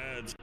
heads.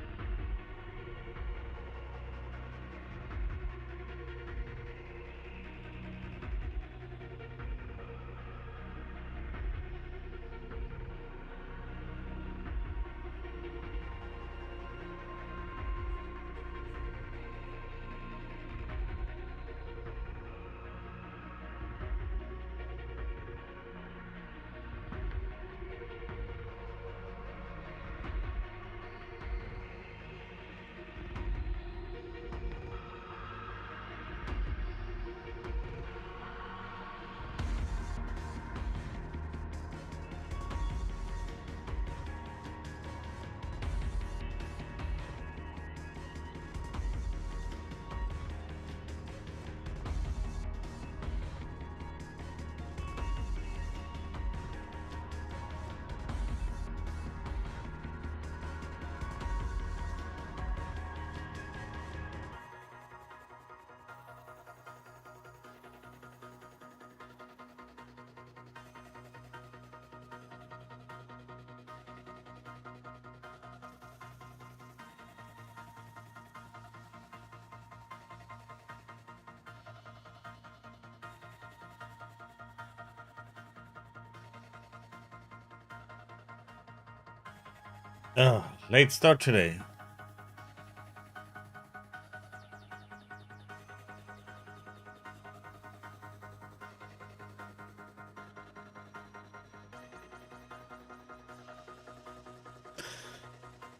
Oh, late start today.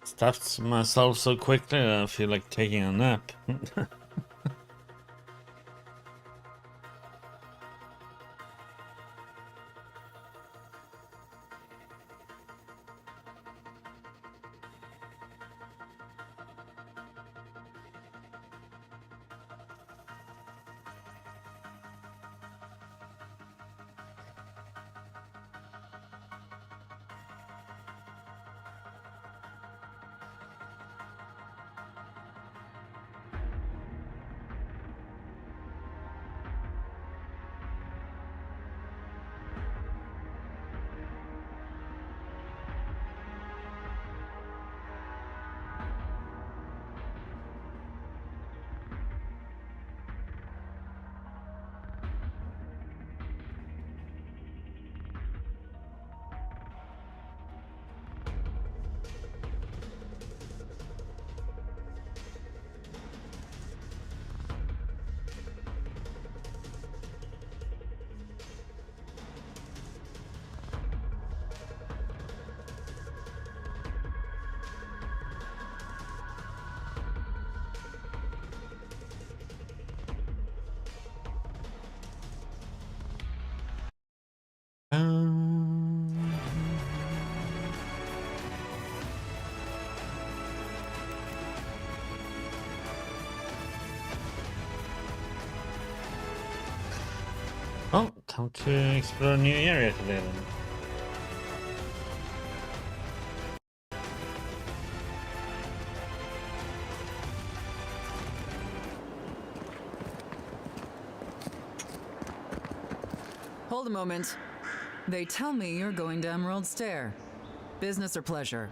Stuffed myself so quickly that I feel like taking a nap. Oh, time to explore a new area today then. Hold a moment. They tell me you're going to Emerald Stair. Business or pleasure?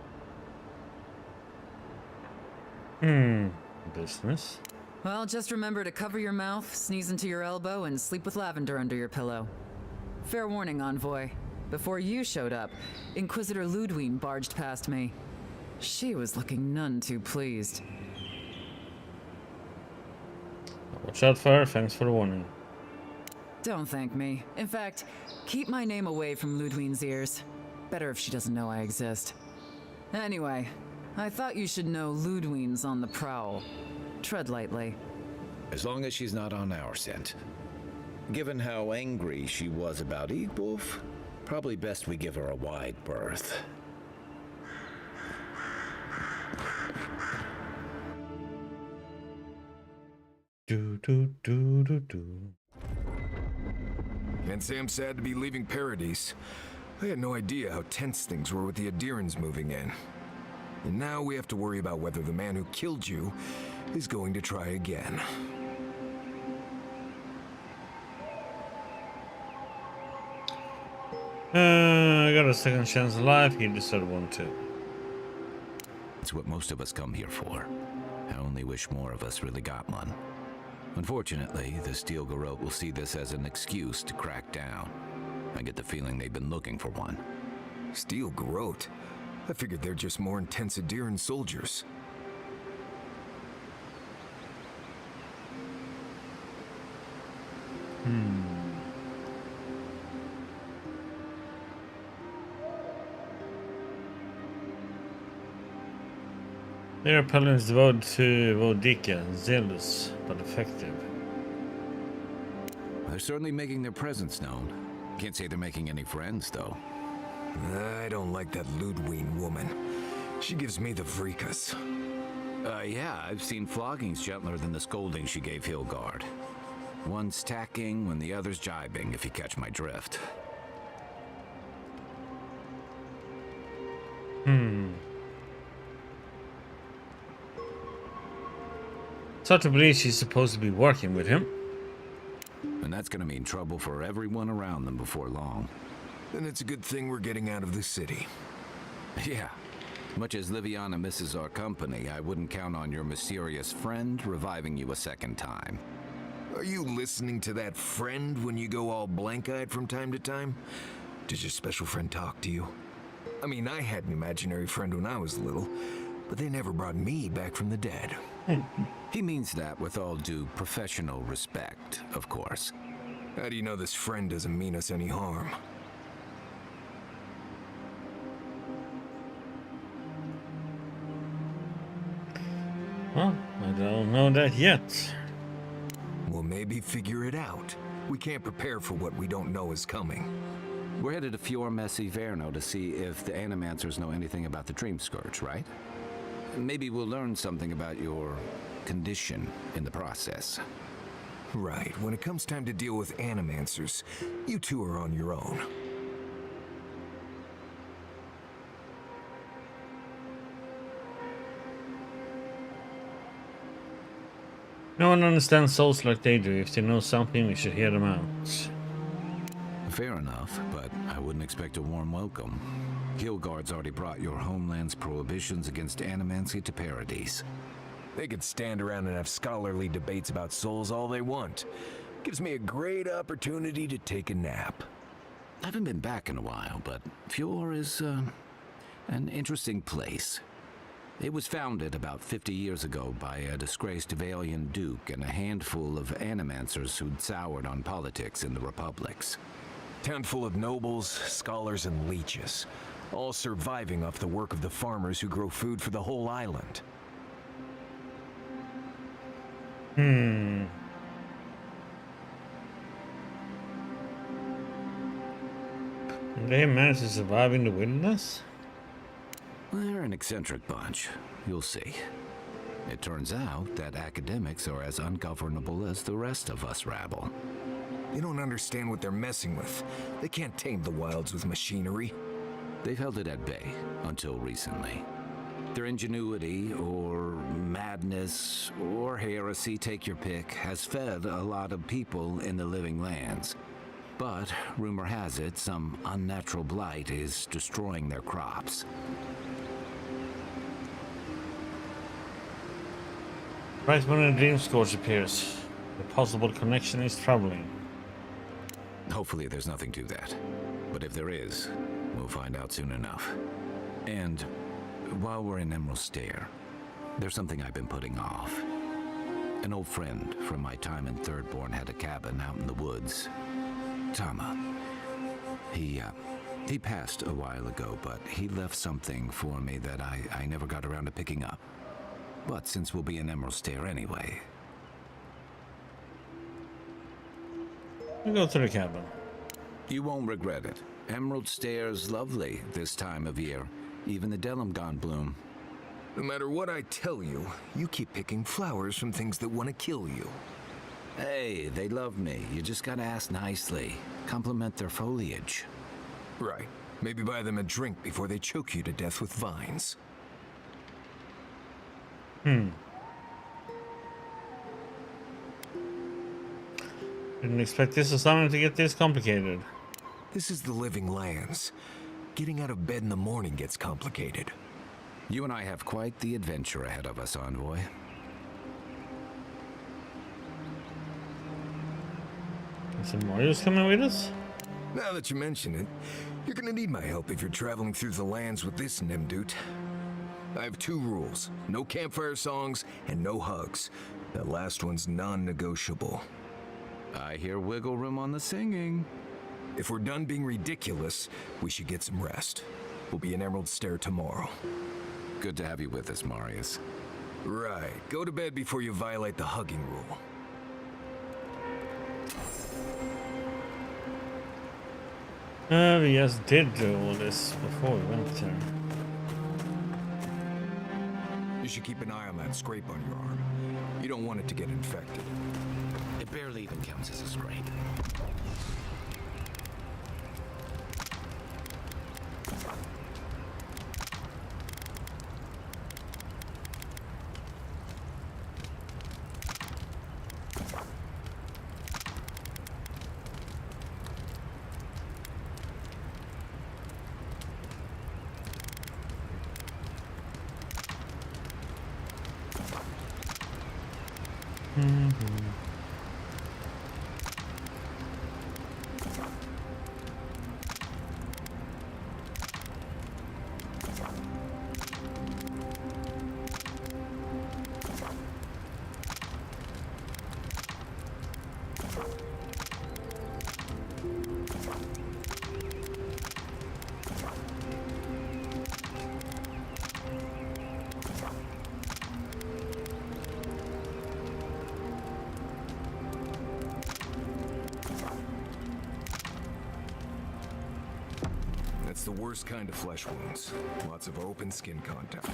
Business. Well, just remember to cover your mouth, sneeze into your elbow, and sleep with lavender under your pillow. Fair warning, Envoy. Before you showed up, Inquisitor Ludwine barged past me. She was looking none too pleased. Watch out for her, thanks for the warning. Don't thank me. In fact, keep my name away from Ludwine's ears. Better if she doesn't know I exist. Anyway, I thought you should know Ludwine's on the prowl. Tread lightly. As long as she's not on our scent. Given how angry she was about Eagwolf, probably best we give her a wide berth. Do do do do do. And Sam sad to be leaving Paradise. I had no idea how tense things were with the Adirans moving in. And now we have to worry about whether the man who killed you is going to try again. I got a second chance of life, he deserved one too. It's what most of us come here for. I only wish more of us really got one. Unfortunately, the Steel Garrote will see this as an excuse to crack down. I get the feeling they've been looking for one. Steel Garrote? I figured they're just more intense Adiran soldiers. Their opponents devoted to Vodika, zealous but effective. They're certainly making their presence known. Can't say they're making any friends, though. I don't like that Ludwig woman. She gives me the vrikas. Yeah, I've seen floggings gentler than the scolding she gave Hilgard. One's tacking when the other's jibing, if you catch my drift. It's hard to believe she's supposed to be working with him. And that's gonna mean trouble for everyone around them before long. Then it's a good thing we're getting out of the city. Yeah. Much as Liviana misses our company, I wouldn't count on your mysterious friend reviving you a second time. Are you listening to that friend when you go all blank-eyed from time to time? Does your special friend talk to you? I mean, I had an imaginary friend when I was little, but they never brought me back from the dead. He means that with all due professional respect, of course. How do you know this friend doesn't mean us any harm? Well, I don't know that yet. We'll maybe figure it out. We can't prepare for what we don't know is coming. We're headed to Fjord Messi Verno to see if the Animancers know anything about the Dream Scourge, right? Maybe we'll learn something about your condition in the process. Right. When it comes time to deal with Animancers, you two are on your own. No one understands souls like they do. If they know something, we should hear them out. Fair enough, but I wouldn't expect a warm welcome. Hilgard's already brought your homeland's prohibitions against animancy to Paradise. They could stand around and have scholarly debates about souls all they want. Gives me a great opportunity to take a nap. I haven't been back in a while, but Fjord is an interesting place. It was founded about 50 years ago by a disgraced Avalian duke and a handful of animancers who'd soured on politics in the republics. Town full of nobles, scholars, and leeches, all surviving off the work of the farmers who grow food for the whole island. They managed to survive in the wilderness? They're an eccentric bunch. You'll see. It turns out that academics are as ungovernable as the rest of us rabble. They don't understand what they're messing with. They can't tame the wilds with machinery. They've held it at bay until recently. Their ingenuity, or madness, or heresy, take your pick, has fed a lot of people in the living lands. But, rumor has it, some unnatural blight is destroying their crops. Right when a dream scourge appears, the possible connection is troubling. Hopefully there's nothing to that. But if there is, we'll find out soon enough. And while we're in Emerald Stair, there's something I've been putting off. An old friend from my time in Thirdborn had a cabin out in the woods. Tama. He passed a while ago, but he left something for me that I never got around to picking up. But since we'll be in Emerald Stair anyway... We go to the cabin. You won't regret it. Emerald Stair's lovely this time of year. Even the Delimgon bloom. No matter what I tell you, you keep picking flowers from things that want to kill you. Hey, they love me. You just gotta ask nicely. Compliment their foliage. Right. Maybe buy them a drink before they choke you to death with vines. Didn't expect this assignment to get this complicated. This is the living lands. Getting out of bed in the morning gets complicated. You and I have quite the adventure ahead of us, Envoy. So Mario's coming with us? Now that you mention it, you're gonna need my help if you're traveling through the lands with this Nimdoot. I have 2 rules. No campfire songs and no hugs. That last one's non-negotiable. I hear wiggle room on the singing. If we're done being ridiculous, we should get some rest. We'll be in Emerald Stair tomorrow. Good to have you with us, Marius. Right. Go to bed before you violate the hugging rule. We just did do all this before we went there. You should keep an eye on that scrape on your arm. You don't want it to get infected. It barely even counts as a scrape. That's the worst kind of flesh wounds. Lots of open skin contact.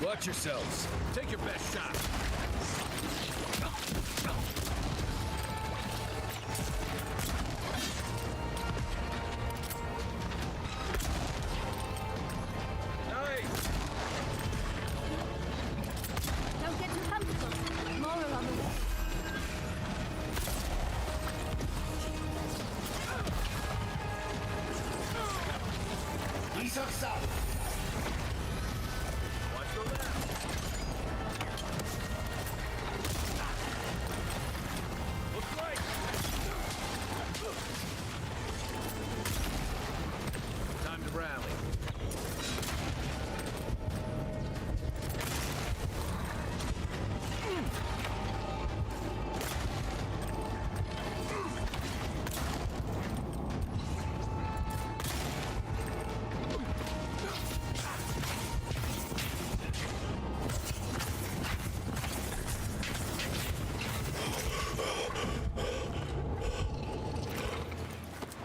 Watch yourselves. Take your best shot. Nice. Don't get too comfortable. More are on the way. Isak south. Watch your left. Look right. Time to rally.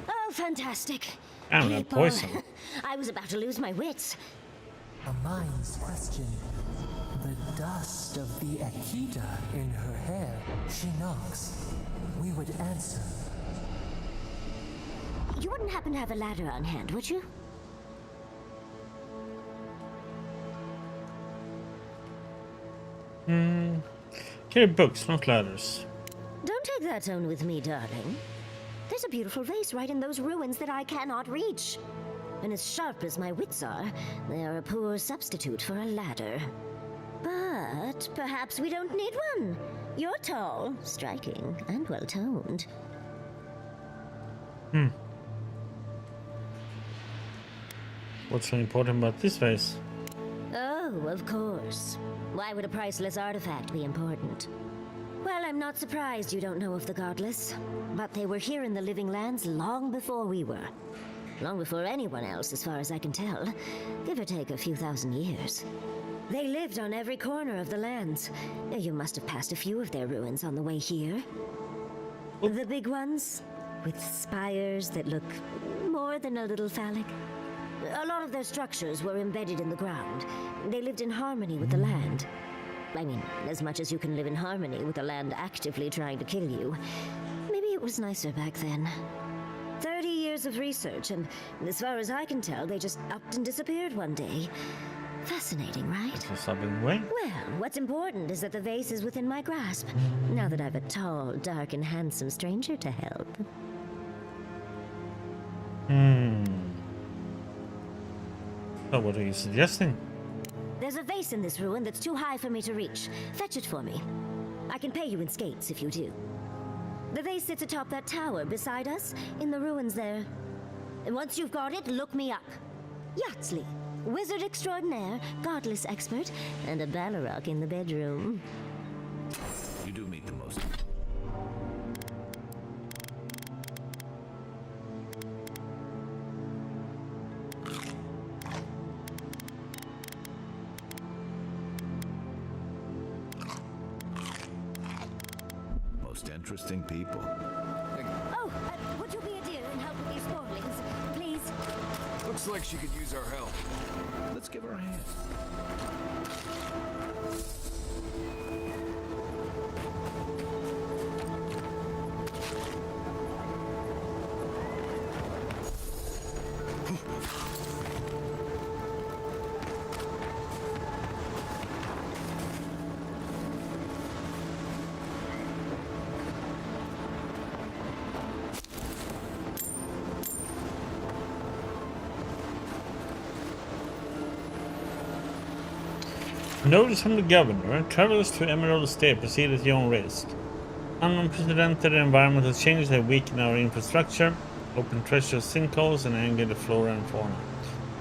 Oh, fantastic. Damn, that People. poison. I was about to lose my wits. A mind's question. The dust of the Akita in her hair. She knocks. We would answer. You wouldn't happen to have a ladder on hand, would you? Carry books, not ladders. Don't take that tone with me, darling. There's a beautiful vase right in those ruins that I cannot reach. And as sharp as my wits are, they are a poor substitute for a ladder. But perhaps we don't need one. You're tall, striking, and well-toned. What's so important about this vase? Oh, of course. Why would a priceless artifact be important? Well, I'm not surprised you don't know of the Godless. But they were here in the Living Lands long before we were. Long before anyone else, as far as I can tell. Give or take a few thousand years. They lived on every corner of the lands. You must have passed a few of their ruins on the way here. The big ones, with spires that look more than a little phallic. A lot of their structures were embedded in the ground. They lived in harmony with the land. I mean, as much as you can live in harmony with the land actively trying to kill you. Maybe it was nicer back then. 30 years of research, and as far as I can tell, they just upped and disappeared one day. Fascinating, right? That's something way. Well, what's important is that the vase is within my grasp, now that I've a tall, dark, and handsome stranger to help. So what are you suggesting? There's a vase in this ruin that's too high for me to reach. Fetch it for me. I can pay you in skates if you do. The vase sits atop that tower beside us, in the ruins there. And once you've got it, look me up. Yatsley, wizard extraordinaire, godless expert, and a Balrog in the bedroom. You do meet the most. Most interesting people. Oh, would you be a dear and help with these spoilings, please? Looks like she could use our help. Let's give her a hand. Notice from the governor, travelers to Emerald Estate proceed at your own risk. Unprecedented environmental changes have weakened our infrastructure, opened treasure sinkholes, and angered the flora and fauna.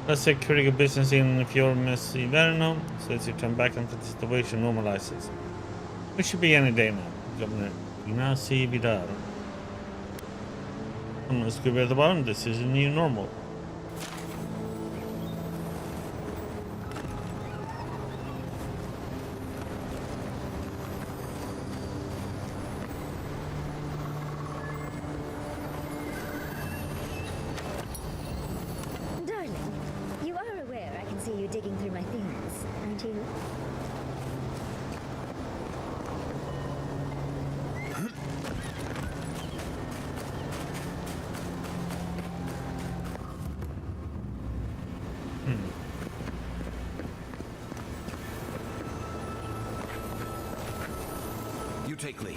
Let's say critical business in Fiormes Inverno, so let's return back until the situation normalizes. We should be any day now, Governor Ignacy Vidar. Let's go at the bottom, this is a new normal. You digging through my things, aren't you? You take lead.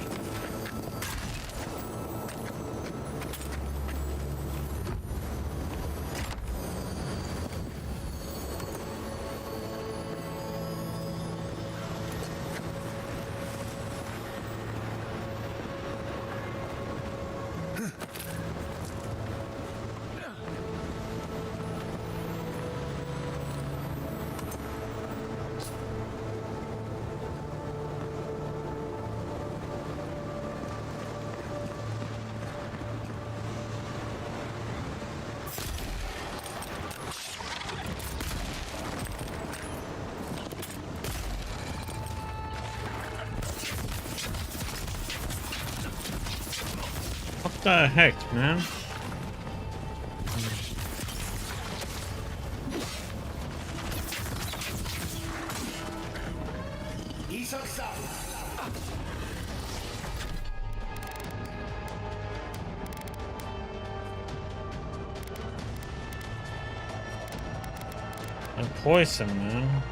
What the heck, man? And poison, man.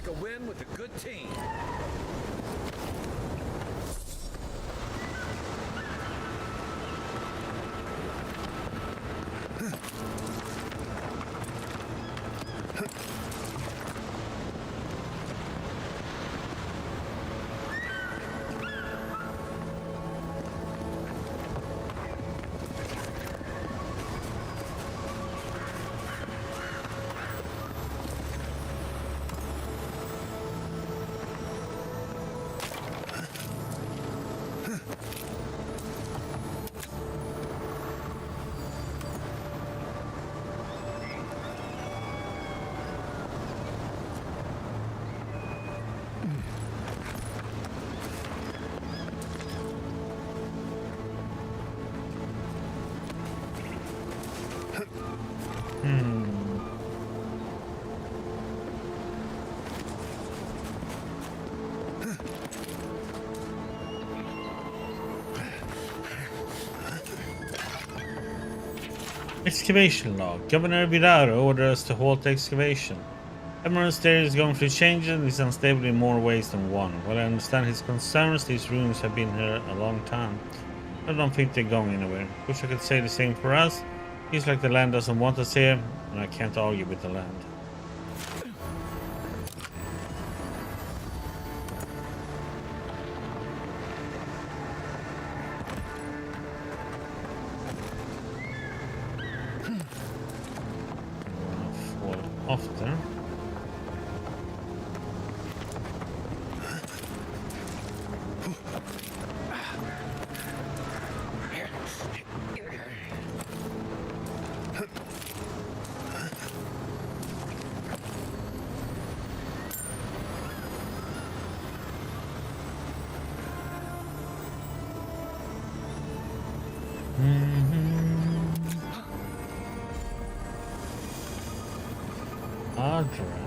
like a win with a good team. Excavation log. Governor Viraro orders us to halt the excavation. Emerald Stair is going through changes and is unstable in more ways than one. While I understand his concerns, these ruins have been here a long time. I don't think they're going anywhere. Wish I could say the same for us. Feels like the land doesn't want us here, and I can't argue with the land. Fall off there. Audra.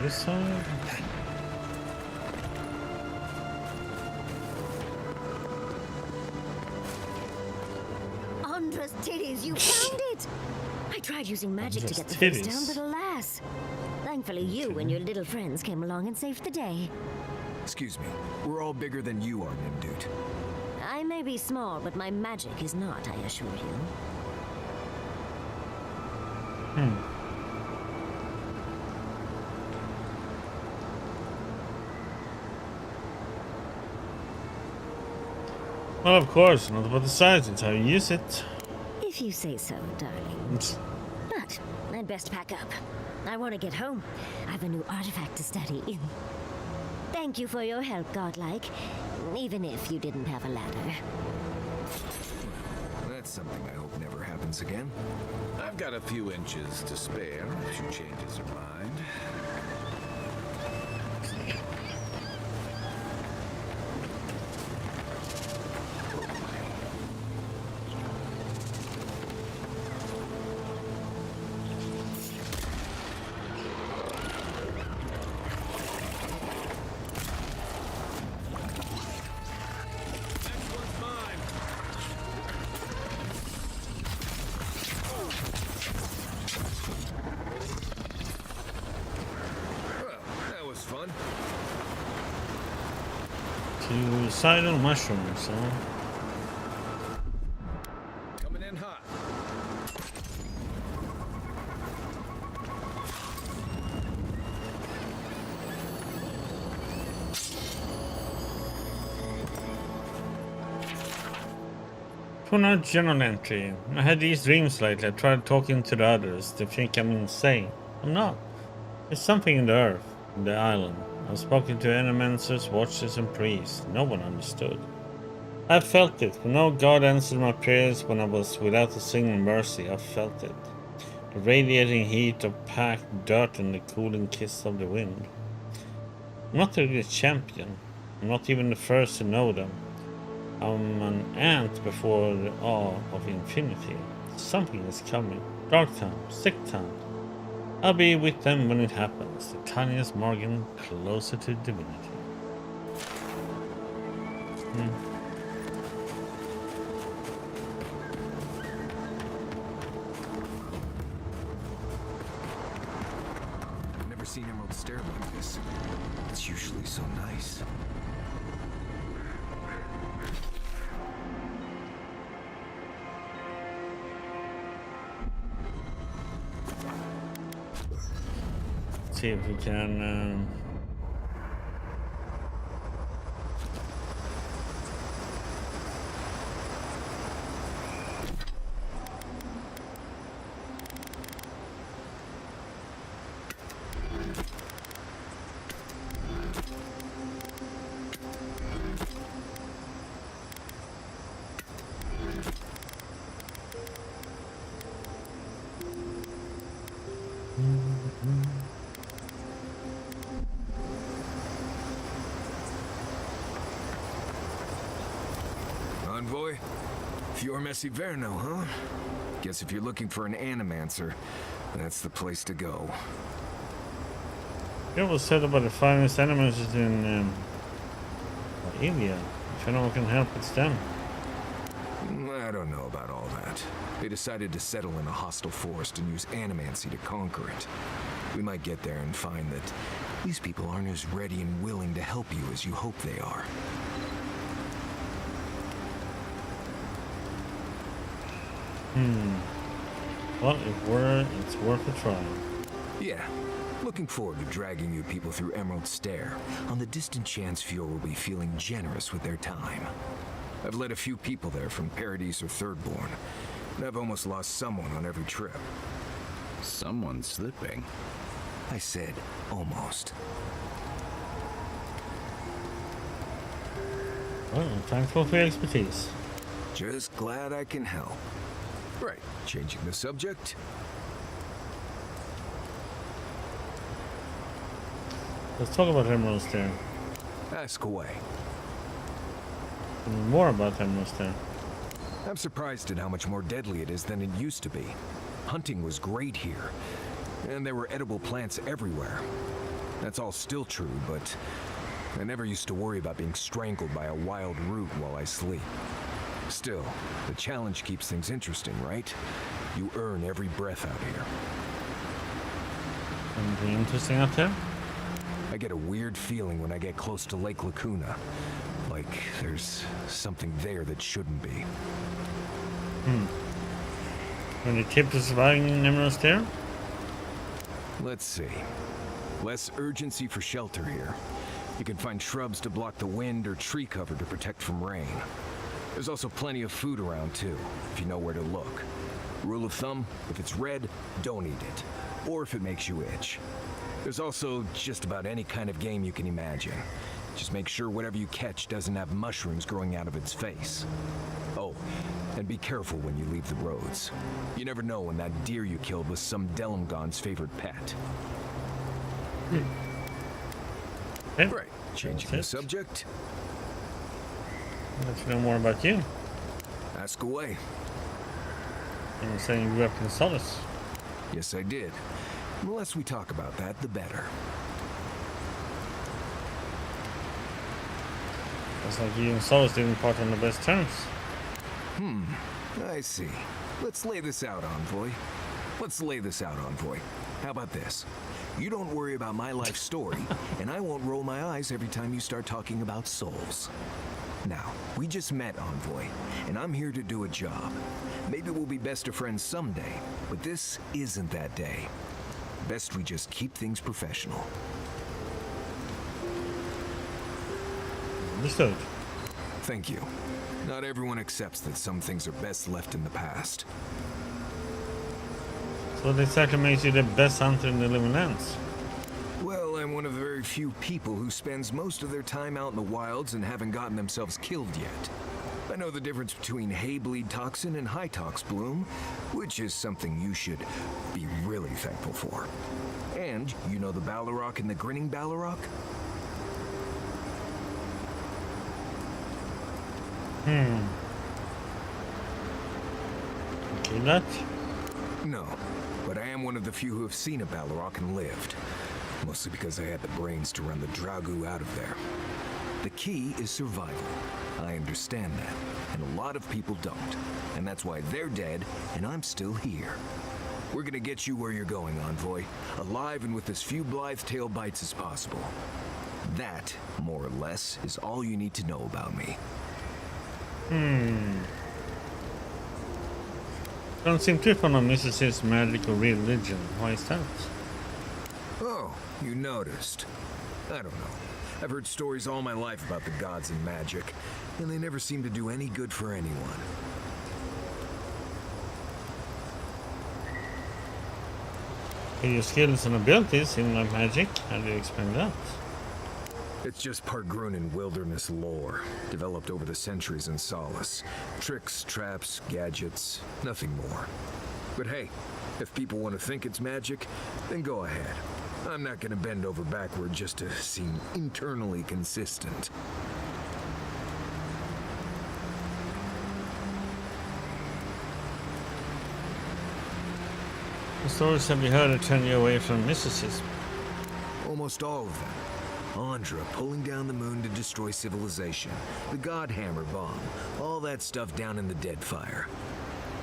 This side. Andra's titties, you found it! I tried using magic to Andra's get the face titties. down, but alas. Thankfully, you and your little friends came along and saved the day. Excuse me, we're all bigger than you are, Nimdude. I may be small, but my magic is not, I assure you. Well, of course, not about the size, it's how you use it. If you say so, darling. But I'd best pack up. I want to get home. I have a new artifact to study. Thank you for your help, Godlike. Even if you didn't have a ladder. That's something I hope never happens again. I've got a few inches to spare if she changes her mind. Suicidal mushrooms, huh? Coming in hot. For now, journal entry. I had these dreams lately. I tried talking to the others. They think I'm insane. I'm not. There's something in the earth, in the island. I've spoken to animancers, watchers, and priests. No one understood. I felt it. When no God answered my prayers, when I was without a single mercy, I felt it. The radiating heat of packed dirt and the cooling kiss of the wind. I'm not really a champion. I'm not even the first to know them. I'm an ant before the awe of infinity. Something is coming. Dark time, sick time. I'll be with them when it happens. The tiniest margin closer to divinity. I've never seen Emerald Stair like this. It's usually so nice. See if we can Envoy? Fior Messi Verno, huh? Guess if you're looking for an animancer, that's the place to go. it was said about the finest animals in India. If anyone can help, it's them. I don't know about all that. They decided to settle in a hostile forest and use animancy to conquer it. We might get there and find that these people aren't as ready and willing to help you as you hope they are. Well, it's worth a try. Yeah. Looking forward to dragging you people through Emerald Stair on the distant chance Fior will be feeling generous with their time. I've led a few people there from Paradise or Thirdborn, and I've almost lost someone on every trip. Someone's slipping. I said almost. Well, I'm thankful for your expertise. Just glad I can help. Right, changing the subject. Let's talk about Emerald Stair. Ask away. More about Emerald Stair. I'm surprised at how much more deadly it is than it used to be. Hunting was great here, and there were edible plants everywhere. That's all still true, but I never used to worry about being strangled by a wild root while I sleep. Still, the challenge keeps things interesting, right? You earn every breath out here. Anything interesting out there? I get a weird feeling when I get close to Lake Lacuna. Like there's something there that shouldn't be. Any tips for surviving in Emerald Stair? Let's see. Less urgency for shelter here. You can find shrubs to block the wind or tree cover to protect from rain. There's also plenty of food around too, if you know where to look. Rule of thumb, if it's red, don't eat it. Or if it makes you itch. There's also just about any kind of game you can imagine. Just make sure whatever you catch doesn't have mushrooms growing out of its face. Oh, and be careful when you leave the roads. You never know when that deer you killed was some Delmgon's favorite pet. Okay. Right, changing the subject. I'd like to know more about you. Ask away. You were saying you grew up in Solace. Yes, I did. The less we talk about that, the better. It's like you and Solace didn't part on the best terms. I see. Let's lay this out, Envoy. How about this? You don't worry about my life story, and I won't roll my eyes every time you start talking about souls. Now, we just met, Envoy, and I'm here to do a job. Maybe we'll be best of friends someday, but this isn't that day. Best we just keep things professional. Understood. Thank you. Not everyone accepts that some things are best left in the past. So what exactly makes you the best hunter in the living lands? Well, I'm one of the very few people who spends most of their time out in the wilds and haven't gotten themselves killed yet. I know the difference between hay-bleed toxin and high-tox bloom, which is something you should be really thankful for. And you know the Balrog and the Grinning Balrog? Okay, that. No, but I am one of the few who have seen a Balrog and lived. Mostly because I had the brains to run the Dragu out of there. The key is survival. I understand that, and a lot of people don't. And that's why they're dead, and I'm still here. We're gonna get you where you're going, Envoy. Alive and with as few blithe-tail bites as possible. That, more or less, is all you need to know about me. Don't seem too fond of mysticism, magic, or religion. Why is that? Oh, you noticed. I don't know. I've heard stories all my life about the gods and magic, and they never seem to do any good for anyone. Your skills and abilities seem like magic. How do you explain that? It's just Pargrunin wilderness lore, developed over the centuries in Solace. Tricks, traps, gadgets, nothing more. But hey, if people want to think it's magic, then go ahead. I'm not gonna bend over backward just to seem internally consistent. What stories have you heard that turn you away from mysticism? Almost all of them. Andra pulling down the moon to destroy civilization, the Godhammer bomb, all that stuff down in the Deadfire.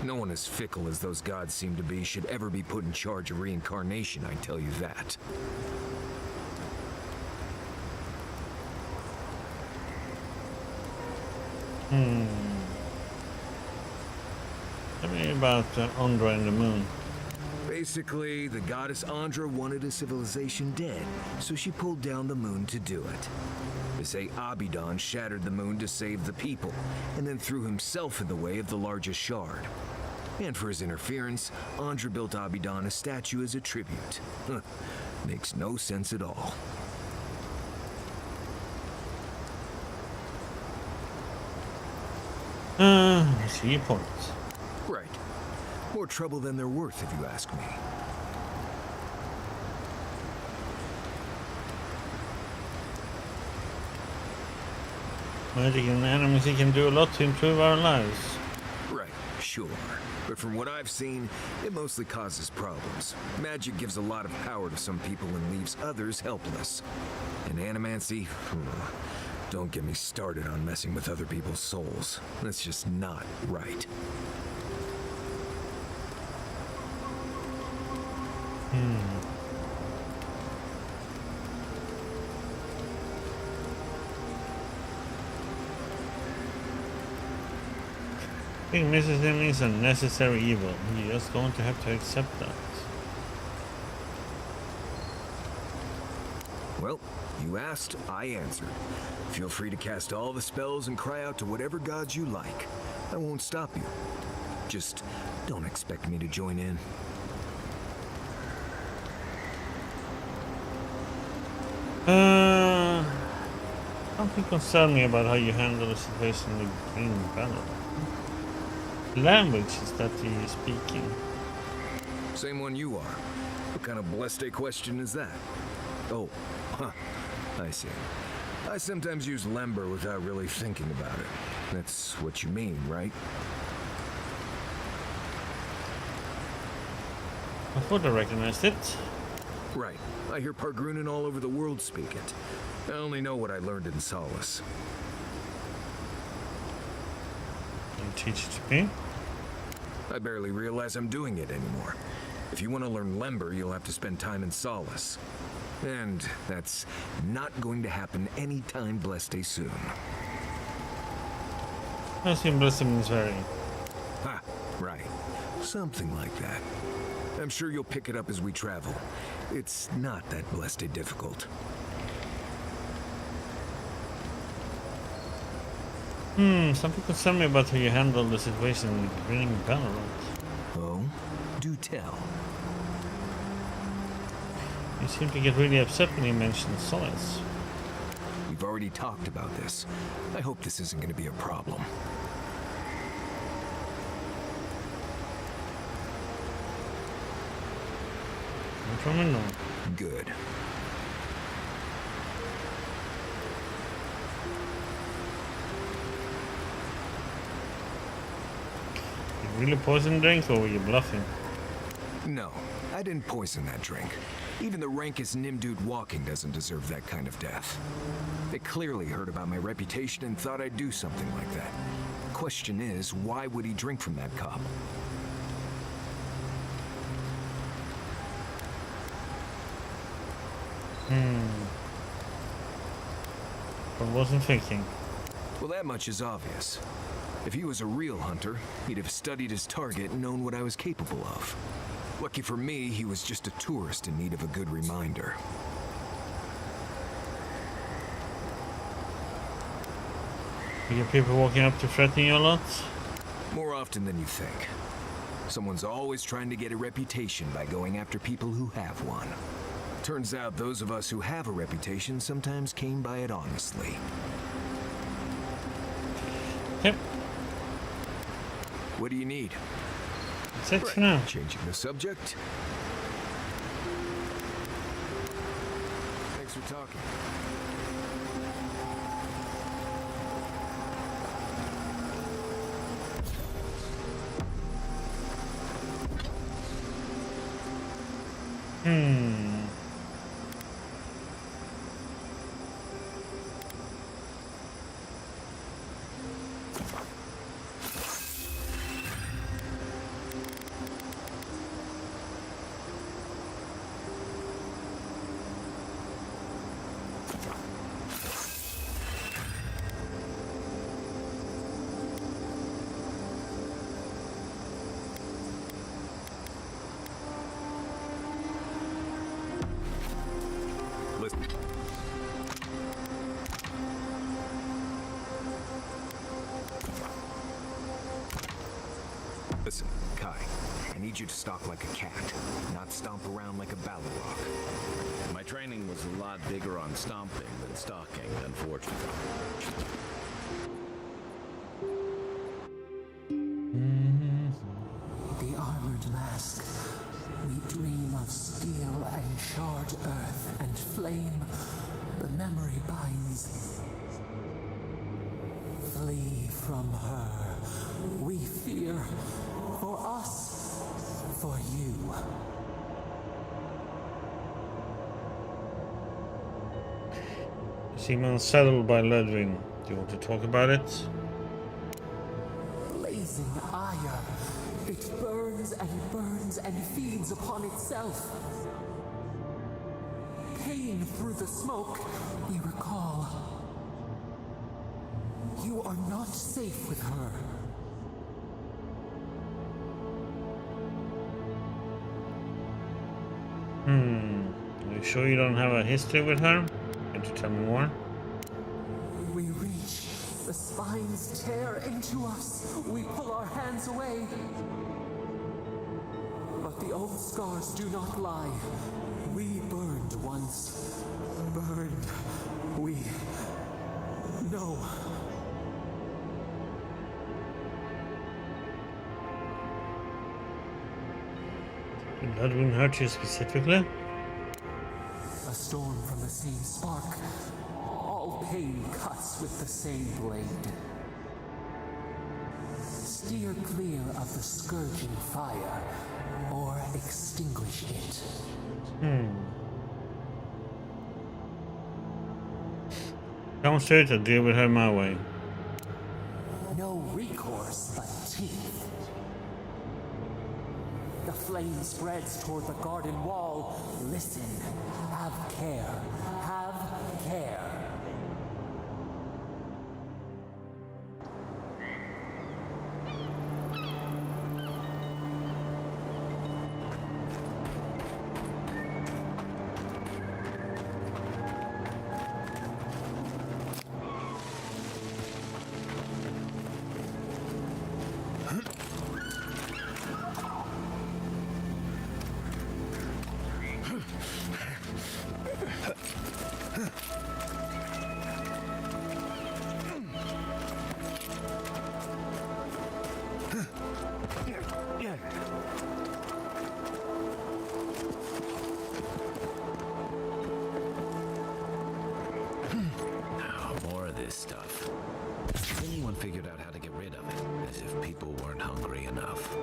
No one as fickle as those gods seem to be should ever be put in charge of reincarnation, I tell you that. Tell me about Andra and the moon. Basically, the goddess Andra wanted a civilization dead, so she pulled down the moon to do it. They say Abidan shattered the moon to save the people, and then threw himself in the way of the largest shard. And for his interference, Andra built Abidan a statue as a tribute. Huh. Makes no sense at all. I see your point. Right. More trouble than they're worth, if you ask me. Magic and animals can do a lot to improve our lives. Right, sure. But from what I've seen, it mostly causes problems. Magic gives a lot of power to some people and leaves others helpless. And animancy? Don't get me started on messing with other people's souls. That's just not right. I think mysticism is a necessary evil. You're just going to have to accept that. Well, you asked, I answered. Feel free to cast all the spells and cry out to whatever gods you like. I won't stop you. Just don't expect me to join in. Something concerned me about how you handle the situation in the Green Banner. Language is that he is speaking. Same one you are. What kind of blessed question is that? Oh, I see. I sometimes use Lember without really thinking about it. That's what you mean, right? I thought I recognized it. Right. I hear Pargrunin all over the world speak it. I only know what I learned in Solace. Can you teach it to me? I barely realize I'm doing it anymore. If you want to learn Lember, you'll have to spend time in Solace. And that's not going to happen anytime blessed soon. I assume blessing means very. Ha, right. Something like that. I'm sure you'll pick it up as we travel. It's not that blessed difficult. Something concerned me about how you handled the situation with Green Valorant. Oh? Do tell. You seem to get really upset when you mention Solace. We've already talked about this. I hope this isn't going to be a problem. I'm from a no. Good. You really poisoned drinks or were you bluffing? No, I didn't poison that drink. Even the rankest Nimdude walking doesn't deserve that kind of death. They clearly heard about my reputation and thought I'd do something like that. Question is, why would he drink from that cup? I wasn't thinking. Well, that much is obvious. If he was a real hunter, he'd have studied his target and known what I was capable of. Lucky for me, he was just a tourist in need of a good reminder. You get people walking up to threaten you a lot? More often than you think. Someone's always trying to get a reputation by going after people who have one. Turns out those of us who have a reputation sometimes came by it honestly. Yep. What do you need? That's it for now. Changing the subject. Thanks for talking. Listen, Kai, I need you to stalk like a cat, not stomp around like a Balrog. My training was a lot bigger on stomping than stalking, unfortunately. The armored mask. We dream of steel and charred earth and flame. The memory binds. Flee from her. We fear. For us. For you. Seem unsettled by Ludwig. Do you want to talk about it? Blazing ire. It burns and feeds upon itself. Pain through the smoke, we recall. You are not safe with her. Are you sure you don't have a history with her? Can you tell me more? We reach. The spines tear into us. We pull our hands away. But the old scars do not lie. We burned once. Burned. We know. Did Ludwig hurt you specifically? A storm from the same spark. All pain cuts with the same blade. Steer clear of the scourging fire, or extinguish it. Come straight or deal with her my way. No recourse but teeth. The flame spreads toward the garden wall, listen. Have care. Have care. More of this stuff. Has anyone figured out how to get rid of it? As if people weren't hungry enough.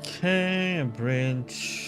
Okay, a bridge.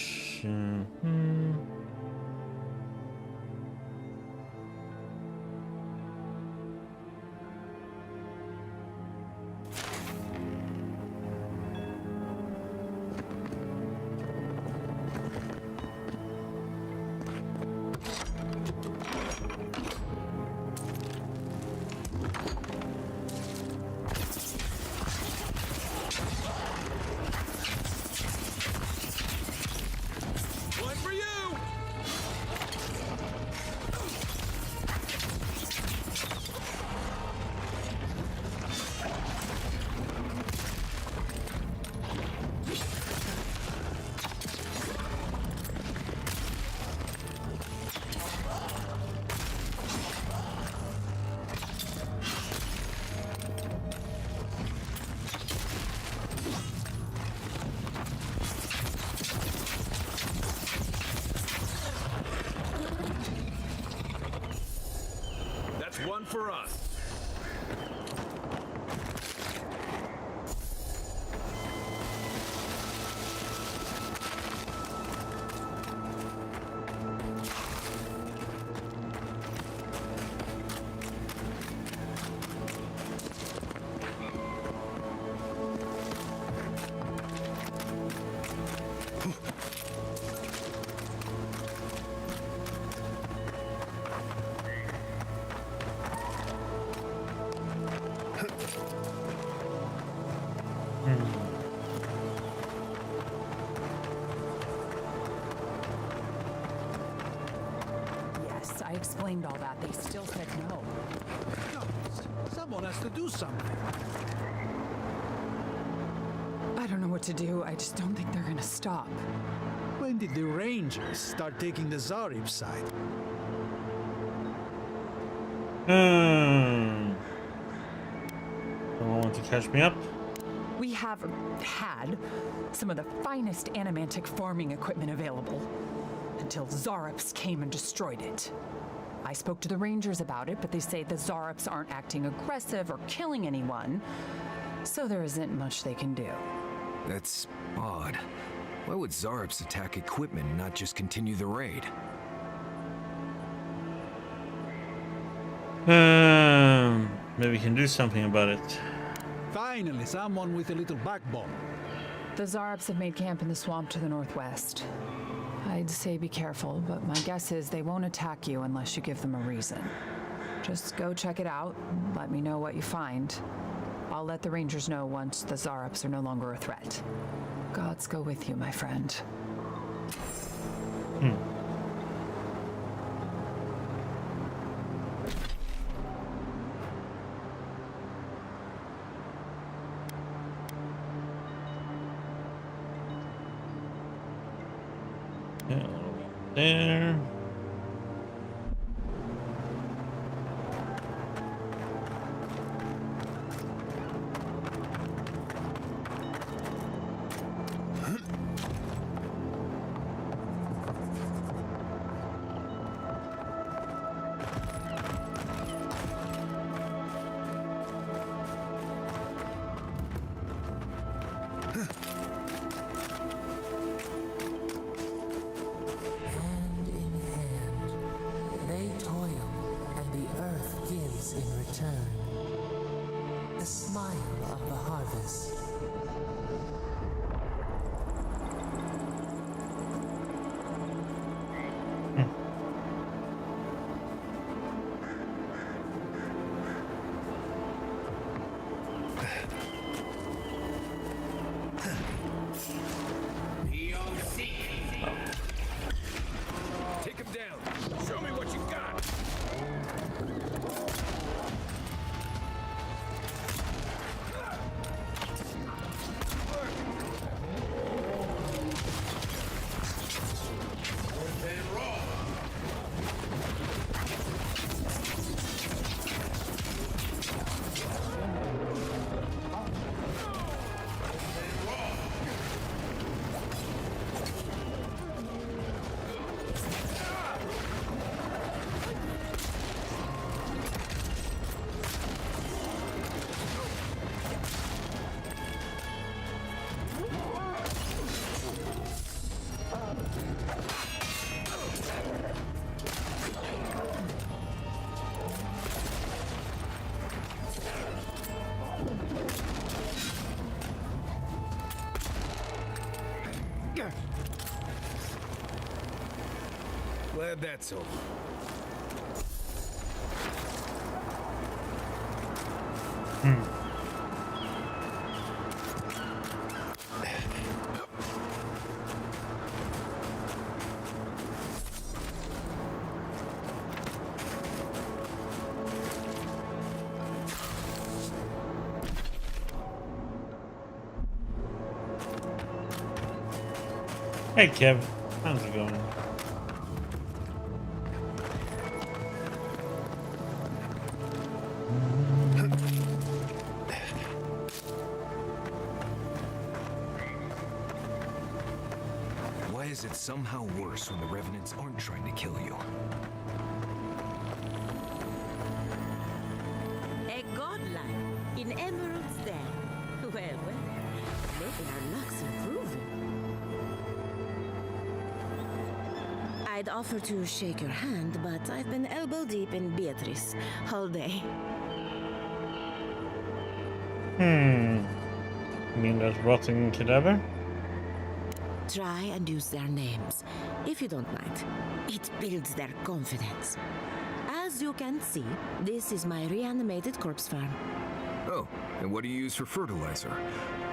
One for you! That's one for us. Yes, I explained all that. They still said no. No, someone has to do something. I don't know what to do. I just don't think they're gonna stop. When did the Rangers start taking the Zarib side? Someone want to catch me up? We have had some of the finest animantic farming equipment available until Zarops came and destroyed it. I spoke to the Rangers about it, but they say the Zarops aren't acting aggressive or killing anyone, so there isn't much they can do. That's odd. Why would Zarops attack equipment and not just continue the raid? Maybe we can do something about it. Finally, someone with a little backbone. The Zarops have made camp in the swamp to the northwest. I'd say be careful, but my guess is they won't attack you unless you give them a reason. Just go check it out, let me know what you find. I'll let the Rangers know once the Zarops are no longer a threat. Gods go with you, my friend. Yeah, there. quicker! Glad that's over. Hey Kev, how's it going? Why is it somehow worse when the Revenants aren't trying to kill you? A godlike in Emerald's Den. Well, maybe our luck's improving. I'd offer to shake your hand, but I've been elbow deep in Beatrice all day. You mean that rotting cadaver? Try and use their names, if you don't mind. It builds their confidence. As you can see, this is my reanimated corpse farm. Oh, and what do you use for fertilizer?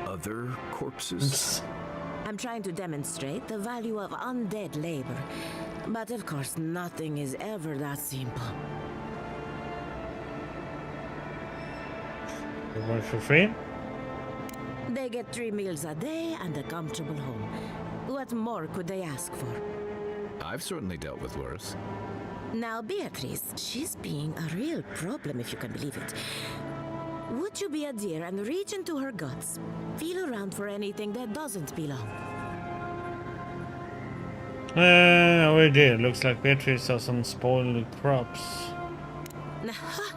Other corpses? I'm trying to demonstrate the value of undead labor. But of course, nothing is ever that simple. You work for free? They get 3 meals a day and a comfortable home. What more could they ask for? I've certainly dealt with worse. Now, Beatrice, she's being a real problem, if you can believe it. Would you be a dear and reach into her guts? Feel around for anything that doesn't belong. We did. Looks like Beatrice has some spoiled crops. Aha!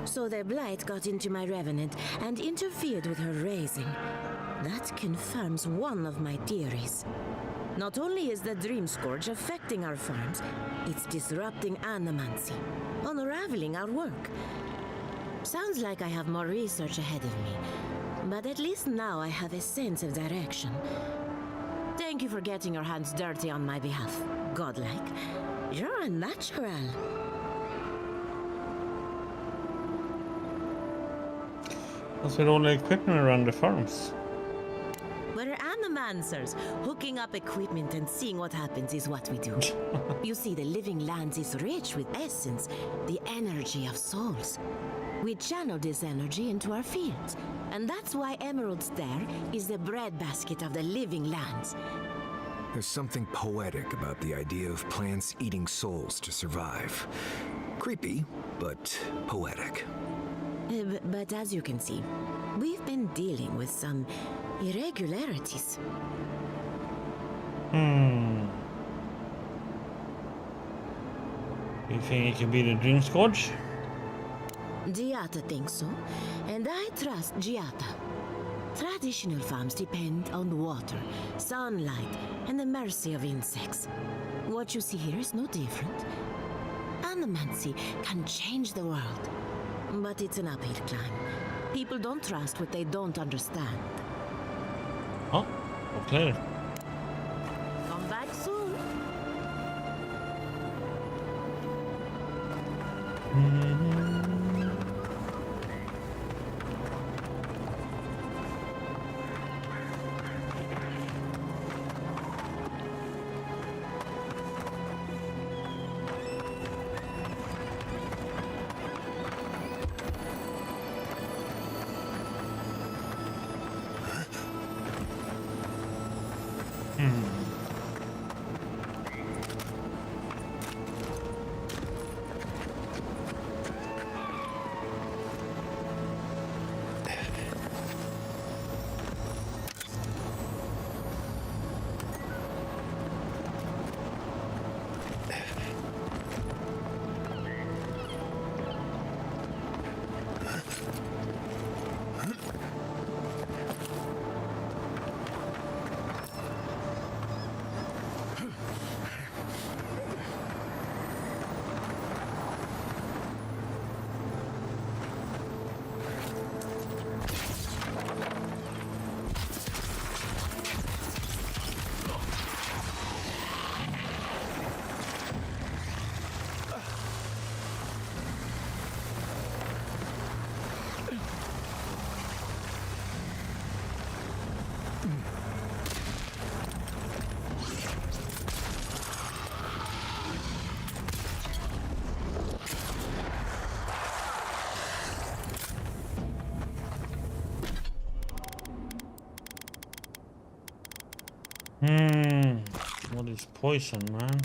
So the blight got into my revenant and interfered with her raising. That confirms one of my theories. Not only is the Dream Scourge affecting our farms, it's disrupting animancy, unraveling our work. Sounds like I have more research ahead of me, but at least now I have a sense of direction. Thank you for getting your hands dirty on my behalf, godlike. You're a natural. What's with all the equipment around the farms? We're animancers. Hooking up equipment and seeing what happens is what we do. You see, the living lands is rich with essence, the energy of souls. We channel this energy into our fields, and that's why Emerald's There is the breadbasket of the living lands. There's something poetic about the idea of plants eating souls to survive. Creepy, but poetic. But as you can see, we've been dealing with some irregularities. You think it could be the Dream Scourge? Giata thinks so, and I trust Giata. Traditional farms depend on water, sunlight, and the mercy of insects. What you see here is no different. Animancy can change the world, but it's an uphill climb. People don't trust what they don't understand. Oh, okay. Come back soon. What is poison, man?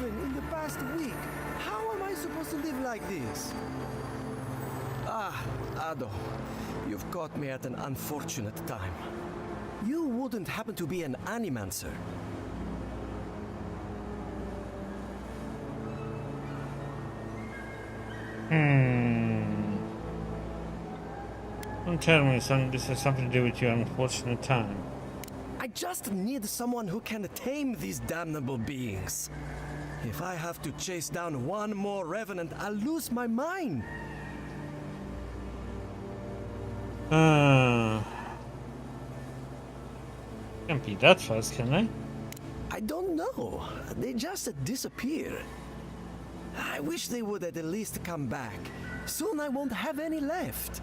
In the past week. How am I supposed to live like this? Ah, Ado, you've caught me at an unfortunate time. You wouldn't happen to be an animancer. Don't tell me this has something to do with your unfortunate time. I just need someone who can tame these damnable beings. If I have to chase down one more revenant, I'll lose my mind. Can't be that fast, can they? I don't know. They just disappear. I wish they would at least come back. Soon I won't have any left.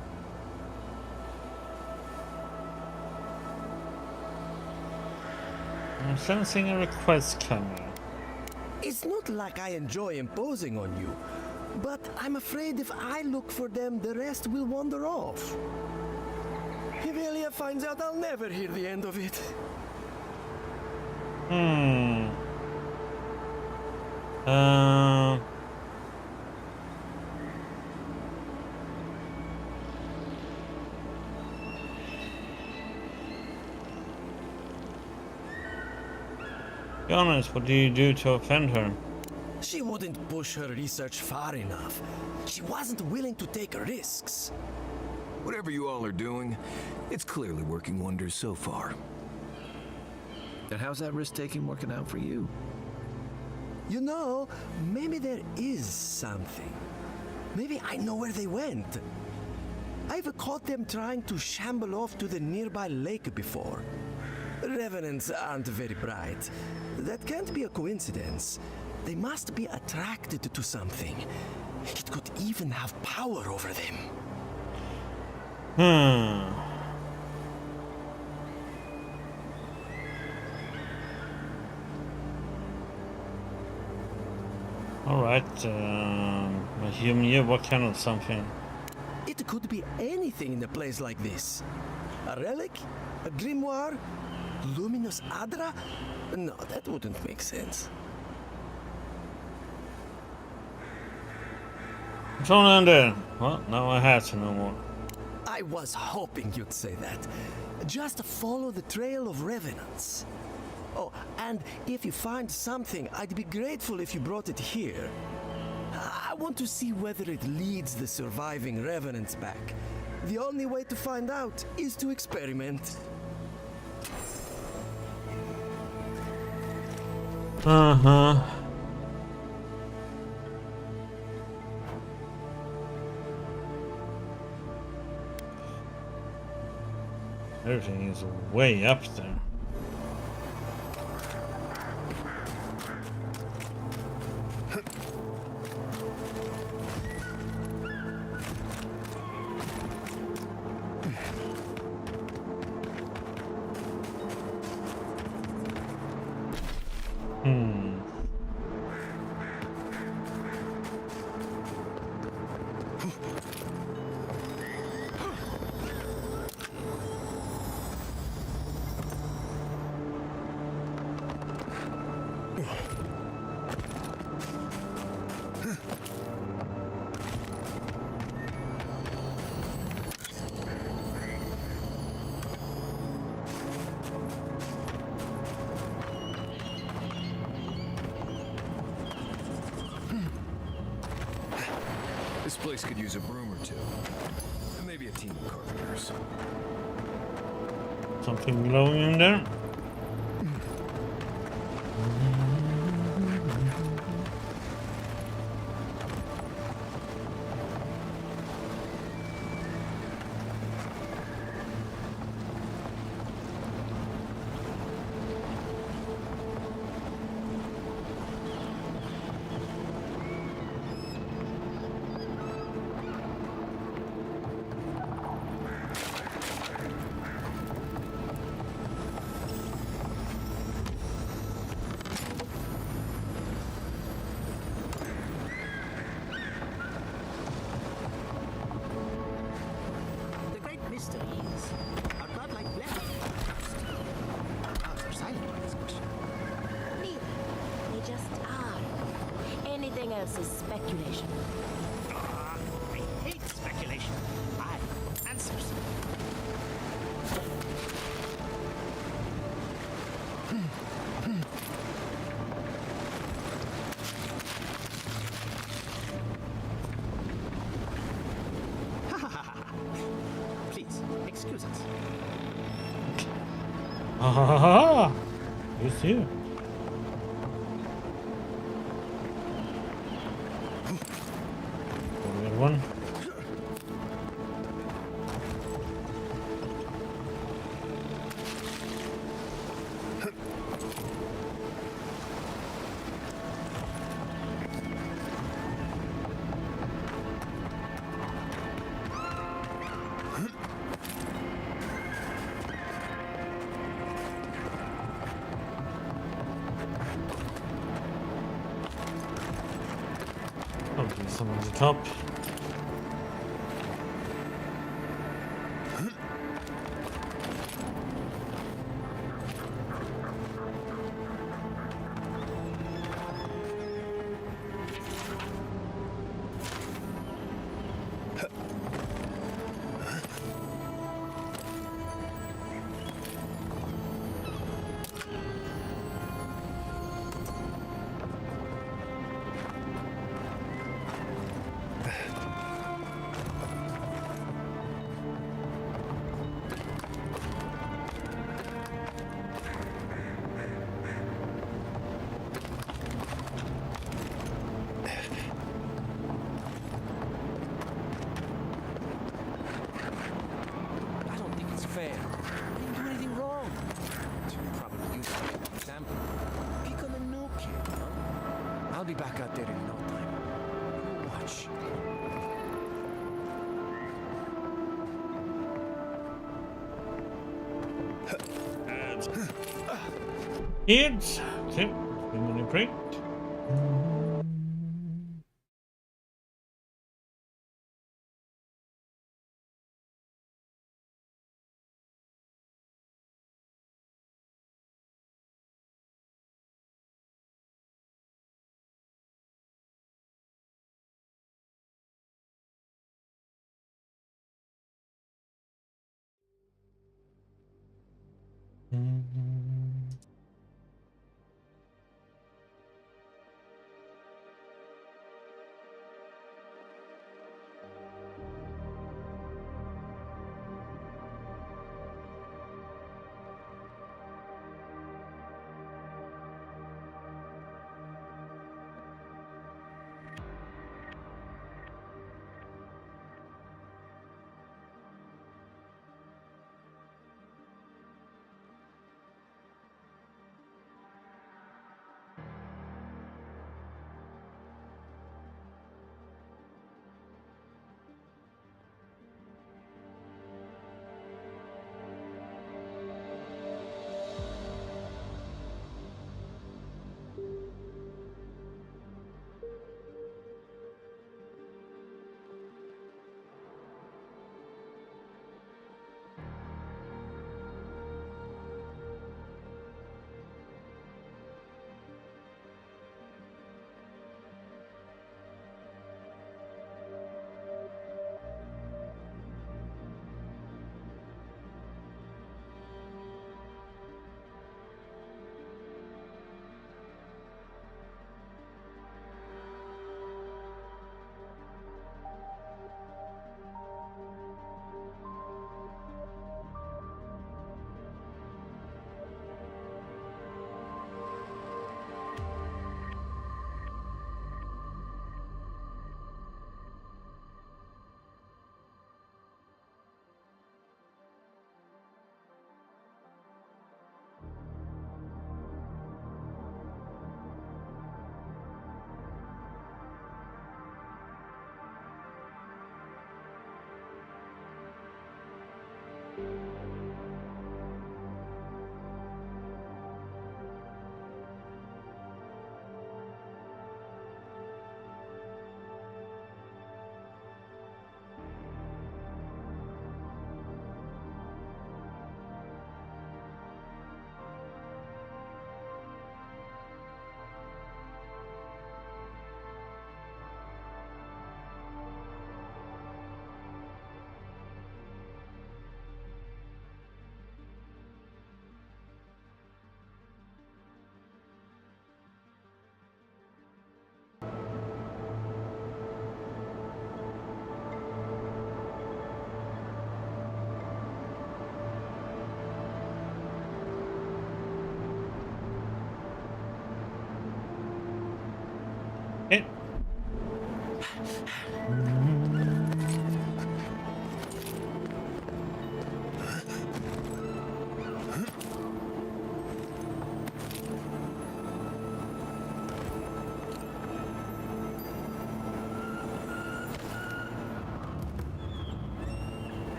I'm sensing a request coming. It's not like I enjoy imposing on you, but I'm afraid if I look for them, the rest will wander off. If Elia finds out, I'll never hear the end of it. Be honest, what do you do to offend her? She wouldn't push her research far enough. She wasn't willing to take risks. Whatever you all are doing, it's clearly working wonders so far. And how's that risk-taking working out for you? You know, maybe there is something. Maybe I know where they went. I've caught them trying to shamble off to the nearby lake before. Revenants aren't very bright. That can't be a coincidence. They must be attracted to something. It could even have power over them. Alright, what kind of something? It could be anything in a place like this. A relic? A grimoire? Luminous Adra? No, that wouldn't make sense. It's on in there. Well, now I have to know more. I was hoping you'd say that. Just follow the trail of revenants. Oh, and if you find something, I'd be grateful if you brought it here. I want to see whether it leads the surviving revenants back. The only way to find out is to experiment. Everything is way up there. Hmm. This place could use a broom or two. And maybe a team of carpenters. Something glowing in there. The great mystery is, are godlike blessings gods are silent on this question. Neither. They just are. Anything else is speculation. I hate speculation. I want answers. Please, excuse us. Ha ha ha ha! It's you. Weird one. Probably some on the top. I don't think it's fair. I didn't do anything wrong. Probably use it as an example. Pick on a new kid, huh? I'll be back out there in no time. You watch. Kids! Okay, been a break.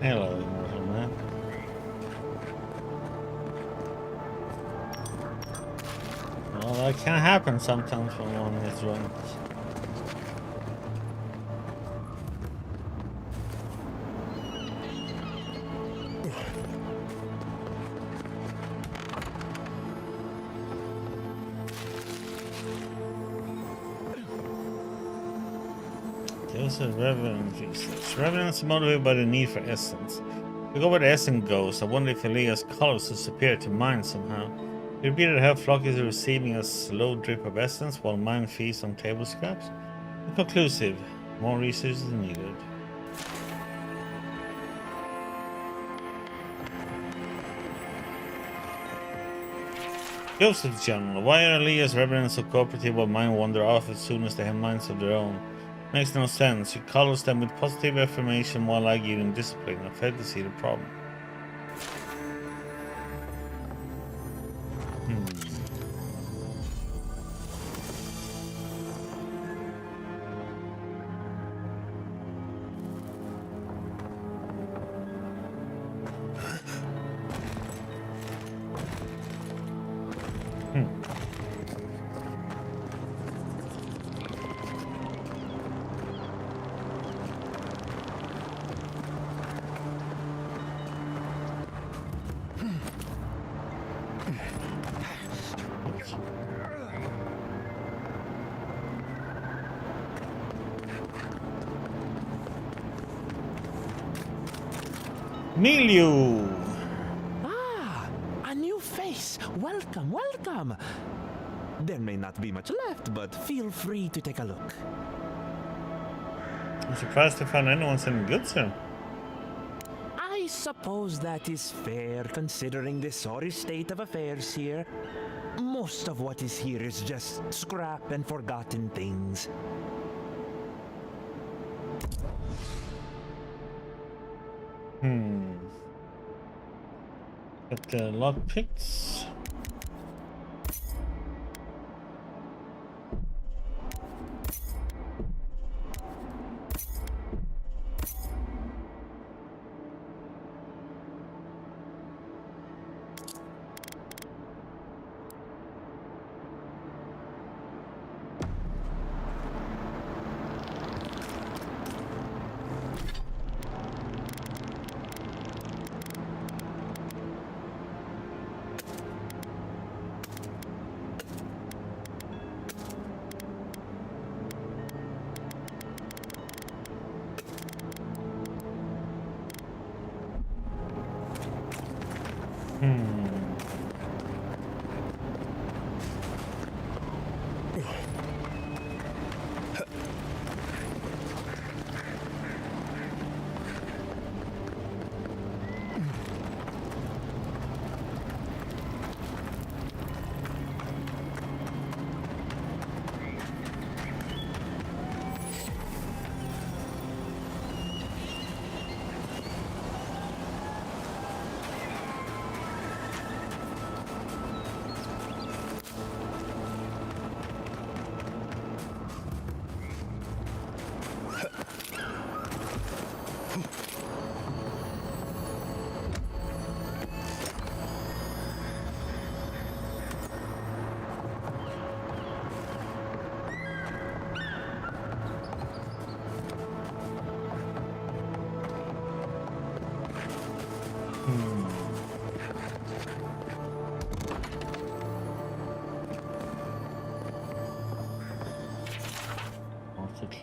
Hello, immortal man. Well, that can happen sometimes when one is drunk. Those are revenant research. Revenants are motivated by the need for essence. We go where the essence goes. I wonder if Elia's colors disappear to mine somehow. It would be that her flock is receiving a slow drip of essence while mine feasts on table scraps. Inconclusive. More research is needed. Joseph General, why are Elia's revenants so cooperative while mine wander off as soon as they have minds of their own? Makes no sense. You colors them with positive affirmation while I give them discipline. I fail to see the problem. Milieu! Ah, a new face. Welcome, welcome. There may not be much left, but feel free to take a look. I'm surprised to find anyone selling goods here. I suppose that is fair, considering the sorry state of affairs here. Most of what is here is just scrap and forgotten things. Got the lockpicks.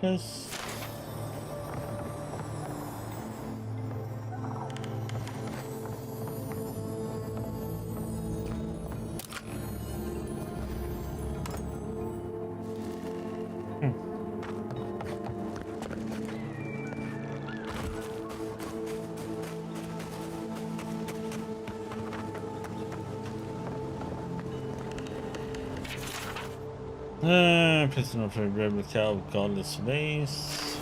Close. Prisoner of a replica of godless vase.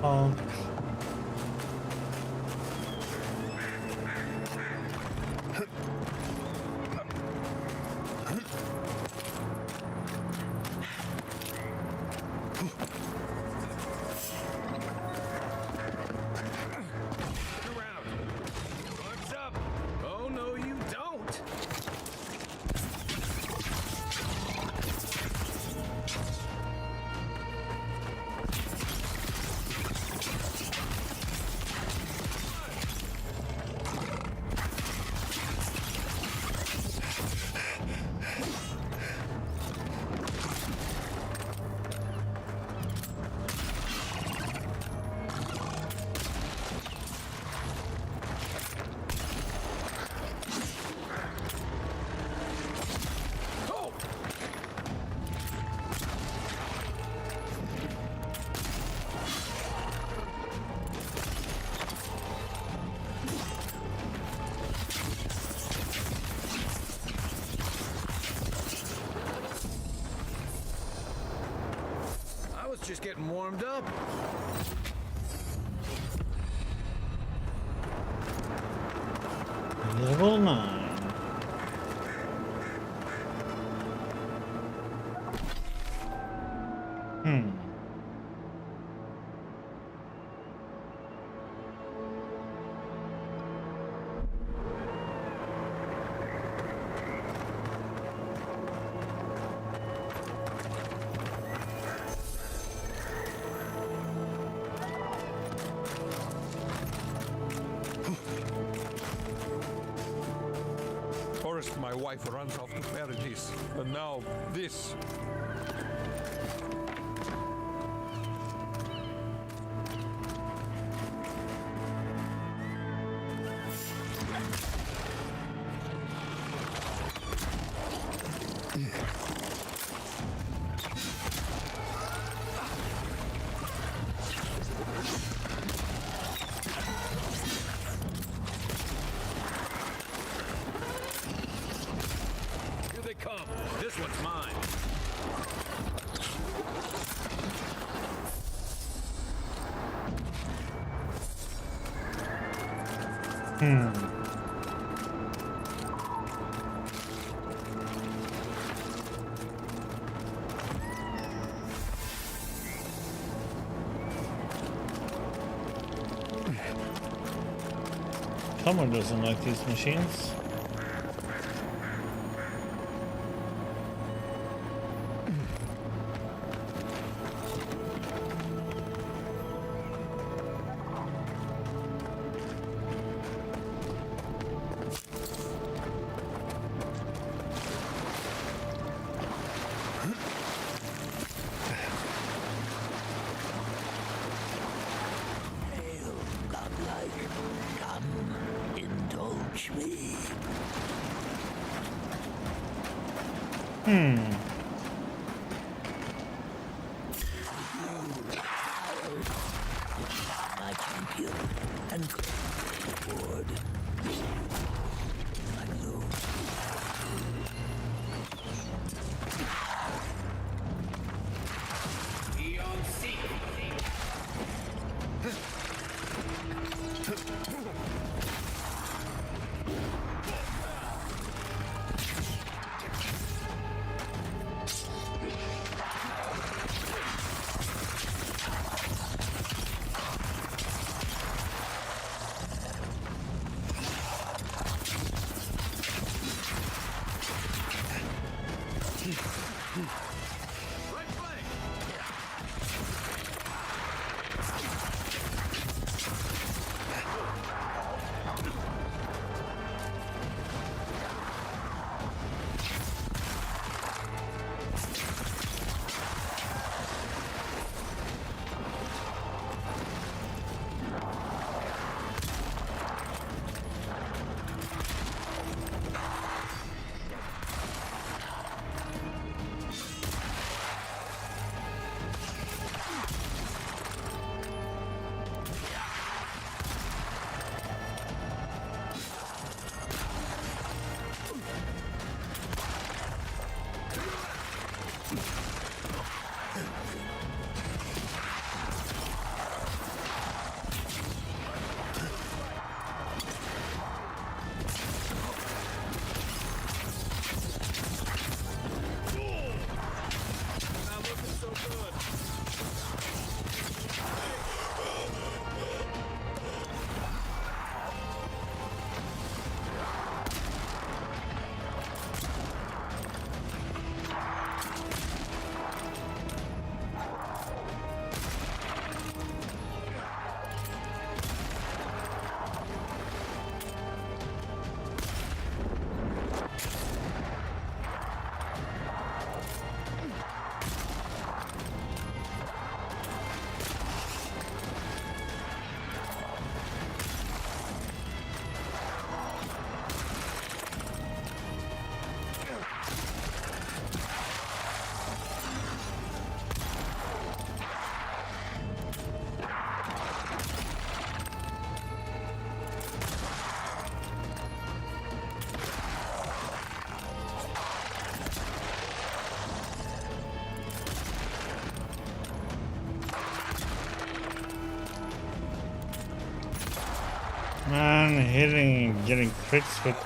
Oh. Oh, no, you don't. Just getting warmed up. Level 9. First, my wife runs off to paradise, and now this. Here they come. This one's mine. Someone doesn't like these machines. Indulge me. My computer and board. I know. Man, hitting, getting crits with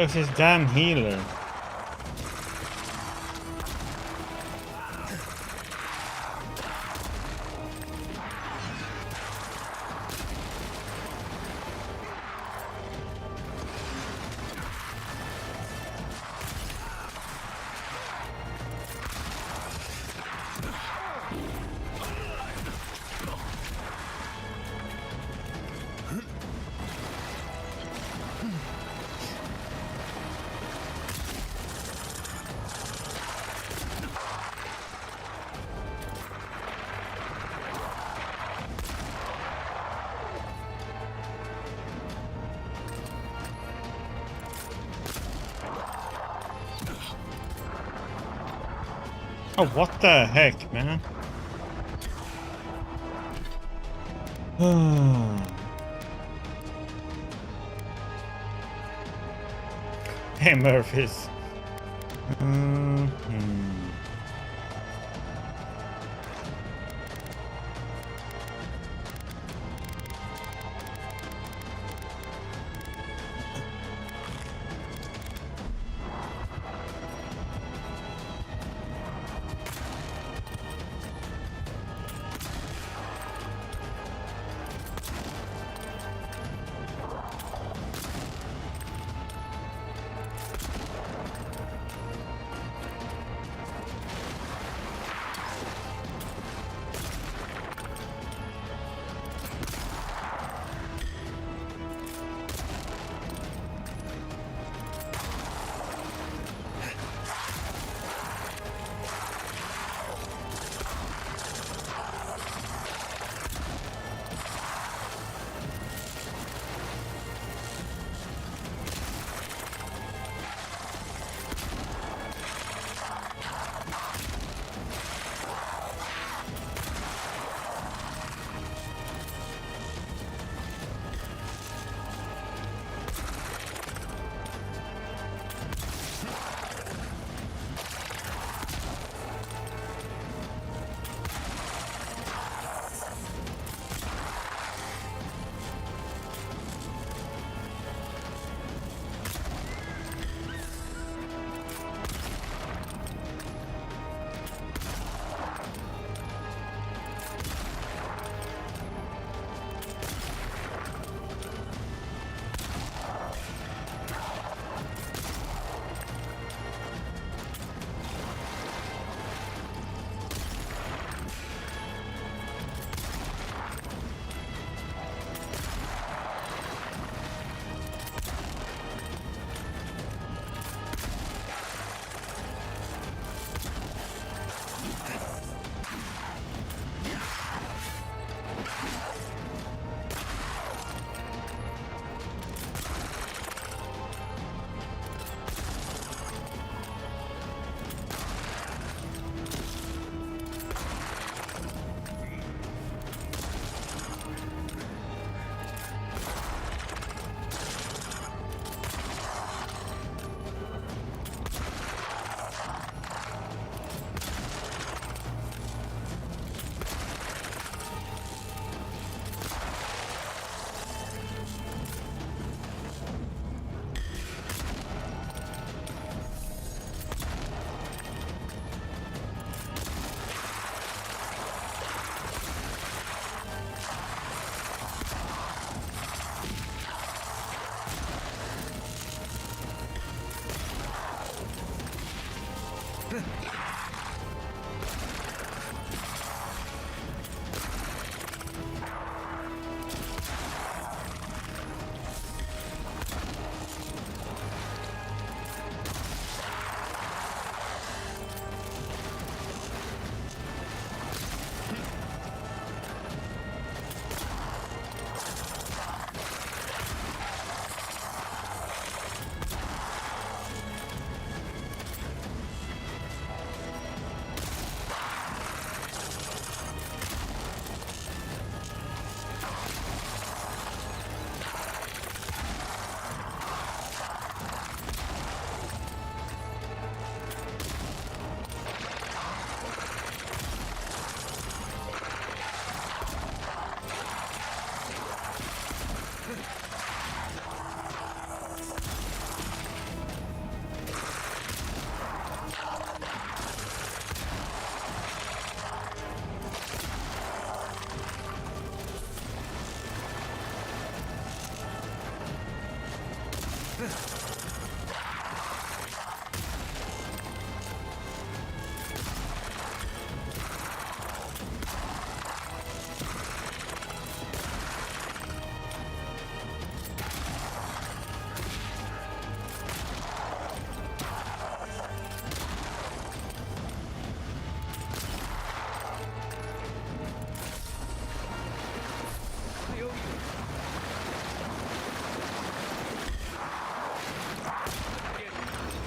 where's his damn healer? Oh, what the heck, man? Hey, Murphys.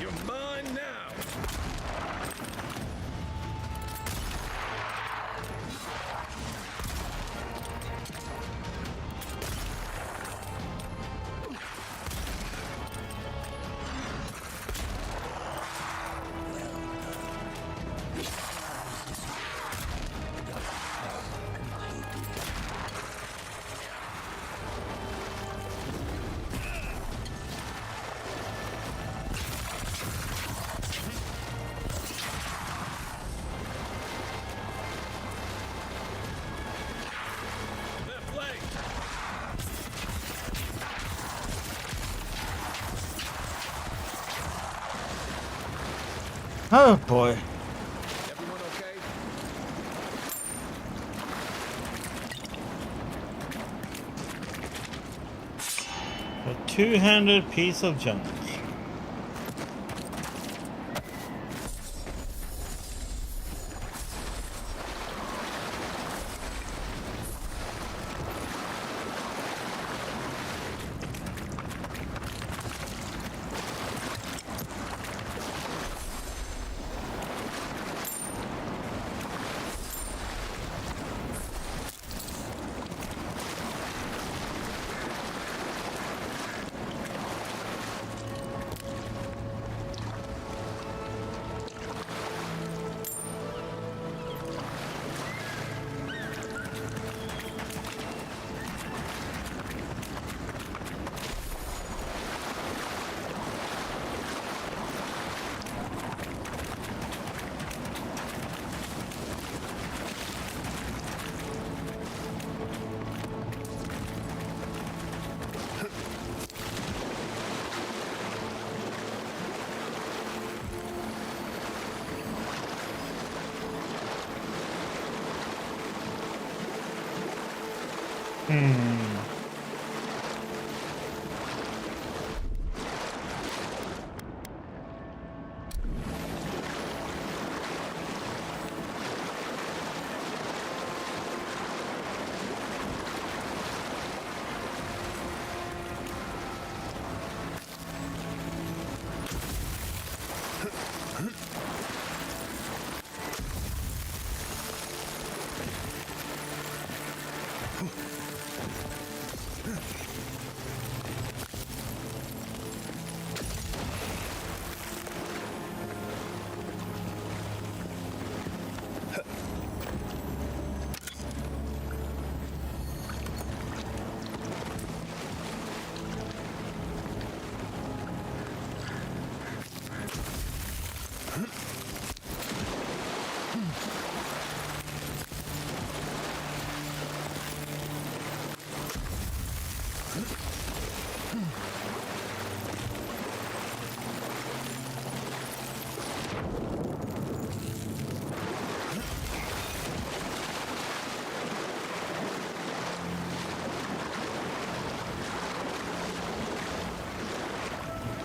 You're mine now. Left leg. Oh boy. Everyone okay? A two-handed piece of junk.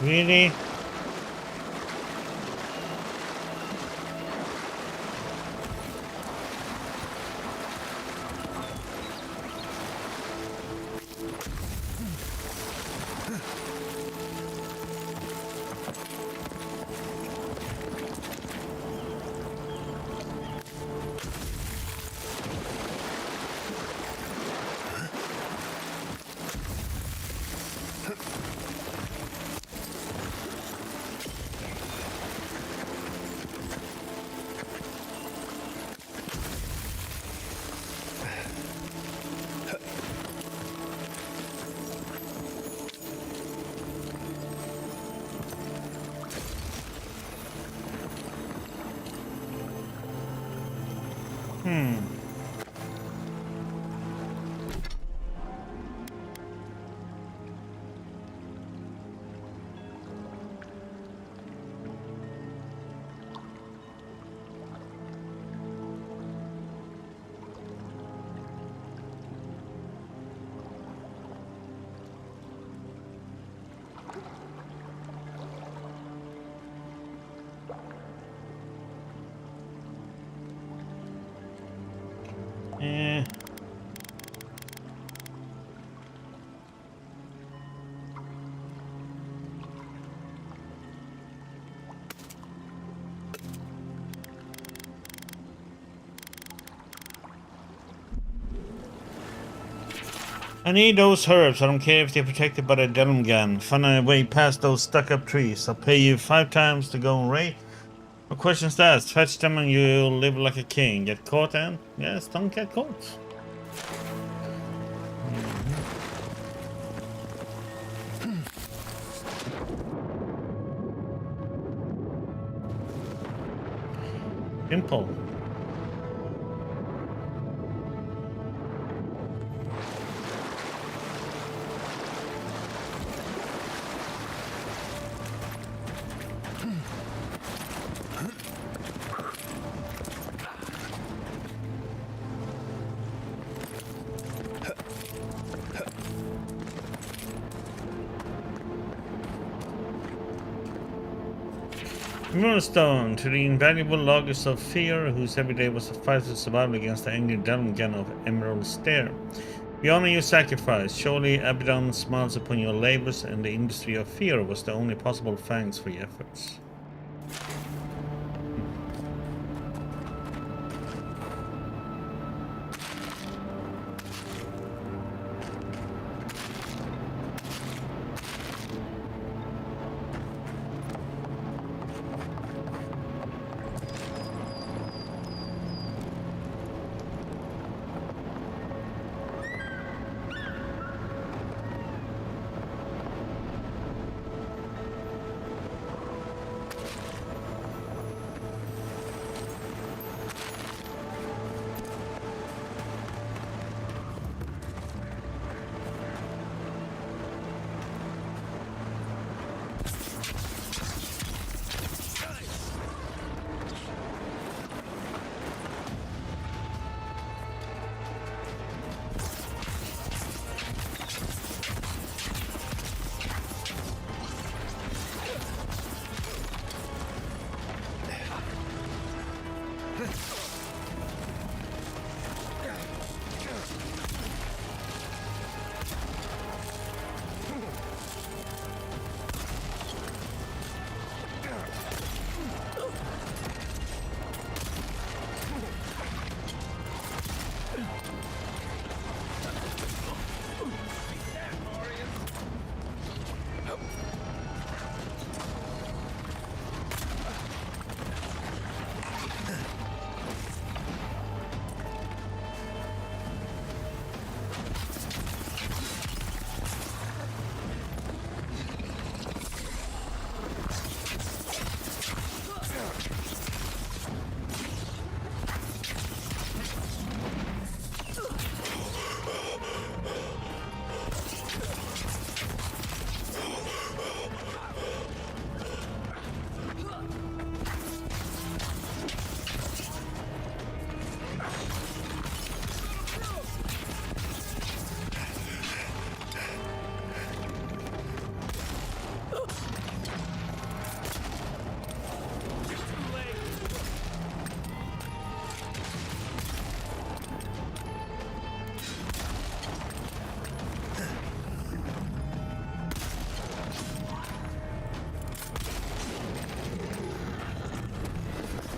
Really? I need those herbs. I don't care if they're protected by the Delum gun. Find a way past those stuck-up trees. I'll pay you 5 times to go and raid. No questions asked. Fetch them and you'll live like a king. Get caught and... yes, don't get caught. Simple. Moonstone to the invaluable loggers of fear, whose every day was a fight to survive against the angry Delmgan of Emerald Stair. We honor your sacrifice. Surely Abaddon smiles upon your labors, and the industry of fear was the only possible thanks for your efforts.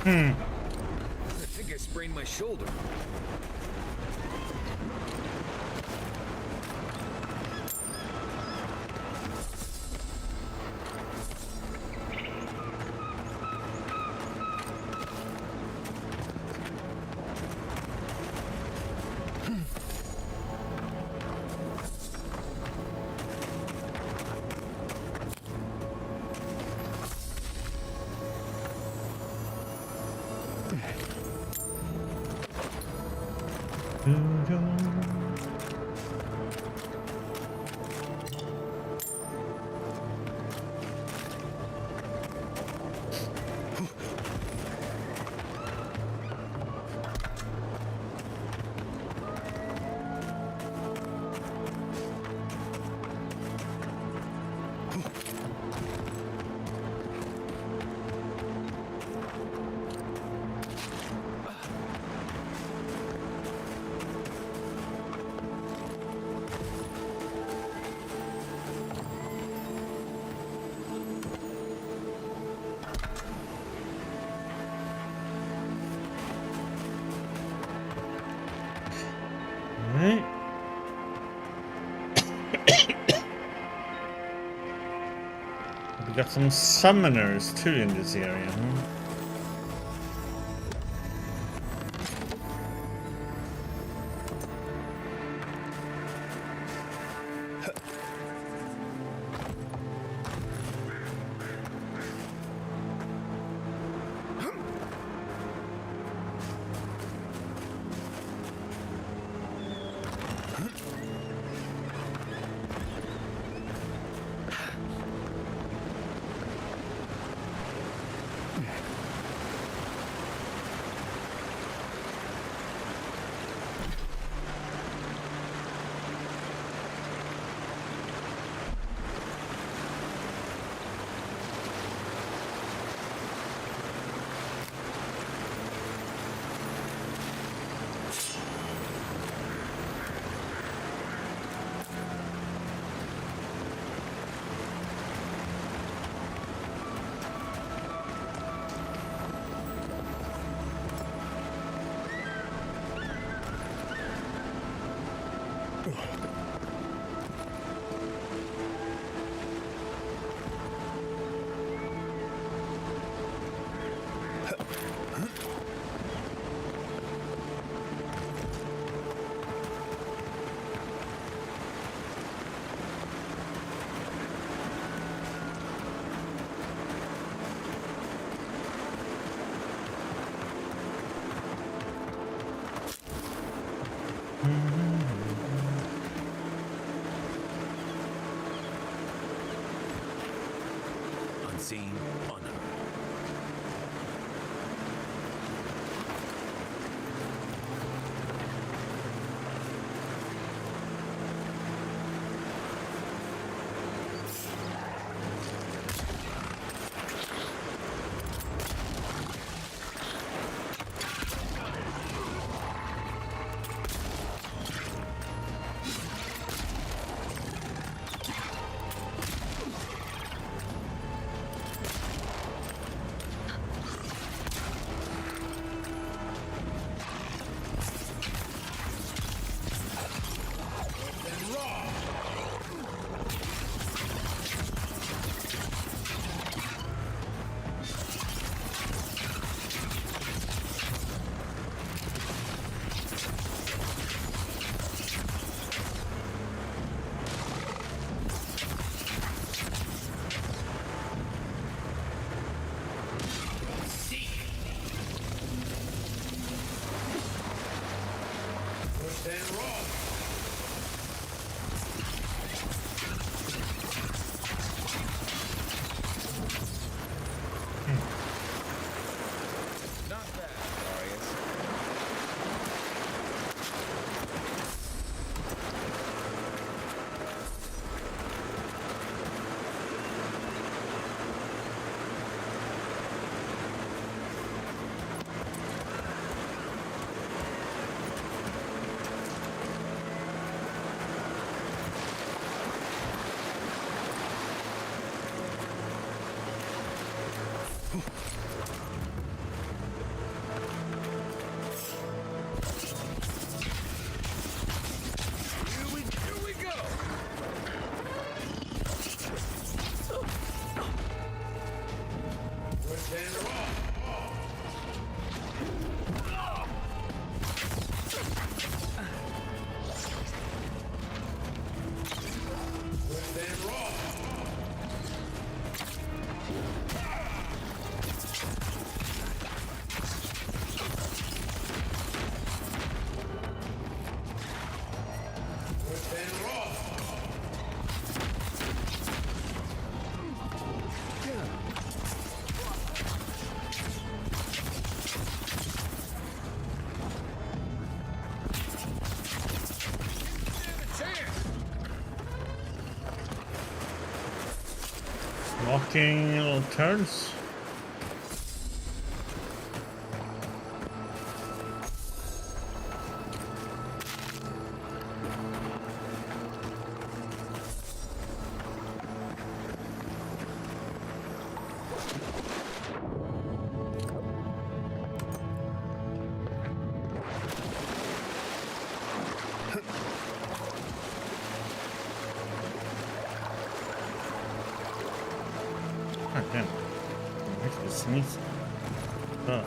I think I sprained my shoulder. We got some summoners too in this area, huh? Unseen, honor. Walking little turds. God damn. I'm actually sneezing. Oh.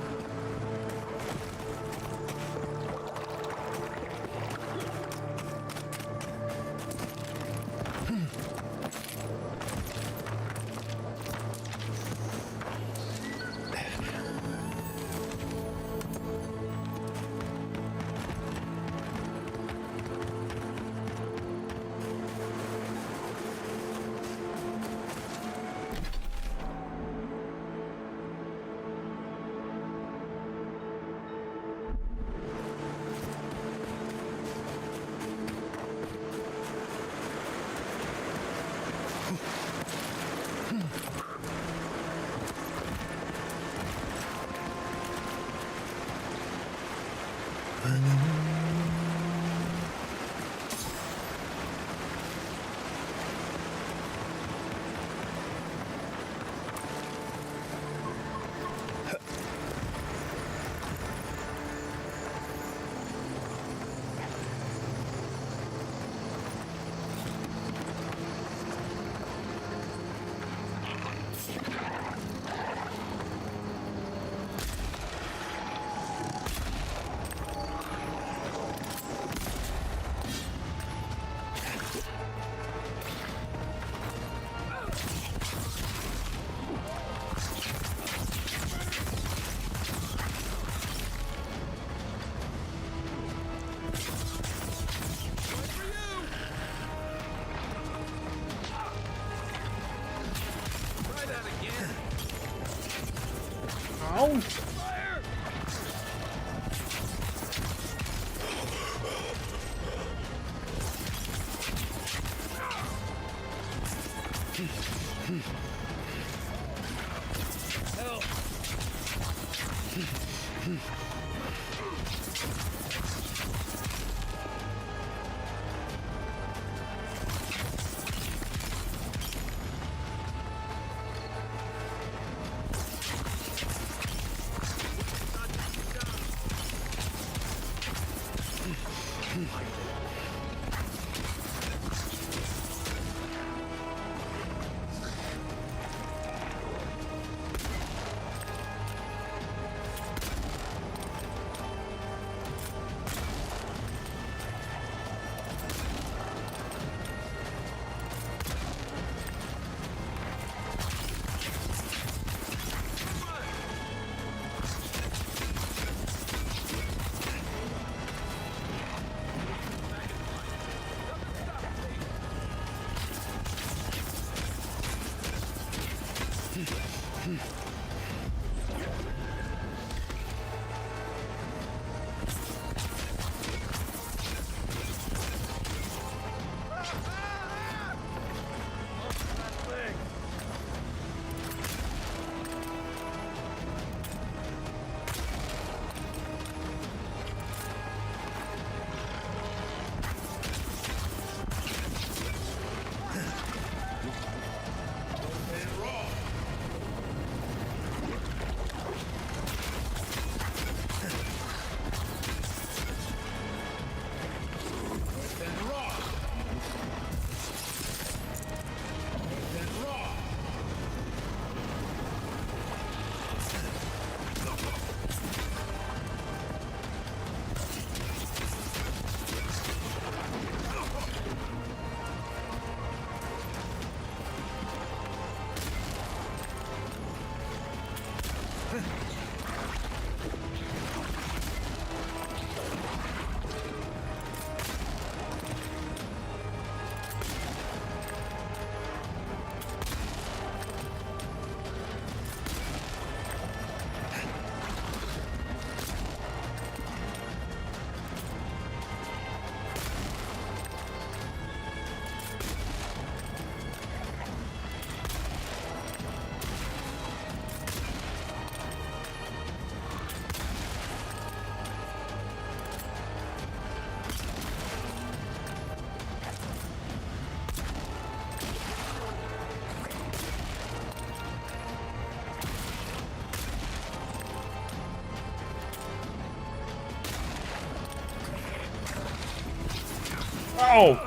Ow!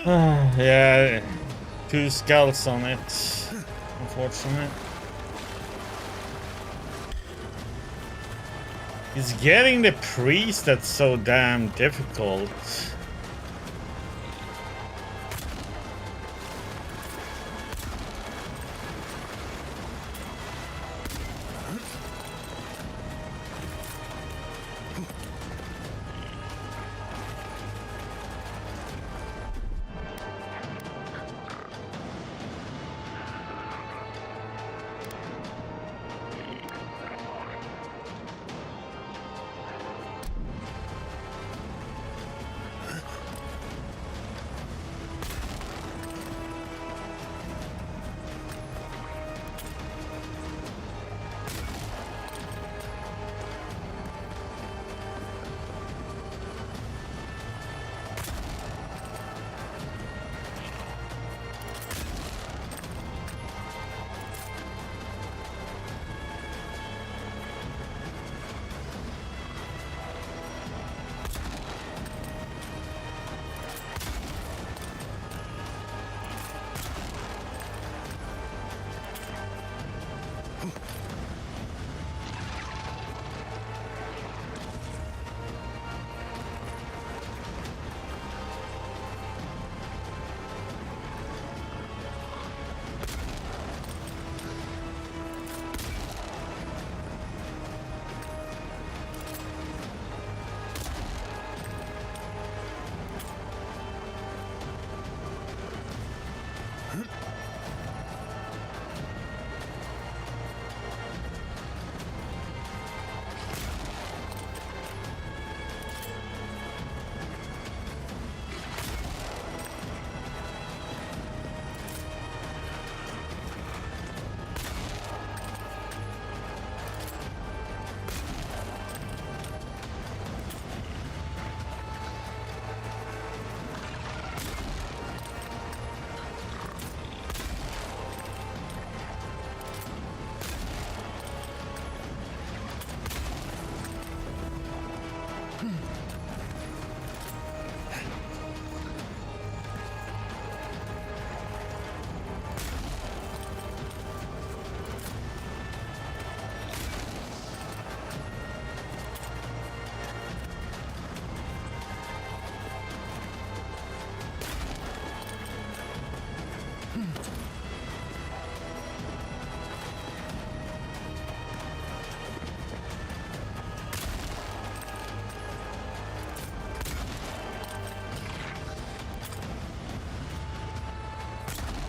Oh! Yeah. 2 skulls on it, unfortunately. It's getting the priest that's so damn difficult.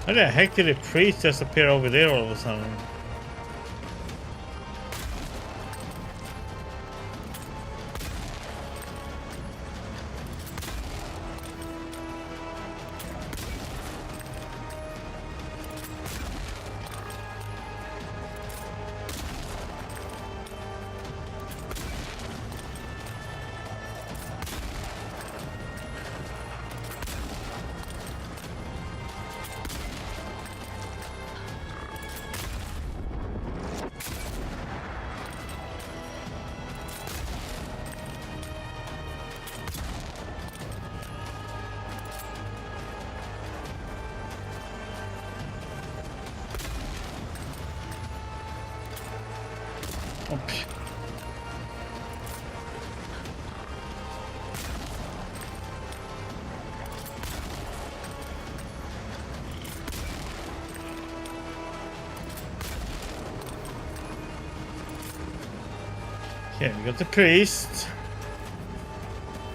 How the heck did a priest just appear over there all of a sudden? Okay, we got the priest.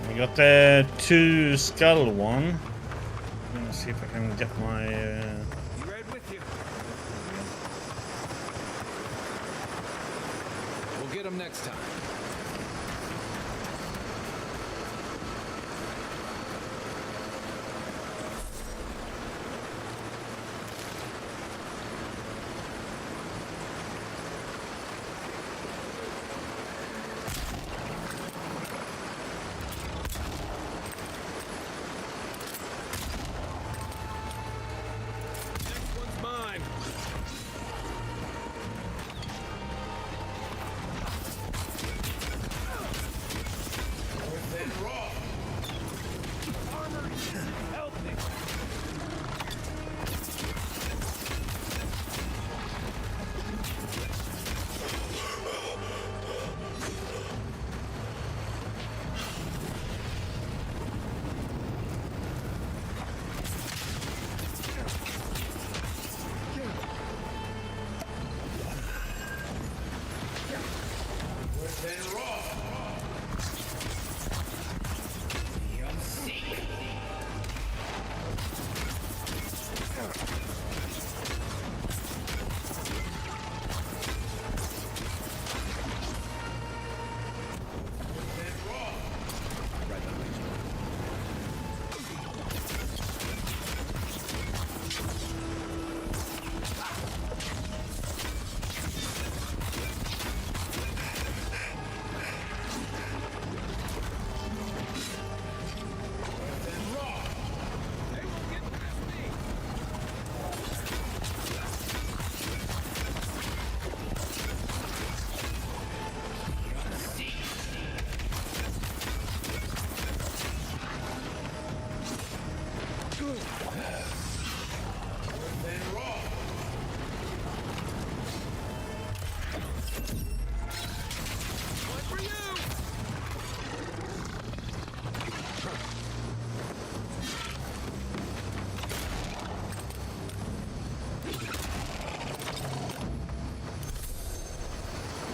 We got the 2 skull one. Let's see if I can get my. Right with you. We'll get him next time.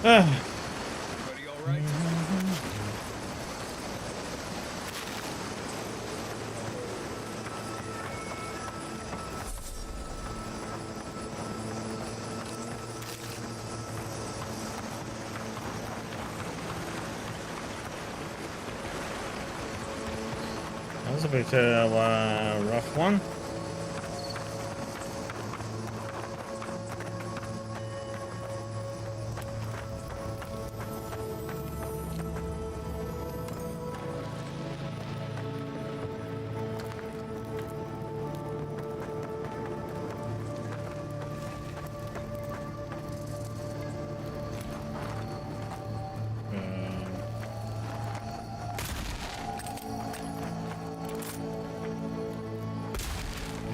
Everybody all right? That was a bit of a rough one.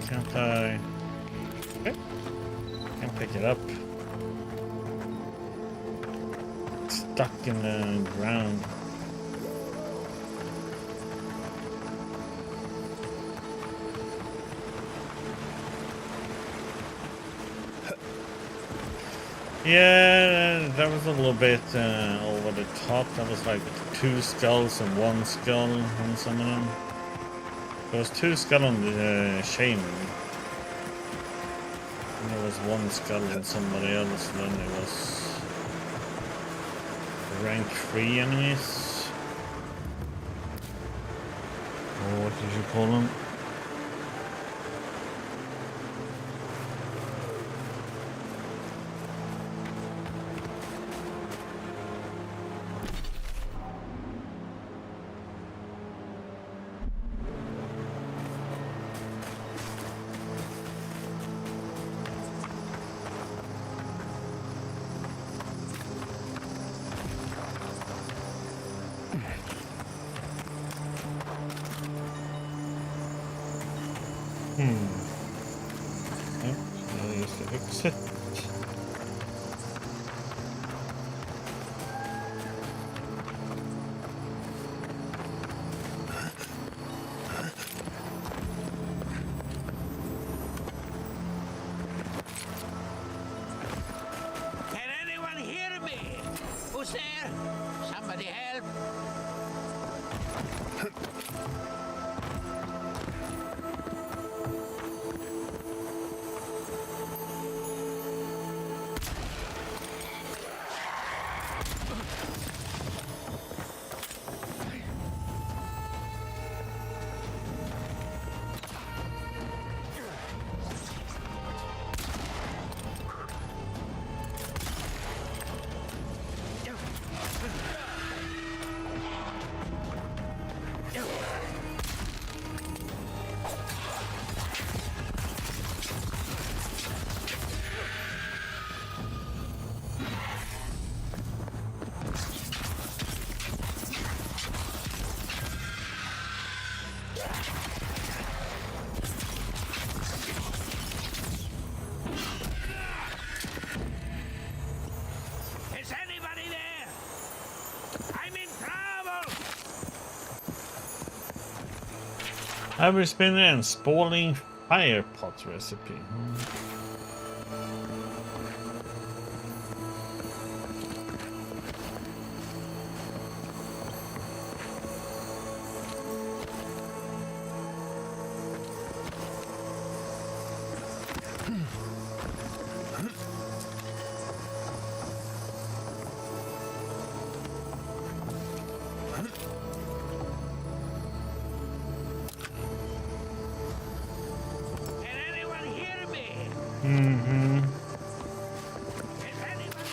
Can't I? Okay. Can't pick it up. It's stuck in the ground. Yeah, that was a little bit over the top. That was like 2 skulls and 1 skull on some of them. There was 2 skulls on the shaman. And there was 1 skull on somebody else, and then it was rank 3 enemies. Or what did you call them? I used to fix it. Can anyone hear me? Who's there? Somebody help! Is anybody there? I'm in trouble! Average spinner and spalling fire pot recipe. Can anyone hear me? Mm-hmm. Is anyone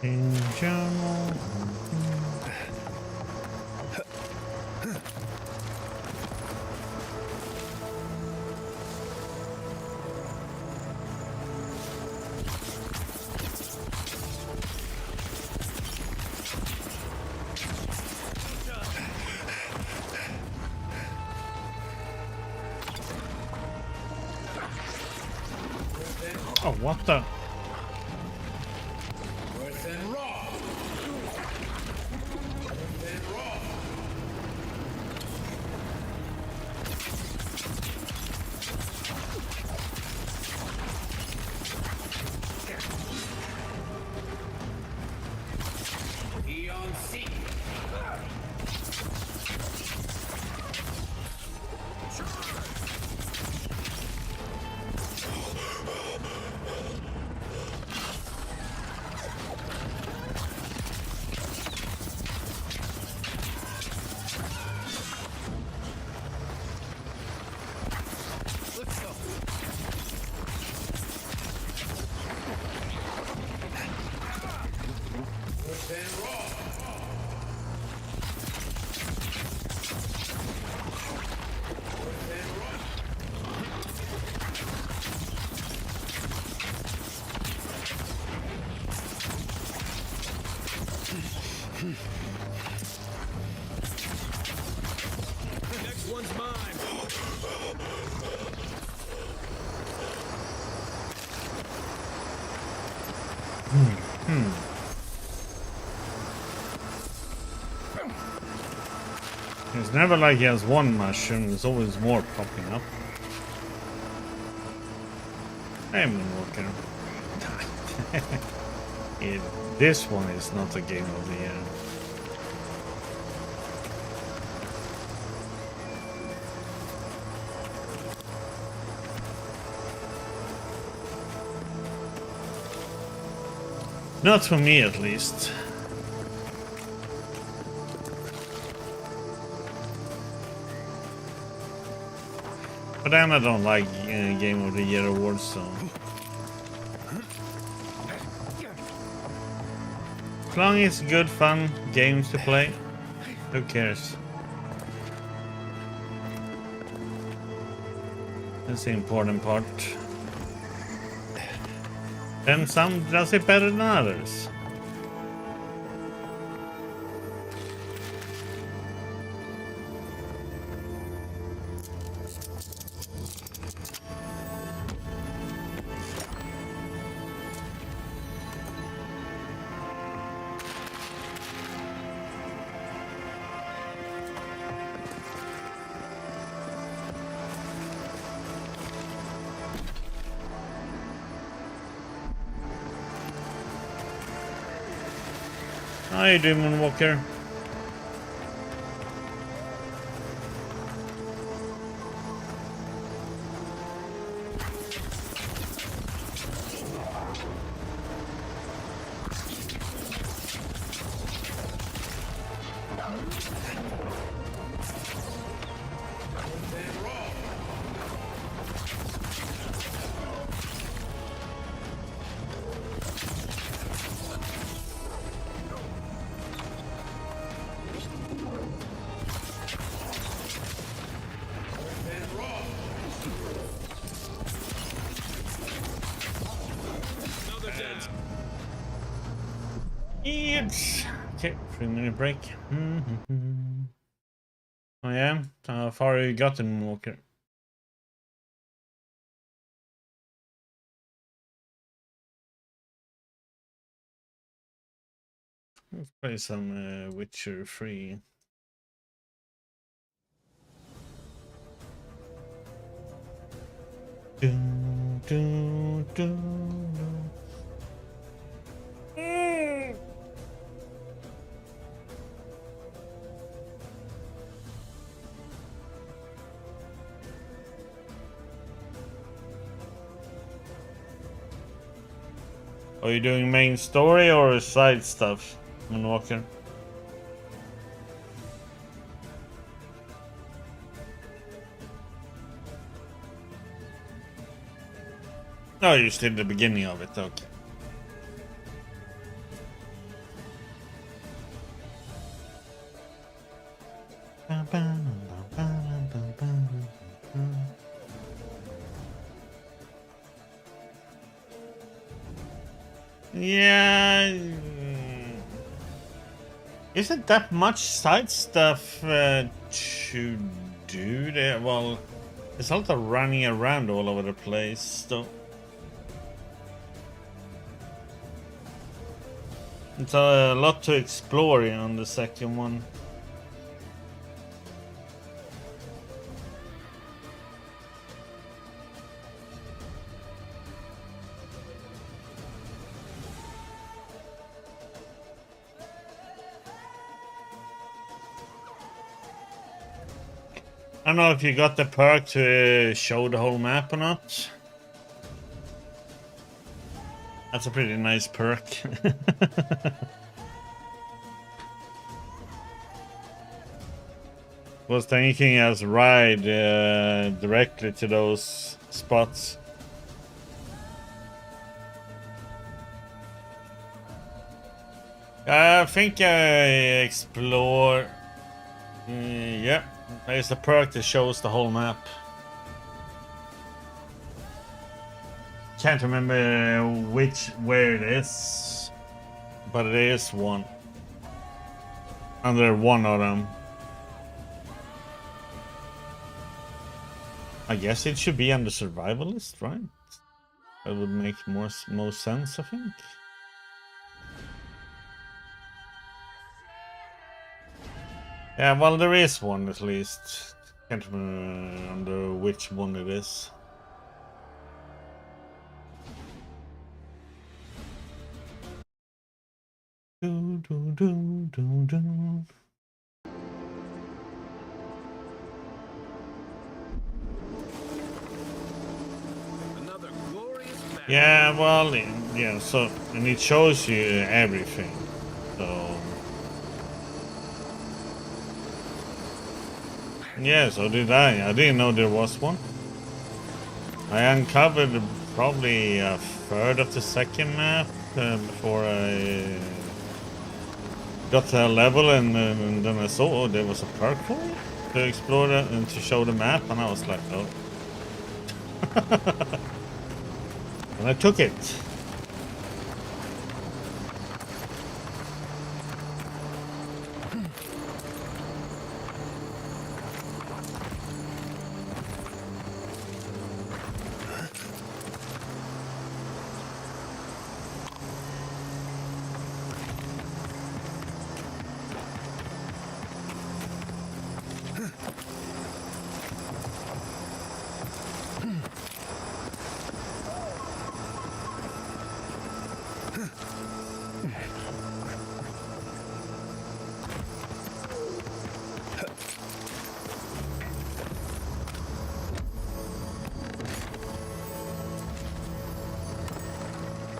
In general. Oh, what the? Next one's mine. It's never like he has one mushroom, there's always more popping up. Hey, Moonwalker. This one is not a game of the year. Not for me, at least. But then I don't like Game of the Year awards, so. As long as it's good, fun games to play, who cares? That's the important part. And some does it better than others. How you doing, Moonwalker? It's okay. 3-minute break. Oh yeah. How far you got in Moonwalker? Let's play some Witcher 3. Dun, dun, dun, dun. Are you doing main story or side stuff, Moonwalker? Oh, you still at the beginning of it, okay. Yeah. Isn't that much side stuff to do there? Well, there's a lot of running around all over the place, so it's a lot to explore on the second one. I don't know if you got the perk to show the whole map or not. That's a pretty nice perk. Was thinking as ride directly to those spots. I think I explore. Yeah, there's a perk that shows the whole map. Can't remember where it is, but it is one. Under one of them. I guess it should be on the survival list, right? That would make most sense, I think. Yeah, well, there is one at least. Can't remember which one it is. Yeah, well, yeah, so, and it shows you everything, so... Yeah, so did I. I didn't know there was one. I uncovered probably a third of the second map before I got to a level, and then I saw there was a perk for it to explore that and to show the map, and I was like, oh. And I took it.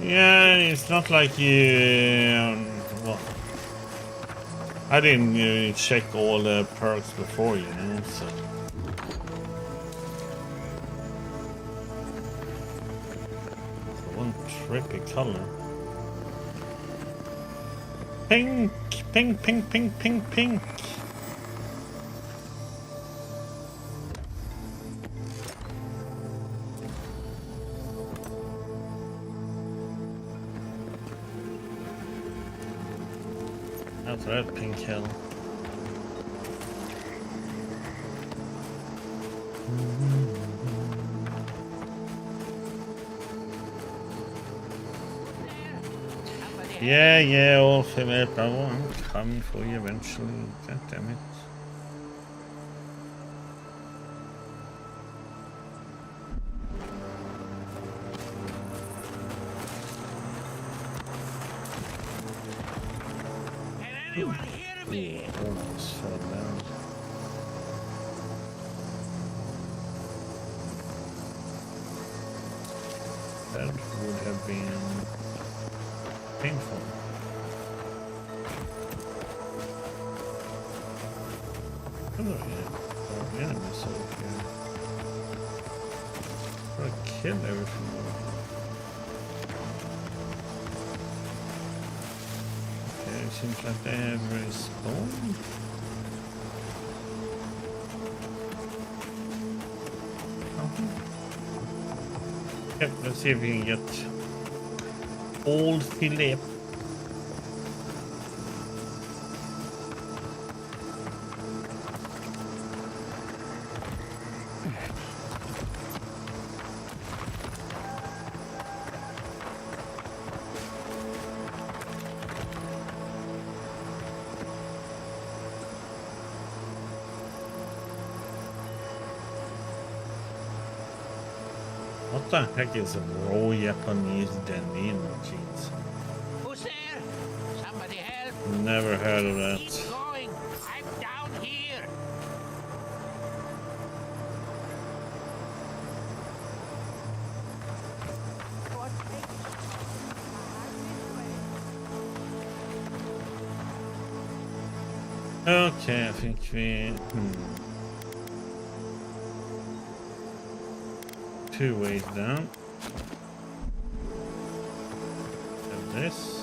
Yeah, it's not like you... well, I didn't check all the perks before, you know, so... One trippy color. Pink! Pink, pink, pink, pink, pink! That's red, pink hill. Yeah, all female power. I'm coming for you eventually. God damn it. Almost fell down. That would have been painful. Oh yeah, enemies over here. Try to kill everything. Okay, seems like they have respawned. Yep, let's see if we can get old Philip. What the heck is a raw Japanese denim jeans? Who's there? Somebody help. Never heard of that. Keep going. I'm down here. Okay, I think we... Two ways down. And this.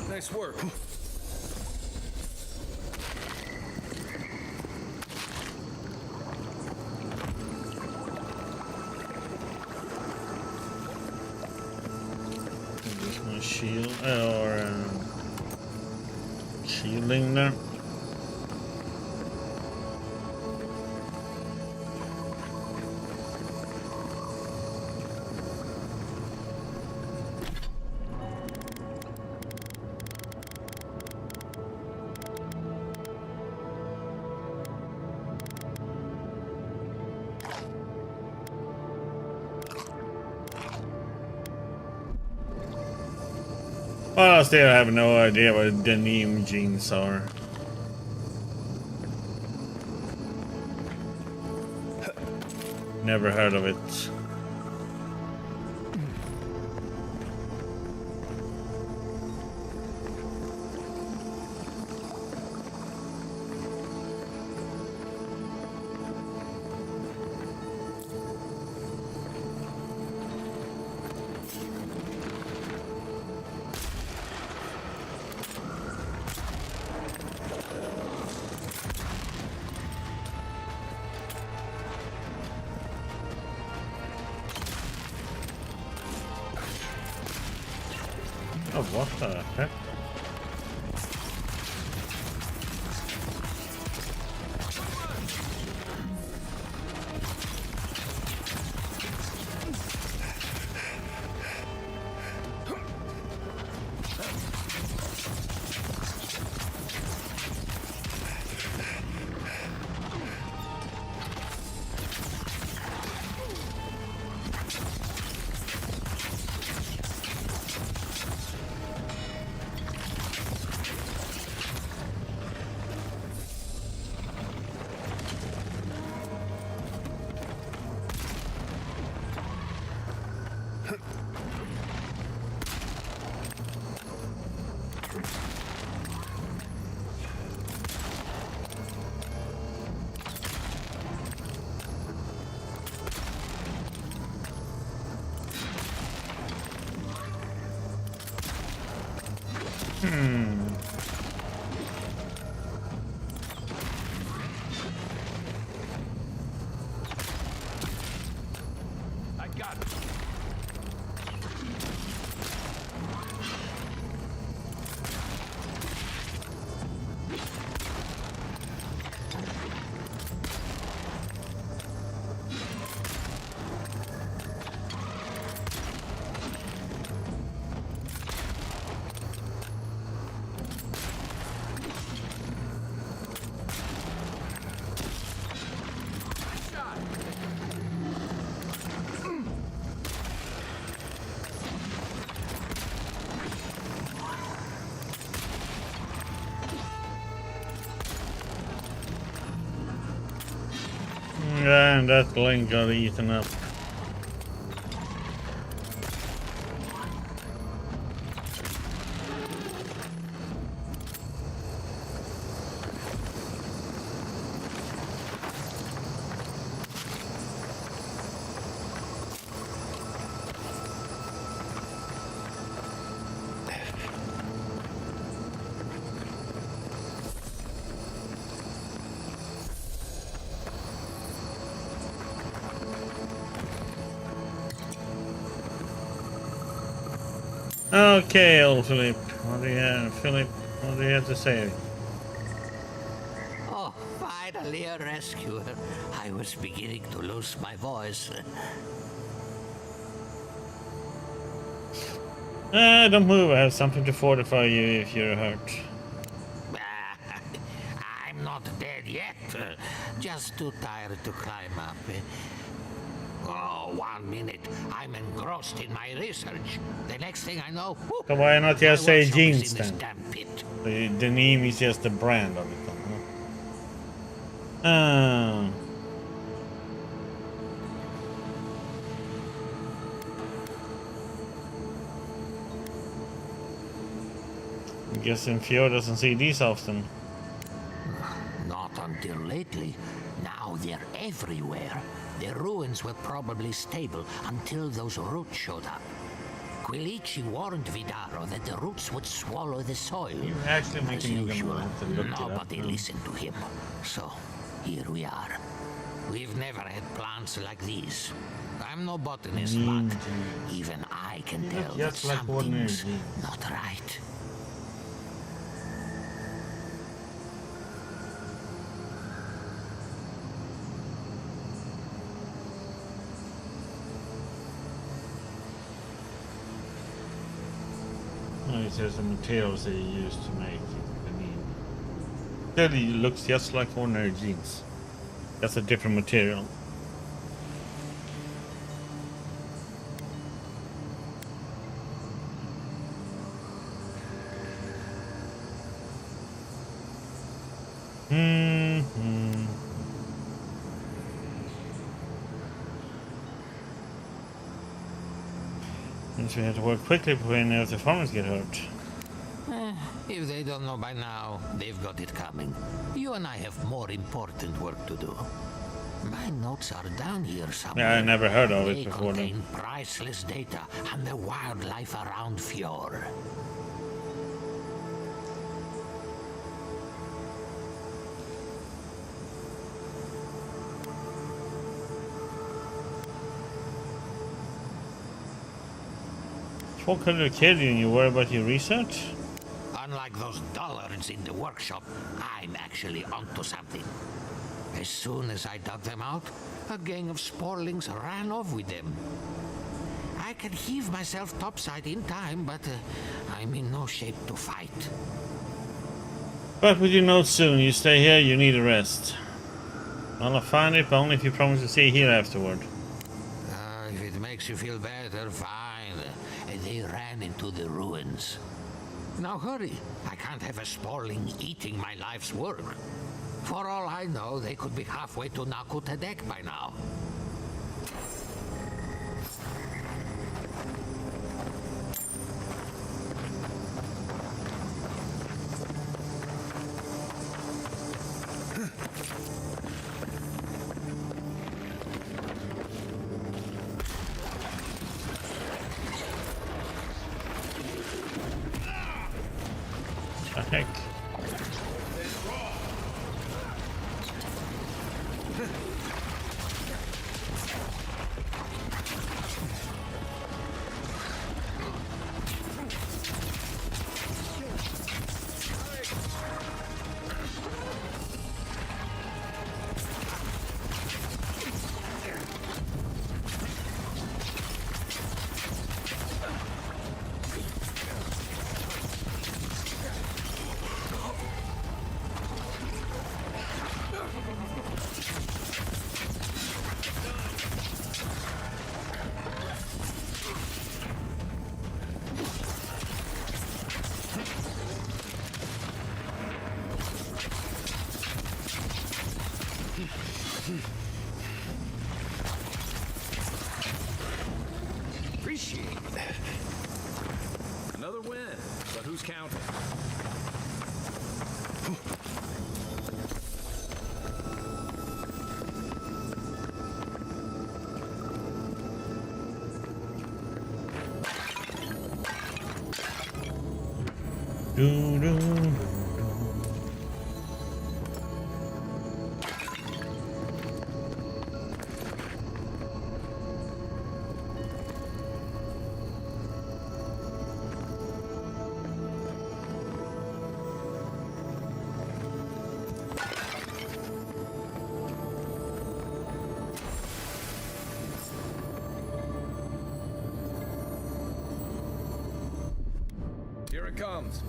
Nice work. There's my shield or shielding there. Well, I still have no idea what denim jeans are. Never heard of it. Oh, what the heck? I got it. And that link got eaten up. Okay, old Philip. What do you have, Philip? What do you have to say? Oh, finally a rescuer. I was beginning to lose my voice. Don't move. I have something to fortify you if you're hurt. I'm not dead yet. Just too tired to climb up. Oh, 1 minute. I'm engrossed in my research. The next thing I know... So why not just say jeans then? Pit. The name is just the brand of it. Huh? I'm guessing Fjord doesn't see these often. Not until lately. Now they're everywhere. The ruins were probably stable until those roots showed up. Quilici warned Vidaro that the roots would swallow the soil. You're actually As making me usual, have to look it up. nobody listened to him. So, here we are. We've never had plants like these. I'm no botanist, but even I can tell that just like ordinary something's not right. It says the materials they used to make. I mean, clearly it looks just like ordinary jeans. That's a different material. Means we have to work quickly before any of the farmers get hurt. If they don't know by now, they've got it coming. You and I have more important work to do. My notes are down here somewhere. Yeah, I never heard of They it before. contain priceless data on the wildlife around Fjord. What kind of kid you worry about your research? Unlike those dullards in the workshop, I'm actually onto something. As soon as I dug them out, a gang of sporlings ran off with them. I can heave myself topside in time, but I'm in no shape to fight. But with your notes soon, you stay here, you need a rest. Well, I'll find it, but only if you promise to stay here afterward. If it makes you feel better, fine. They ran into the ruins. Now hurry. I can't have a sporling eating my life's work. For all I know, they could be halfway to Nakutadek by now. The heck? is she? Another win, but who's counting? Here it comes.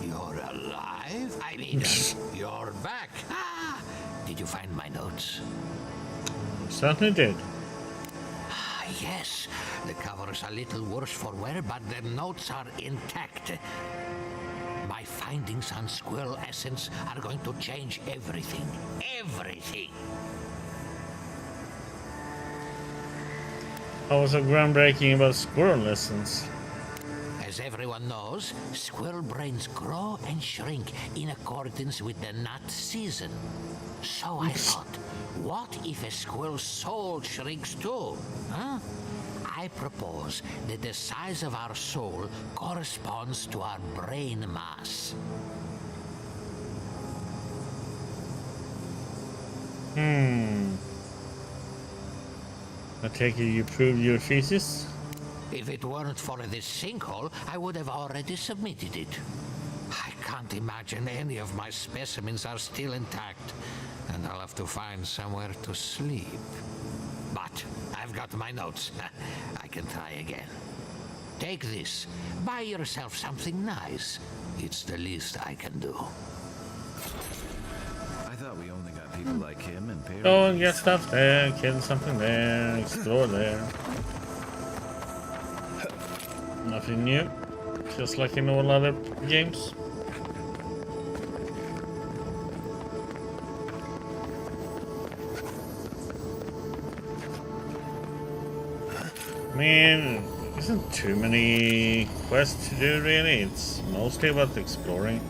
You're alive? I mean, you're back. Ah, did you find my notes? Certainly did. Ah, yes. The cover's a little worse for wear, but the notes are intact. My findings on squirrel essence are going to change everything. Everything! How was so groundbreaking about squirrel lessons? As everyone knows, squirrel brains grow and shrink in accordance with the nut season. So I thought, what if a squirrel's soul shrinks too? Huh? I propose that the size of our soul corresponds to our brain mass. I take it you proved your thesis? If it weren't for this sinkhole, I would have already submitted it. I can't imagine any of my specimens are still intact, and I'll have to find somewhere to sleep. But I've got my notes. I can try again. Take this. Buy yourself something nice. It's the least I can do. I thought we only got people like him and Perry. Go and get stuff there, kill something there, explore there. Nothing new, just like in all other games. I mean, isn't too many quests to do really, it's mostly about exploring.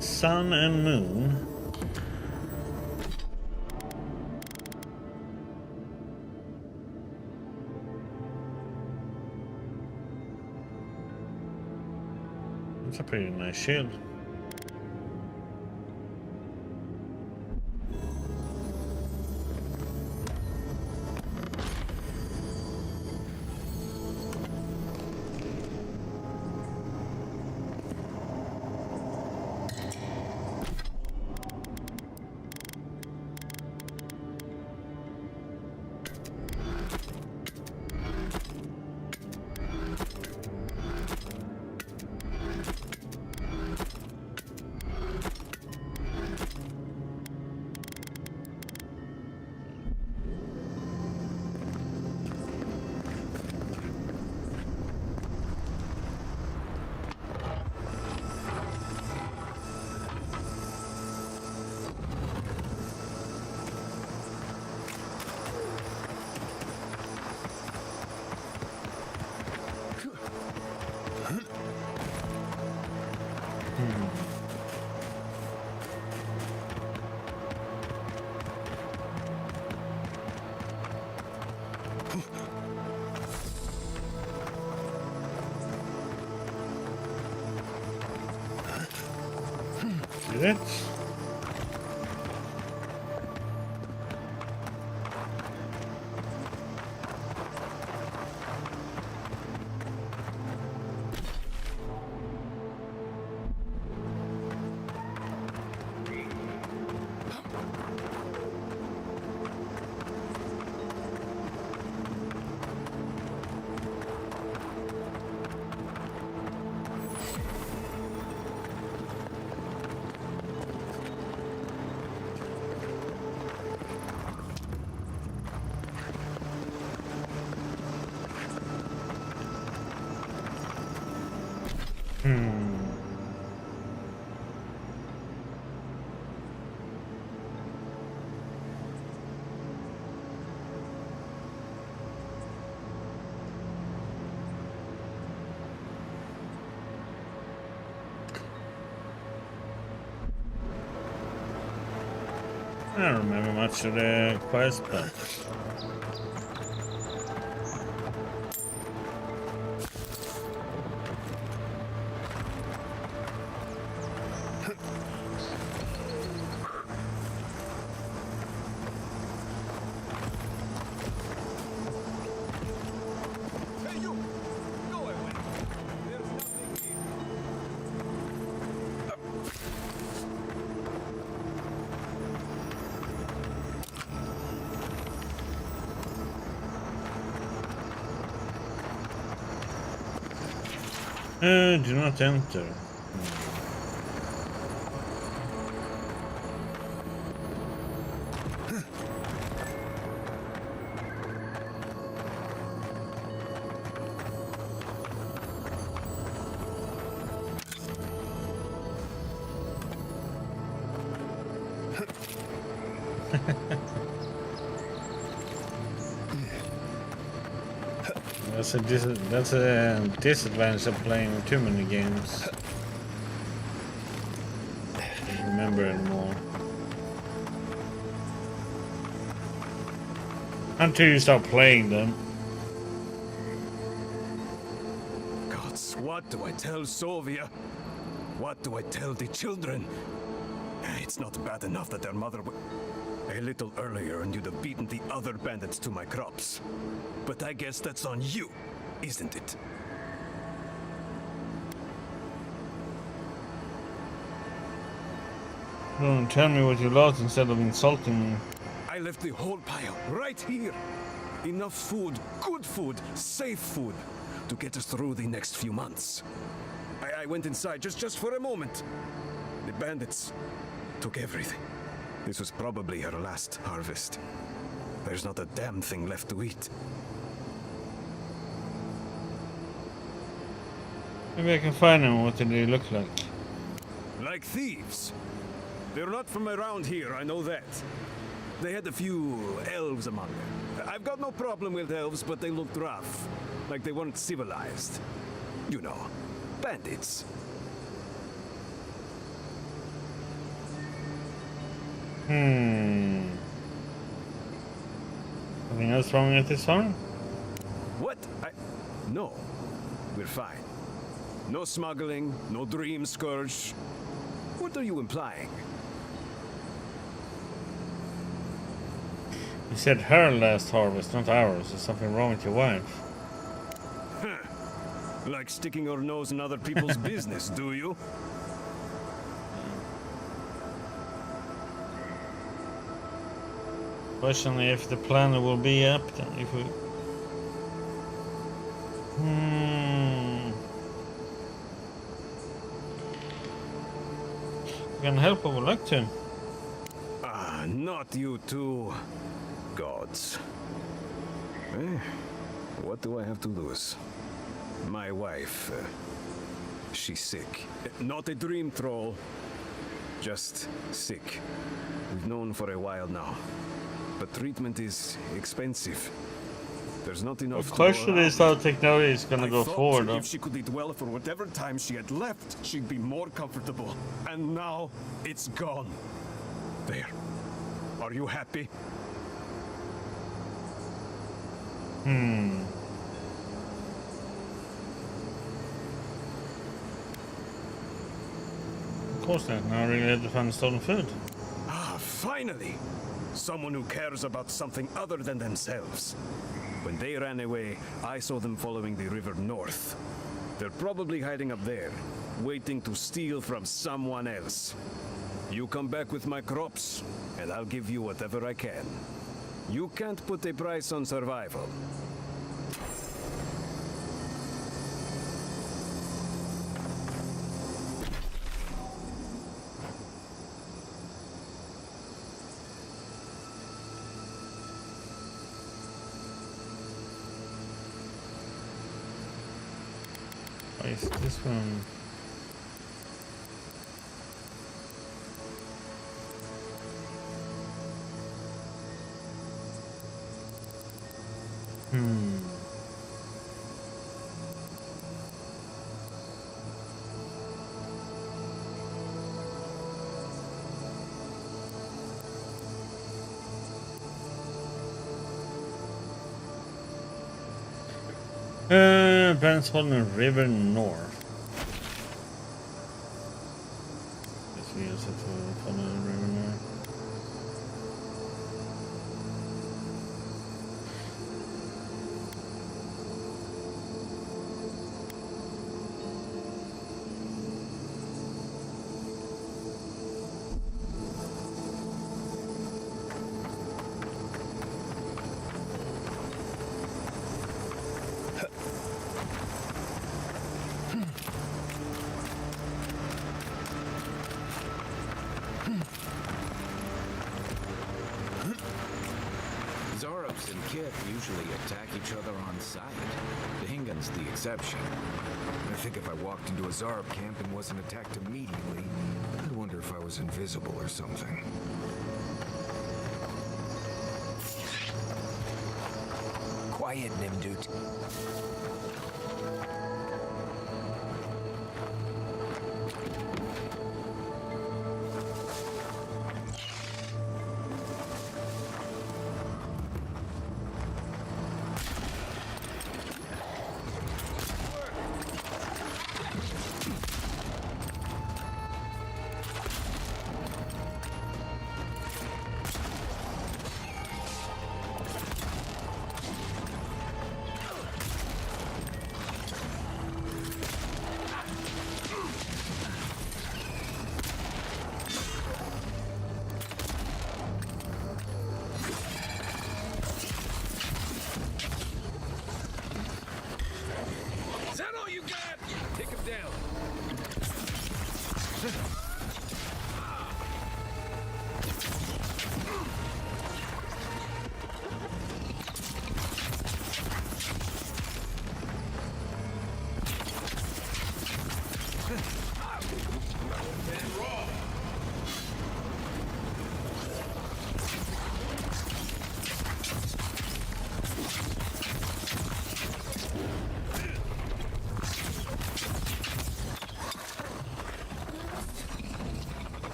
Sun and moon. It's a pretty nice shield. Did it? I don't remember much of the quest, but do not enter. That's a disadvantage of playing too many games. I don't remember anymore. Until you start playing them. Gods, what do I tell Sylvia? What do I tell the children? It's not bad enough that their mother a little earlier and you'd have beaten the other bandits to my crops. But I guess that's on you, isn't it? Don't tell me what you lost instead of insulting me. I left the whole pile right here. Enough food, good food, safe food to get us through the next few months. I went inside just for a moment. The bandits took everything. This was probably her last harvest. There's not a damn thing left to eat. Maybe I can find them. What do they look like? Like thieves. They're not from around here, I know that. They had a few elves among them. I've got no problem with elves, but they looked rough. Like they weren't civilized. You know, bandits. Something else wrong with this one? What? No. We're fine. No smuggling, no dream scourge. What are you implying? You said her last harvest, not ours. Is something wrong with your wife? Like sticking your nose in other people's business, do you? Question if the planner will be up then, if we... We can help, I would like to. Not you two. Gods. What do I have to lose? My wife, she's sick. Not a dream troll. Just sick. We've known for a while now. But treatment is expensive. There's not enough. The question is how technology is gonna go forward. If she could eat well for whatever time she had left, she'd be more comfortable. And now it's gone. There. Are you happy? Of course not. Now I really had to find stolen food. Finally! Someone who cares about something other than themselves. When they ran away, I saw them following the river north. They're probably hiding up there, waiting to steal from someone else. You come back with my crops, and I'll give you whatever I can. You can't put a price on survival. Why is this one? Bensholden River North. Guess we use it to follow the river north. Zarovs and Kith usually attack each other on sight. Hingan's the exception. I think if I walked into a Zarb camp and wasn't attacked immediately, I'd wonder if I was invisible or something. Quiet, Nimdut.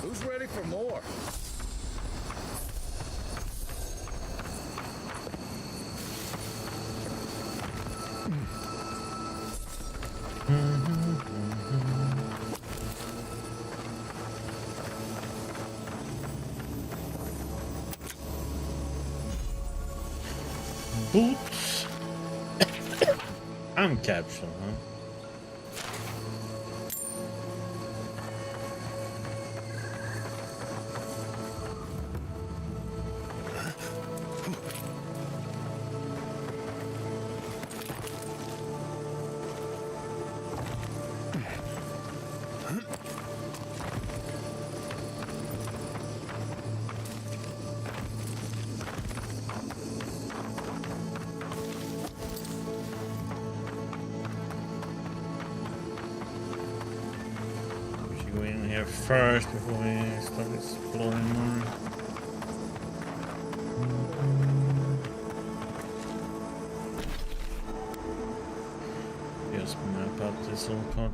Who's ready for more? Boots. I'm captured, huh? Go in here first before we start exploring more. Just map out this whole part.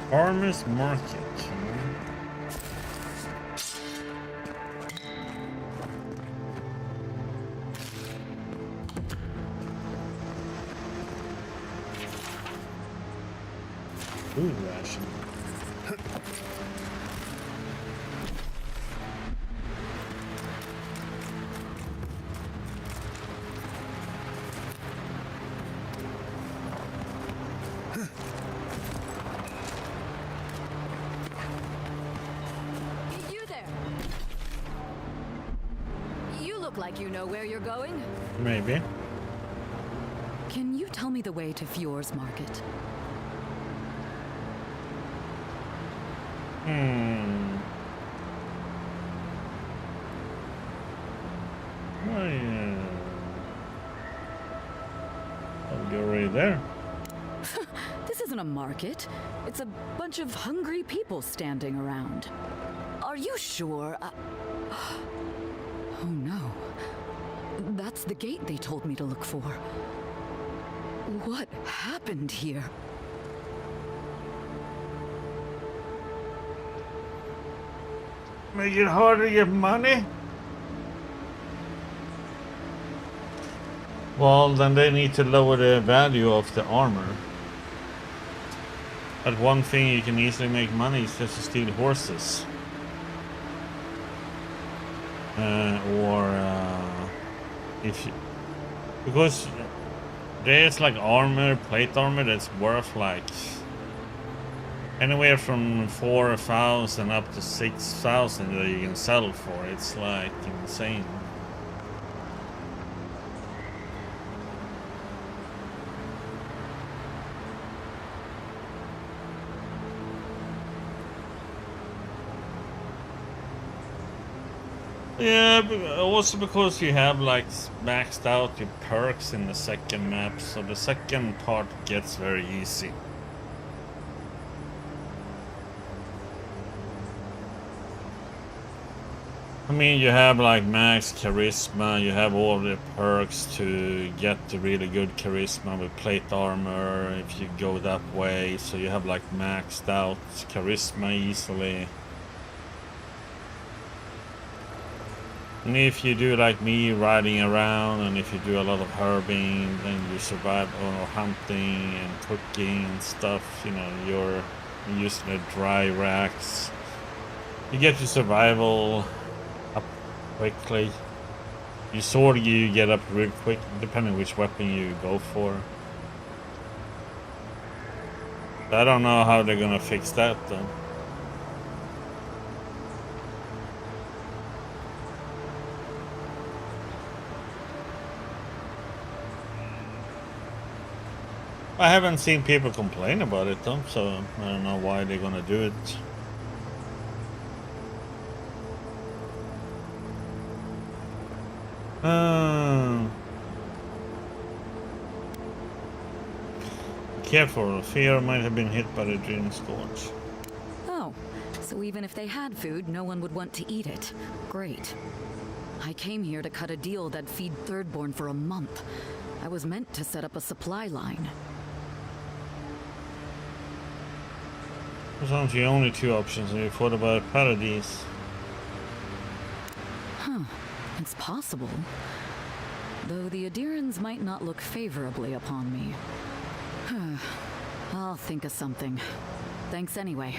Farmers Market. Food ration. Like you know where you're going? Maybe. Can you tell me the way to Fjord's Market? Oh, yeah. Oh, you're already there. This isn't a market. It's a bunch of hungry people standing around. Are you sure? Oh no. That's the gate they told me to look for. What happened here? Make it harder to get money? Well, then they need to lower the value of the armor. But one thing you can easily make money is just to steal horses. If you, because there's like armor, plate armor that's worth like anywhere from 4,000 up to 6,000 that you can sell for. It's like insane. Yeah, also because you have like maxed out your perks in the second map, so the second part gets very easy. I mean, you have like max charisma, you have all the perks to get the really good charisma with plate armor if you go that way, so you have like maxed out charisma easily. And if you do like me, riding around, and if you do a lot of herbing, then you survive, or hunting and cooking and stuff, you know, you're using the dry racks. You get your survival up quickly. Your sword you get up real quick, depending which weapon you go for. I don't know how they're gonna fix that though. I haven't seen people complain about it though, so I don't know why they're gonna do it. Careful, Fear might have been hit by the Dream Scorch. Oh, so even if they had food, no one would want to eat it. Great. I came here to cut a deal that'd feed Thirdborn for a month. I was meant to set up a supply line. Those aren't the only two options. Have you thought about Paradise? Huh. It's possible. Though the Adirans might not look favorably upon me. I'll think of something. Thanks anyway.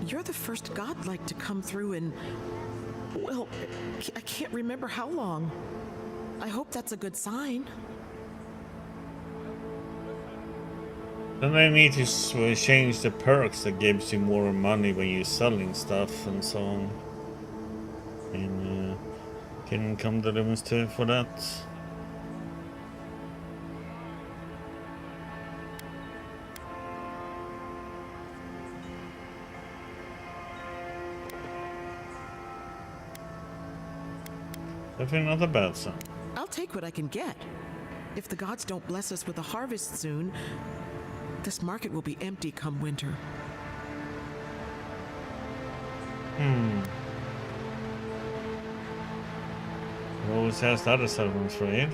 You're the first godlike to come through in, well, I can't remember how long. I hope that's a good sign. Then they need to change the perks that gives you more money when you're selling stuff and so on. And Can come the limits too for that. Definitely not a bad sign. I'll take what I can get. If the gods don't bless us with a harvest soon, this market will be empty come winter. It always has the other settlements raid.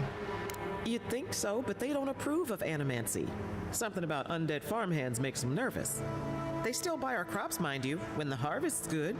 You'd think so, but they don't approve of animancy. Something about undead farmhands makes them nervous. They still buy our crops, mind you, when the harvest's good.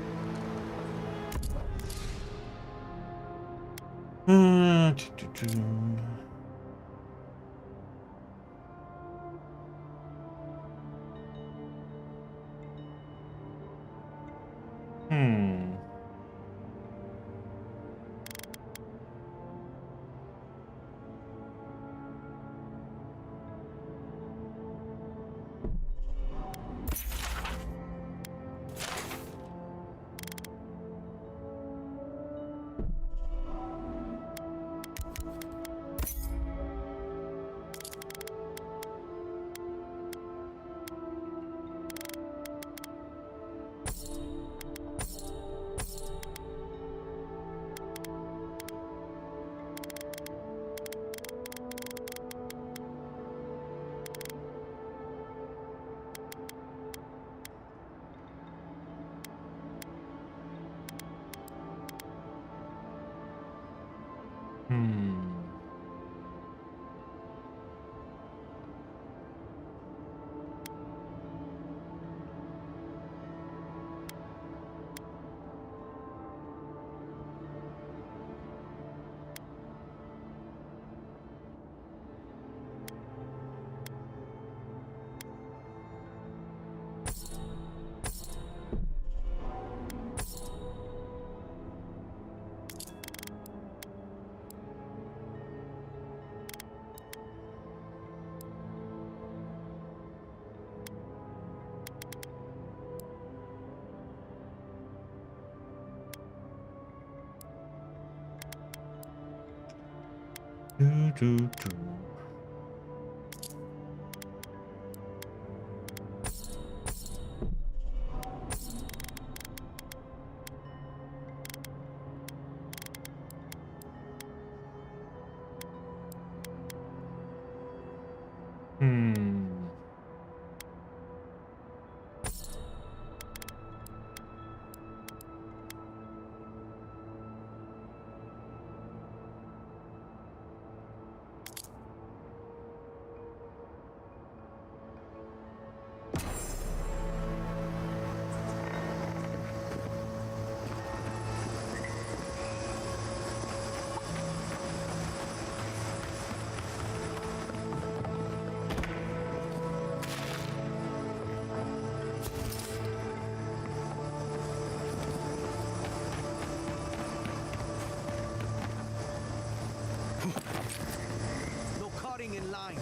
No cutting in line.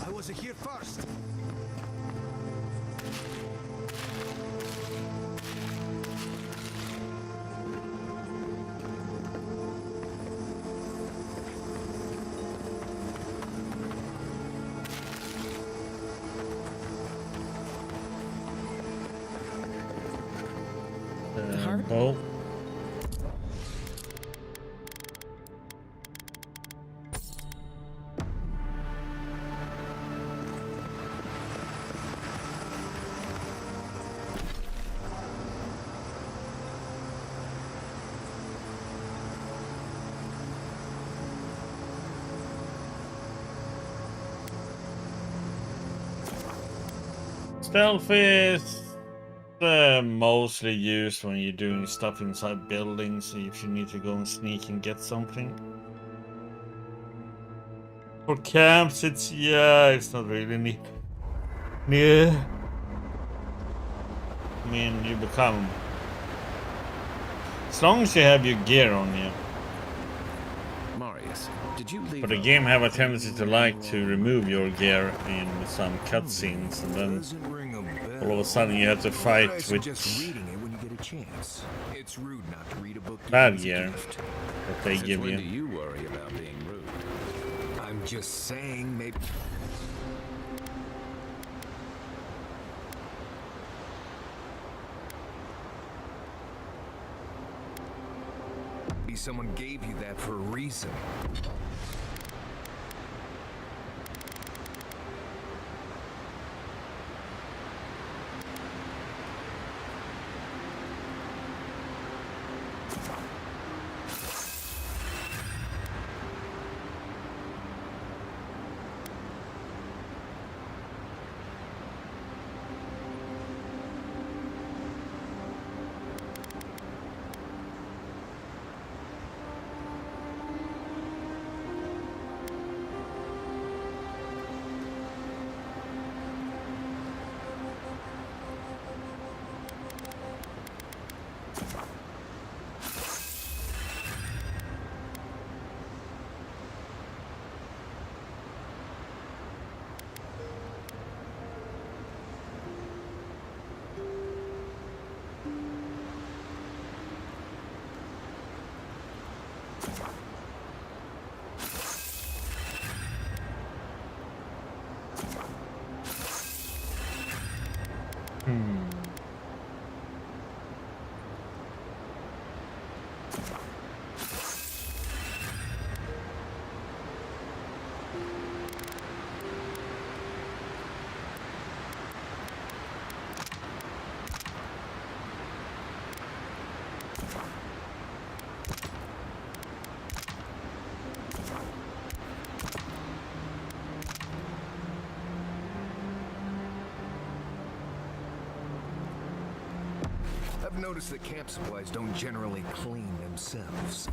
I was here first. Bow. Stealth is mostly used when you're doing stuff inside buildings, if you need to go and sneak and get something. For camps, it's not really neat. Yeah. I mean, you become... As long as you have your gear on you. Marius, did you leave? But the game have a tendency to like to remove your gear in some cutscenes, and then all of a sudden you have to fight with chance. It's rude not to read a book. Bad year that they Since give when you. do you worry about being rude? I'm just saying, maybe. Maybe someone gave you that for a reason. I've noticed that camp supplies don't generally clean themselves.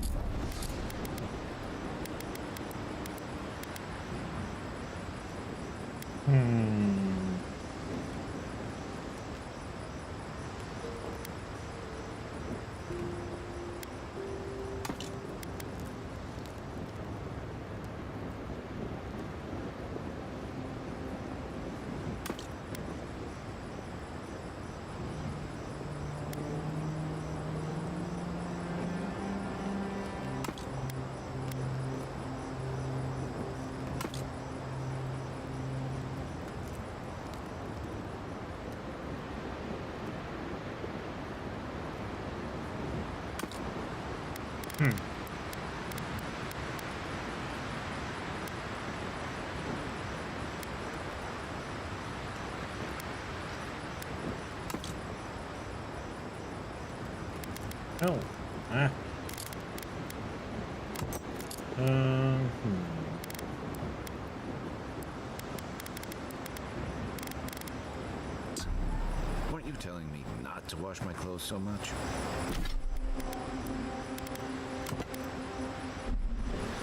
Oh. Ah. Weren't you telling me not to wash my clothes so much?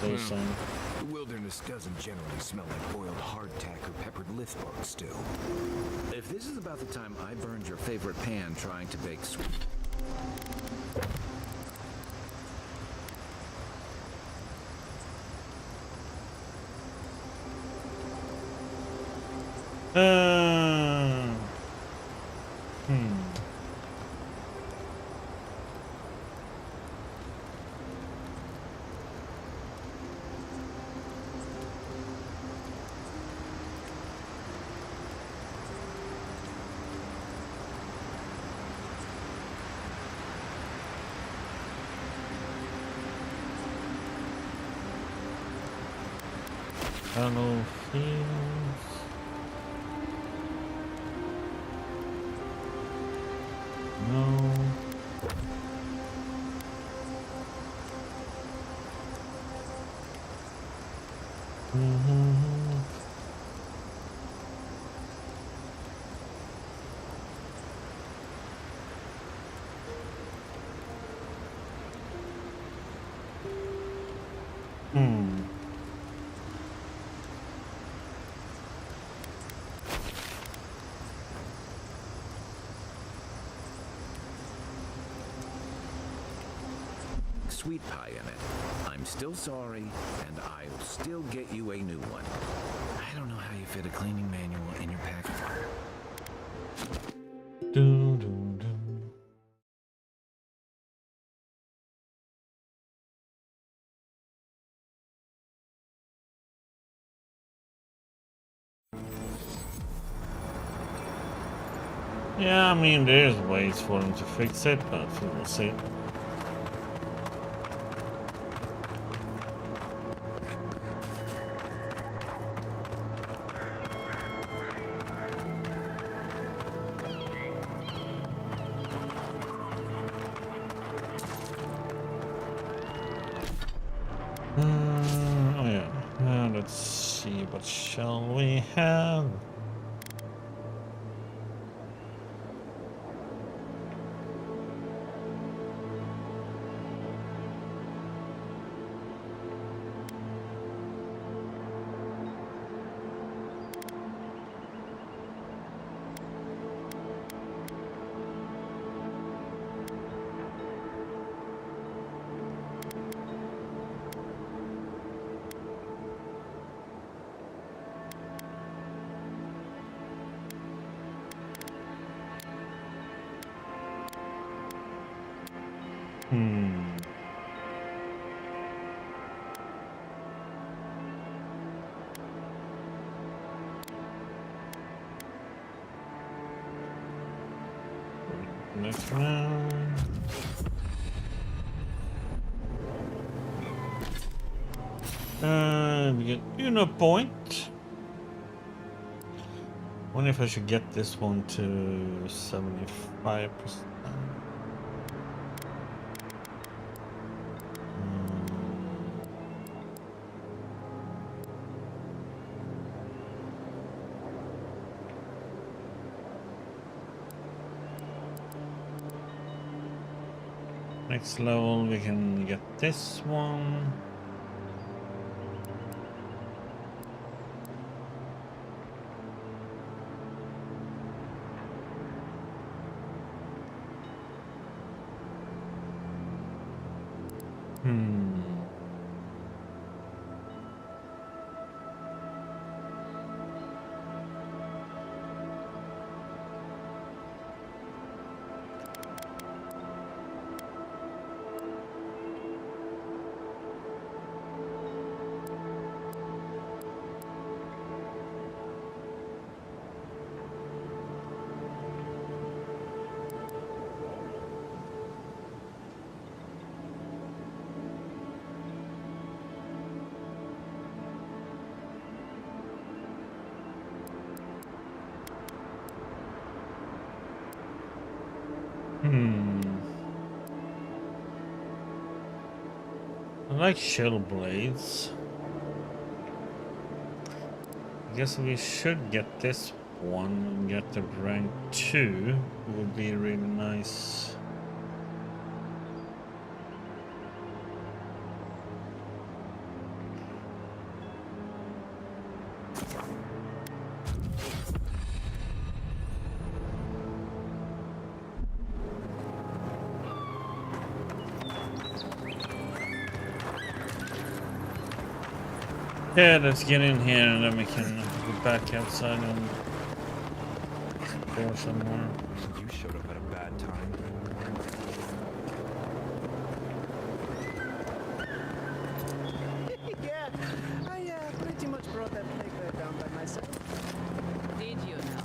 The wilderness doesn't generally smell like boiled hardtack or peppered lithbone stew. If this is about the time I burned your favorite pan trying to bake sweet. Tunnel fields. No. Sweet pie in it. I'm still sorry, and I'll still get you a new one. I don't know how you fit a cleaning manual in your package. Yeah, I mean, there's ways for them to fix it, but we'll see. Oh yeah. Let's see, what shall we have? Next round. We get Uno point. Wonder if I should get this one to 75%. Next level, we can get this one. I like shell blades. I guess we should get this one and get the rank 2. Would be really nice. Yeah, let's get in here and then we can go back outside and go somewhere. You showed up at a bad time. Yeah, I pretty much brought that playground down by myself. Did you now?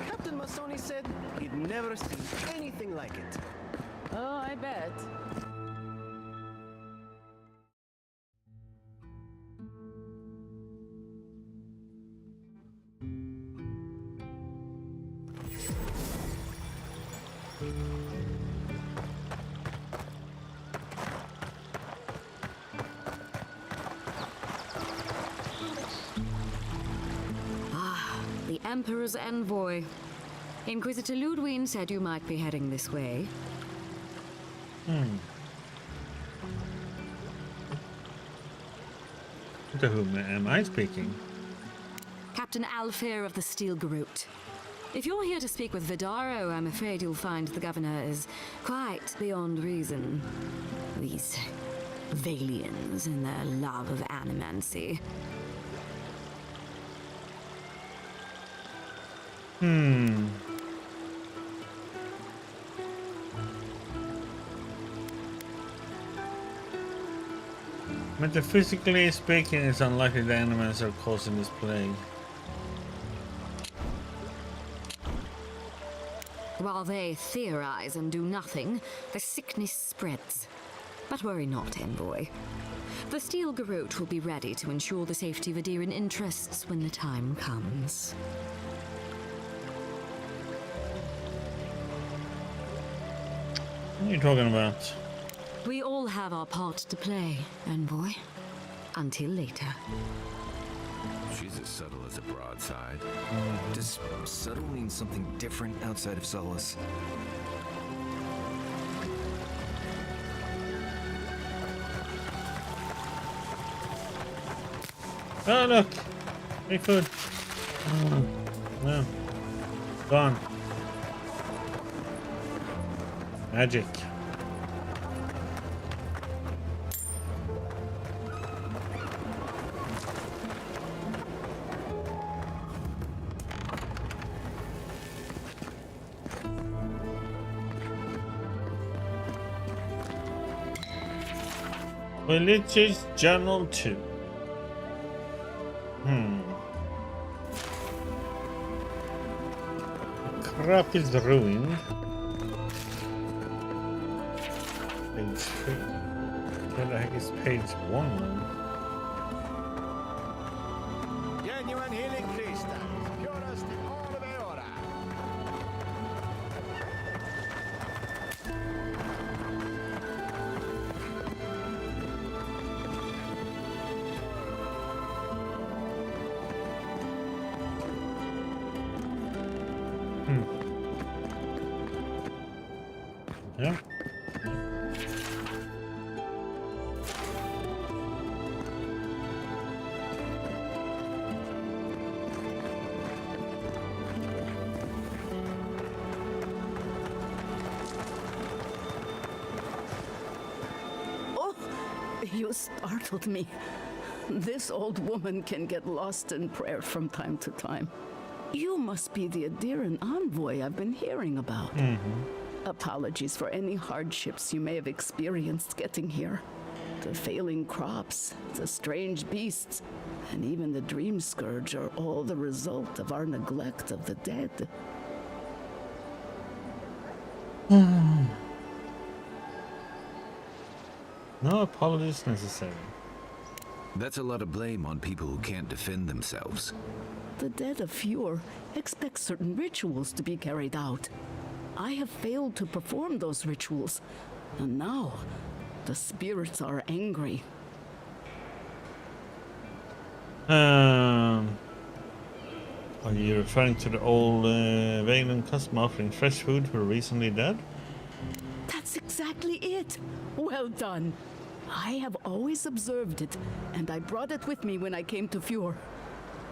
Captain Masoni said he'd never seen anything like it. Oh, I bet. The Emperor's envoy. Inquisitor Ludwig said you might be heading this way. To whom am I speaking? Captain Alfair of the Steel Garrote. If you're here to speak with Vidaro, I'm afraid you'll find the governor is quite beyond reason. These Valians and their love of animancy. Metaphysically speaking, it's unlikely the animals are causing this plague. While they theorize and do nothing, the sickness spreads. But worry not, Envoy. The Steel Garrote will be ready to ensure the safety of Adirian interests when the time comes. What are you talking about? We all have our part to play, Envoy. Until later. She's as subtle as a broadside. Does subtle mean something different outside of Solace? Oh, look! Big food. Oh, no. Gone. Magic. Religious Journal 2. Crop is ruined. Page 3. Where the heck is page 1 then? Genuine healing crystals, purest in all of Eora. Yeah. Oh, you startled me. This old woman can get lost in prayer from time to time. You must be the Adirian envoy I've been hearing about. Apologies for any hardships you may have experienced getting here. The failing crops, the strange beasts, and even the dream scourge are all the result of our neglect of the dead. No apologies necessary. That's a lot of blame on people who can't defend themselves. The dead of Fjord expect certain rituals to be carried out. I have failed to perform those rituals, and now the spirits are angry. Are you referring to the old Valen customer offering fresh food for recently dead? That's exactly it. Well done. I have always observed it, and I brought it with me when I came to Fjord.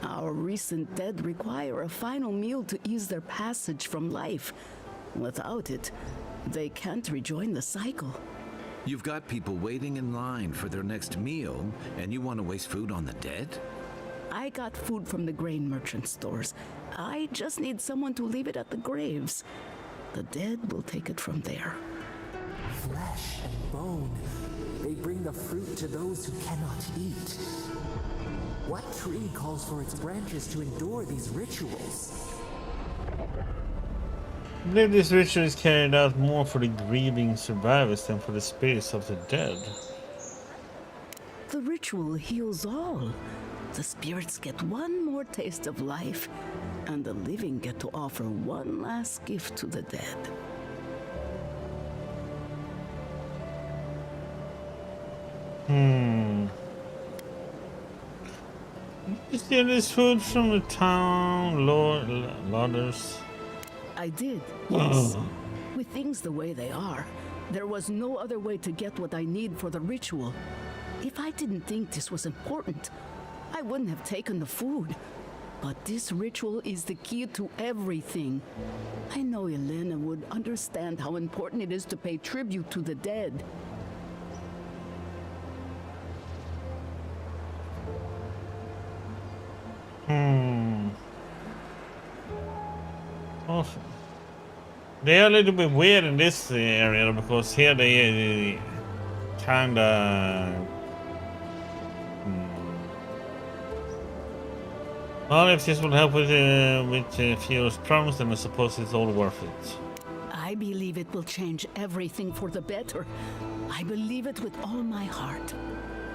Our recent dead require a final meal to ease their passage from life. Without it, they can't rejoin the cycle. You've got people waiting in line for their next meal, and you want to waste food on the dead? I got food from the grain merchant stores. I just need someone to leave it at the graves. The dead will take it from there. Flesh and bone. They bring the fruit to those who cannot eat. What tree calls for its branches to endure these rituals? I believe this ritual is carried out more for the grieving survivors than for the spirits of the dead. The ritual heals all. The spirits get one more taste of life, and the living get to offer one last gift to the dead. Did you steal this food from the town larders? I did, yes. With things the way they are, there was no other way to get what I need for the ritual. If I didn't think this was important, I wouldn't have taken the food. But this ritual is the key to everything. I know Elena would understand how important it is to pay tribute to the dead. Awesome. They are a little bit weird in this area because here they kinda. Well, if this will help with Fio's promise, then I suppose it's all worth it. I believe it will change everything for the better. I believe it with all my heart.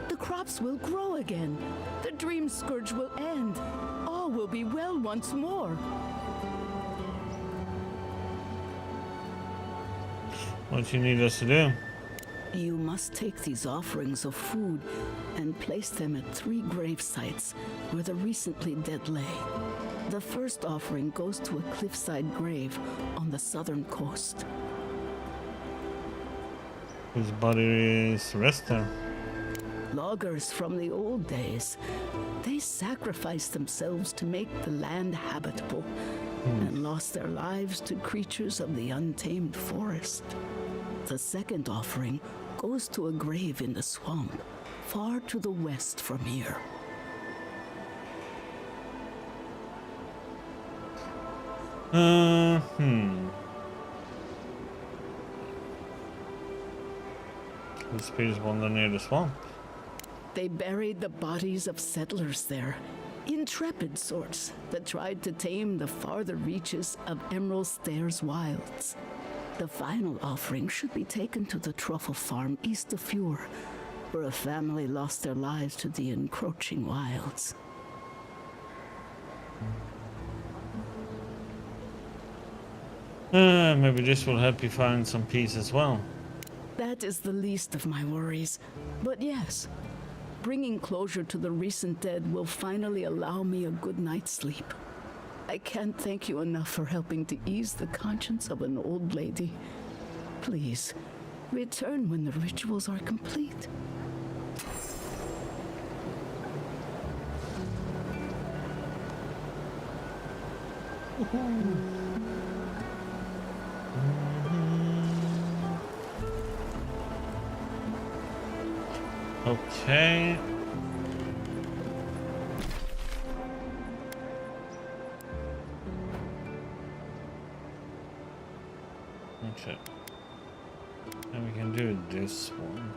The crops will grow again. The dream scourge will end. All will be well once more. What you need us to do? You must take these offerings of food and place them at 3 grave sites where the recently dead lay. The first offering goes to a cliffside grave on the southern coast. Whose body is rest there? Loggers from the old days. They sacrificed themselves to make the land habitable and lost their lives to creatures of the untamed forest. The second offering goes to a grave in the swamp, far to the west from here. The spirits wander near the swamp. They buried the bodies of settlers there, intrepid sorts that tried to tame the farther reaches of Emerald Stairs wilds. The final offering should be taken to the truffle farm east of Fjord, where a family lost their lives to the encroaching wilds. Maybe this will help you find some peace as well. That is the least of my worries. But yes, bringing closure to the recent dead will finally allow me a good night's sleep. I can't thank you enough for helping to ease the conscience of an old lady. Please, return when the rituals are complete. Okay. Okay. And we can do this one.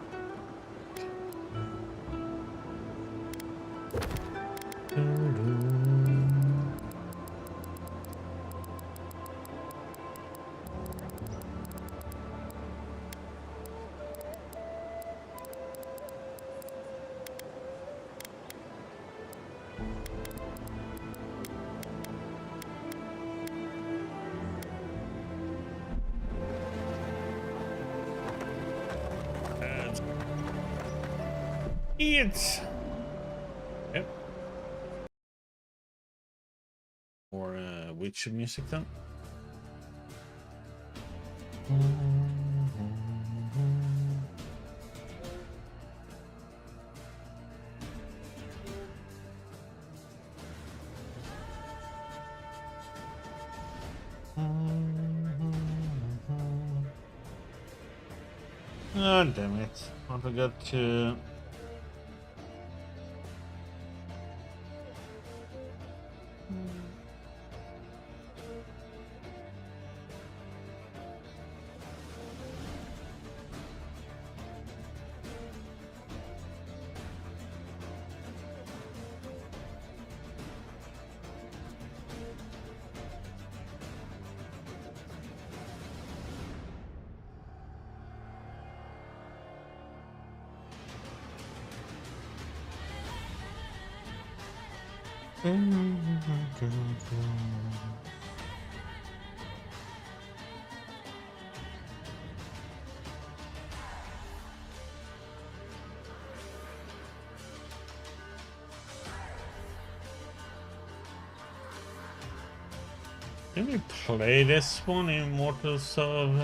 Eat. Yep. Or Witcher music then. Oh, damn it. I forgot to... Did we play this one in Immortals of...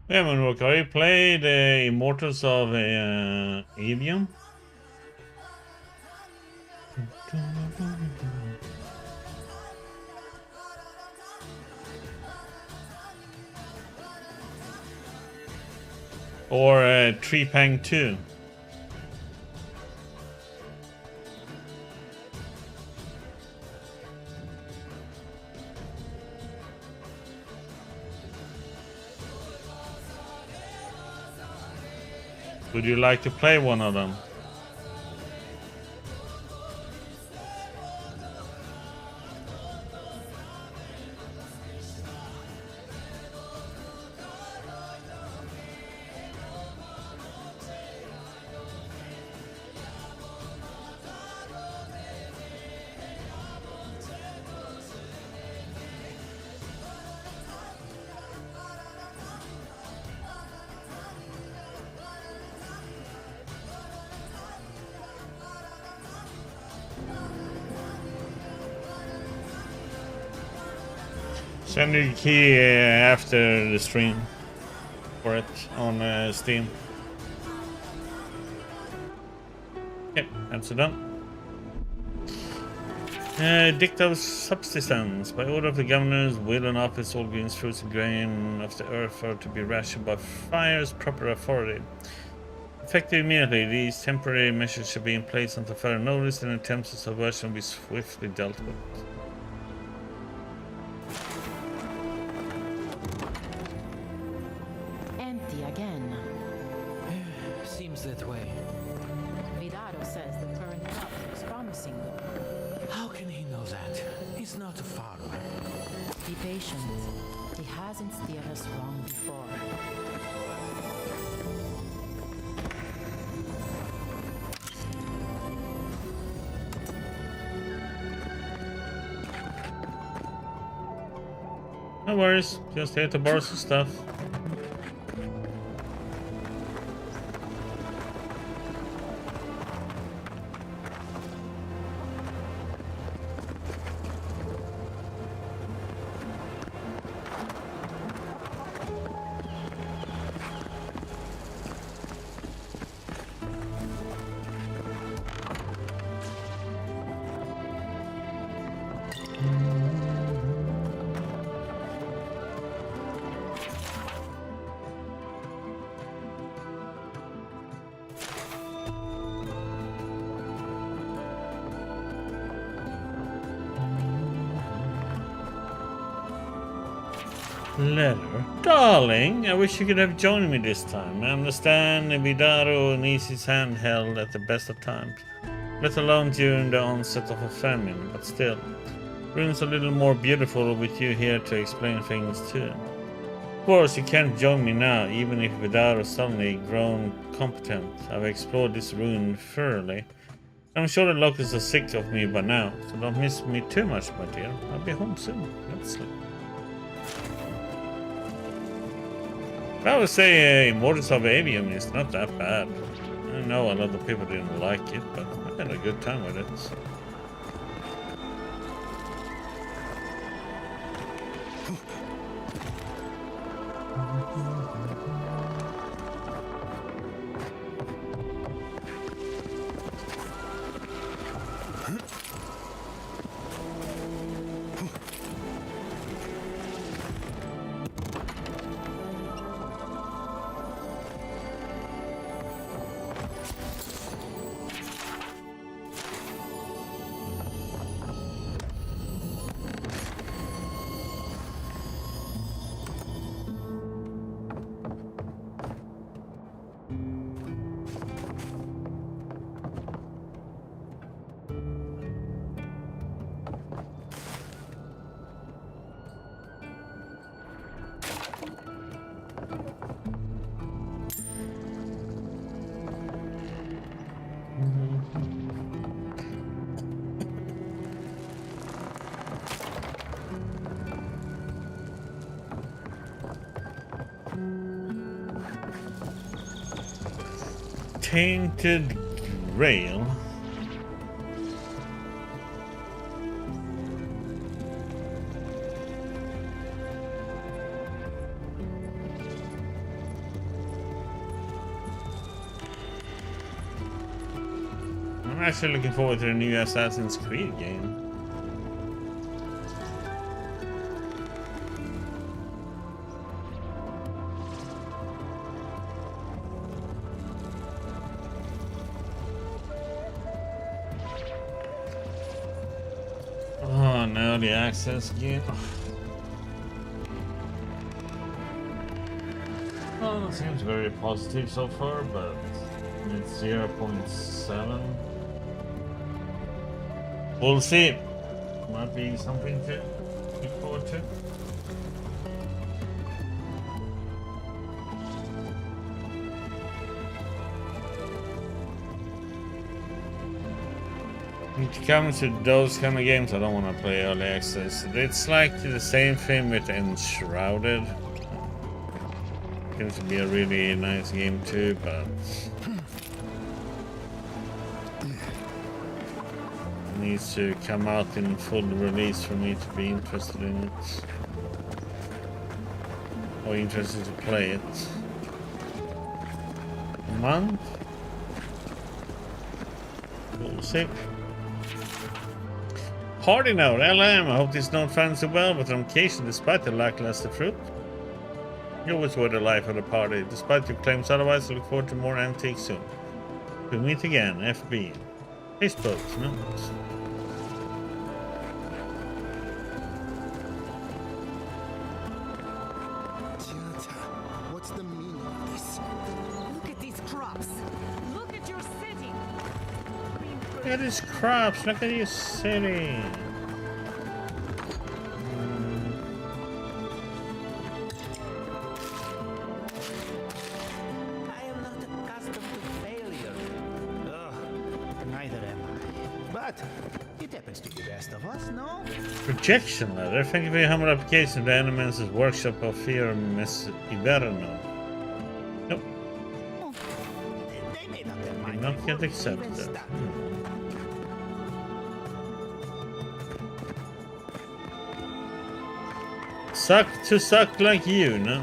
Yeah, Moonwalker, have you played Immortals of Avium? Or Treepang 2. Would you like to play one of them? Send you the key after the stream for it on Steam. Yep, that's done. Edict of subsistence. By order of the governor's will and office, all greens, fruits, and grain of the earth are to be rationed by fire's proper authority. Effective immediately, these temporary measures should be in place until further notice, and attempts of subversion will be swiftly dealt with. Empty again. Seems that way. Vidaro says the current crop is promising though. How can he know that? He's not a farmer. Be patient. He hasn't steered us wrong before. No worries, just here to borrow some stuff. Letter. Darling, I wish you could have joined me this time. I understand Vidaro needs his hand held at the best of times, let alone during the onset of a famine, but still. Rune's a little more beautiful with you here to explain things too. Of course, you can't join me now, even if Vidaro suddenly grown competent. I've explored this rune thoroughly. I'm sure the locals are sick of me by now, so don't miss me too much, my dear. I'll be home soon. Let's sleep. I would say Immortals of Avium is not that bad. I know a lot of people didn't like it, but I had a good time with it. Tainted Grail. I'm actually looking forward to the new Assassin's Creed game. an early access game. Well, it seems very positive so far, but it's 0.7. We'll see. Might be something to look forward to. When it comes to those kind of games, I don't want to play early access. It's like the same thing with Enshrouded. Seems to be a really nice game too, but it needs to come out in full release for me to be interested in it. Or interested to play it. A month? We'll see. Party note, LM, I hope this note finds you well, but on occasion, despite the lackluster fruit, you always were the life of the party. Despite your claims otherwise, I look forward to more antiques soon. We'll meet again, FB. Facebook, no? What's the meaning of this? Look at these crops. Look at your city. Look at these crops, look at your city. Projection letter. Thank you for your humble application to Animance's workshop of fear, Miss Iberno. Nope. Did not get accepted. Suck like you, no?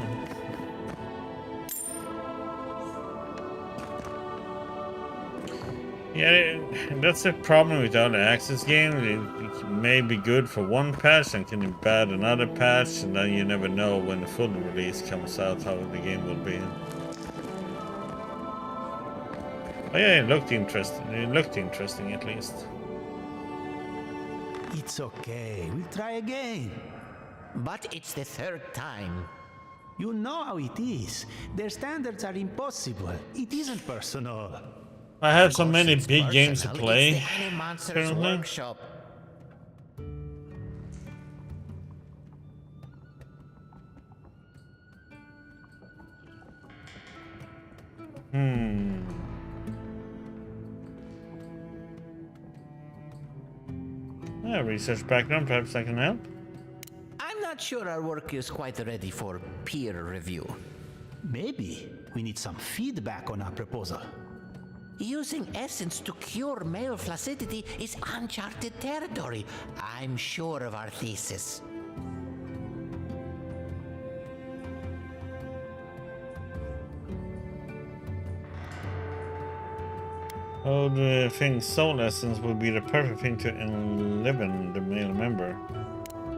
Yeah, that's the problem with early access games. It may be good for one patch and can be bad another patch, and then you never know when the full release comes out how the game will be. Oh yeah, it looked interesting. It looked interesting at least. It's okay. We'll try again. But it's the third time. You know how it is. Their standards are impossible. It isn't personal. I have so many big games to play currently. Workshop. Yeah, research background, perhaps I can help. I'm not sure our work is quite ready for peer review. Maybe we need some feedback on our proposal. Using essence to cure male flaccidity is uncharted territory. I'm sure of our thesis. Oh, the thing soul essence would be the perfect thing to enliven the male member.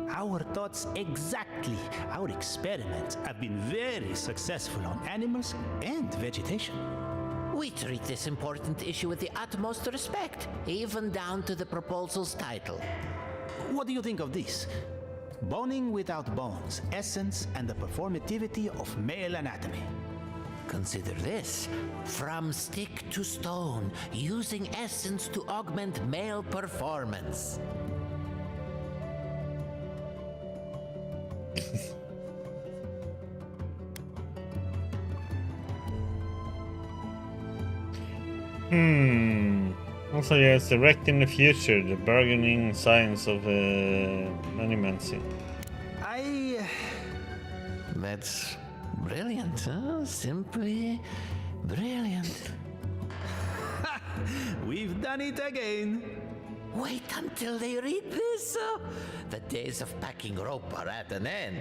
Our thoughts exactly. Our experiments have been very successful on animals and vegetation. We treat this important issue with the utmost respect, even down to the proposal's title. What do you think of this? Boning without bones, essence and the performativity of male anatomy. Consider this. From stick to stone, using essence to augment male performance. Also, yeah, it's direct in the future, the bargaining science of animancy. That's brilliant, huh? Simply brilliant. We've done it again. Wait until they read this. The days of packing rope are at an end.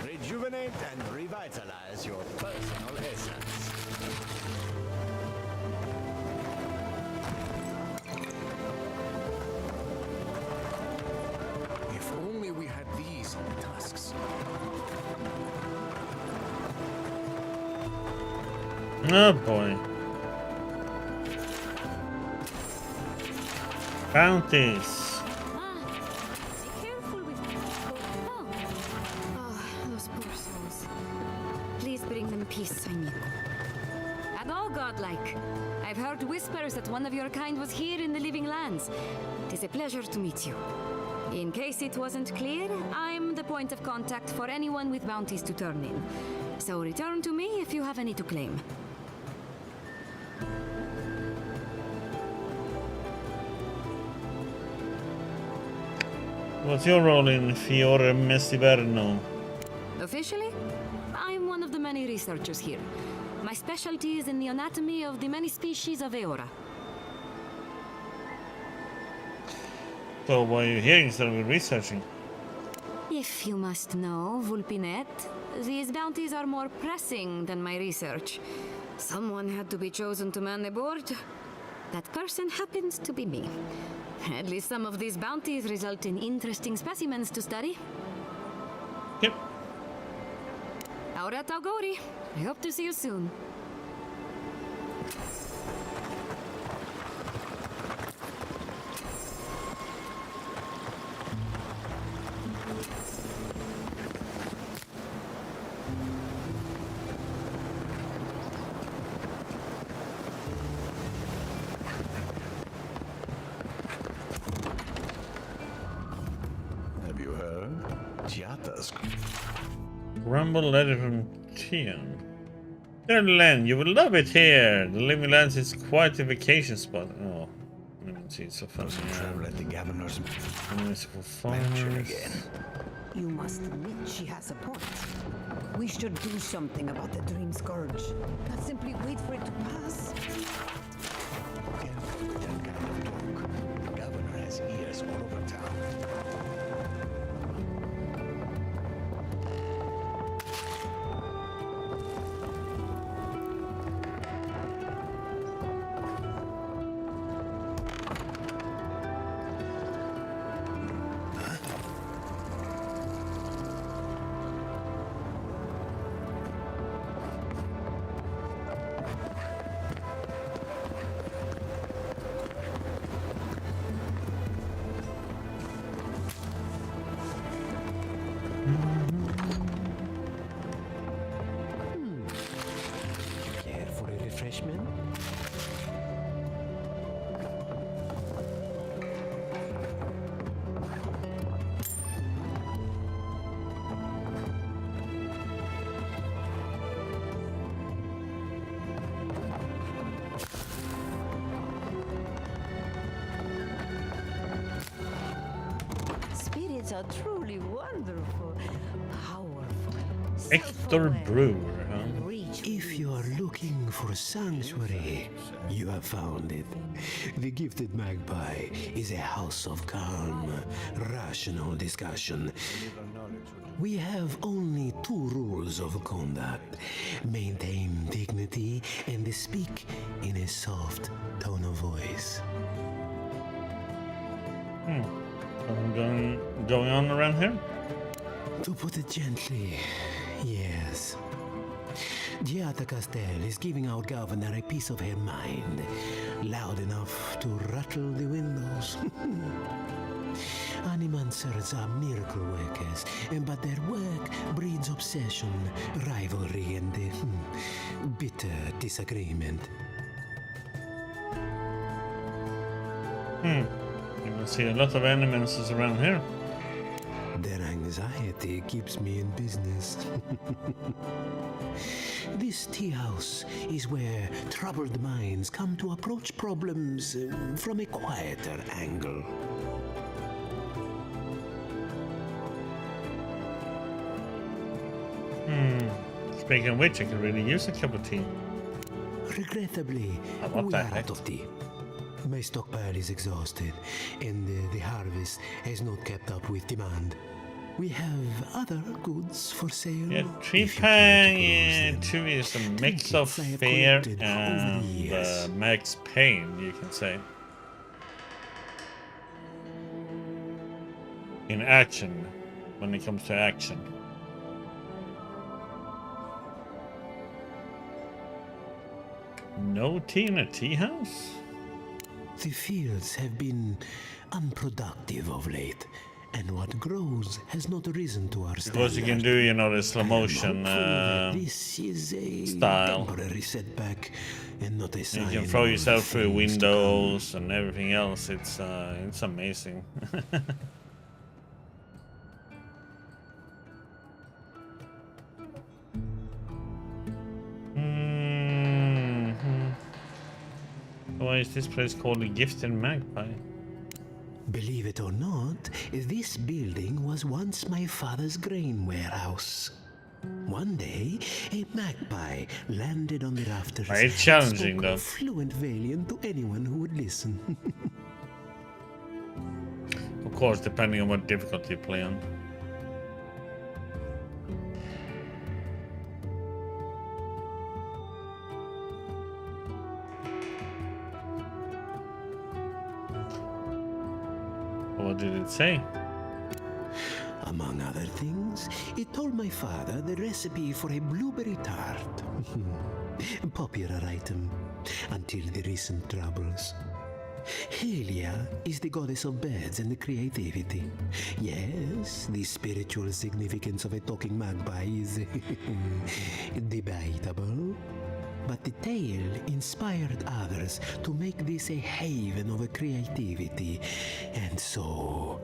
Rejuvenate and revitalize your personal essence. If only we had these on the tusks. Oh boy. Bounties. Be careful with those poor souls. Please bring them peace, amigo. And all godlike. I've heard whispers that one of your kind was here in the living lands. It is a pleasure to meet you. In case it wasn't clear, I'm the point of contact for anyone with bounties to turn in. So return to me if you have any to claim. What's your role in Fiore Messiverno? Officially, I'm one of the many researchers here. My specialty is in the anatomy of the many species of Eora. So why are you here instead of researching? If you must know, Vulpinet, these bounties are more pressing than my research. Someone had to be chosen to man the board. That person happens to be me. At least some of these bounties result in interesting specimens to study. Yep. Aura Taugori. I hope to see you soon. Have you heard? Giata's. Rumble letter from Tian. Dear Len, you will love it here. The Living Lands is quite a vacation spot. Oh, let me see, it's so fun. Travel at the governor's municipal farmers. You must admit she has a point. We should do something about the Dream Scourge. Not simply wait for it to pass. That kind of talk. The governor has ears all over town. Care for a refreshment? Spirits are truly wonderful, powerful. Hector Brewer, huh? If you are looking for sanctuary, you have found it. The Gifted Magpie is a house of calm, rational discussion. We have only two rules of conduct. Maintain dignity and speak in a soft tone of voice. Something going on around here? To put it gently, yes. Giata Castel is giving our governor a piece of her mind, loud enough to rattle the windows. Animancers are miracle workers, but their work breeds obsession, rivalry, and bitter disagreement. You can see a lot of animals around here. Their anxiety keeps me in business. This tea house is where troubled minds come to approach problems from a quieter angle. Speaking of which, I could really use a cup of tea. Regrettably, we are out of tea. My stockpile is exhausted, and the harvest has not kept up with demand. We have other goods for sale. Yeah, Tree 2 is a mix of fear and Max Payne, you can say. In action, when it comes to action. No tea in a tea house? The fields have been unproductive of late, and what grows has not risen to our standard. Because you can do, you know, the slow motion this is a style. temporary setback and not a sign. You can throw of yourself through things to windows and everything else. It's amazing. Why is this place called the Gifted Magpie? Believe it or not, this building was once my father's grain warehouse. One day, a magpie landed on the rafters. It's challenging, and spoke though. fluent Valiant to anyone who would listen. Of course, depending on what difficulty you play on. What did it say? Among other things, it told my father the recipe for a blueberry tart. A popular item until the recent troubles. Helia is the goddess of birds and creativity. Yes, the spiritual significance of a talking magpie is debatable. But the tale inspired others to make this a haven of creativity. And so,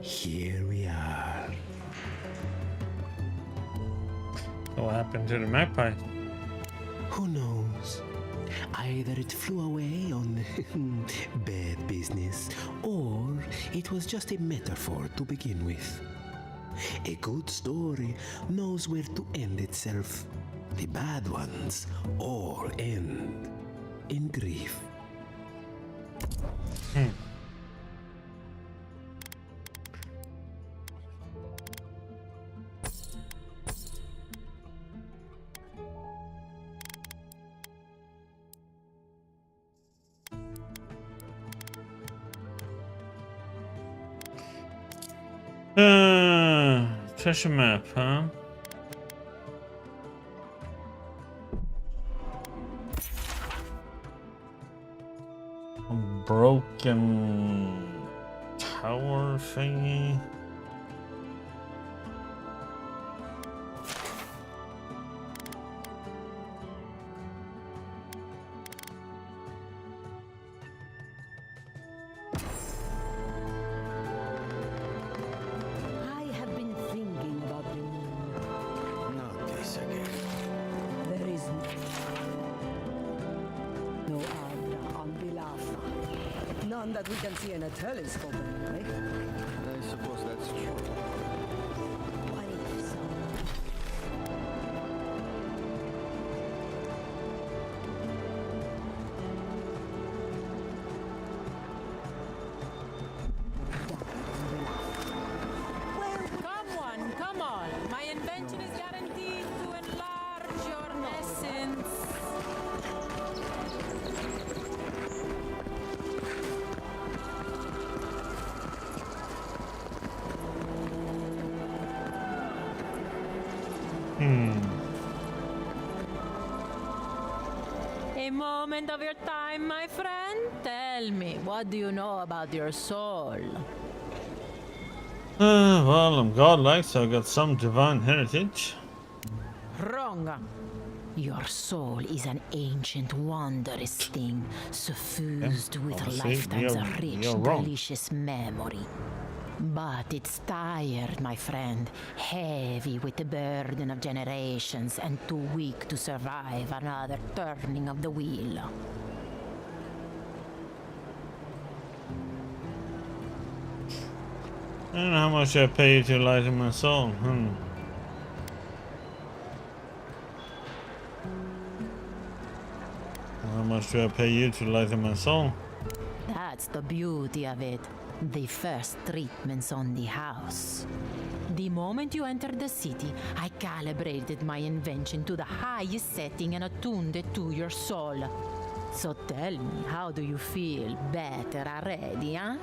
here we are. What happened to the magpie? Who knows? Either it flew away on bad business, or it was just a metaphor to begin with. A good story knows where to end itself. The bad ones all end in grief. Treasure map, huh? A broken tower thingy. I have been thinking about the moon. Not this again. There is no Abra on Bilafa. None that we can see in a telescope, anyway. I suppose that's true. What if so? Come on. My invention is guaranteed to enlarge your essence. A moment of your time, my friend. Tell me, what do you know about your soul? Well, I'm godlike, so I got some divine heritage. Wrong. Your soul is an ancient, wondrous thing, suffused with obviously, lifetimes of you're rich, wrong. delicious memory. But it's tired, my friend, heavy with the burden of generations and too weak to survive another turning of the wheel. I don't know how much I pay you to lighten my soul. How much do I pay you to lighten my soul? That's the beauty of it. The first treatments on the house. The moment you entered the city, I calibrated my invention to the highest setting and attuned it to your soul. So tell me, how do you feel? Better already, huh?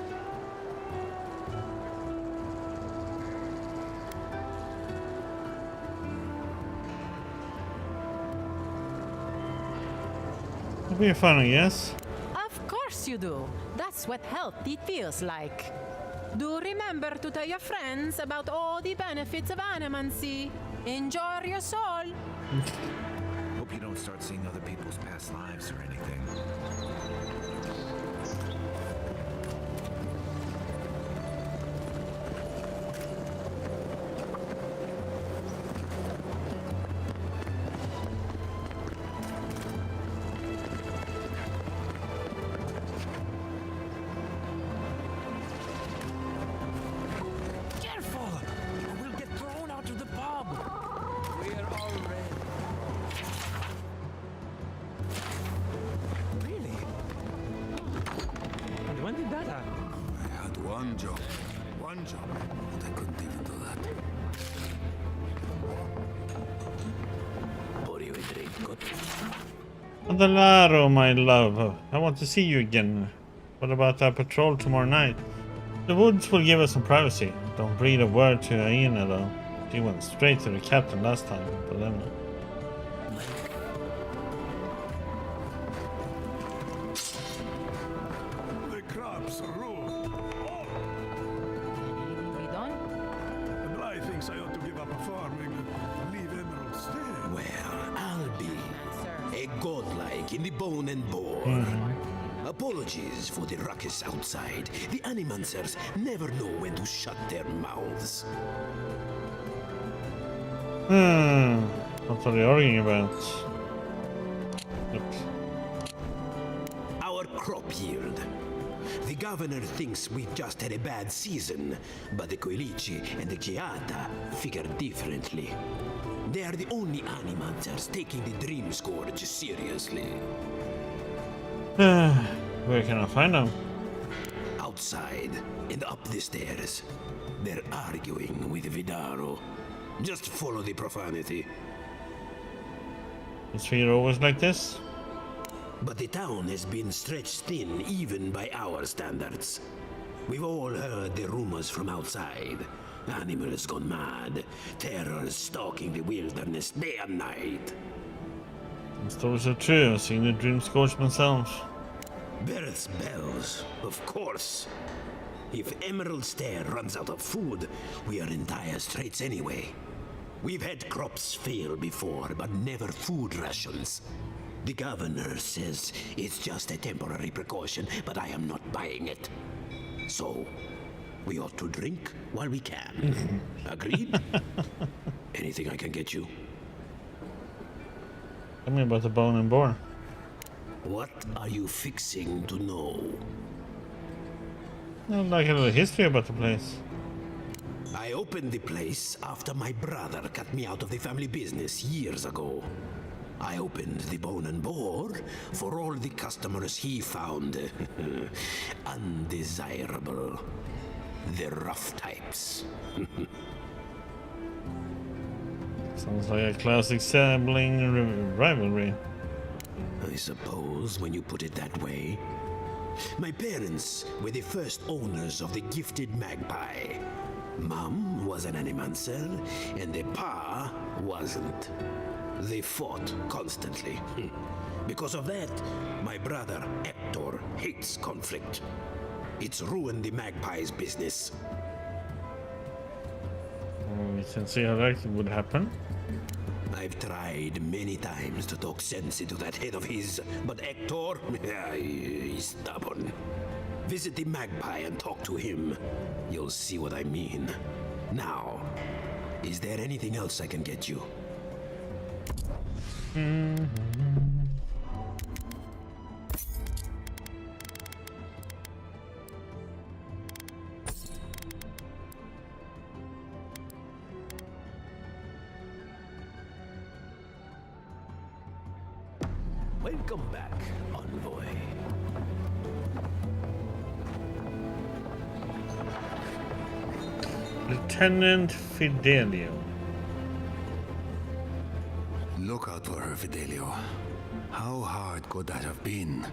be fun, I guess. Of course you do. That's what healthy feels like. Do remember to tell your friends about all the benefits of animancy. Enjoy your soul. Hope you don't start seeing other people's past lives or anything. Careful! We'll get thrown out of the pub. We're all ready. Really? And when did that happen? I had one job, but I couldn't even do that. Pour you a drink, good? Adelaro, my love. I want to see you again. What about our patrol tomorrow night? The woods will give us some privacy. Don't breathe a word to Aina, though. She went straight to the captain last time, but then... The crops rule. We done? Bly thinks I ought to give up farming and leave Emerald Stair. Well, I'll be a godlike in the bone and bore. Apologies for the ruckus outside. The animancers never know when to shut their mouths. What are they arguing about? Oops. Our crop yield. The governor thinks we've just had a bad season, but the Koilichi and the Chiata figure differently. They are the only animancers taking the Dream Scourge seriously. Where can I find them? Outside and up the stairs. They're arguing with Vidaro. Just follow the profanity. Is Fear always like this? But the town has been stretched thin even by our standards. We've all heard the rumors from outside. Animals gone mad, terror stalking the wilderness day and night. The stories are true. I've seen the Dream Scourge myself. Birth's bells, of course. If Emerald Stair runs out of food, we are in dire straits anyway. We've had crops fail before, but never food rations. The governor says it's just a temporary precaution, but I am not buying it. So, we ought to drink while we can. Agreed? Anything I can get you? Tell me about the bone and boar. What are you fixing to know? I'd like a little history about the place. I opened the place after my brother cut me out of the family business years ago. I opened the Bone and Boar for all the customers he found undesirable. The rough types. Sounds like a classic sibling rivalry. I suppose when you put it that way. My parents were the first owners of the gifted magpie. Mom was an animancer, and the pa wasn't. They fought constantly. Because of that, my brother Hector hates conflict. It's ruined the magpie's business. We can see how that would happen. I've tried many times to talk sense into that head of his, but Hector, he's stubborn. Visit the magpie and talk to him. You'll see what I mean. Now, is there anything else I can get you? Welcome back, envoy. Lieutenant Fidelio. Look out for her, Fidelio. How hard could that have been?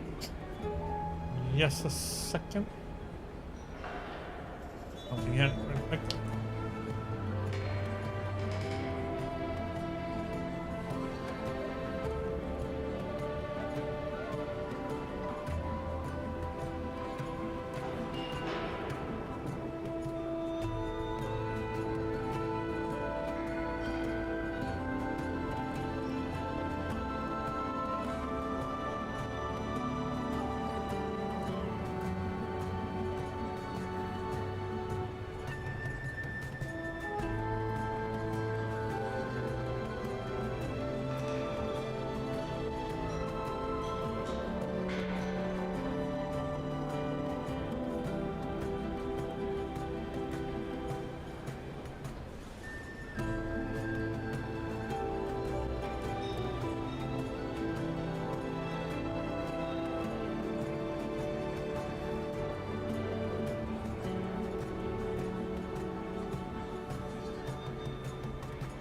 Just a second. Something here, real quick.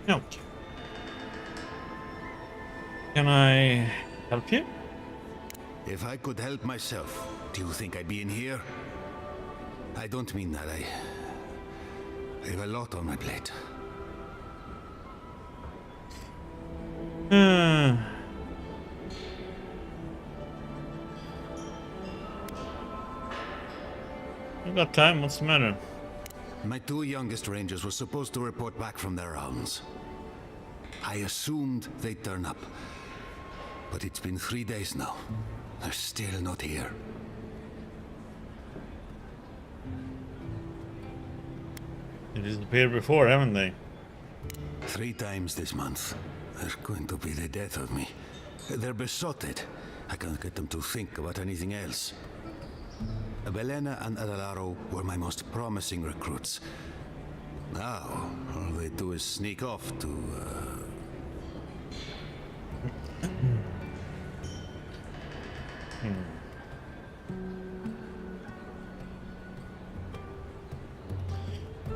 Okay. Can I help you? If I could help myself, do you think I'd be in here? I don't mean that. I have a lot on my plate. I got time. What's the matter? My two youngest rangers were supposed to report back from their rounds. I assumed they'd turn up. But it's been 3 days now. They're still not here. They disappeared before, haven't they? 3 times this month. They're going to be the death of me. They're besotted. I can't get them to think about anything else. Belena and Adelaro were my most promising recruits. Now, all they do is sneak off to,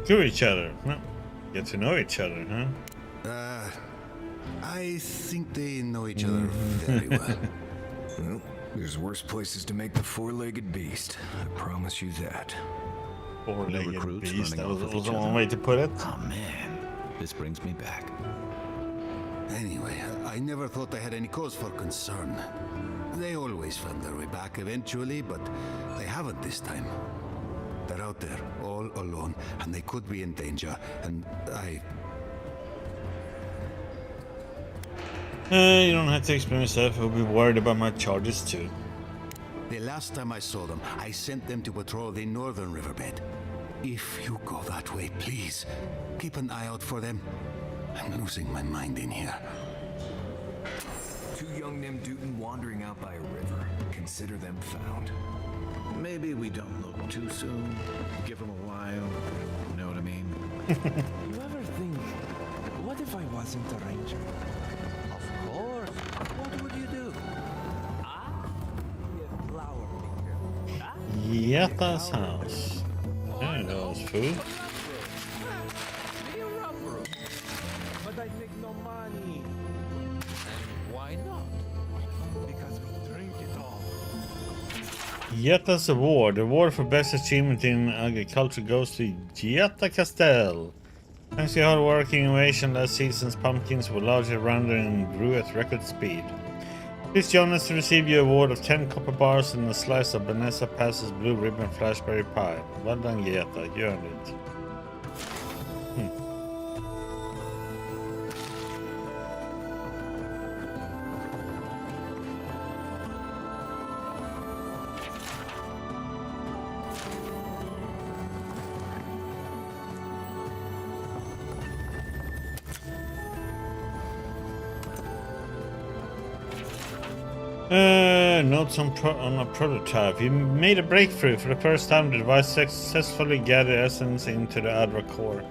To each other. Well, get to know each other, huh? I think they know each other very well. Well, there's worse places to make the four-legged beast. I promise you that. Four-legged beast. That was the one way to put it. Oh man, this brings me back. Anyway, I never thought I had any cause for concern. They always found their way back eventually, but they haven't this time. They're out there, all alone, and they could be in danger, and You don't have to explain yourself. I'll be worried about my charges too. The last time I saw them, I sent them to patrol the northern riverbed. If you go that way, please, keep an eye out for them. I'm losing my mind in here. 2 young Nimdutin wandering out by a river. Consider them found. Maybe we don't look too soon. Give them a while. You know what I mean? You ever think, what if I wasn't a ranger? Of course. What would you do? Be a flower picker. Yetta's house. There goes food. Be a robber. But I make no money. And why not? Because we drink it all. Yetta's award. The award for best achievement in agriculture goes to Jetta Castell. Thanks to your hard work and innovation, last season's pumpkins were largely rounded and grew at record speed. Please join us to receive your award of 10 copper bars and a slice of Vanessa Pass's blue ribbon flashberry pie. Well done, Jetta. You earned it. Notes on a prototype. You made a breakthrough. For the first time, the device successfully gathered essence into the Adra core.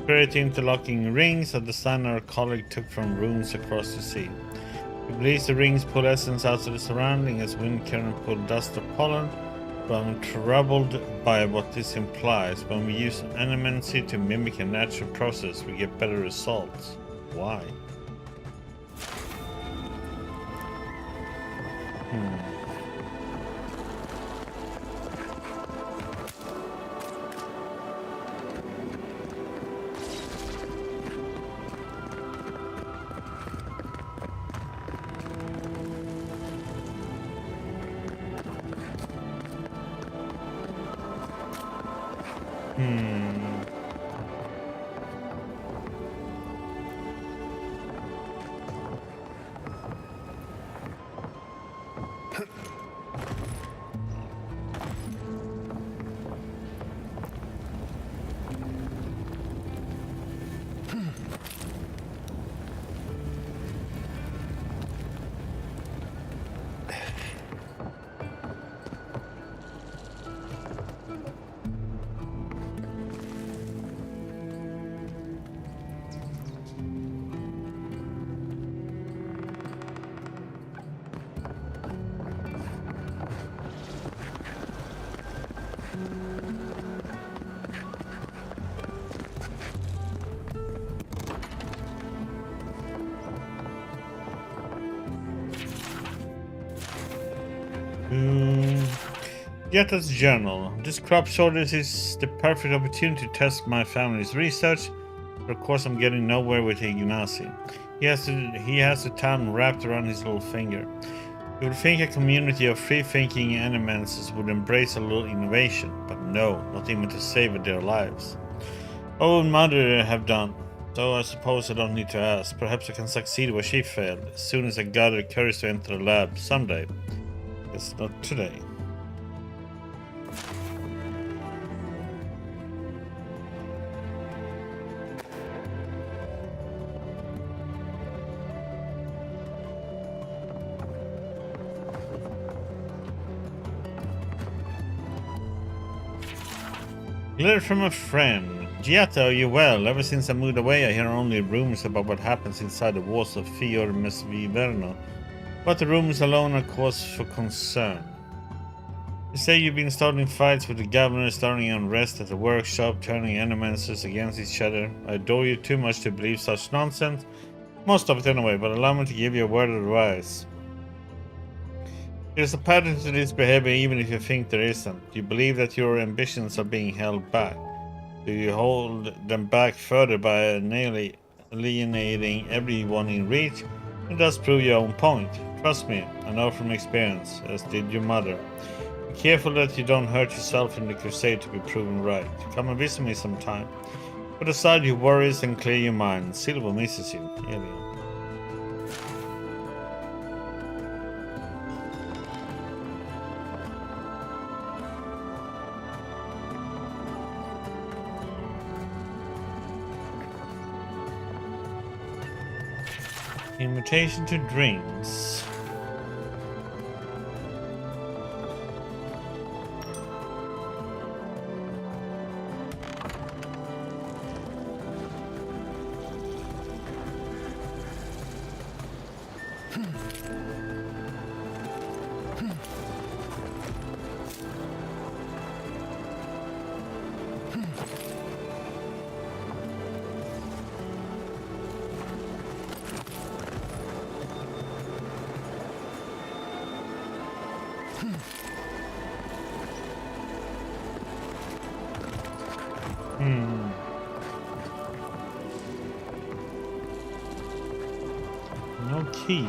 Creating interlocking rings, a design our colleague took from runes across the sea. He believes the rings pull essence out of the surrounding as wind current pull dust or pollen, but I'm troubled by what this implies. When we use animancy to mimic a natural process, we get better results. Why? Yetta's journal. This crop shortage is the perfect opportunity to test my family's research, but of course I'm getting nowhere with Ignacy. He has the town wrapped around his little finger. You would think a community of free-thinking animenses would embrace a little innovation, but no, not even to save their lives. What would Mother have done? So I suppose I don't need to ask. Perhaps I can succeed where she failed, as soon as I gather courage to enter the lab someday. It's not today. Letter from a friend. Giatta, are you well? Ever since I moved away, I hear only rumors about what happens inside the walls of Fior Mesviverno. But the rumors alone are cause for concern. You say you've been starting fights with the governor, starting unrest at the workshop, turning animenses against each other. I adore you too much to believe such nonsense. Most of it anyway, but allow me to give you a word of advice. There's a pattern to this behavior even if you think there isn't. You believe that your ambitions are being held back. Do you hold them back further by alienating everyone in reach? It does prove your own point. Trust me, I know from experience, as did your mother. Be careful that you don't hurt yourself in the crusade to be proven right. Come and visit me sometime. Put aside your worries and clear your mind. Silver misses you, Elion. Invitation to drinks. No key.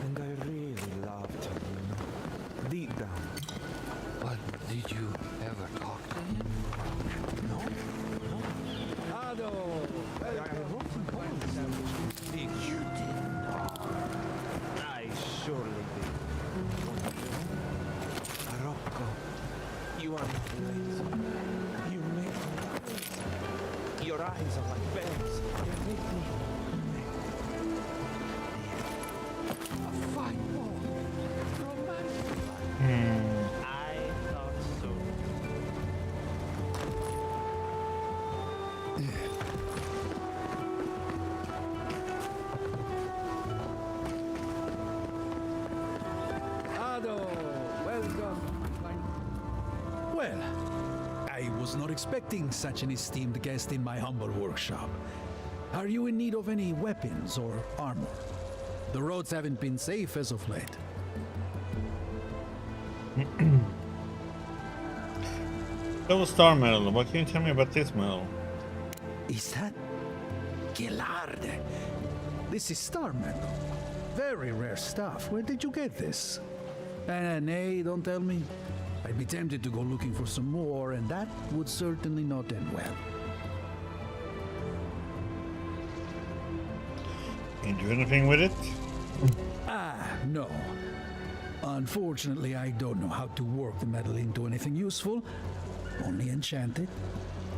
And I really loved him, you know, deep down. But did you ever talk to him? No? Ado! Did you didn't know? I surely did. Rocco, you are not lazy. You make me lazy. Your eyes are like bells. You make me a fine boy. Romantic. I thought so. Ado! Welcome. Well, I was not expecting such an esteemed guest in my humble workshop. Are you in need of any weapons or armor? The roads haven't been safe as of late. Double star medal. What can you tell me about this medal? Is that Gillard? This is Star Metal. Very rare stuff. Where did you get this? Nay, don't tell me. I'd be tempted to go looking for some more, and that would certainly not end well. Can you do anything with it? No. Unfortunately, I don't know how to work the metal into anything useful. Only enchant it.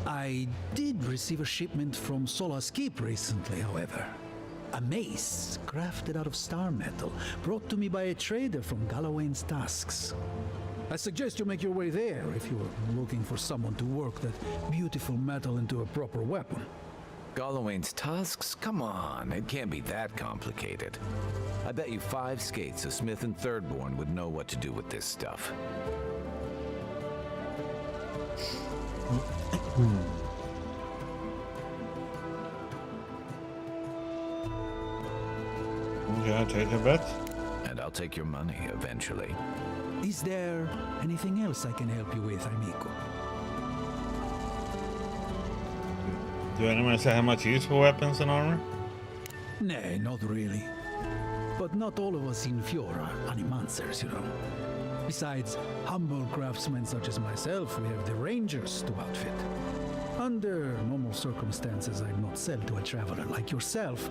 I did receive a shipment from Sola's Keep recently, however. A mace crafted out of star metal, brought to me by a trader from Galloway's Tusks. I suggest you make your way there if you're looking for someone to work that beautiful metal into a proper weapon. Galloway's tusks? Come on, it can't be that complicated. I bet you 5 skates a Smith and Thirdborn would know what to do with this stuff. Yeah, take a bet. And I'll take your money eventually. Is there anything else I can help you with, amigo? Do anyone say how much use for weapons and armor? Nay, not really. But not all of us in Fiora are animancers, you know. Besides humble craftsmen such as myself, we have the rangers to outfit. Under normal circumstances, I'd not sell to a traveler like yourself.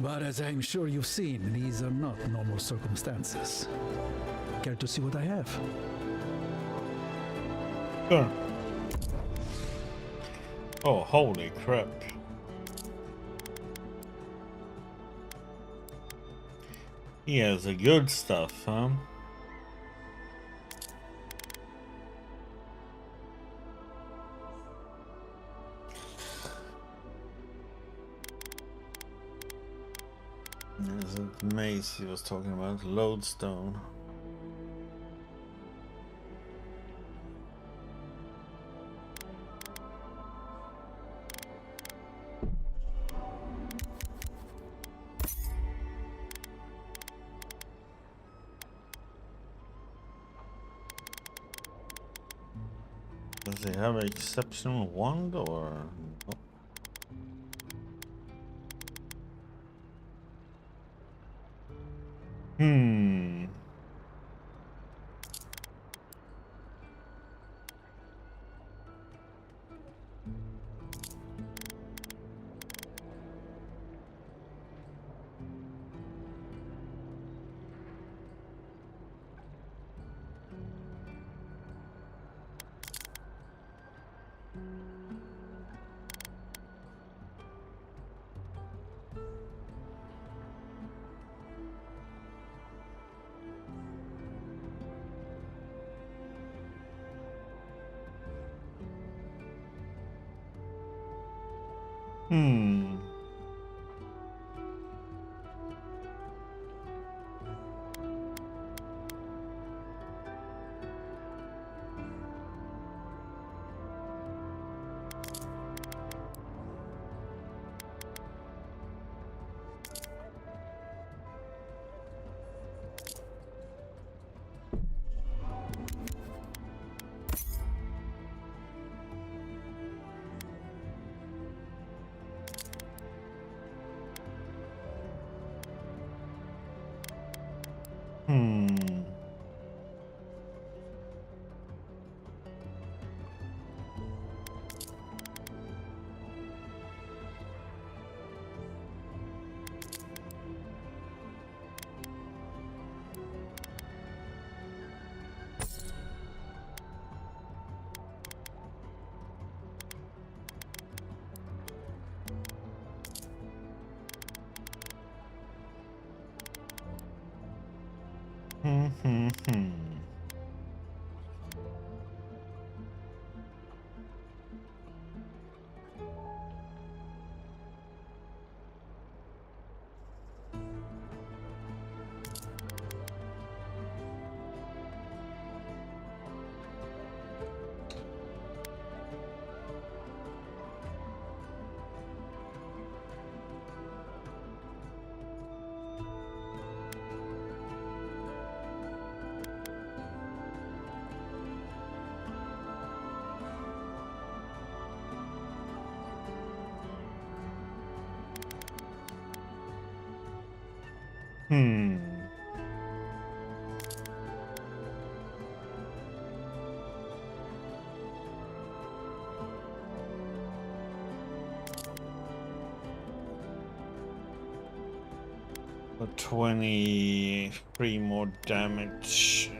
But as I'm sure you've seen, these are not normal circumstances. Care to see what I have? Sure. Oh, holy crap. He has the good stuff, huh? There's a mace he was talking about, lodestone. Does he have an exceptional wand or no? For 23 more damage.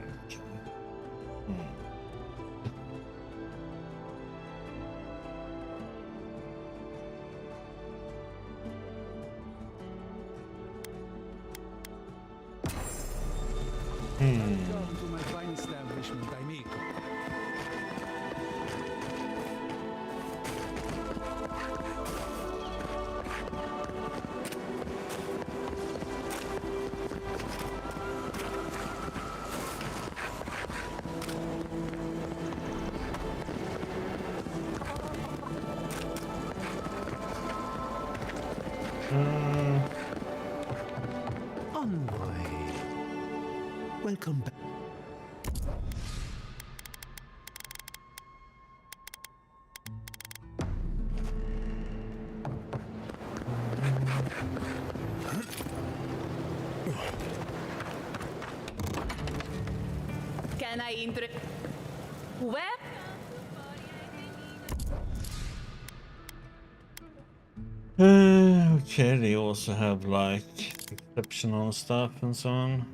Welcome to my fine establishment, amigo. Envoy. Welcome back. Can I Where? Okay, they also have like exceptional stuff and so on.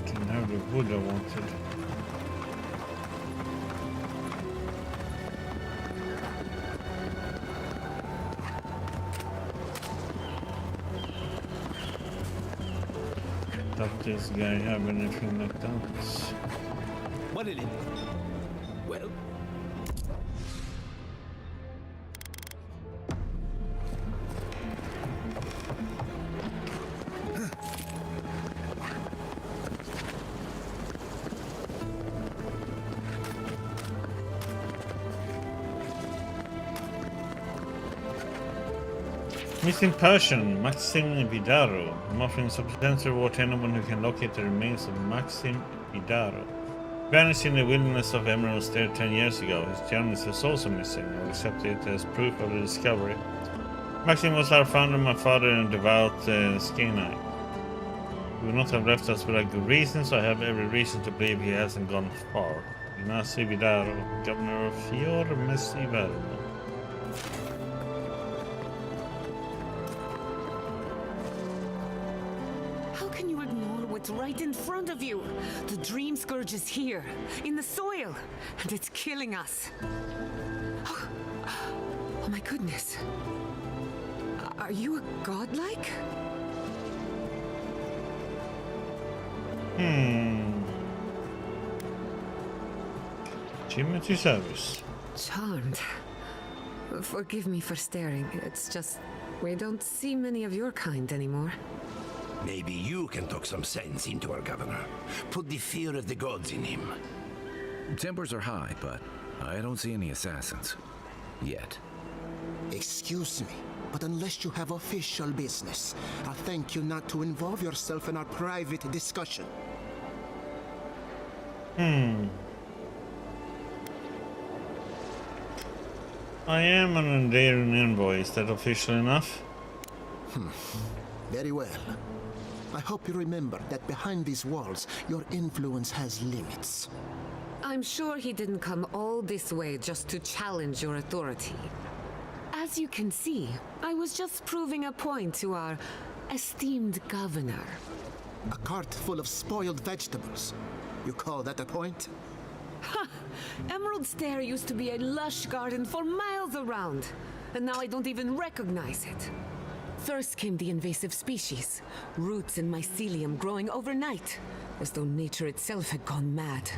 Didn't have the wood I wanted. Does this guy have anything like that? What is it? Well, Missing Persian, Maxim Vidaro. I'm offering substantial reward to anyone who can locate the remains of Maxim Vidaro. Vanished in the wilderness of Emerald Stair 10 years ago. His journalist is also missing. I accept it as proof of the discovery. Maxim was our founder, my father, and a devout Skinite. He would not have left us without good reason, so I have every reason to believe he hasn't gone far. Ignasi Vidaro, governor of Fior Messi Verno. Right in front of you. The dream scourge is here, in the soil, and it's killing us. Oh my goodness. Are you a godlike? Jim at your service. Charmed. Forgive me for staring. It's just we don't see many of your kind anymore. maybe you can talk some sense into our governor. Put the fear of the gods in him. Tempers are high, but I don't see any assassins. Yet. Excuse me, but unless you have official business, I'll thank you not to involve yourself in our private discussion. I am an endearing envoy. Is that official enough? Very well. I hope you remember that behind these walls, your influence has limits. I'm sure he didn't come all this way just to challenge your authority. As you can see, I was just proving a point to our esteemed governor. A cart full of spoiled vegetables. You call that a point? Ha! Emerald Stair used to be a lush garden for miles around, and now I don't even recognize it. First came the invasive species, roots and mycelium growing overnight, as though nature itself had gone mad.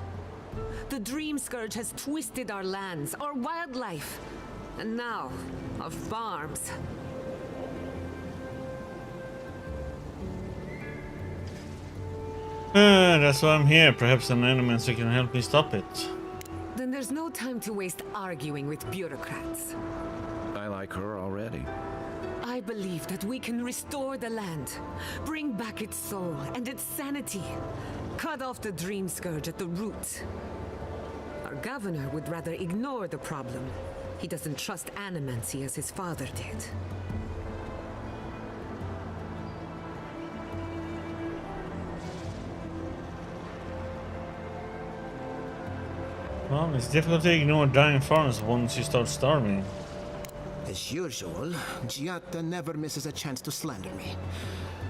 The Dream Scourge has twisted our lands, our wildlife, and now our farms. That's why I'm here. Perhaps an Animancer can help me stop it. Then there's no time to waste arguing with bureaucrats. I like her already. I believe that we can restore the land, bring back its soul and its sanity, cut off the Dream Scourge at the root. Our governor would rather ignore the problem. He doesn't trust animancy as his father did. Well, it's difficult to ignore dying farms once you start starving. As usual, Giatta never misses a chance to slander me.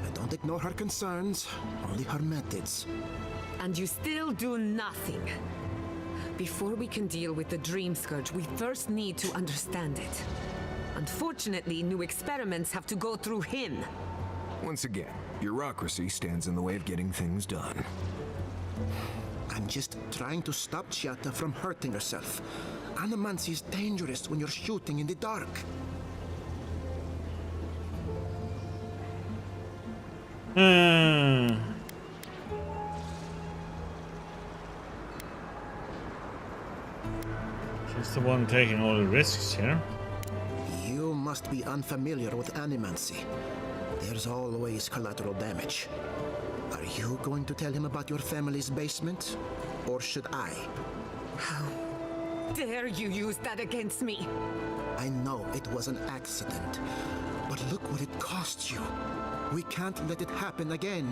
I don't ignore her concerns, only her methods. And you still do nothing. Before we can deal with the Dream Scourge, we first need to understand it. Unfortunately, new experiments have to go through him. Once again, bureaucracy stands in the way of getting things done. I'm just trying to stop Giatta from hurting herself. Animancy is dangerous when you're shooting in the dark. She's the one taking all the risks here. You must be unfamiliar with animancy. There's always collateral damage. Are you going to tell him about your family's basement? Or should I? How dare you use that against me? I know it was an accident, but look what it cost you. We can't let it happen again.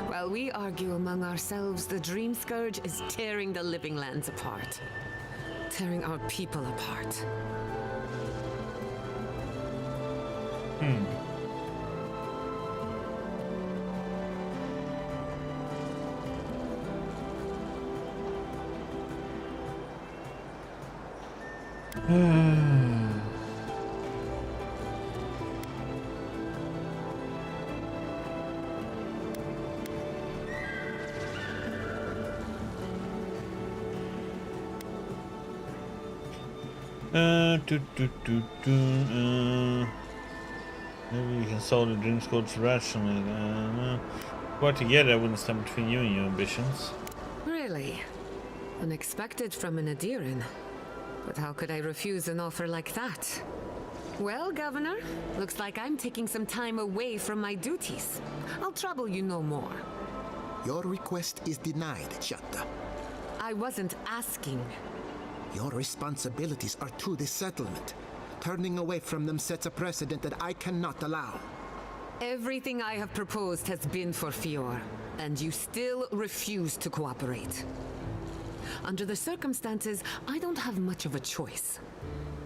While we argue among ourselves, the Dream Scourge is tearing the living lands apart. Tearing our people apart. Maybe we can solve the Dream Scourge rationally. Work together, I wouldn't stand between you and your ambitions. Really? Unexpected from an Adiran. But how could I refuse an offer like that? Well, Governor, looks like I'm taking some time away from my duties. I'll trouble you no more. Your request is denied, Giatta. I wasn't asking. Your responsibilities are to the settlement. Turning away from them sets a precedent that I cannot allow. Everything I have proposed has been for Fior, and you still refuse to cooperate. Under the circumstances, I don't have much of a choice.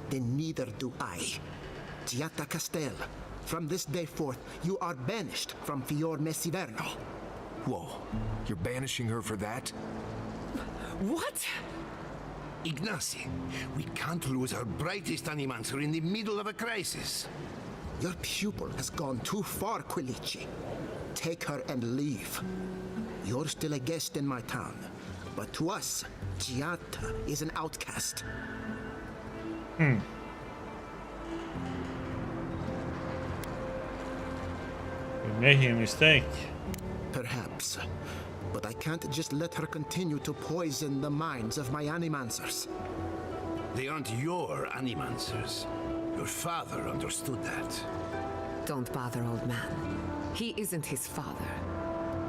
Then neither do I. Giatta Castel, from this day forth, you are banished from Fior Messiverno. Whoa, you're banishing her for that? What? Ignacy, we can't lose our brightest animancer in the middle of a crisis. Your pupil has gone too far, Quilici. Take her and leave. You're still a guest in my town, but to us, Giatta is an outcast. You're making a mistake. Perhaps. But I can't just let her continue to poison the minds of my animancers. They aren't your animancers. Your father understood that. Don't bother, old man. He isn't his father.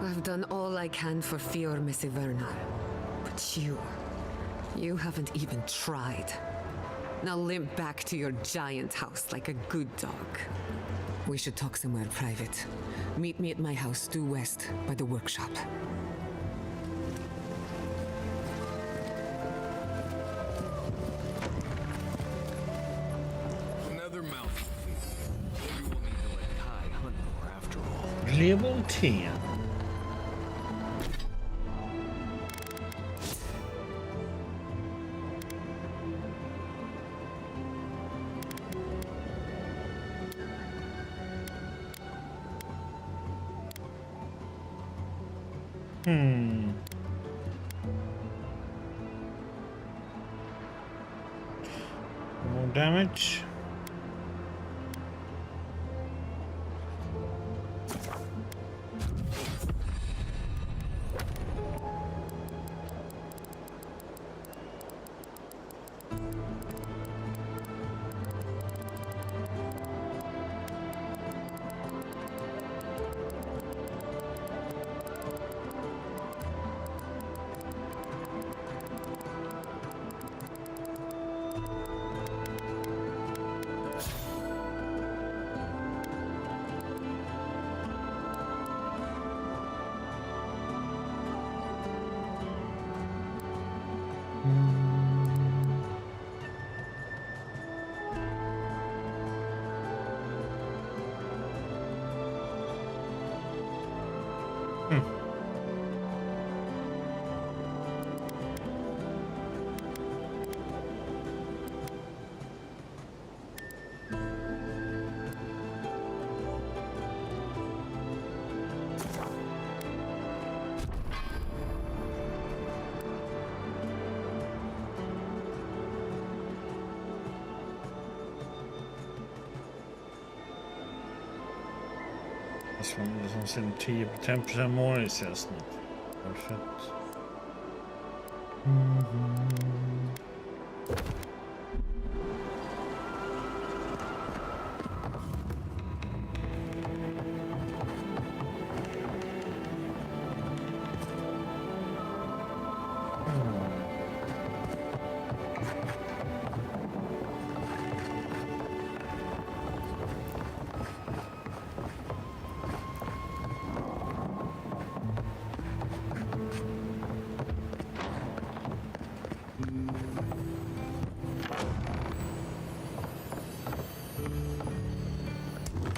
I've done all I can for Fior Messiverno. But you haven't even tried. Now limp back to your giant house like a good dog. We should talk somewhere private. Meet me at my house due west by the workshop. Another mouthful. Maybe we'll need to let Kai hunt more after all. Level 10. damage. Som sin 10% more i just nu. Perfekt.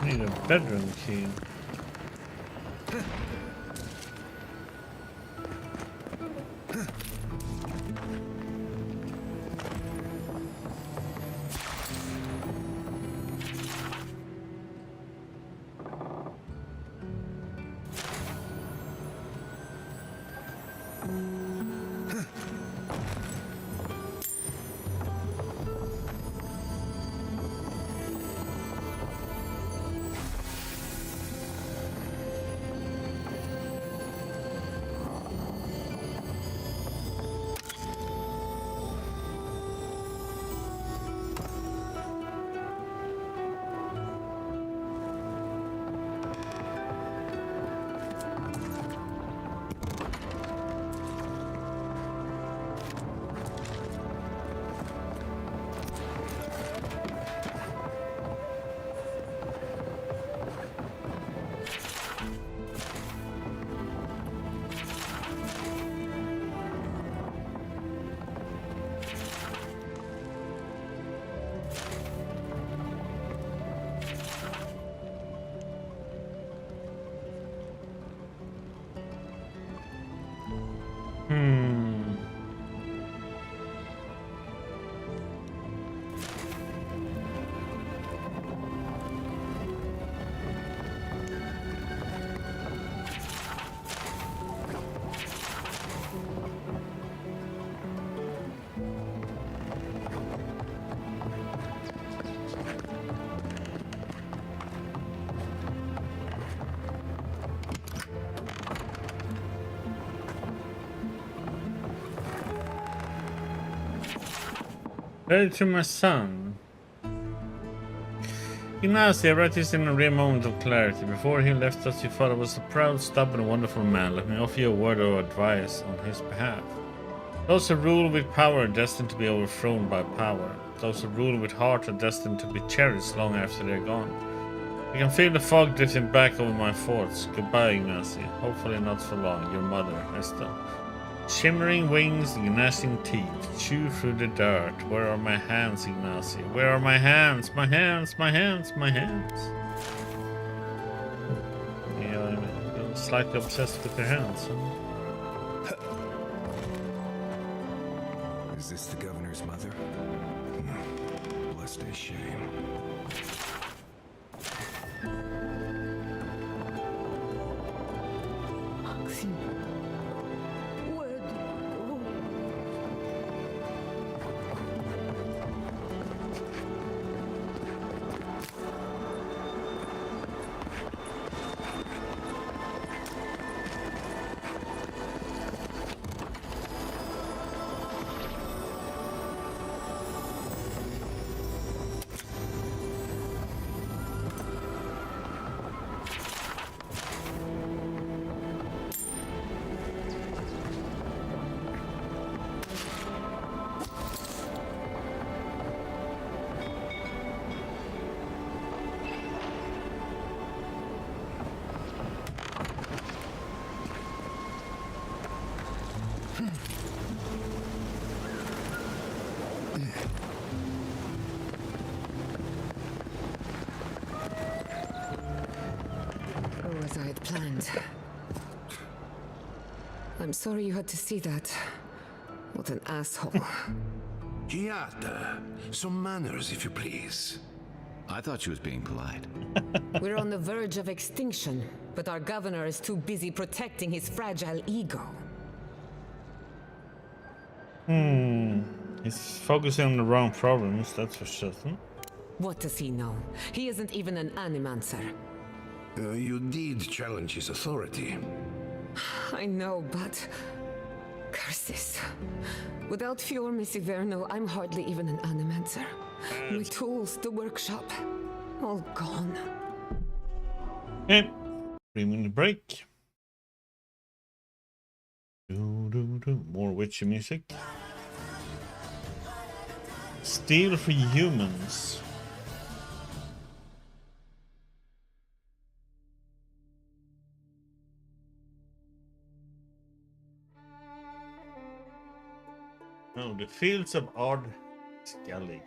Need a bedroom key. Ready to my son. Ignacio, right this in a rare moment of clarity. Before he left us, your father was a proud, stubborn, wonderful man. Let me offer you a word of advice on his behalf. Those who rule with power are destined to be overthrown by power. Those who rule with heart are destined to be cherished long after they're gone. I can feel the fog drifting back over my thoughts. Goodbye, Ignacio. Hopefully not for long. Your mother, Esther. Shimmering wings, gnashing teeth, chew through the dirt. Where are my hands, Ignacio? Where are my hands? My hands, my hands, my hands. Yeah, I'm slightly obsessed with their hands. Huh? Is this the governor's mother? Blessed as shame. understand. I'm sorry you had to see that. What an asshole. Giata, some manners, if you please. I thought she was being polite. We're on the verge of extinction, but our governor is too busy protecting his fragile ego. He's focusing on the wrong problems, that's for certain. What does he know? He isn't even an animancer. You did challenge his authority. I know, but... curses. Without Fior Misiverno, I'm hardly even an animancer. My tools, the workshop, all gone. Okay, 3-minute break. More witchy music. Steel for humans. No, the fields of Ard Skellig.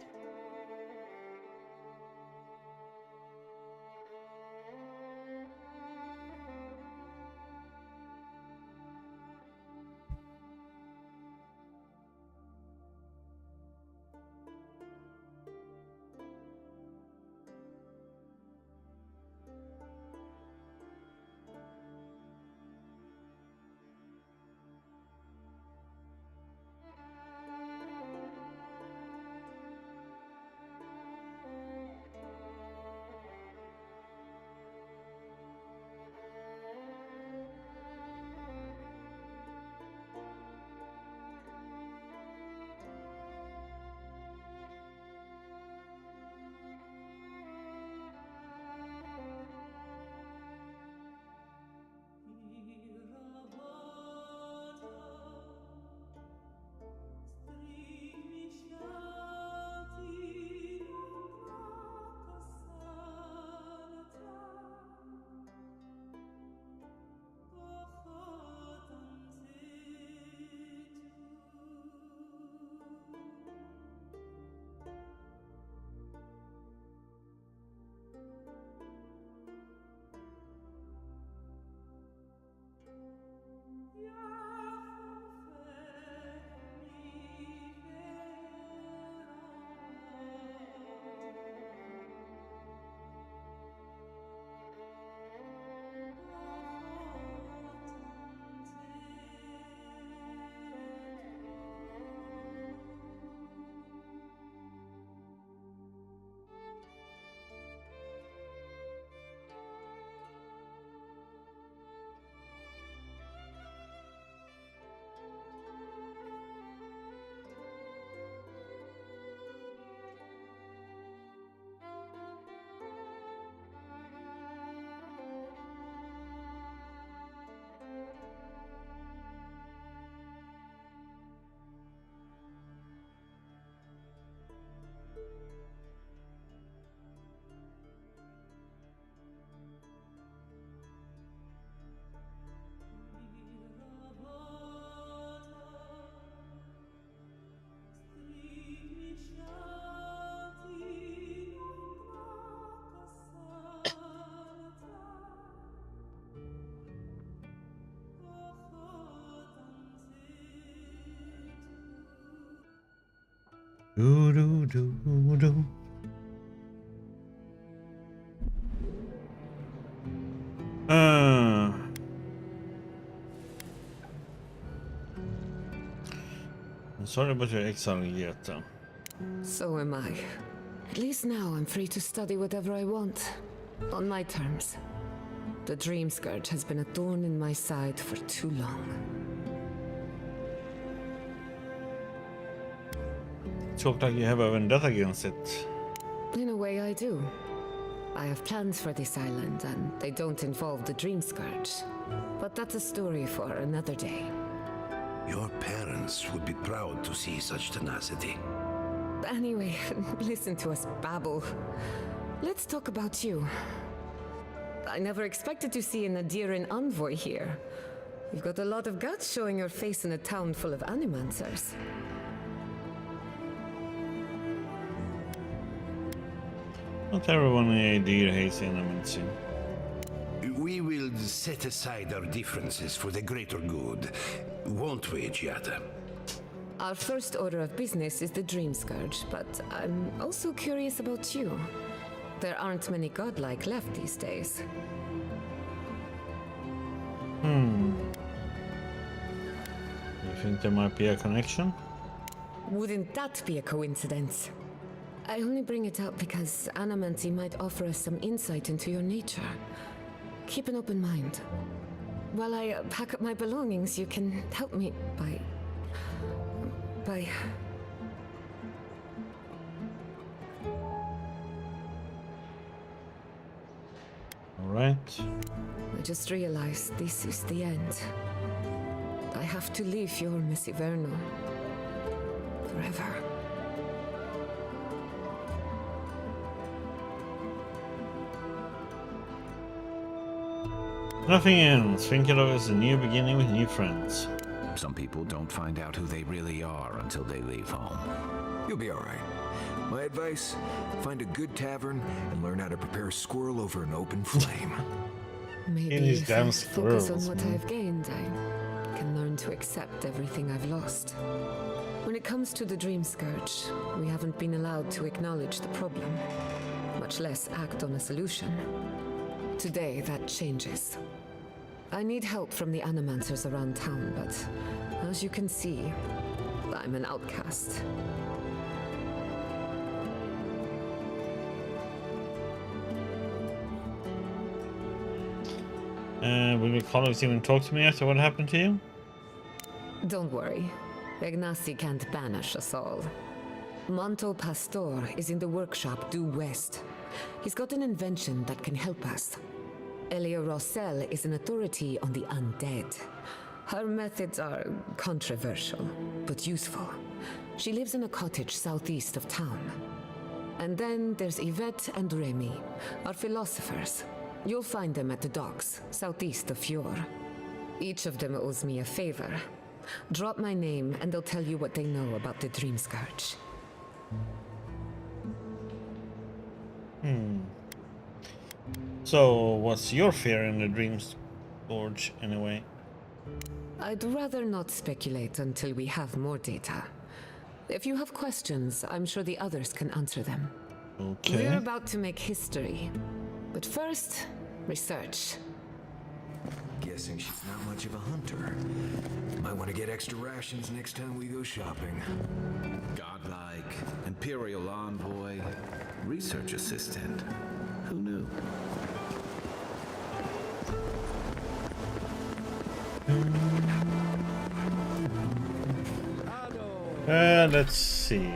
Do do do do. I'm sorry about your exile, Yeta. So am I. At least now I'm free to study whatever I want. On my terms. The Dream Scourge has been a thorn in my side for too long. Talk like you have a vendetta against it. In a way, I do. I have plans for this island, and they don't involve the Dream Scourge. But that's a story for another day. Your parents would be proud to see such tenacity. Anyway, listen to us babble. Let's talk about you. I never expected to see an Adiran envoy here. You've got a lot of guts showing your face in a town full of animancers. Not everyone in Adir hates animancing. We will set aside our differences for the greater good, won't we, Giada? Our first order of business is the Dream Scourge, but I'm also curious about you. There aren't many godlike left these days. You think there might be a connection? Wouldn't that be a coincidence? I only bring it up because Anamancy might offer us some insight into your nature. Keep an open mind. While I pack up my belongings, you can help me by... Alright. I just realized this is the end. I have to leave your Miss Iverno. Forever. Nothing ends. Think of it as a new beginning with new friends. Some people don't find out who they really are until they leave home. You'll be all right. My advice, find a good tavern and learn how to prepare a squirrel over an open flame. Maybe these if damn I focus on squirrels, what man. I've gained, I can learn to accept everything I've lost. When it comes to the Dream Scourge, we haven't been allowed to acknowledge the problem, much less act on a solution. Today, that changes. I need help from the Animancers around town, but as you can see, I'm an outcast. Will your colleagues even talk to me after what happened to you? Don't worry. Ignasi can't banish us all. Manto Pastor is in the workshop due west. He's got an invention that can help us. Elia Rossell is an authority on the undead. Her methods are controversial, but useful. She lives in a cottage southeast of town. And then there's Yvette and Remy, our philosophers. You'll find them at the docks, southeast of Fjord. Each of them owes me a favor. Drop my name and they'll tell you what they know about the Dream Scourge. So, what's your fear in the Dream Scourge, anyway? I'd rather not speculate until we have more data. If you have questions, I'm sure the others can answer them. Okay. We're about to make history. But first, research. Guessing she's not much of a hunter. Might want to get extra rations next time we go shopping. Godlike, Imperial envoy, research assistant. Who knew? Let's see.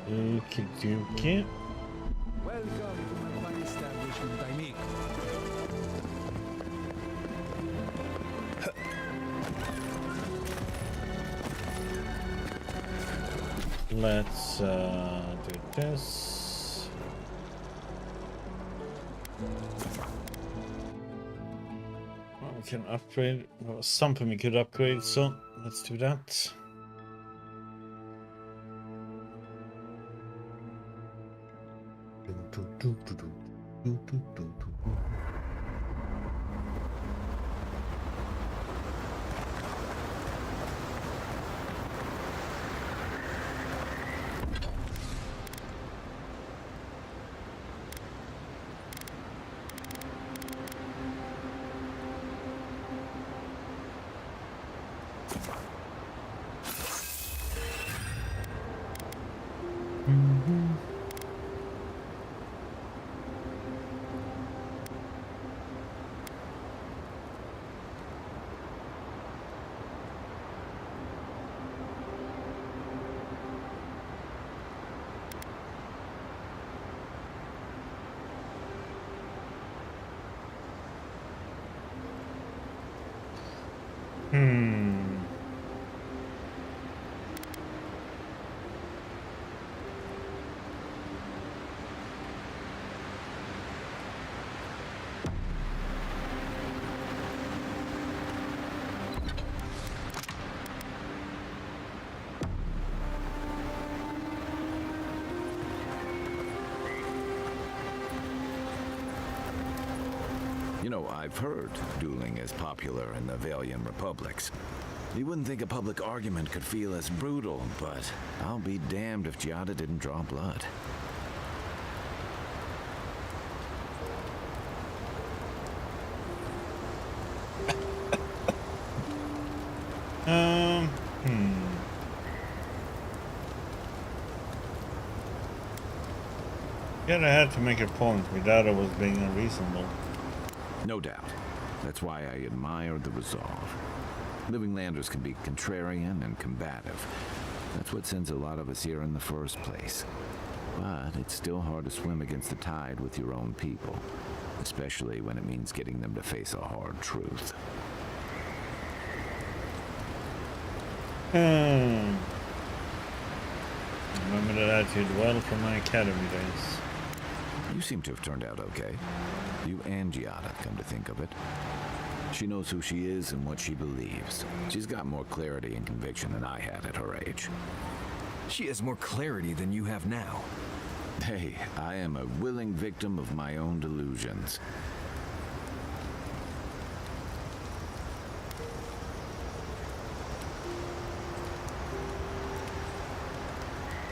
Okie dokie. Welcome to my fine establishment, amigo. Let's do this. Well, we can upgrade. Well, something we could upgrade, so let's do that. You know, I've heard dueling is popular in the Valian republics. You wouldn't think a public argument could feel as brutal, but I'll be damned if Giada didn't draw blood. Giada had to make a point. Giada was being unreasonable. No doubt. That's why I admire the resolve. Living Landers can be contrarian and combative. That's what sends a lot of us here in the first place. But it's still hard to swim against the tide with your own people, especially when it means getting them to face a hard truth. Remember that attitude well from my academy days. You seem to have turned out okay. You and Giada, come to think of it. She knows who she is and what she believes. She's got more clarity and conviction than I had at her age. She has more clarity than you have now. Hey, I am a willing victim of my own delusions.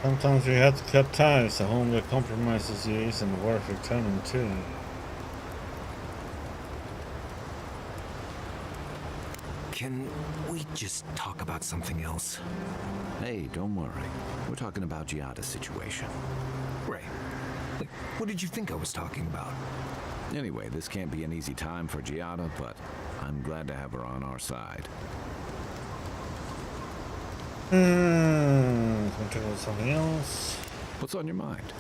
Sometimes you have to cut ties. A home that compromises you isn't worth returning to. Can we just talk about something else? Hey, don't worry. We're talking about Giada's situation. Right. Like, what did you think I was talking about? Anyway, this can't be an easy time for Giada, but I'm glad to have her on our side. Can we talk about something else? What's on your mind?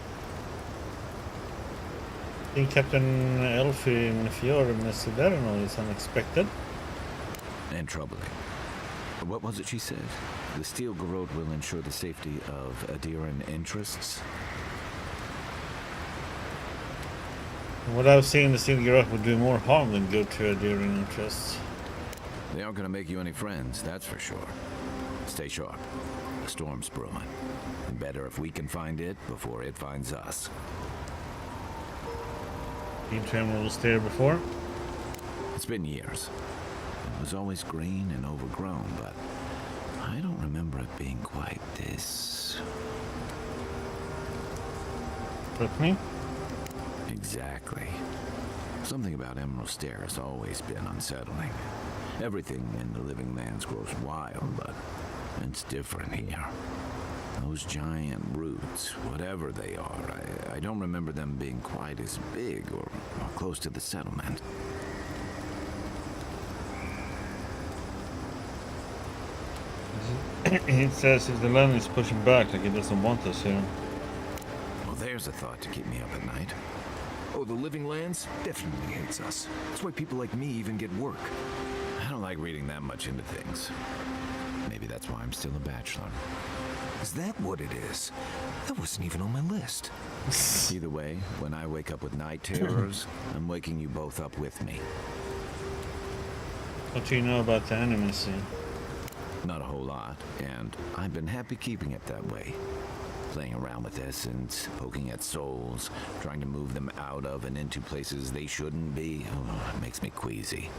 I think Captain Elfie in Fiore Messidero is unexpected. And troubling. What was it she said? The Steel Garrote will ensure the safety of Adiran interests? From what I've seen, the Steel Garrote would do more harm than good to Adiran interests. They aren't going to make you any friends, that's for sure. Stay sharp. The storm's brewing. And better if we can find it before it finds us. Been to Emerald Stair before? It's been years. It was always green and overgrown, but I don't remember it being quite this... With me? Exactly. Something about Emerald Stair has always been unsettling. Everything in the living lands grows wild, but it's different here. Those giant roots, whatever they are, I don't remember them being quite as big or close to the settlement. He says if the land is pushing back, like it doesn't want us here. Well, there's a thought to keep me up at night. Oh, the Living Lands definitely hates us. That's why people like me even get work. I don't like reading that much into things. Maybe that's why I'm still a bachelor. Is that what it is? That wasn't even on my list. Either way, when I wake up with night terrors, I'm waking you both up with me. What do you know about the animacy? Not a whole lot, and I've been happy keeping it that way. Playing around with essence, poking at souls, trying to move them out of and into places they shouldn't be. Oh, it makes me queasy.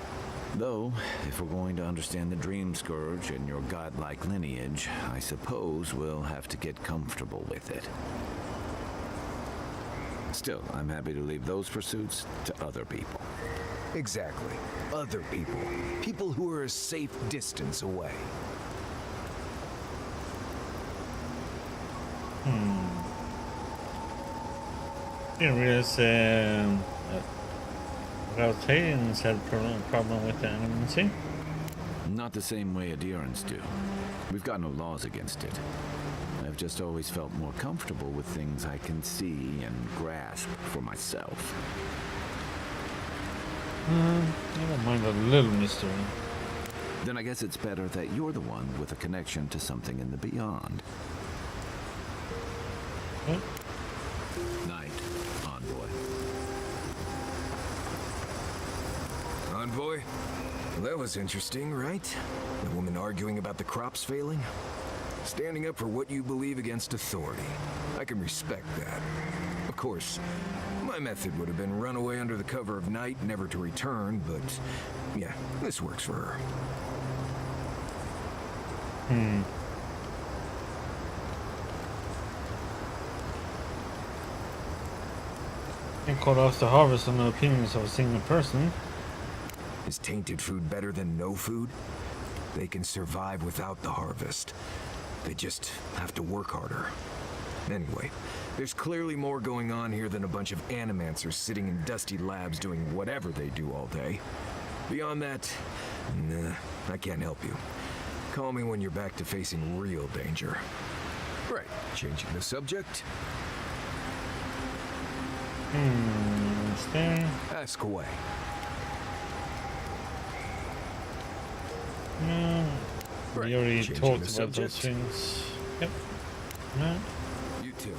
Though, if we're going to understand the Dream Scourge and your godlike lineage, I suppose we'll have to get comfortable with it. Still, I'm happy to leave those pursuits to other people. Exactly. Other people. People who are a safe distance away. Didn't realize Routarians had a problem with the animacy. Not the same way Adirans do. We've got no laws against it. I've just always felt more comfortable with things I can see and grasp for myself. I don't mind a little mystery. Then I guess it's better that you're the one with a connection to something in the beyond. Night, Envoy. Envoy? Well, that was interesting, right? The woman arguing about the crops failing? Standing up for what you believe against authority. I can respect that. Of course, my method would have been run away under the cover of night, never to return, but yeah, this works for her. And cut off the harvest on the opinions of a single person. Is tainted food better than no food? They can survive without the harvest. They just have to work harder. Anyway, there's clearly more going on here than a bunch of animancers sitting in dusty labs doing whatever they do all day. Beyond that, nah, I can't help you. Call me when you're back to facing real danger. Right, changing the subject. Ask away. No, Right, we already changing talked the about those subject. things. Yep. No. You too.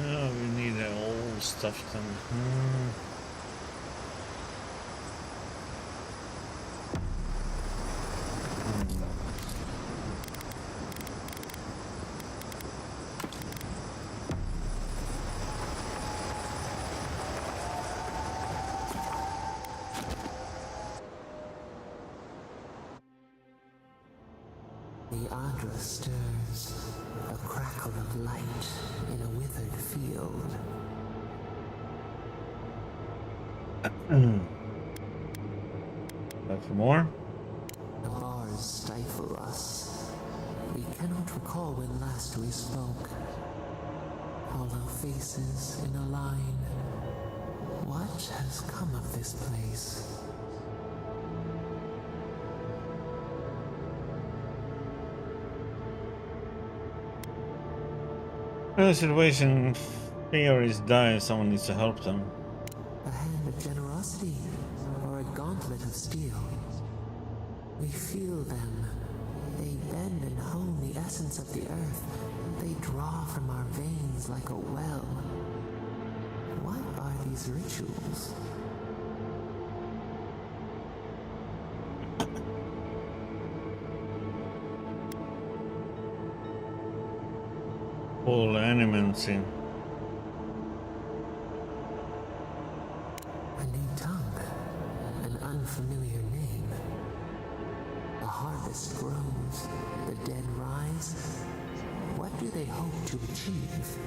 Oh, we need all stuff then. The Adra stirs, a crackle of light in a withered field. Time for more? The bars stifle us. We cannot recall when last we spoke. Hollow faces in a line. What has come of this place? In a situation, fear is dire, someone needs to help them. A hand of generosity or a gauntlet of steel? We feel them. They bend and hone the essence of the earth. They draw from our veins like a well. What are these rituals? All animancy. A new tongue, an unfamiliar name. The harvest grows, the dead rise. What do they hope to achieve?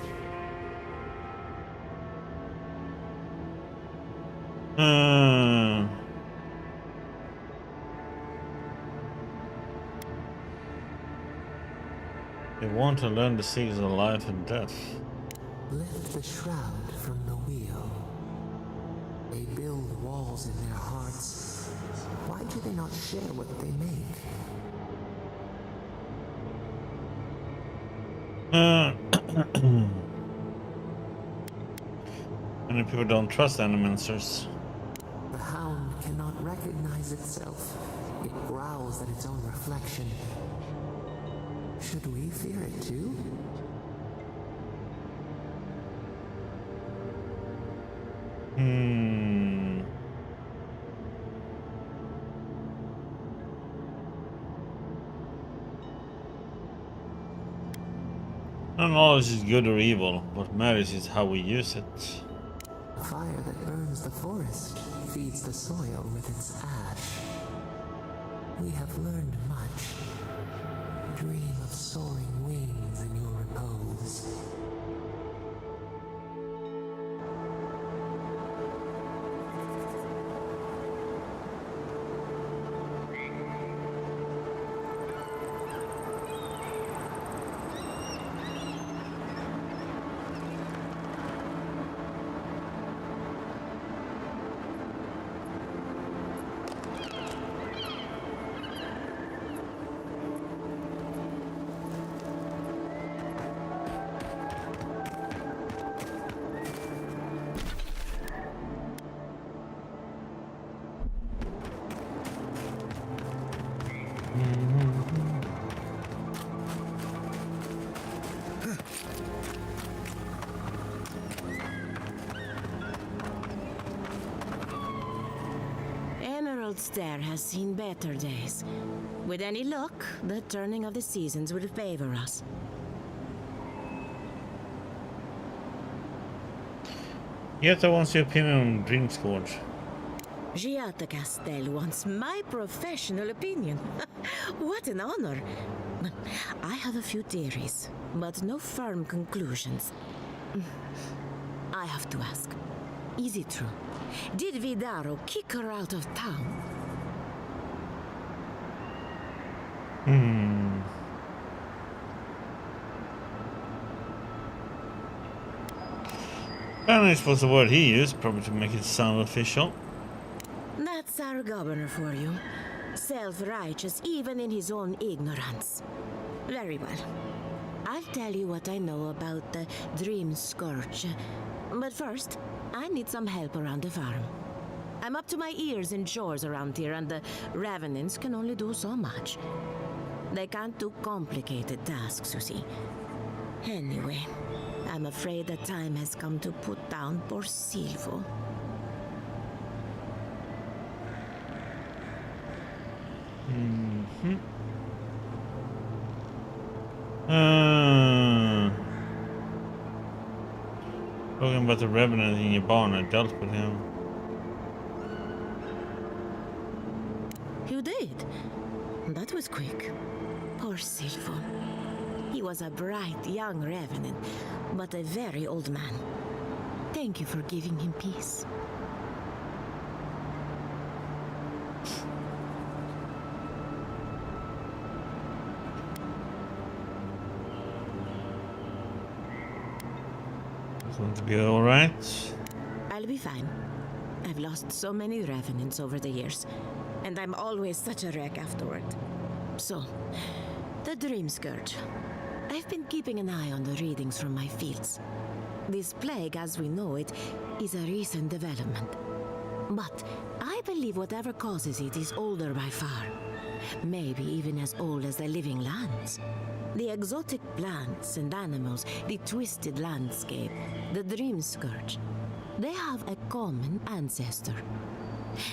They want to learn the secrets of life and death. Lift the shroud from the wheel. They build walls in their hearts. Why do they not share what they make? Many people don't trust animancers. The hound cannot recognize itself. It growls at its own reflection. Should we fear it too? Not knowledge is good or evil. What matters is how we use it. A fire that burns the forest feeds the soil with its ash. We have learned much. Dream of soaring wings in your repose. Emerald Stair has seen better days. With any luck, the turning of the seasons will favor us. Yet I want your opinion on Dream Scourge. Giata Castel wants my professional opinion. What an honor. I have a few theories, but no firm conclusions. I have to ask, is it true? Did Vidaro kick her out of town? Spanish was the word he used, probably to make it sound official. That's our governor for you. Self-righteous even in his own ignorance. Very well. I'll tell you what I know about the Dream Scourge. But first, I need some help around the farm. I'm up to my ears in chores around here, and the Revenants can only do so much. They can't do complicated tasks, you see. Anyway, I'm afraid the time has come to put down poor Silvo. Talking about the Revenant in your barn, I dealt with him. You did? That was quick. Poor Silvo. He was a bright young Revenant, but a very old man. Thank you for giving him peace. It's going to be alright. I'll be fine. I've lost so many Revenants over the years, and I'm always such a wreck afterward. So, the Dream Scourge. I've been keeping an eye on the readings from my fields. This plague, as we know it, is a recent development. But I believe whatever causes it is older by far. maybe even as old as the living lands. The exotic plants and animals, the twisted landscape, the dream scourge, they have a common ancestor.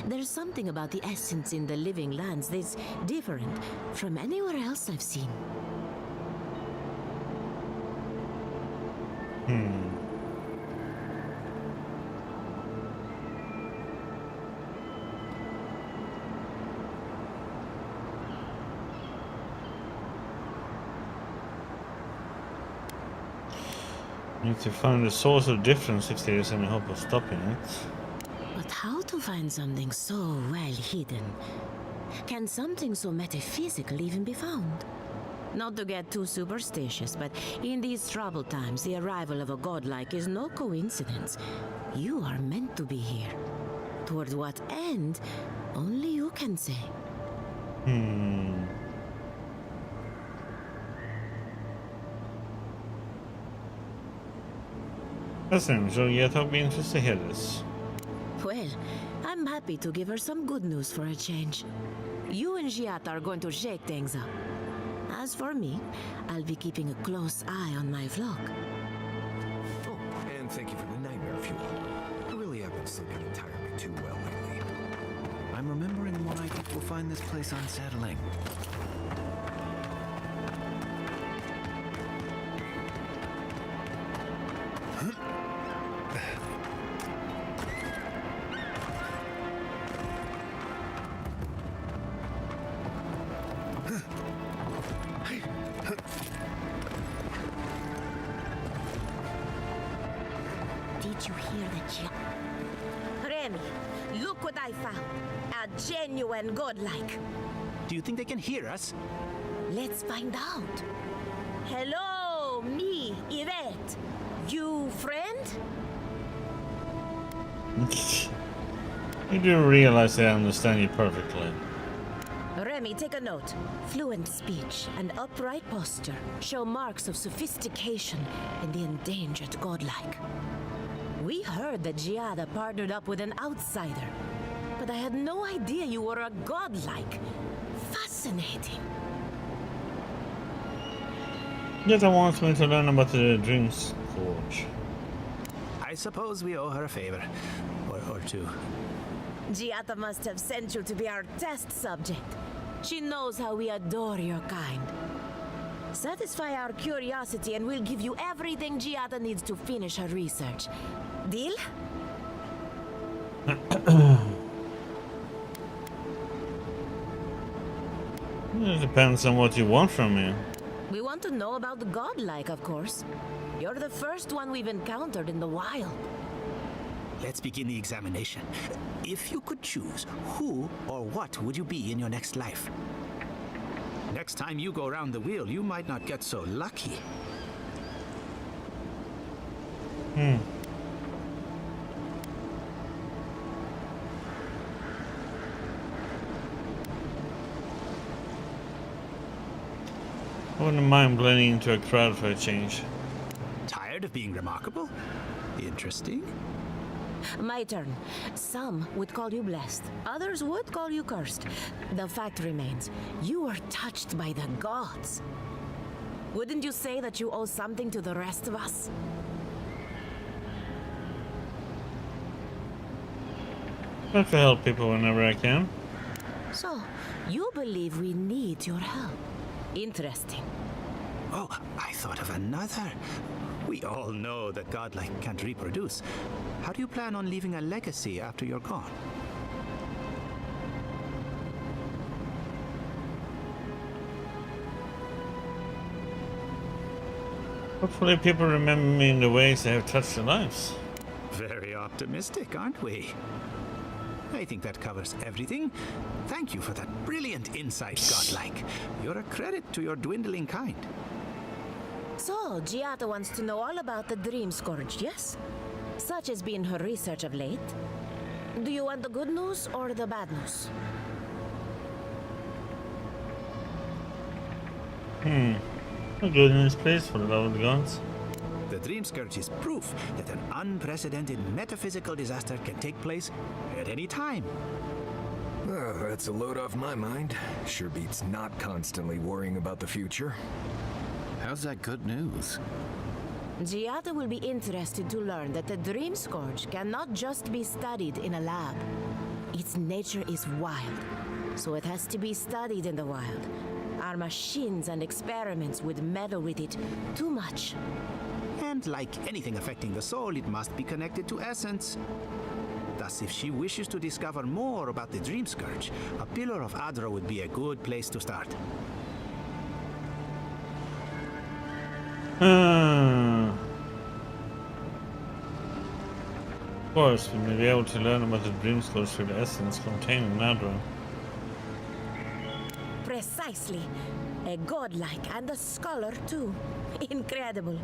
There's something about the essence in the living lands that's different from anywhere else I've seen. Need to find the source of difference if there is any hope of stopping it. But how to find something so well hidden? Can something so metaphysical even be found? Not to get too superstitious, but in these troubled times, the arrival of a godlike is no coincidence. You are meant to be here. Toward what end, only you can say. Essential, yet I'll be interested to hear this. Well, I'm happy to give her some good news for a change. You and Giat are going to shake things up. As for me, I'll be keeping a close eye on my flock. Oh, and thank you for the nightmare fuel. I really have been sleeping entirely too well lately. I'm remembering why people find this place unsettling. Did you hear that, Giat? Remy, look what I found. A genuine godlike. Do you think they can hear us? Let's find out. Hello, me, Yvette. You friend? You do realize I understand you perfectly. Remy, take a note. Fluent speech and upright posture show marks of sophistication in the endangered godlike. We heard that Giada partnered up with an outsider, but I had no idea you were a godlike. Fascinating. Giada wants me to learn about the Dream Scourge. I suppose we owe her a favor. Or two. Giata must have sent you to be our test subject. She knows how we adore your kind. Satisfy our curiosity and we'll give you everything Giata needs to finish her research. Deal? It depends on what you want from me. We want to know about the godlike, of course. You're the first one we've encountered in the wild. Let's begin the examination. If you could choose, who or what would you be in your next life? Next time you go around the wheel, you might not get so lucky. I wouldn't mind blending into a crowd for a change. Tired of being remarkable? Interesting. My turn. Some would call you blessed. Others would call you cursed. The fact remains, you were touched by the gods. Wouldn't you say that you owe something to the rest of us? I try to help people whenever I can. So, you believe we need your help. Interesting. Oh, I thought of another. We all know that godlike can't reproduce. How do you plan on leaving a legacy after you're gone? Hopefully people remember me in the ways I have touched their lives. Very optimistic, aren't we? I think that covers everything. Thank you for that brilliant insight, godlike. You're a credit to your dwindling kind. So, Giata wants to know all about the Dream Scourge, yes? Such has been her research of late. Do you want the good news or the bad news? A good news, please, for the love of the gods. The Dream Scourge is proof that an unprecedented metaphysical disaster can take place at any time. Oh, that's a load off my mind. Sure beats not constantly worrying about the future. How's that good news? Giada will be interested to learn that the Dream Scourge cannot just be studied in a lab. Its nature is wild, so it has to be studied in the wild. Our machines and experiments would meddle with it too much. And like anything affecting the soul, it must be connected to essence. Thus, if she wishes to discover more about the Dream Scourge, a Pillar of Adra would be a good place to start. Of course, we may be able to learn about the Dream Scourge through the essence contained in Adra. Precisely. A godlike and a scholar too. Incredible.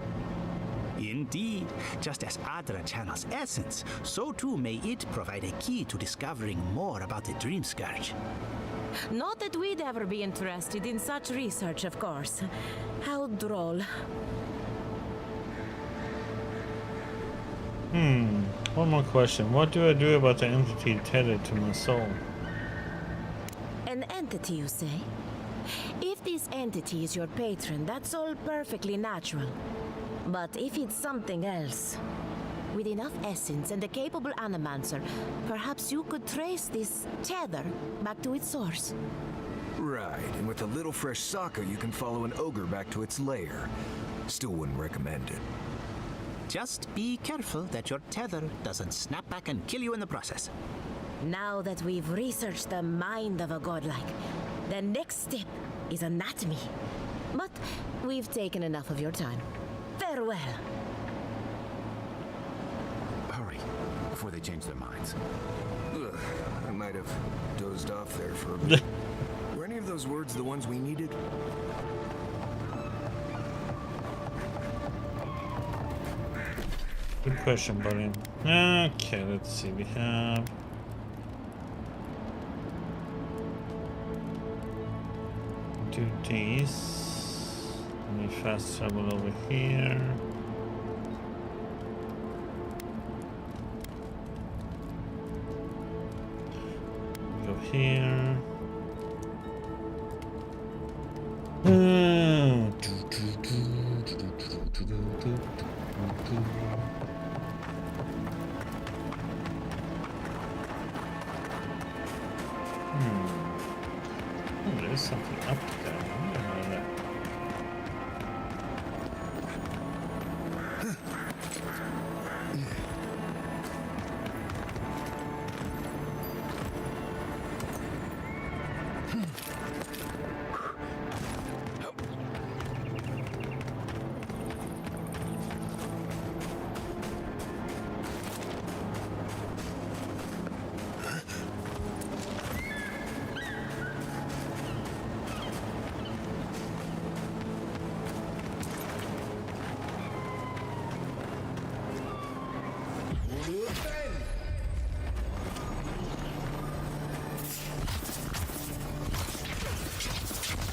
Indeed, just as Adra channels essence, so too may it provide a key to discovering more about the Dream Scourge. Not that we'd ever be interested in such research, of course. How droll. One more question. What do I do about the entity tethered to my soul? An entity, you say? If this entity is your patron, that's all perfectly natural. But if it's something else, with enough essence and a capable animancer, perhaps you could trace this tether back to its source. Right, and with a little fresh soccer, you can follow an ogre back to its lair. Still wouldn't recommend it. Just be careful that your tether doesn't snap back and kill you in the process. Now that we've researched the mind of a godlike, the next step is anatomy. But we've taken enough of your time. Farewell. Hurry, before they change their minds. Ugh, I might have dozed off there for a bit. Were any of those words the ones we needed? Good question, buddy. Okay, let's see. We have... do these. Any fast travel over here. Go here. Oh, there's something up there. I wonder how that...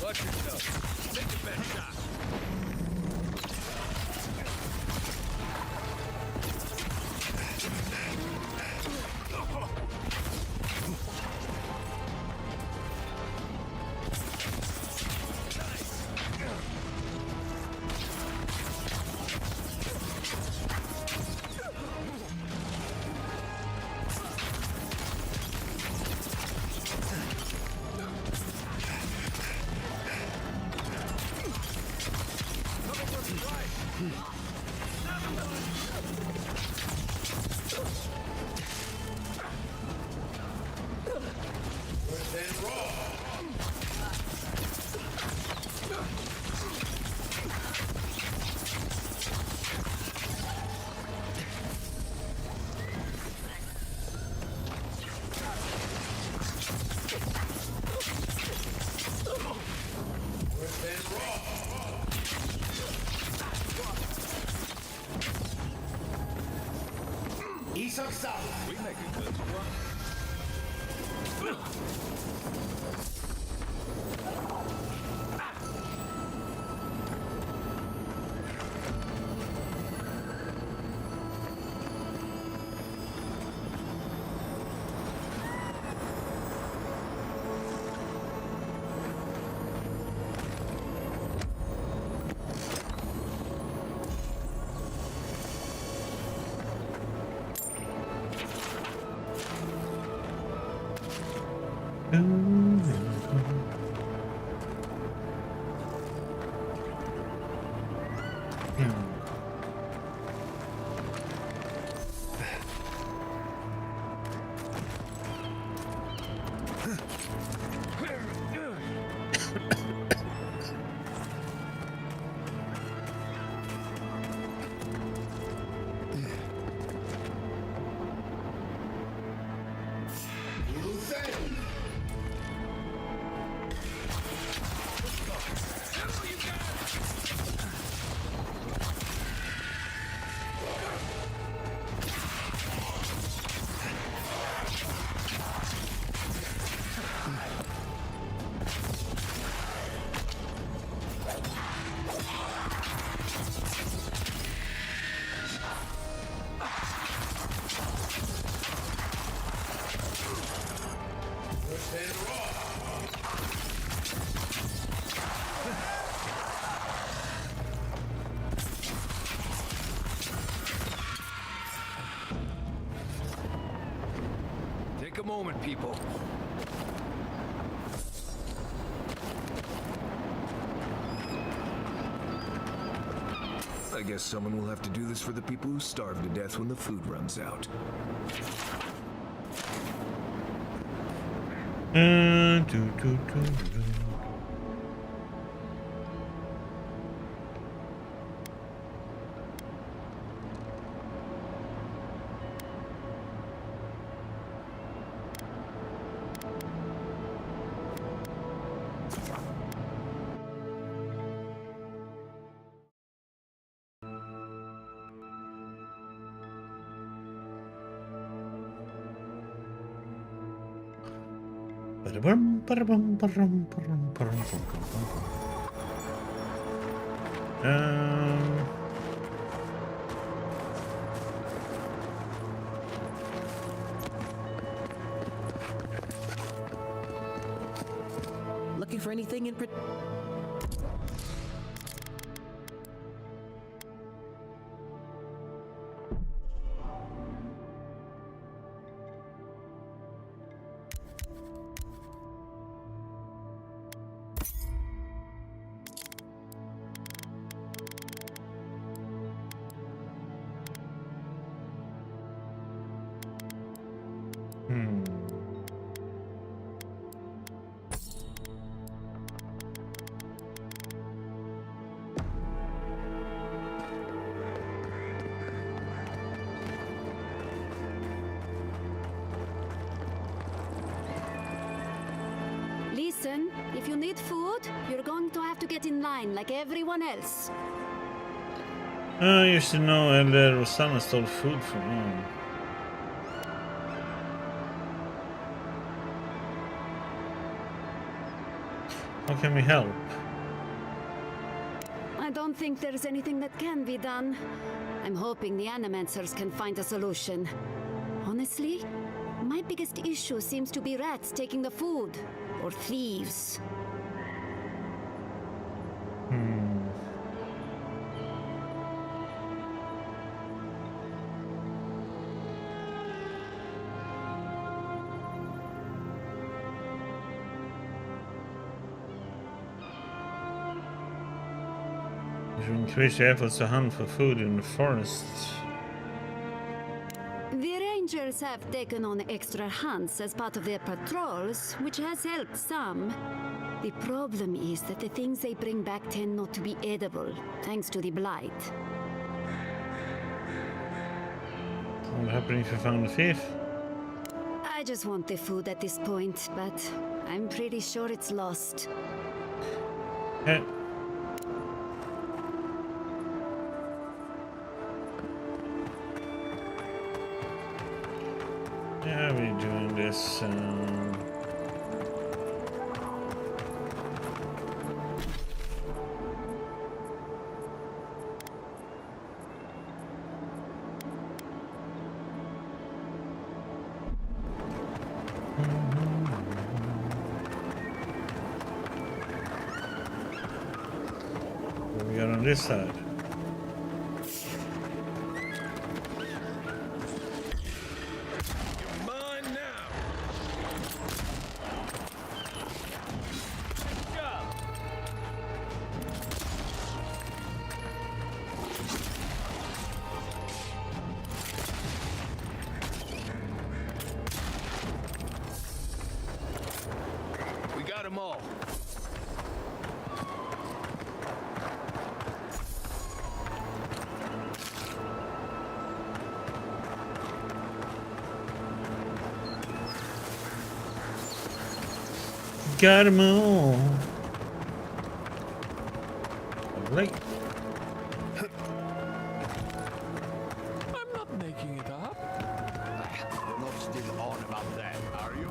Watch yourself. Take your best shot. We make a good squad. Take a moment, people. I guess someone will have to do this for the people who starve to death when the food runs out. Looking for anything in Listen, if you need food, you're going to have to get in line like everyone else. You should know Elder Rosanna stole food from home. How can we help? I don't think there's anything that can be done. I'm hoping the Animancers can find a solution. Honestly, my biggest issue seems to be rats taking the food. Or thieves. If you increase your efforts to hunt for food in the forest. The Rangers have taken on extra hunts as part of their patrols, which has helped some. The problem is that the things they bring back tend not to be edible, thanks to the blight. What would happen if you found a thief? I just want the food at this point, but I'm pretty sure it's lost. Hey. Yeah, we're doing this. What we got on this side? them all. Gotta move. Lovely. I'm not making it up. You're not still on about that, are you?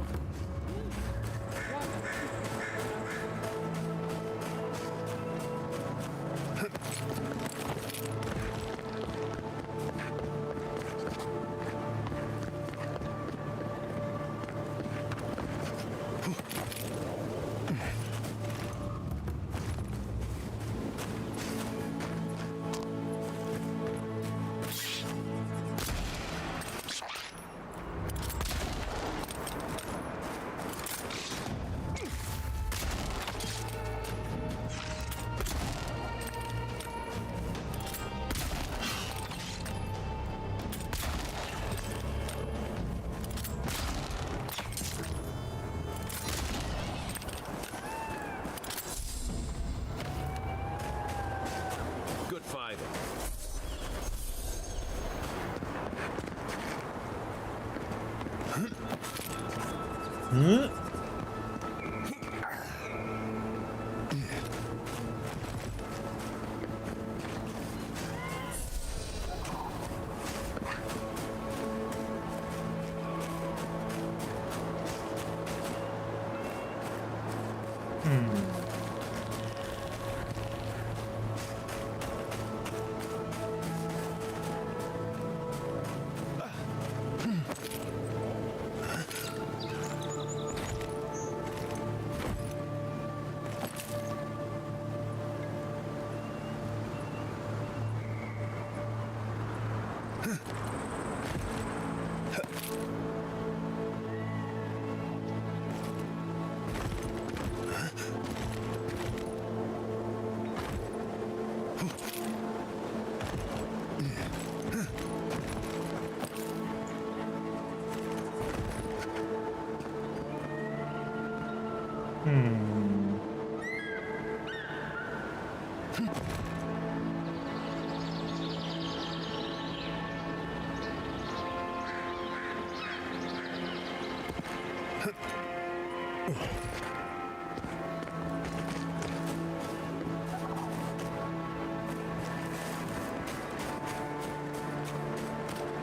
Good fighting. Huh?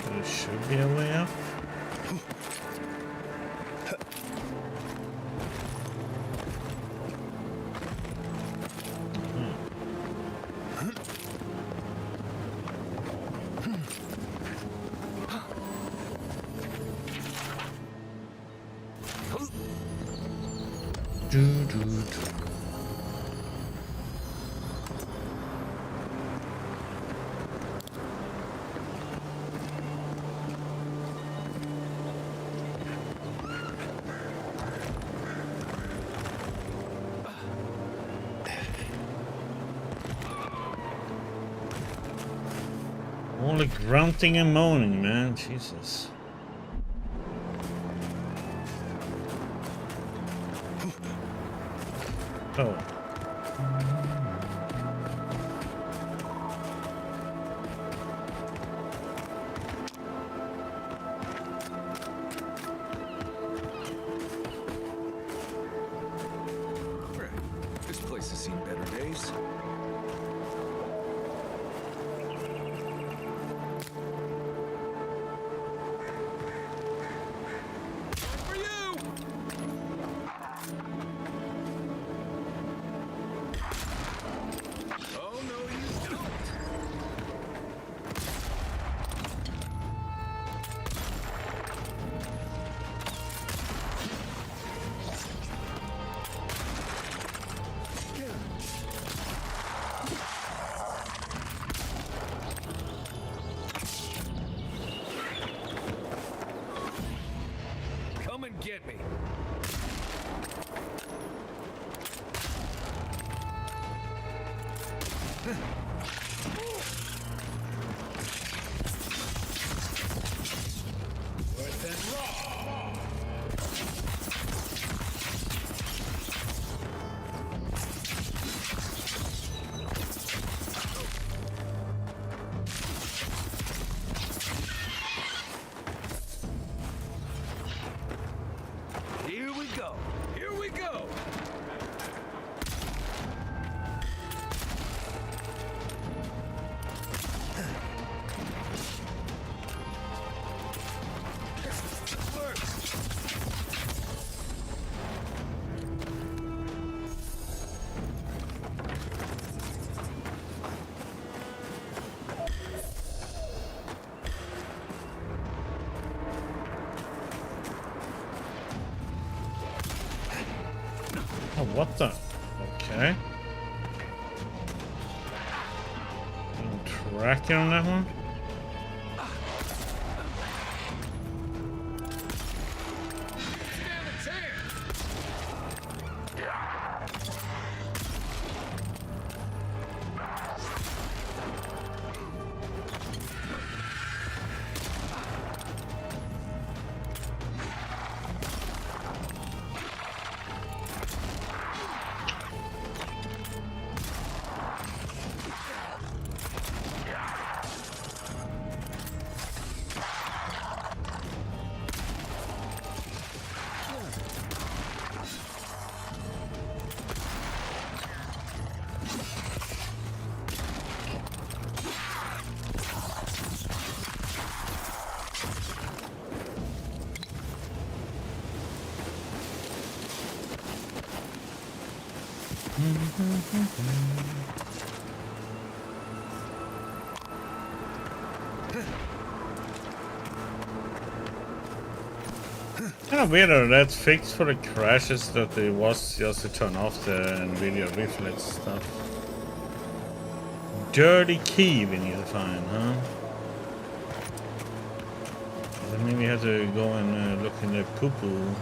There should be a way up. Only grunting and moaning, man. Jesus. Oh. This place has seen better days. Come and get me. Oh, what the? Okay. Tracking on that one? Kind of weird that that's fixed for the crashes that it was just to turn off the NVIDIA reflex stuff. Dirty key we need to find, huh? That means we have to go and look in the poo-poo.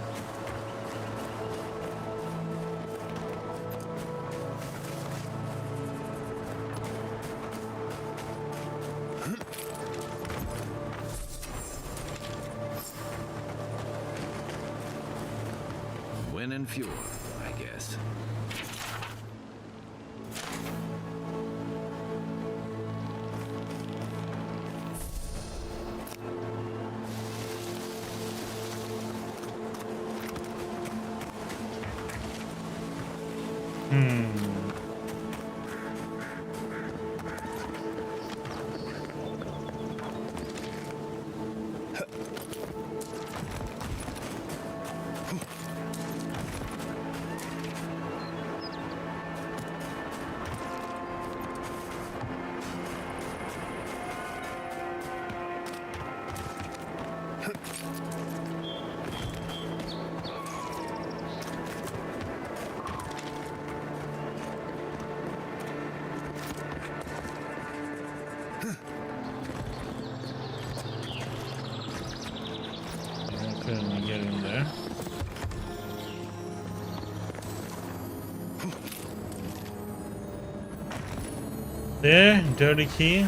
Wind and fuel, I guess. Couldn't get in there. There, dirty key.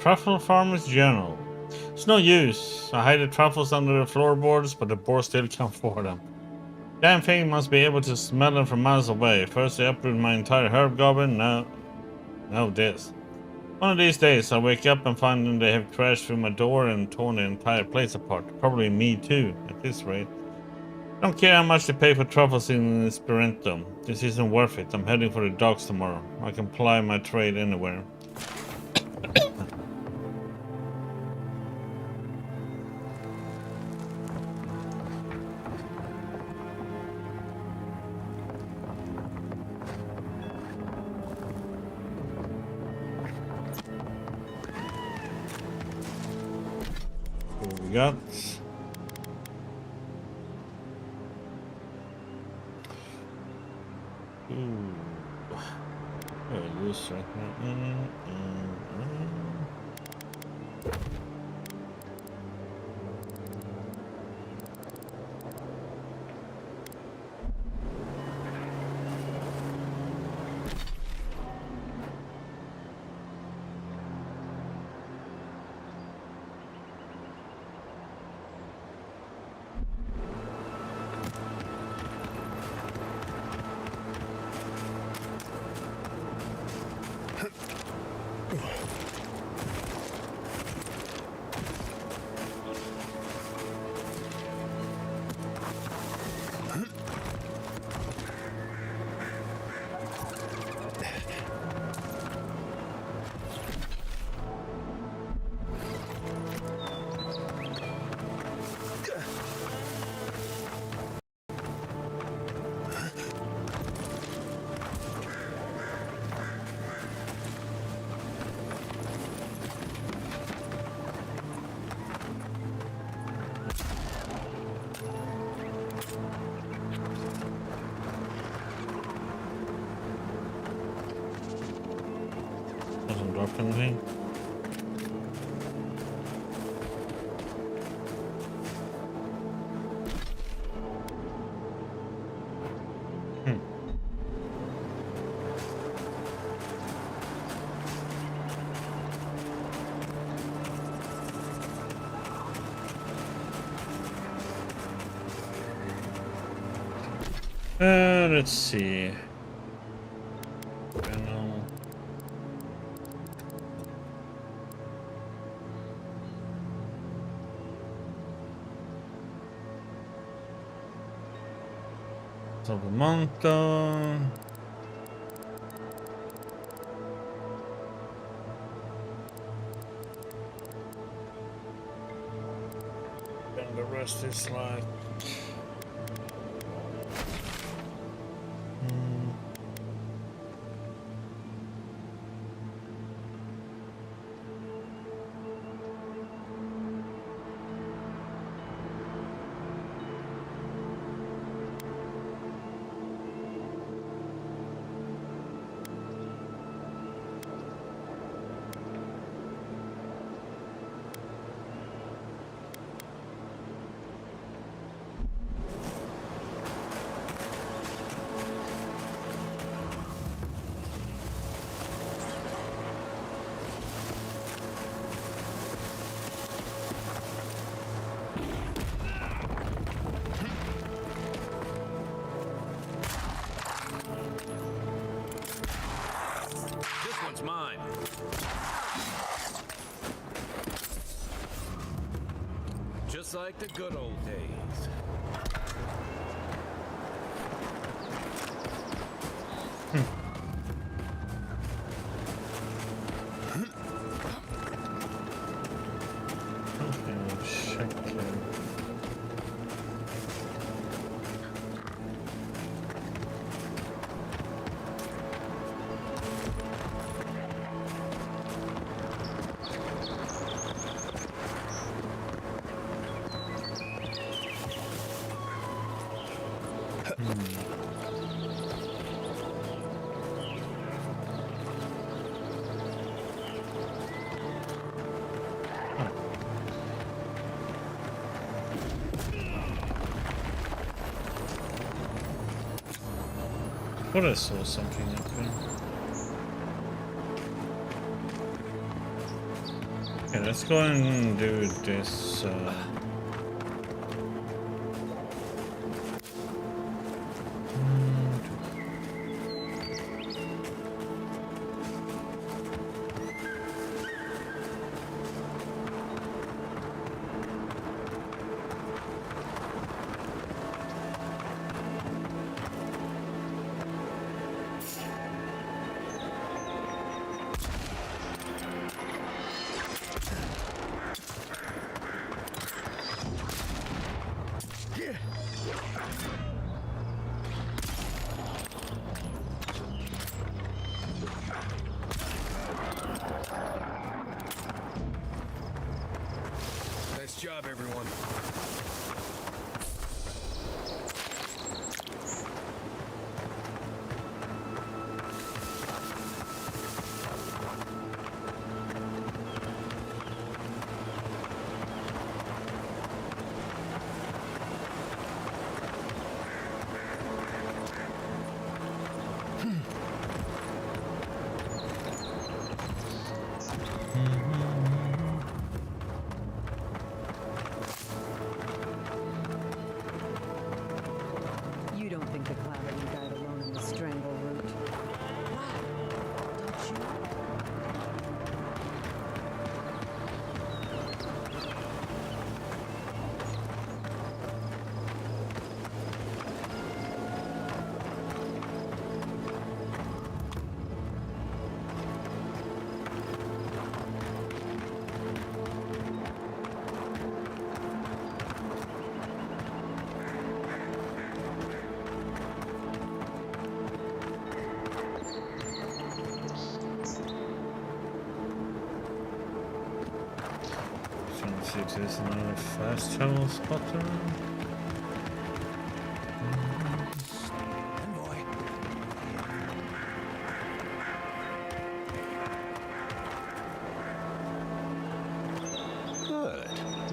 Truffle Farmer's Journal. It's no use. I hide the truffles under the floorboards, but the boars still come for them. Damn thing must be able to smell them from miles away. First I uprooted my entire herb garden, now this. One of these days I'll wake up and find they have crashed through my door and torn the entire place apart. Probably me too, at this rate. I don't care how much they pay for truffles in Esperanto. This isn't worth it. I'm heading for the docks tomorrow. I can ply my trade anywhere. What we got? Ooh. Oh, this right now. Doesn't drop anything. Let's see. Top of the mountain. And the rest is like Mine. Just like the good old days. What I saw something up here. Okay, let's go and do this. Nice job, everyone. You don't think the Clarity died alone in the strangle root? Don't you? See if there's another fast travel spot around.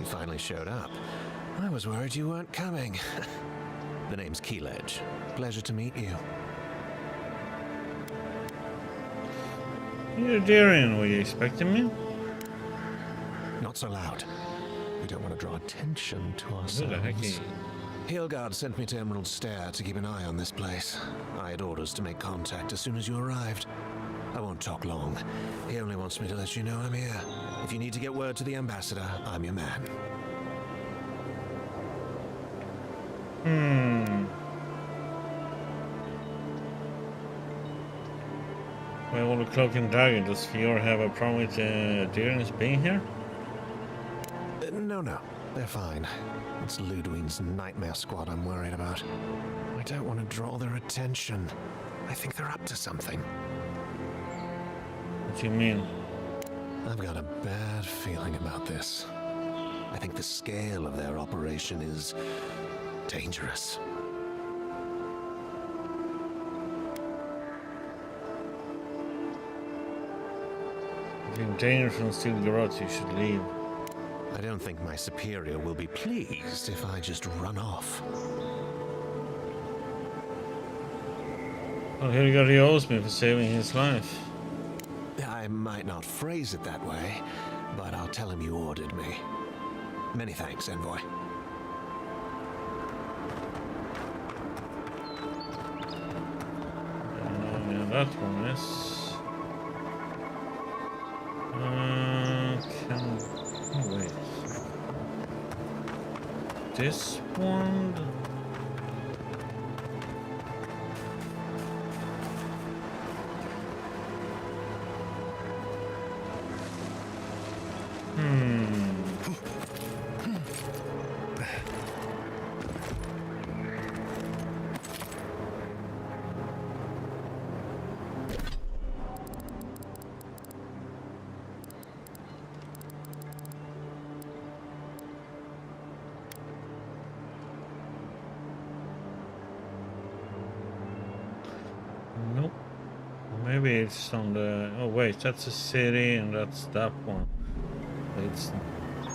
finally showed up. I was worried you weren't coming. The name's Keeledge. Pleasure to meet you. You're Darian, were you expecting me? Not so loud. We don't want to draw attention to Who the heck are ourselves. you? Hilgard sent me to Emerald Stair to keep an eye on this place. I had orders to make contact as soon as you arrived. I won't talk long. He only wants me to let you know I'm here. If you need to get word to the ambassador, I'm your man. Well, all the Cloak and Dagger, does Fior have a problem with Darian's being here? No. They're fine. It's Ludwig's nightmare squad I'm worried about. I don't want to draw their attention. I think they're up to something. What do you mean? I've got a bad feeling about this. I think the scale of their operation is dangerous. If you're in danger from Steel Garrote, you should leave. I don't think my superior will be pleased if I just run off. Well, here you go, he owes me for saving his life. I might not phrase it that way, but I'll tell him you ordered me. Many thanks, Envoy. Yeah, that one is... Oh, wait. This one... Nope. Maybe it's on the... Oh wait, that's a city and that's that one. It's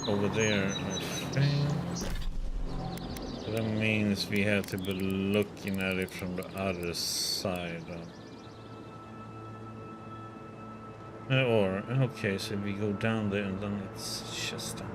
over there, I think. So that means we have to be looking at it from the other side. Or, okay, so we go down there and then it's just down.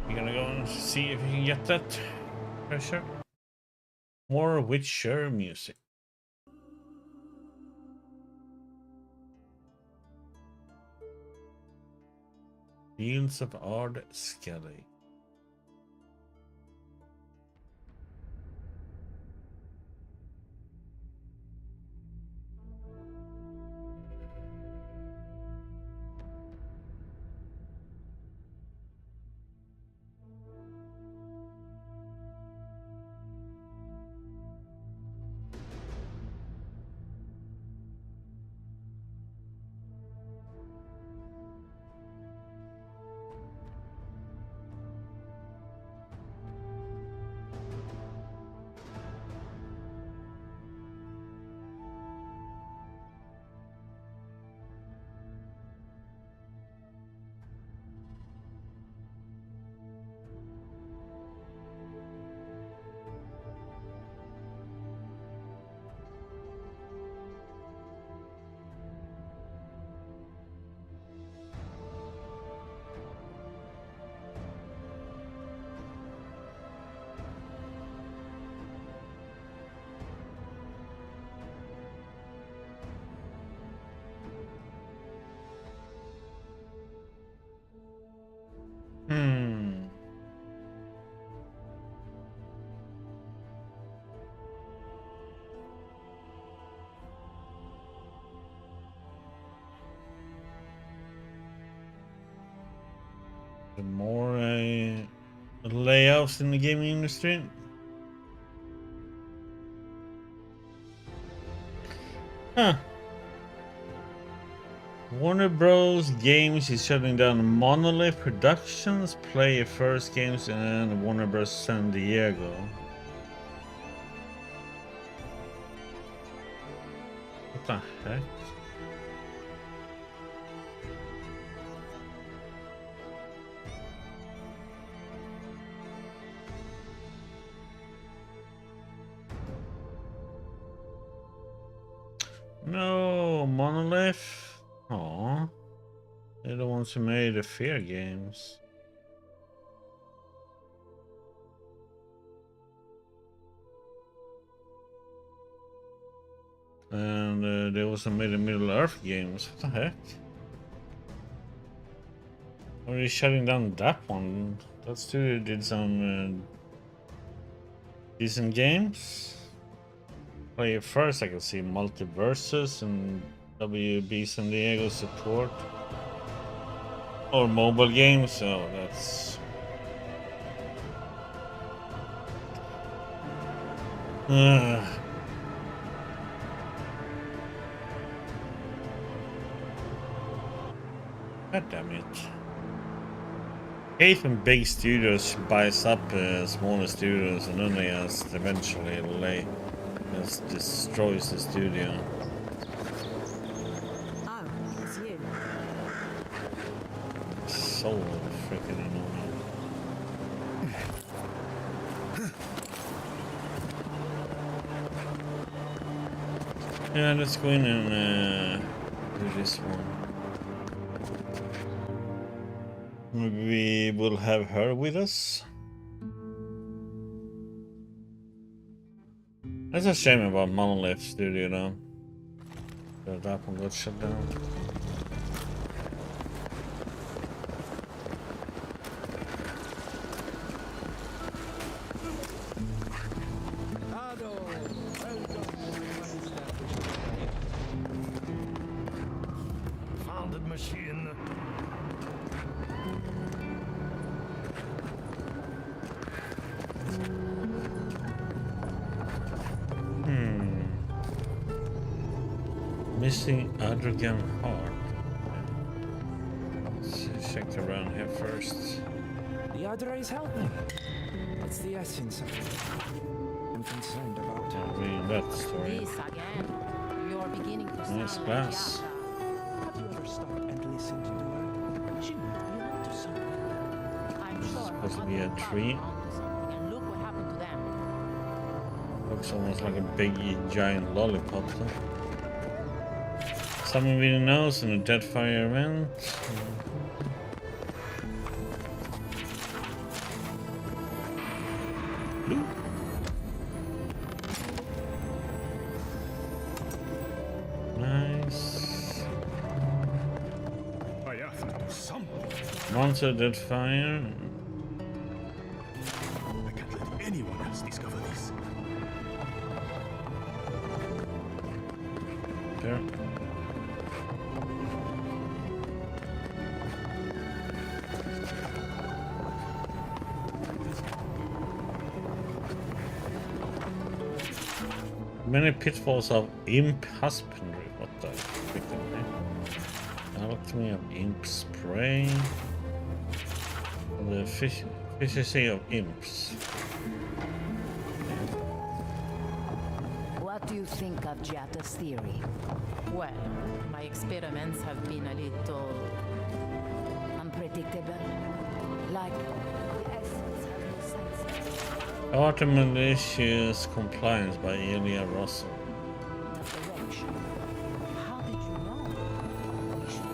You're gonna go and see if you can get that pressure. More Witcher music. Fields of Ard Skelly. The more layoffs in the gaming industry. Huh. Warner Bros. Games is shutting down Monolith Productions, Play First Games, and Warner Bros. San Diego. What the heck? No, Monolith. Aw. They're the ones who made the Fear games. And they also made the Middle Earth games. What the heck? Why are you shutting down that one? That studio did some decent games. Play it first, I can see Multiversus and WB San Diego support. Or mobile games, so that's... God damn it. Hate when big studios buys up smaller studios and then they just eventually just destroys the studio. Oh, it's you. So freaking annoying. Yeah, let's go in and do this one. Maybe we'll have her with us. That's a shame about Monolith Studio though. That one got shut down. Founded machine. Missing Adrian Heart. Let's check around here first. The Adra is helping. It's the essence of it. I'm concerned about her. Reading that story. This again. You're beginning to sound Nice like glass. Giada. Have you ever stopped and listened to her? She might be onto something. I'm sure Supposed to her be a husband tree. got onto something, and look what happened to them. Looks almost like a big giant lollipop though. Someone really knows in a Deadfire event. Nice. I have to do something. Monster Deadfire. I can't let anyone else discover this. There. Many pitfalls of imp husbandry. What the freaking heck? Alchemy of imp spray. The efficiency of imps. What do you think of Giada's theory? Well, my experiments have been a little unpredictable. Like the essence of no sense. Art and Malicious Compliance by Elia Russell. Direction. How did you know? We should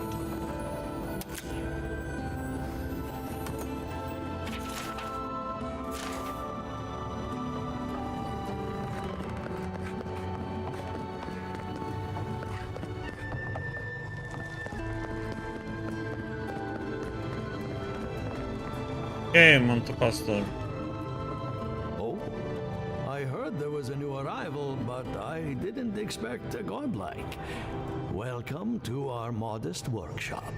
Okay, Montepastor. Oh, I heard there was a new arrival, but I didn't expect a godlike. Welcome to our modest workshop.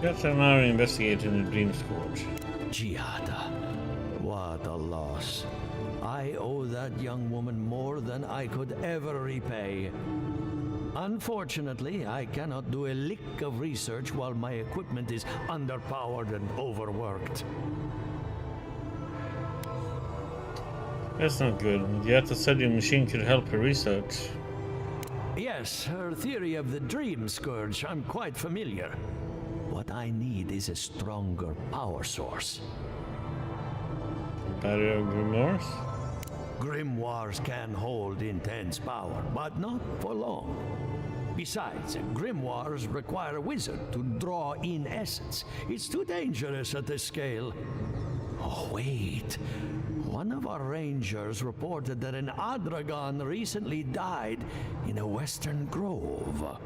Yes, I'm now investigating the Dream Scourge. Giada, what a loss. I owe that young woman more than I could ever repay. Unfortunately, I cannot do a lick of research while my equipment is underpowered and overworked. That's not good. Yet said your machine could help her research. Yes, her theory of the dream scourge, I'm quite familiar. What I need is a stronger power source. Barrier of grimoires? Grimoires can hold intense power, but not for long. Besides, grimoires require a wizard to draw in essence. It's too dangerous at this scale. Oh, wait. One of our rangers reported that an Adragon recently died in a western grove.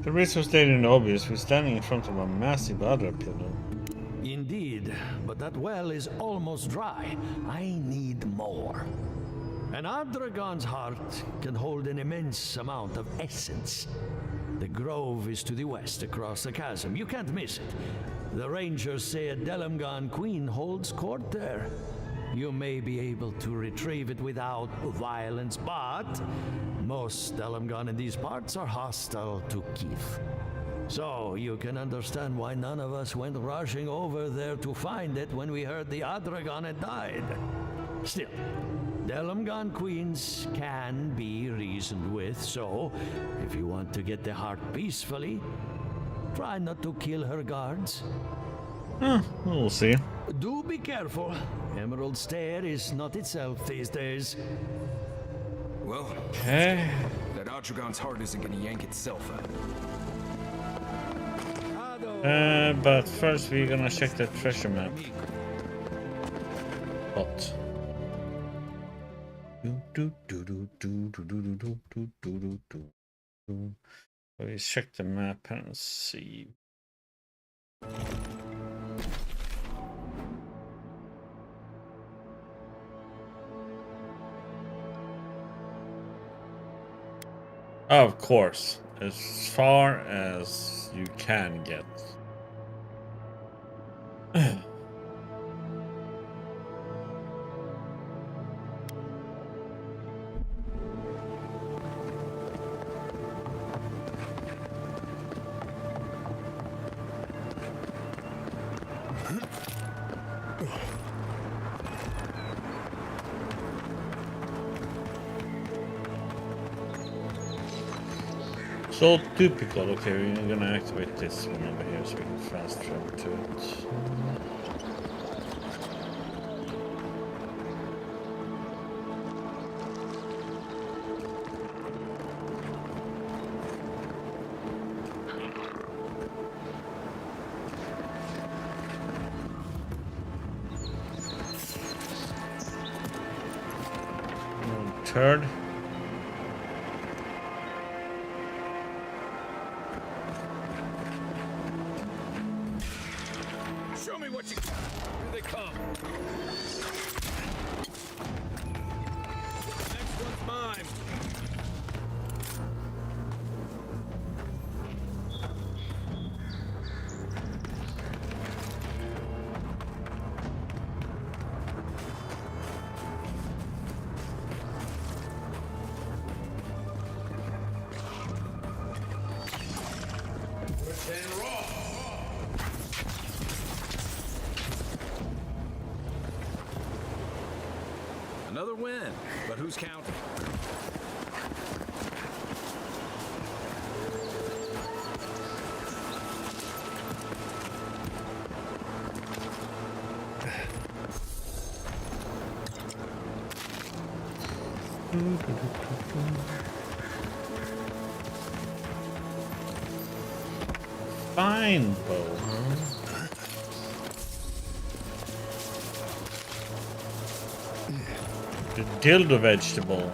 The risk was stated obvious. We're standing in front of a massive Adra pillar. Indeed, but that well is almost dry. I need more. An Adragon's heart can hold an immense amount of essence. The grove is to the west, across the chasm. You can't miss it. The rangers say a Delamgan queen holds court there. You may be able to retrieve it without violence, but most Delamgan in these parts are hostile to Kith. So you can understand why none of us went rushing over there to find it when we heard the Adragon had died. Still, Delamgan queens can be reasoned with, so if you want to get the heart peacefully, try not to kill her guards. We'll see. Do be careful. Emerald Stair is not itself these days. Well, okay. That Adragon's heart isn't gonna yank itself out. But first we're gonna check the treasure map. What? Let's check the map and see. Of course, as far as you can get. So typical. Okay, we're gonna activate this one over here so we can fast travel to it. Third. Show me what you got. Here they come. Next one's mine. Another win, but who's counting? Fine, bow. The dildo vegetable.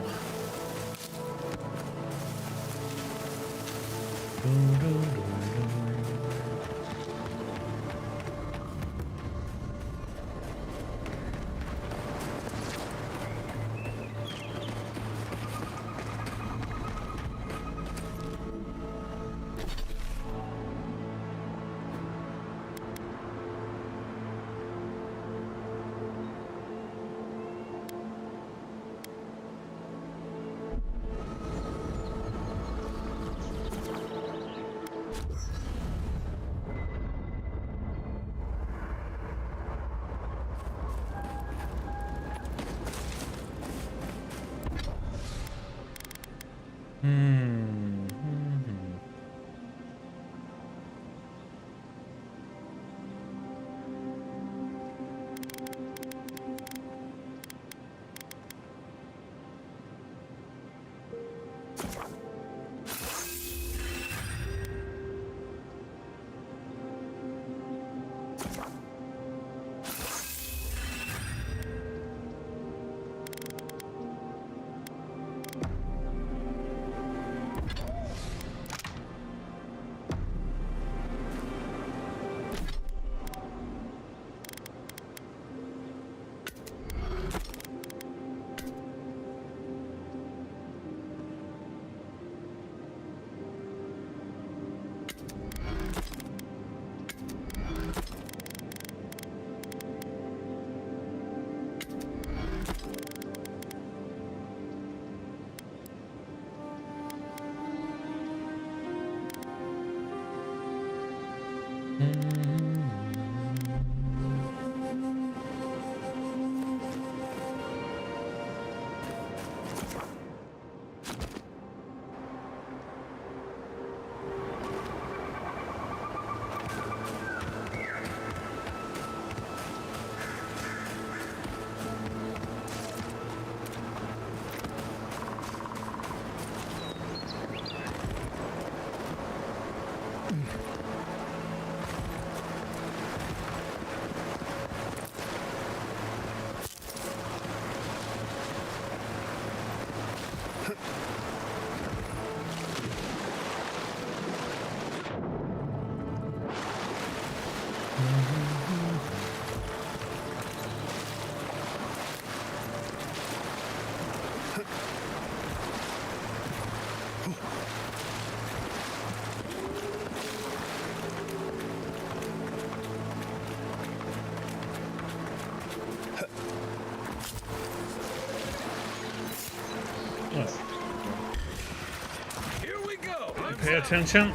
Here we go. Pay attention.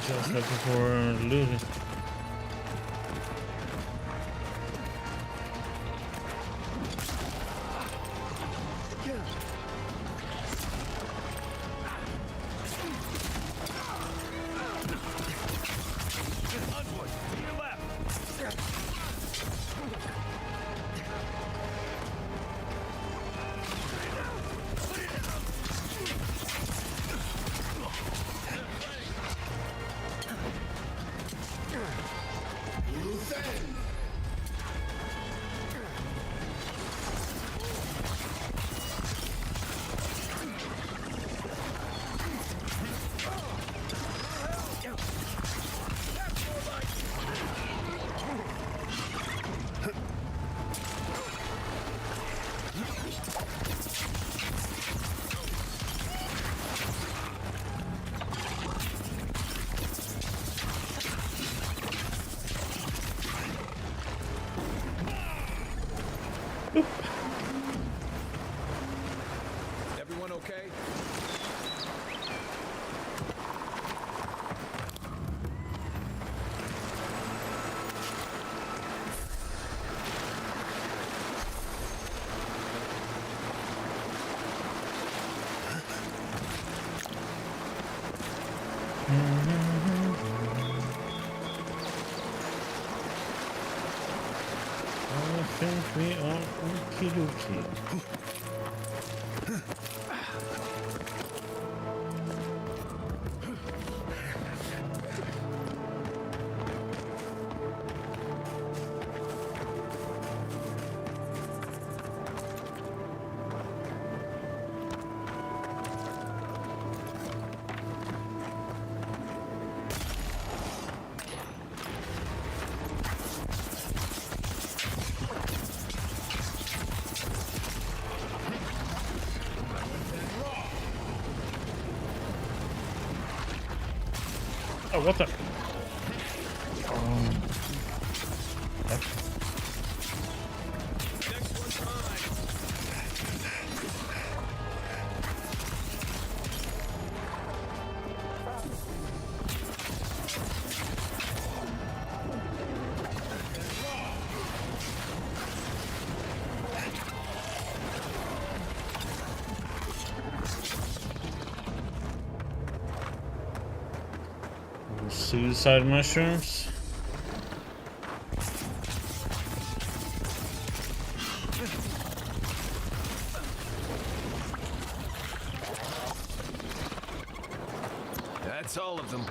Just looking for loot. Everyone okay? I think we are okie dokie. Oh, what the? Suicide mushrooms. That's all of them.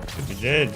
Could be dead.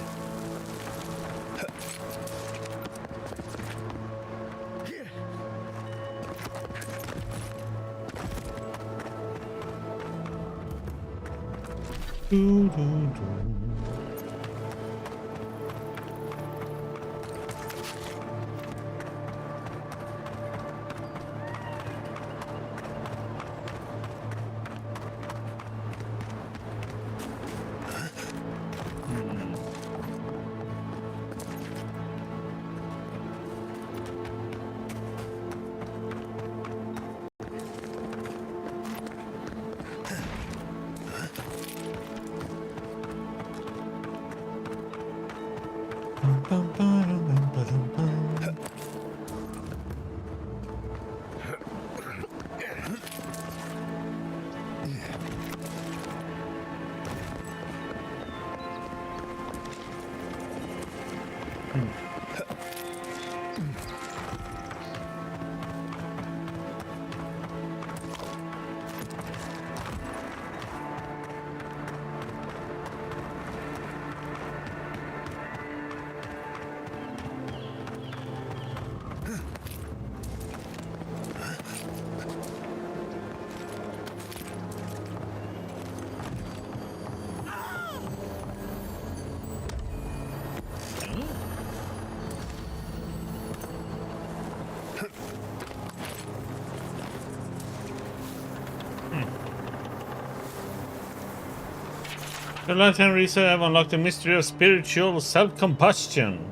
The Lieutenant Research have unlocked the mystery of spiritual self-combustion.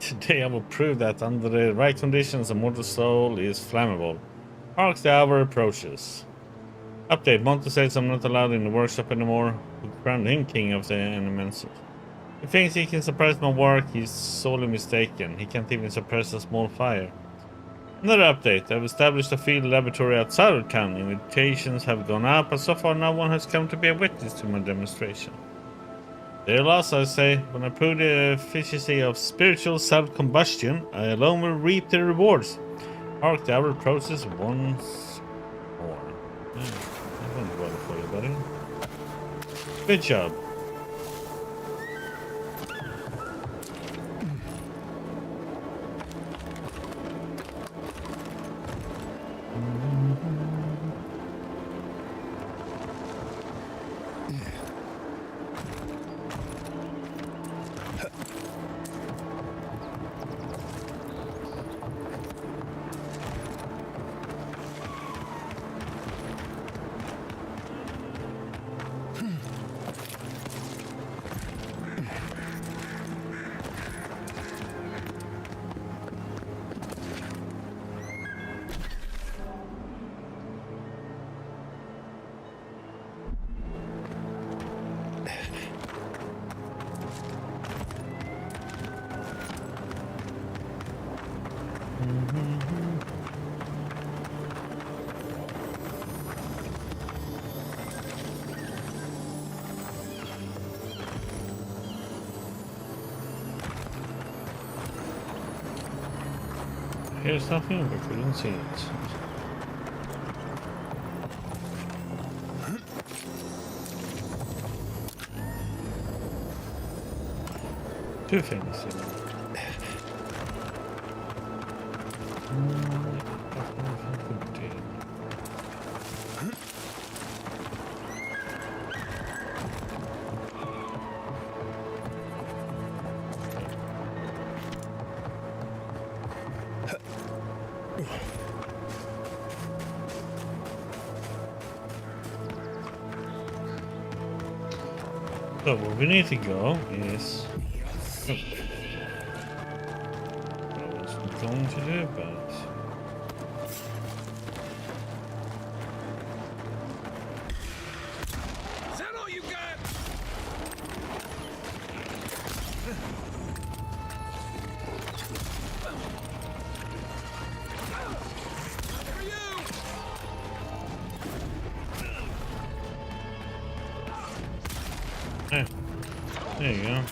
Today I will prove that under the right conditions a mortal soul is flammable. Hark, the hour approaches. Update, Monty says I'm not allowed in the workshop anymore. We crowned him king of the elements. He thinks he can suppress my work, he's sorely mistaken. He can't even suppress a small fire. Another update, I've established a field laboratory outside of town. Invitations have gone up, but so far no one has come to be a witness to my demonstration. There loss, I say, when I prove the efficacy of spiritual self-combustion, I alone will reap the rewards. Hark, the hour process once more. Yeah, that went well for you, buddy. Good job. Here's nothing, but we didn't see it. Two things. So where we need to go is... Oh. I wasn't going to do, but... There you go.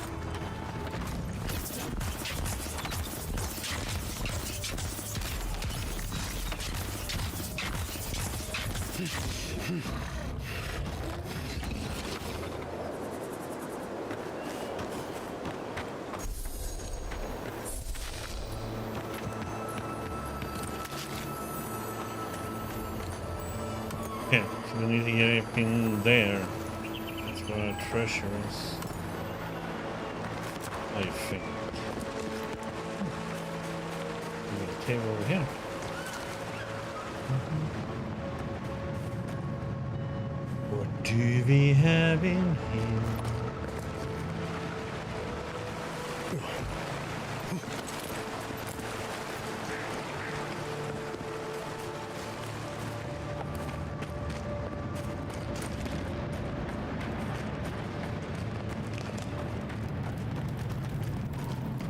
Yeah, so we need to get everything there. That's where our treasure is. I think. We got a cave over here. What do we have in here?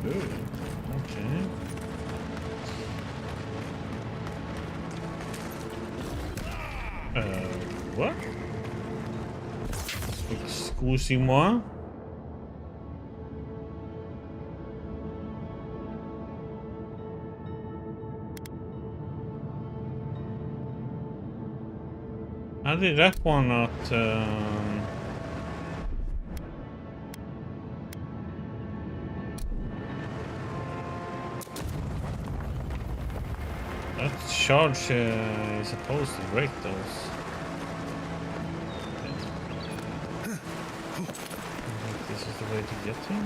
Okay. What? Excusez-moi? How did that one not, that charge is supposed to break those. This is the way to get him.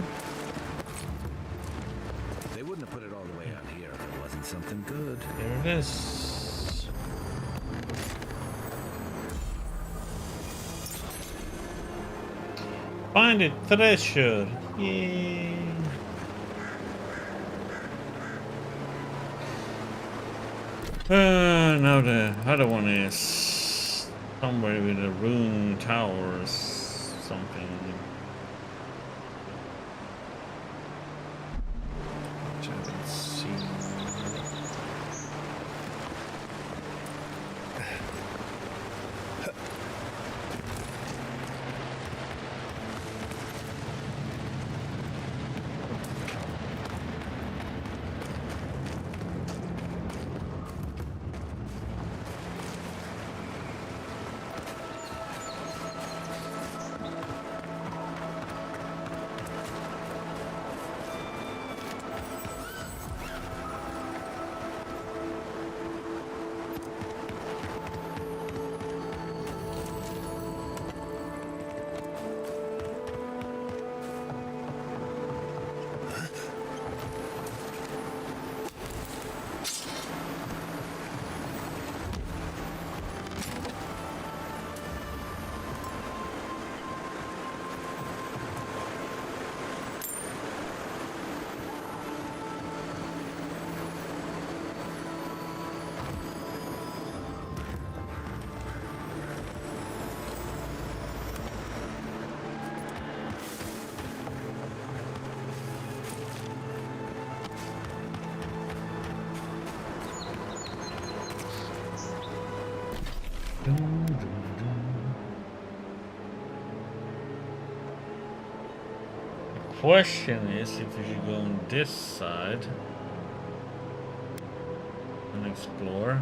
They wouldn't have put it all the way out here if it wasn't something good. There it is. Find it, treasure. Yay. Now the other one is somewhere with a rune towers, something. Which I haven't seen. The question is if we should go on this side and explore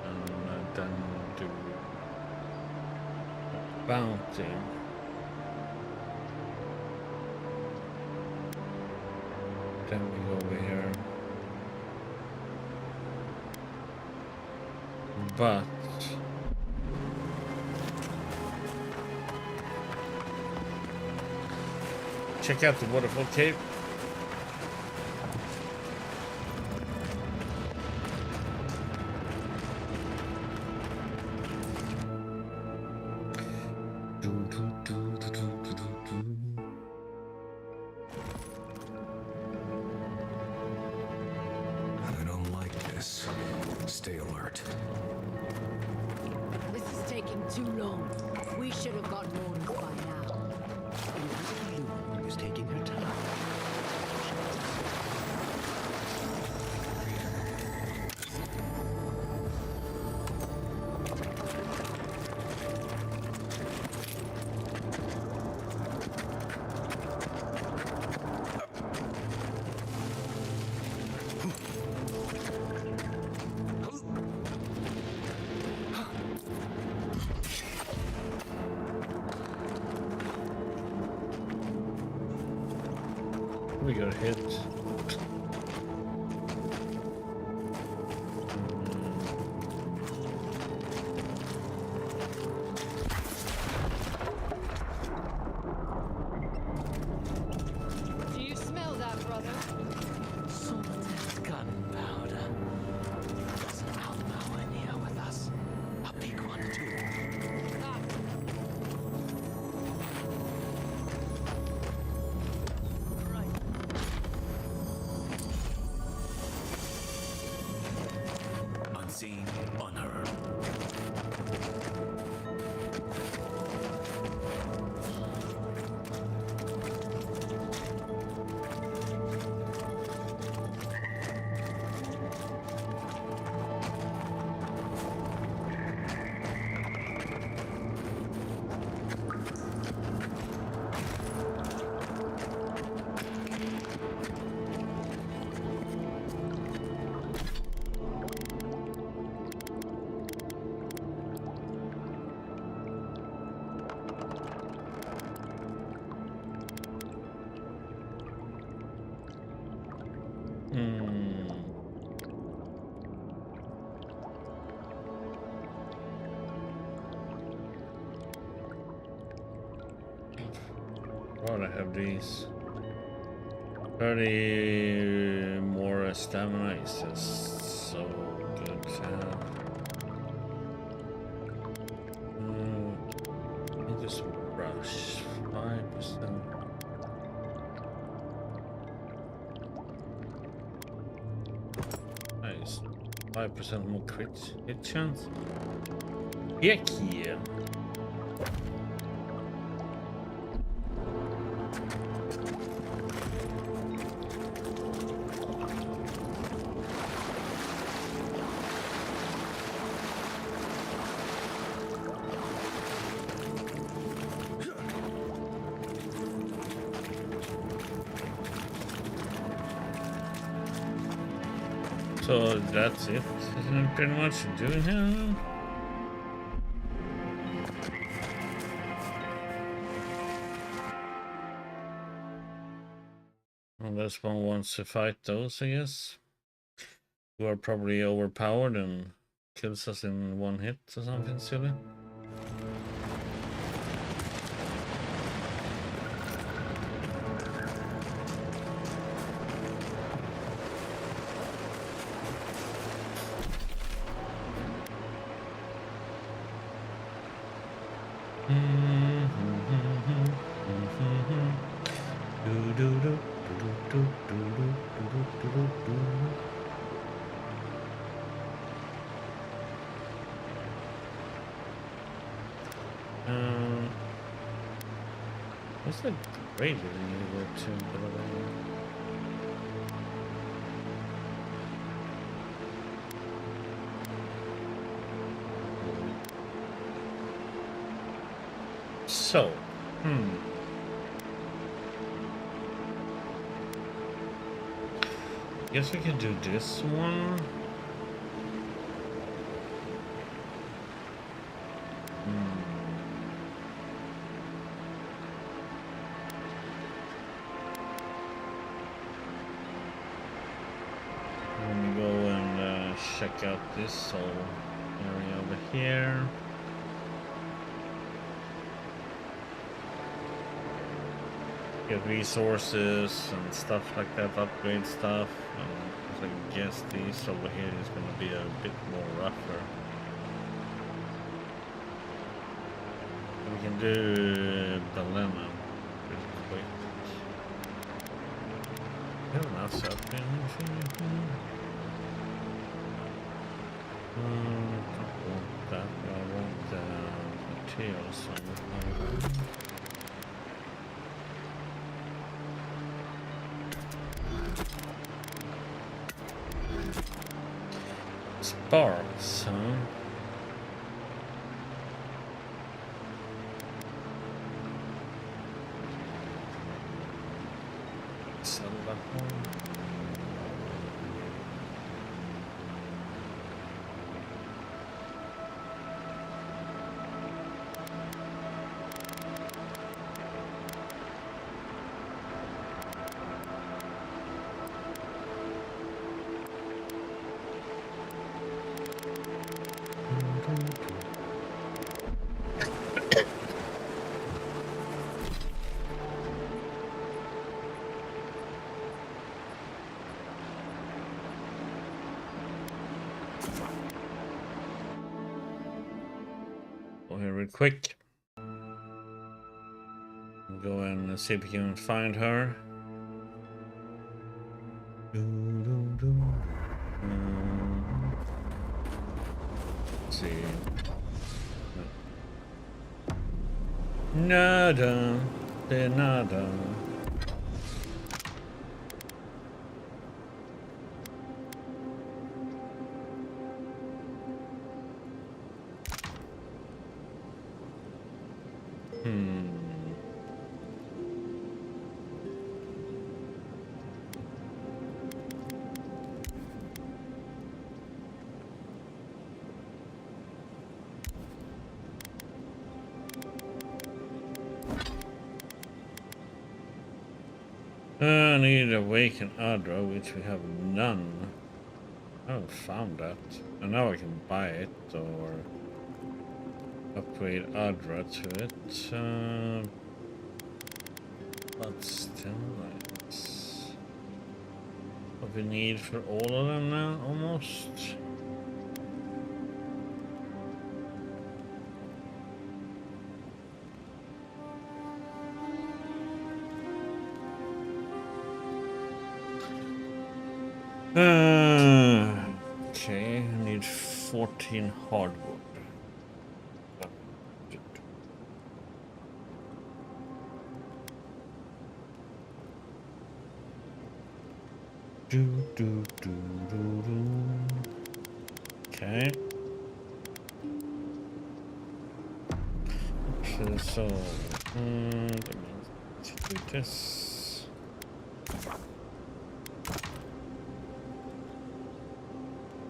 and then do a bounty. Then we go over here. But check out the waterfall cave. I don't like this. Stay alert. This is taking too long. We should have got more by now. Is taking her time. We got hit. Do you smell that, brother? Salted gunpowder. There's an Alma in here with us. A big one, too. Unseen, unheard. What I have these 30 more stamina is just so good to have. Just rush 5%. Nice. 5% more crit hit chance. Heck yeah. So that's it, isn't it pretty much doing here? Unless one wants to fight those, I guess. Who are probably overpowered and kills us in one hit or something silly. What's the grade that we need to go to, by the way? So, guess we can do this one. Let me go and check out this whole area over here. Get resources and stuff like that, upgrade stuff. So I guess these over here is going to be a bit more rougher. We can do Balena real quick. I have enough stuff in here. I don't want that, I want the materials on it. Sparks, huh? Sell that one. quick. Go and see if we can find her. Let's see. Nada de nada. I need awaken Adra, which we have none. I haven't found that. And now I can buy it or upgrade Adra to it. But still, that's what we need for all of them now, almost. Okay, I need 14 hardwood. Okay. So, let me do this.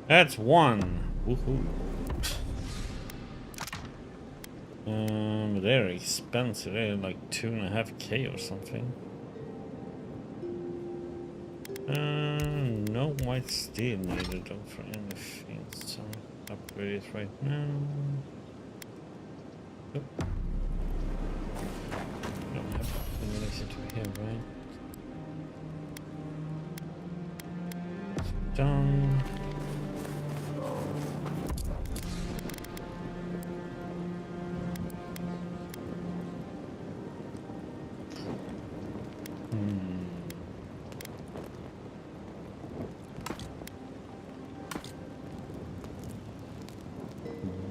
That's one. Woohoo. They're expensive. They're like 2.5K or something. No white steel needed though for anything, so upgrade it right now. Oh. Don't have anything to here, right? It's done.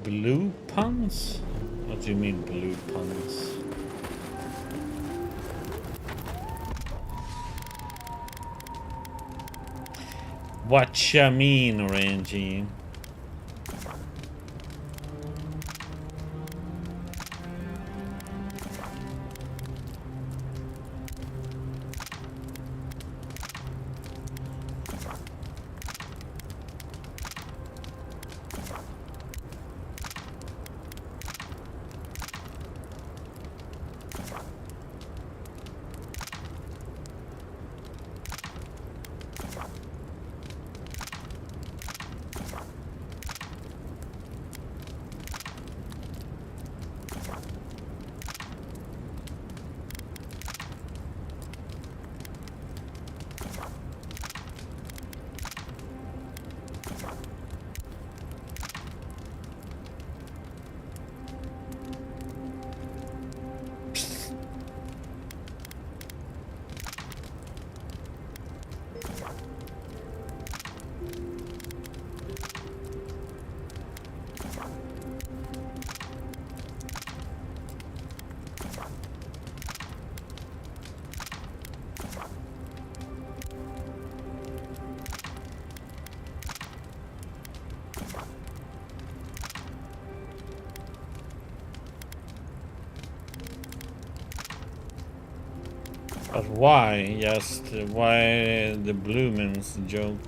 Blue puns? What do you mean blue puns? What you mean, Orangey? But why? Just why the Bloomins joke?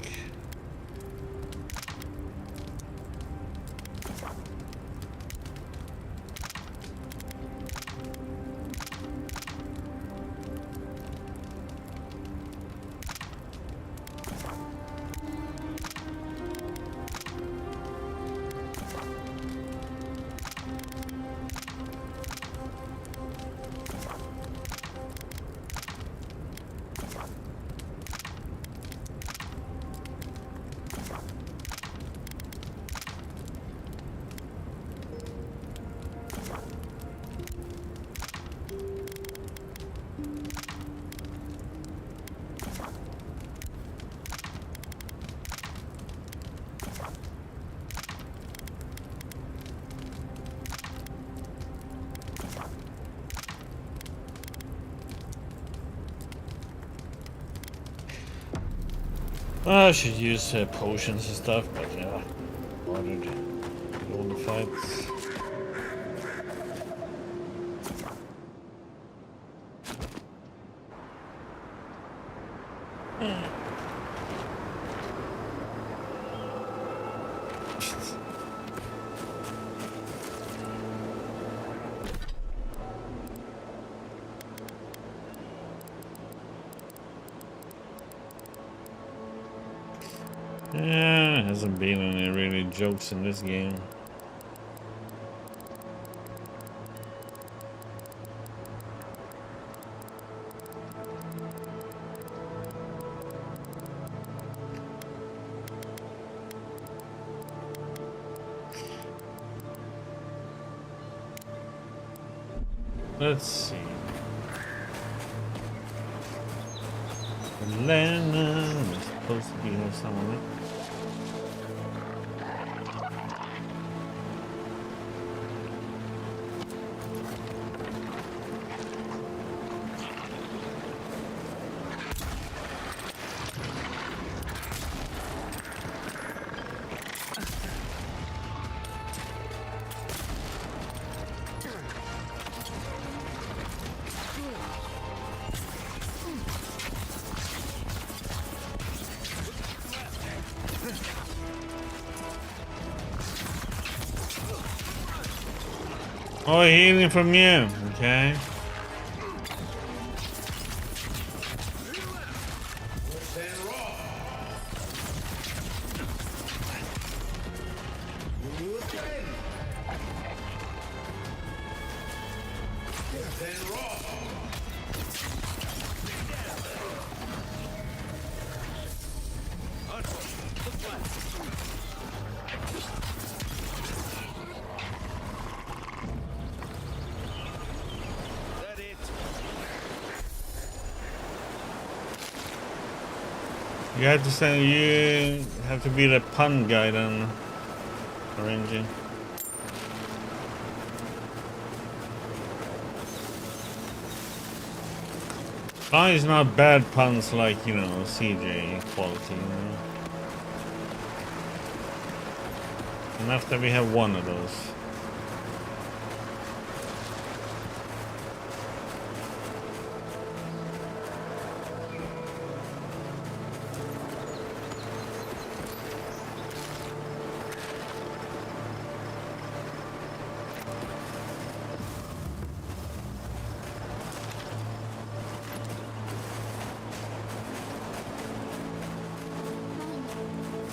I should use potions and stuff, but yeah, bothered. All the fights. Yeah, hasn't been any really jokes in this game. Let's see. Lena is supposed to be here somewhere. Oh, healing from you. Okay. You have to say you have to be the pun guy then, arranging. Pun is not bad puns like, you know, CJ quality, you know. And after we have one of those.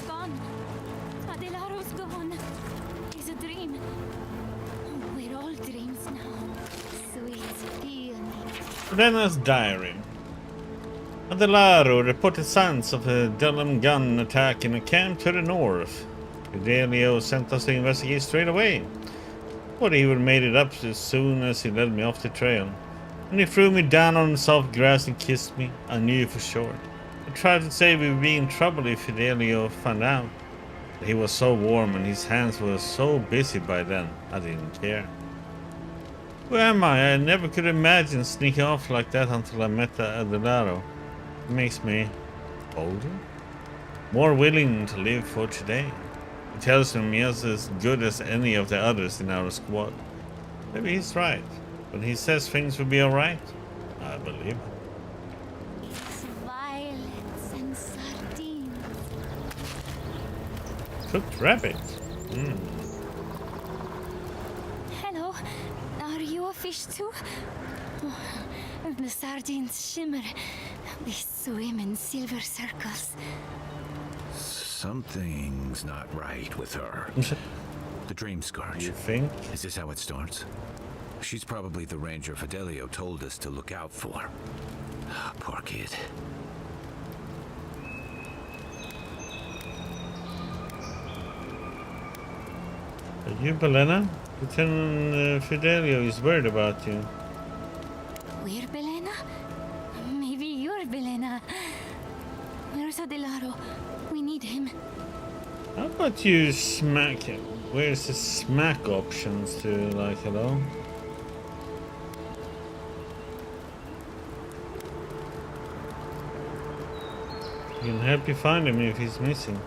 Gone. Adelaro's gone. It's a dream. We're all dreams now. Sweet peony. Rena's diary. Adelaro reported signs of a Delum gun attack in a camp to the north. Fidelio sent us to investigate straight away. But he would have made it up as soon as he led me off the trail. When he threw me down on the soft grass and kissed me, I knew for sure. I tried to say we would be in trouble if Fidelio found out. But he was so warm and his hands were so busy by then, I didn't care. Who am I? I never could imagine sneaking off like that until I met Adelaro. It makes me older, more willing to live for today. He tells me he is as good as any of the others in our squad. Maybe he's right. When he says things will be alright, I believe him. Violets and sardines. Cooked rabbit. Hello. Are you a fish too? Oh, the sardines shimmer. They swim in silver circles. Something's not right with her. The dream scourge. You think? Is this how it starts? She's probably the ranger Fidelio told us to look out for. Poor kid. Are you Belena? Lieutenant Fidelio is worried about you. We're Belena? Maybe you're Belena. Where's Adelaro? We need him. How about you smack him? Where's the smack options to, like, hello? He can help you find him if he's missing.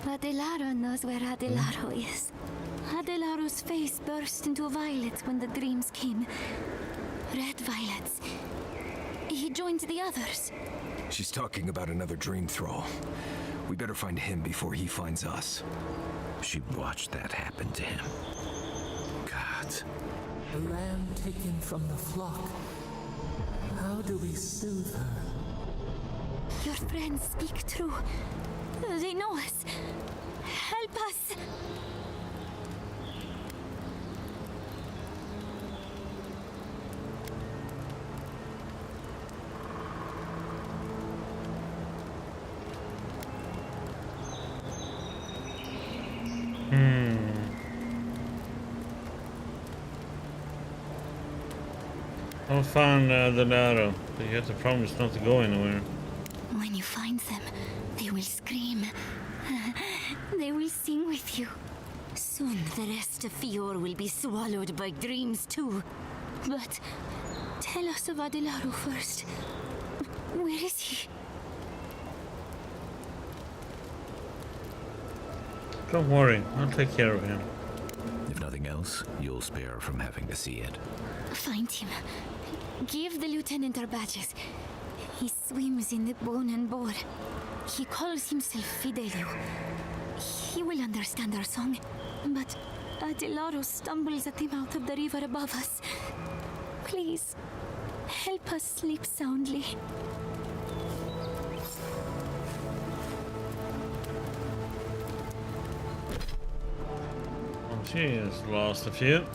Adelaro knows where Adelaro is. Adelaro's face burst into violet when the dreams came. Red violets. He joined the others. She's talking about another dream thrall. We better find him before he finds us. She watched that happen to him. God. A lamb taken from the flock. How do we soothe her? Your friends speak true. They know us. Help us. I'll find the ladder, but you have to promise not to go anywhere. When you find them, they will scream. They will sing with you. Soon the rest of Fior will be swallowed by dreams too. But tell us of Adelaro first. Where is he? Don't worry, I'll take care of him. If nothing else, you'll spare her from having to see it. Find him. Give the lieutenant our badges. He swims in the bone and boar. He calls himself Fidelio. He will understand our song. But Adelaro stumbles at the mouth of the river above us. Please, help us sleep soundly. Oh, she has lost a few.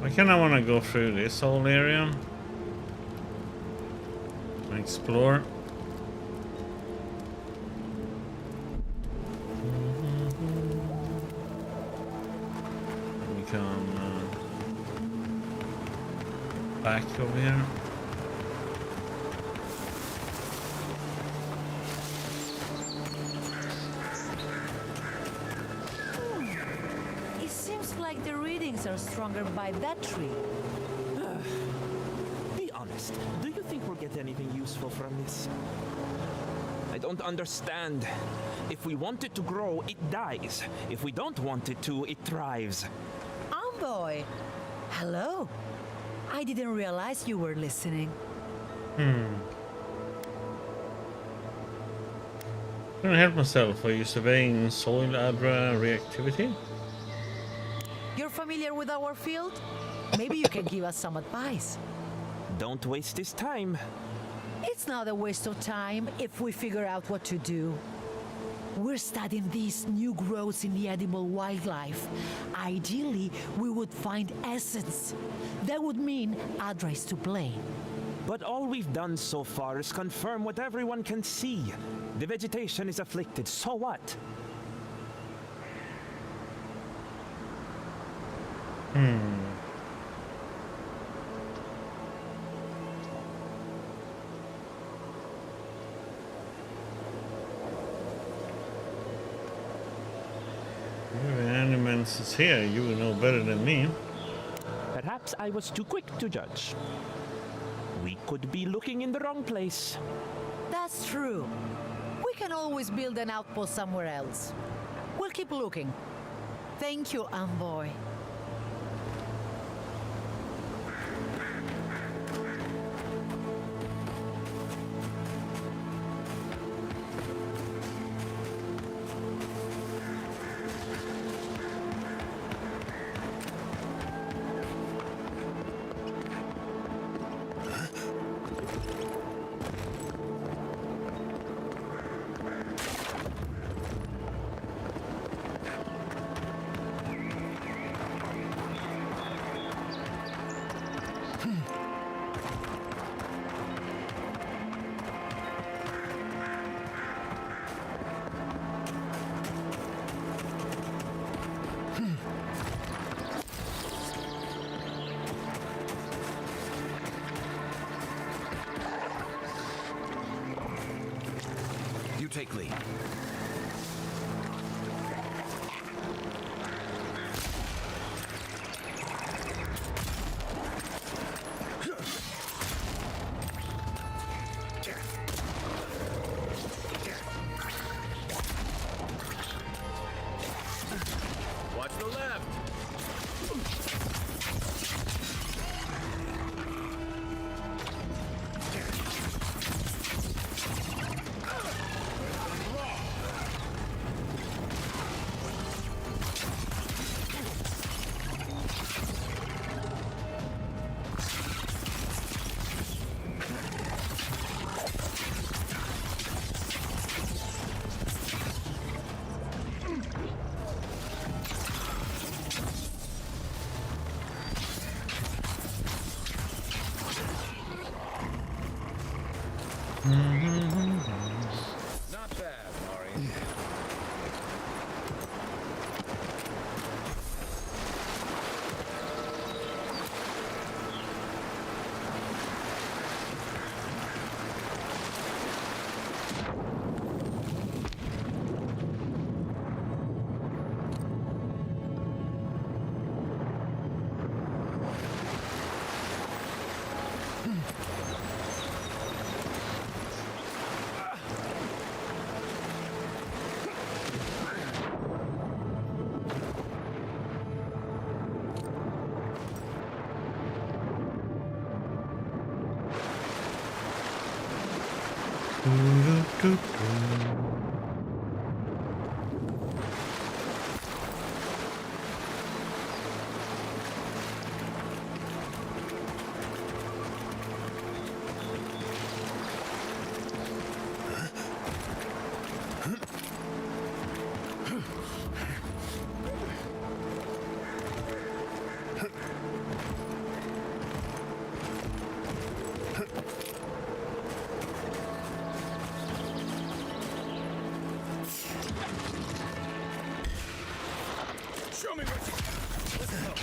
I kinda wanna go through this whole area and explore. We can back over here. It seems like the readings are stronger by that tree. Be honest. Do you think we'll get anything useful from this? I don't understand. If we want it to grow, it dies. If we don't want it to, it thrives. Boy, hello. I didn't realize you were listening. Couldn't help myself. Are you surveying soil adra reactivity? You're familiar with our field? Maybe you can give us some advice. Don't waste this time. It's not a waste of time if we figure out what to do. We're studying these new growths in the edible wildlife. Ideally, we would find essence. That would mean Adra is to blame. But all we've done so far is confirm what everyone can see. The vegetation is afflicted, so what? Animals is here. You will know better than me. Perhaps I was too quick to judge. We could be looking in the wrong place. That's true. We can always build an outpost somewhere else. We'll keep looking. Thank you, Envoy. Take lead. Show me what you... Listen up.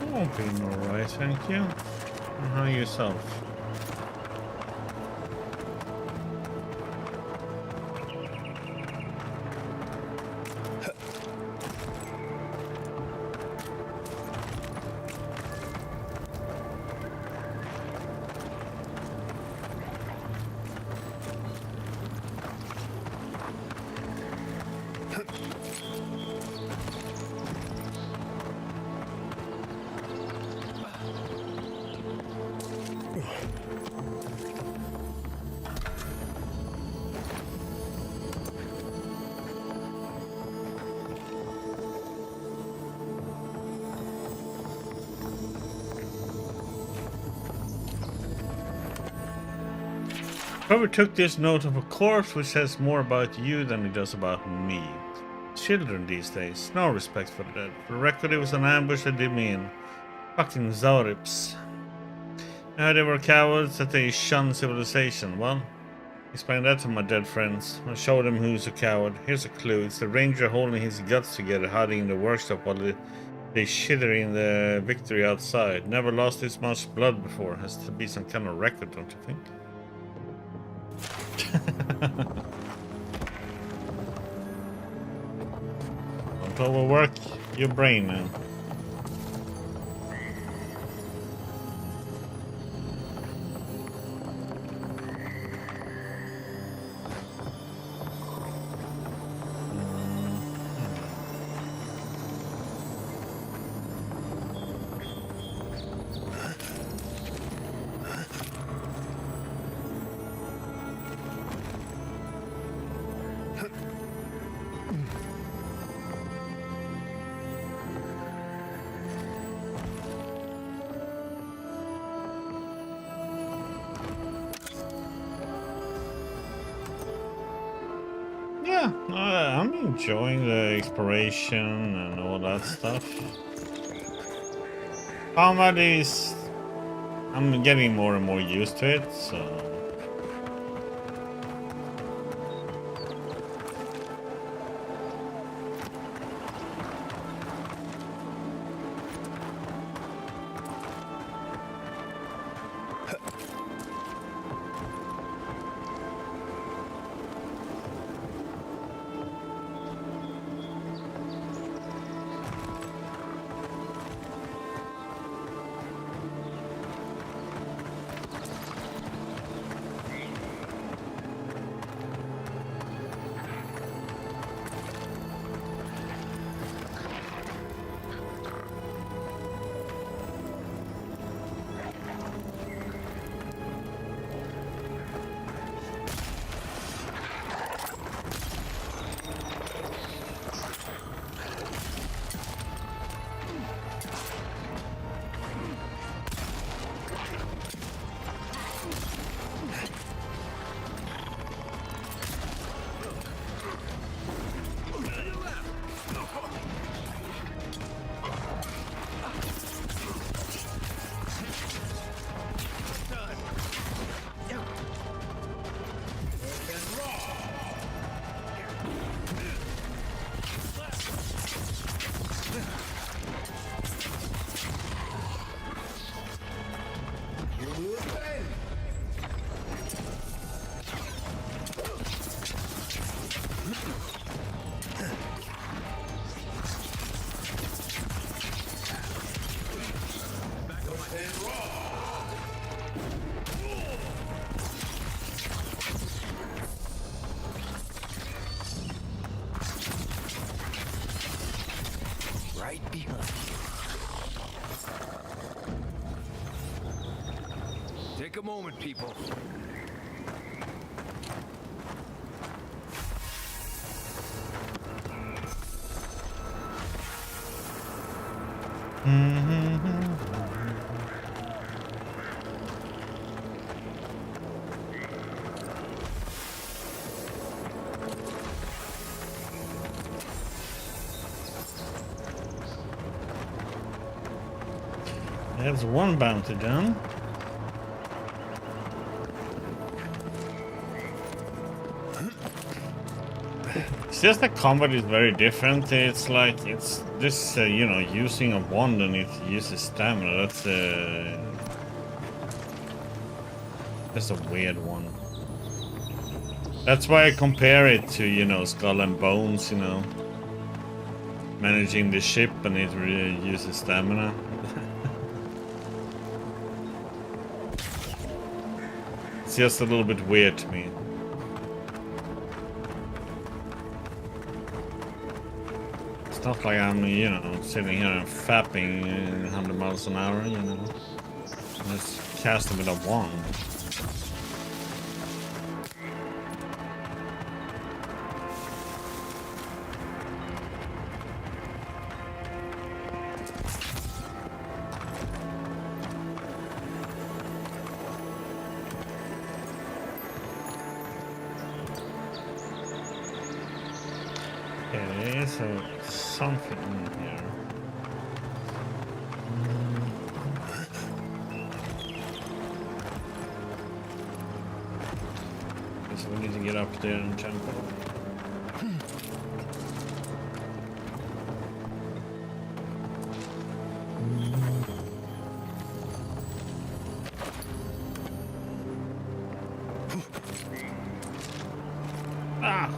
Won't be alright, thank you. And how yourself? Whoever took this note of a corpse which says more about you than it does about me. Children these days, no respect for the dead. For the record, it was an ambush that did me in. Fucking Zaurips. I heard they were cowards, that they shun civilization. Well, explain that to my dead friends. I'll show them who's a coward. Here's a clue. It's the ranger holding his guts together, hiding in the workshop while they shitter in the victory outside. Never lost this much blood before. Has to be some kind of record, don't you think? Don't overwork your brain, man. Yeah, I'm enjoying the exploration and all that stuff. Combat is... I'm getting more and more used to it, so... Take a moment, people. That's one bounty done. It's just the combat is very different. It's like it's this, you know, using a wand and it uses stamina. That's a weird one. That's why I compare it to, you know, Skull and Bones. You know, managing the ship and it really uses stamina. It's just a little bit weird to me. It's not like I'm, you know, sitting here and fapping 100 miles an hour, you know. Let's cast them with a wand. Okay, so something in here. So we need to get up there and jump over. Ah!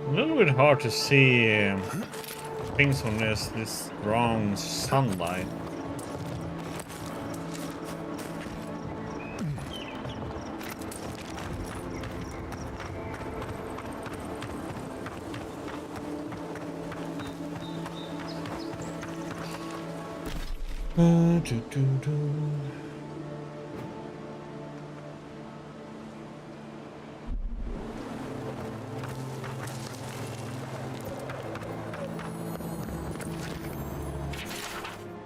A little bit hard to see things on this strong sunlight.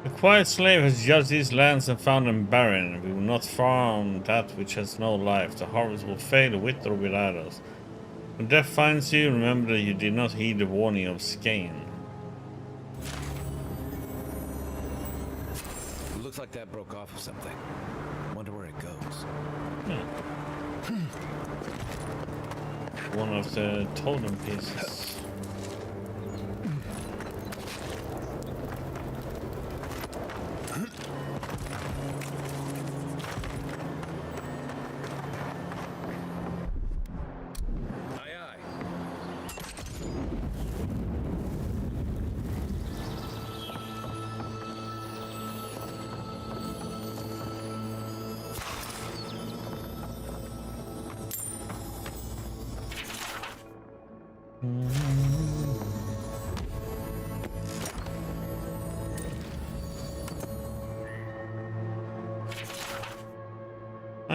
The quiet slave has judged these lands and found them barren. We will not farm that which has no life. The harvest will fail with or without us. When death finds you, remember that you did not heed the warning of Skane. Looks like that broke off of something. Wonder where it goes. One of the totem pieces.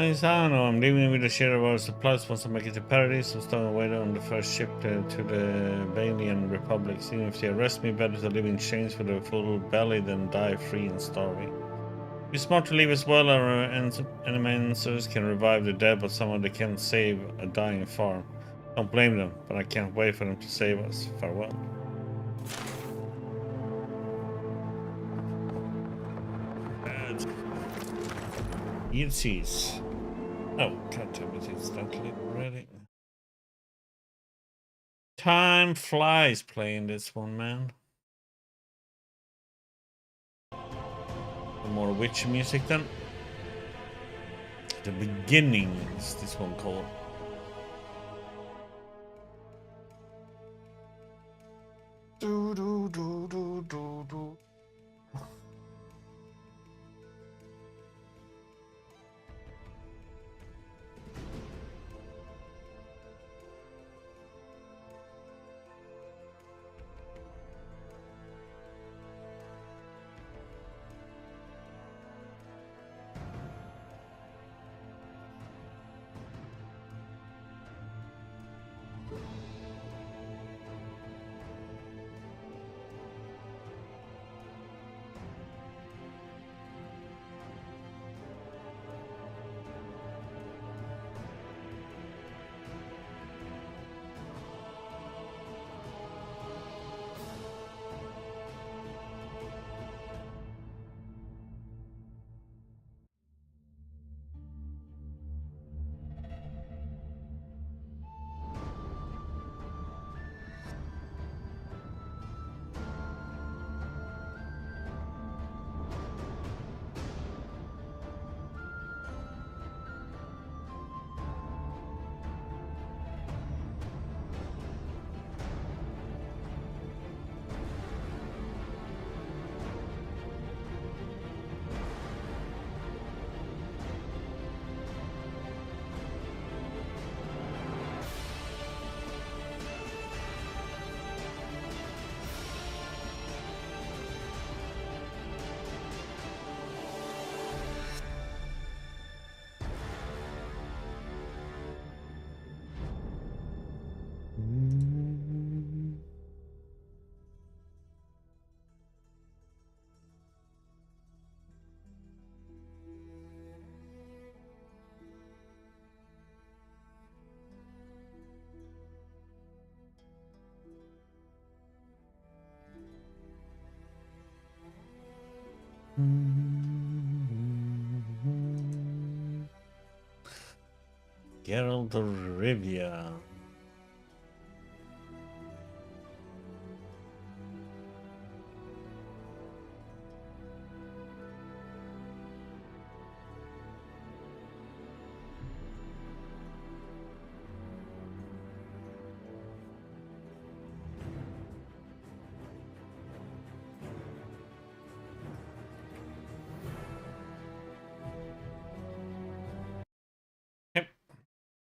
I don't know, I'm leaving with a share of our supplies once I make it to Paradise. I'm stowing away on the first ship to the Balian Republic. Seeing if they arrest me, better to live in chains with a full belly than die free and starving. Be smart to leave as well. Our enemies can revive the dead, but somehow they can't save a dying farm. Don't blame them, but I can't wait for them to save us. Farewell. Yields. Oh, can't tell me it's that late already. Time flies playing this one, man. More witchy music then. The beginning is this one called. Do, do, do, do, do, do. Geralt of Rivia.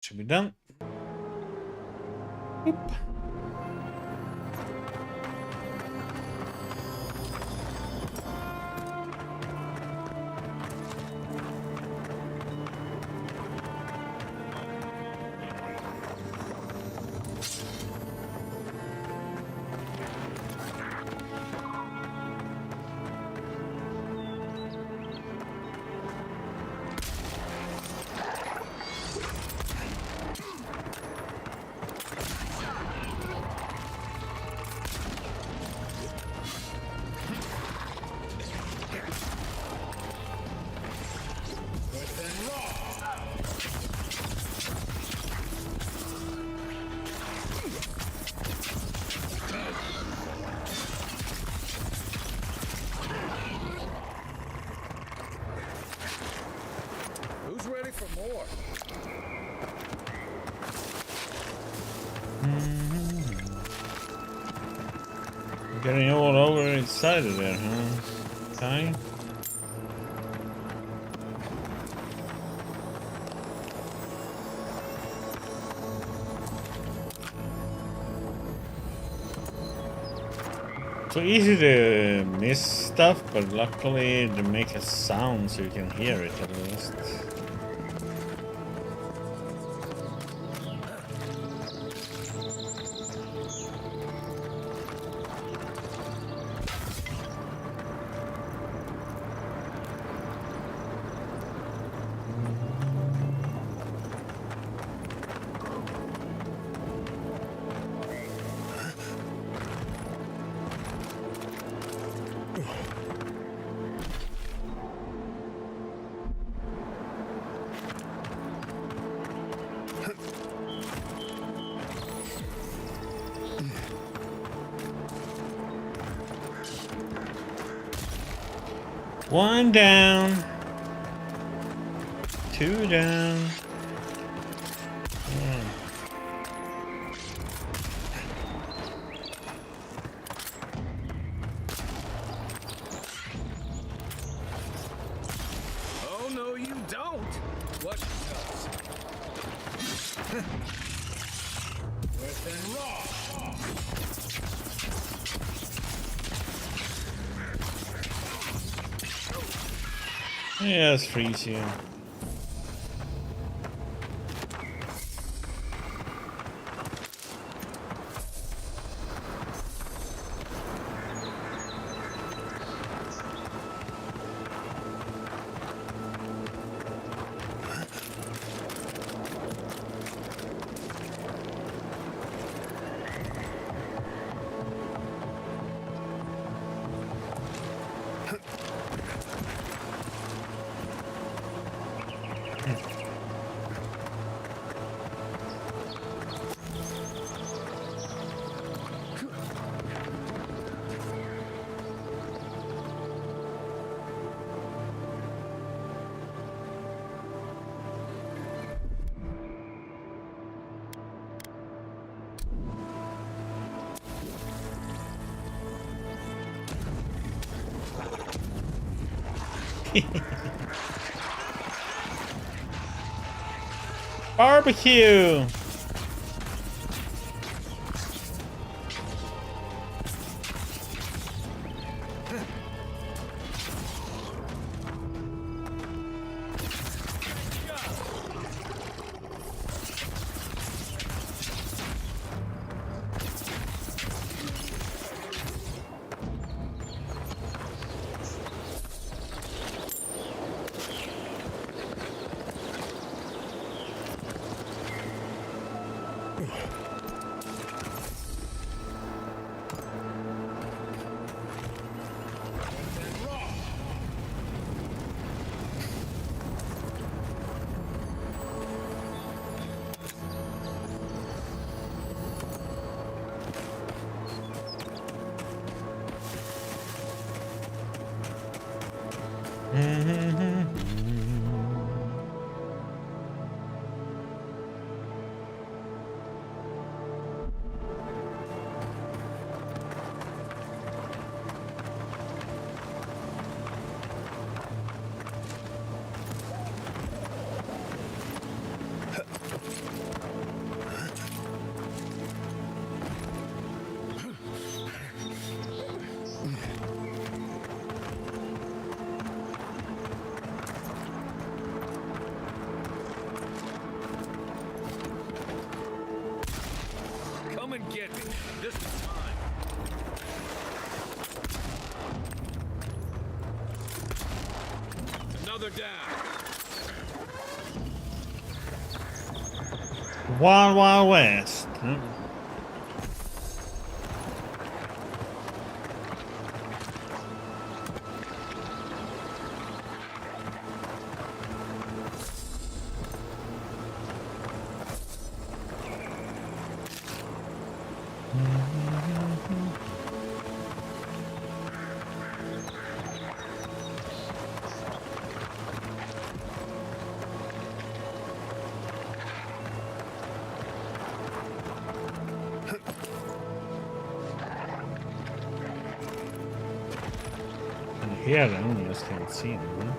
Should be done. Oop. Who's ready for more? Getting all over excited there, huh? Ty? So easy to miss stuff, but luckily they make a sound so you can hear it at least. 1 down. 2 down. Oh, no, you don't. What does? Worse than raw. Yeah, let's freeze you. Barbecue! Come and get me. This is mine. Another down. Wild Wild West. Huh? Hear them, you just can't see them. Huh?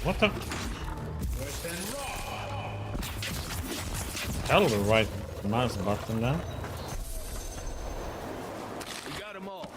What the? Hell, the right mouse button then. We got them all.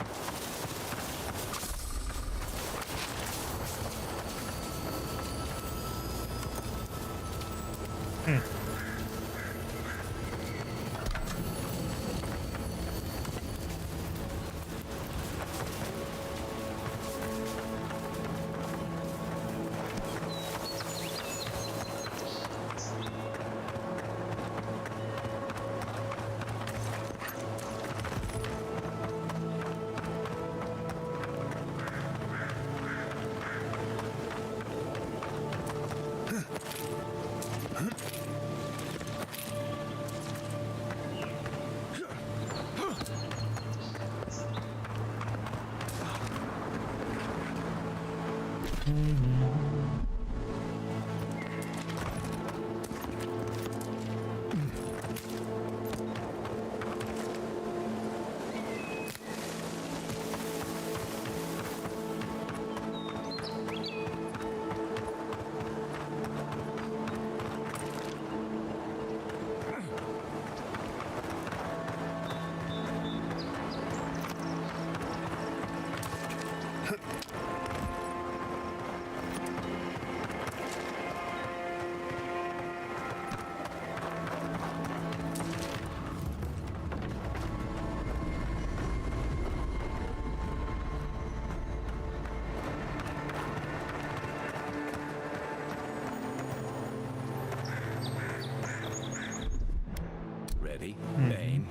Ready? Aim.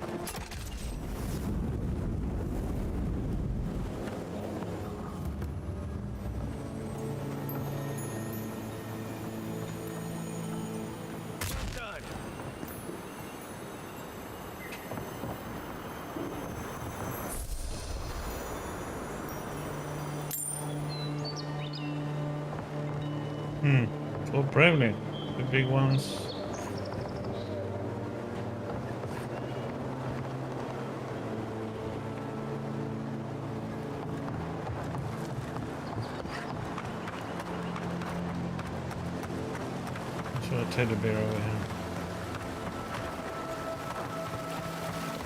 Done. So bravely. The big ones. So a teddy bear over here.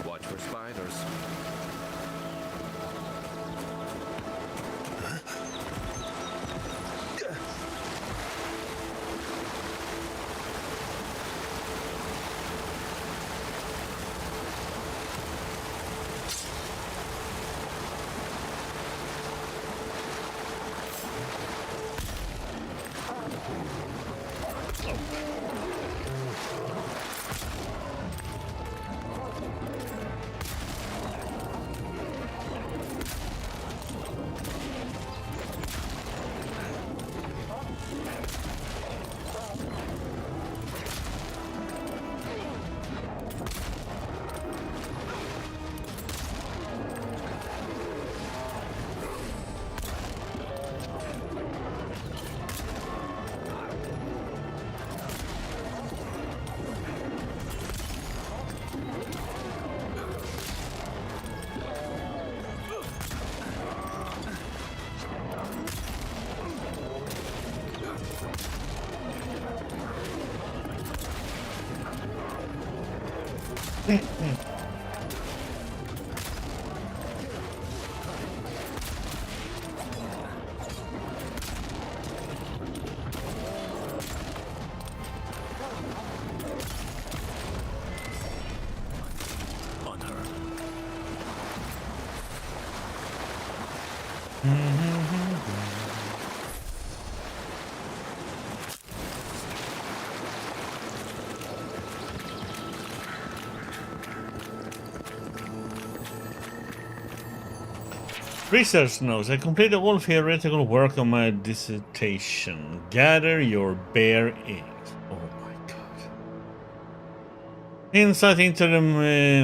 Watch for spiders. Research notes. I completed all theoretical work on my dissertation. Gather your bear eggs. Oh my god. Insight into the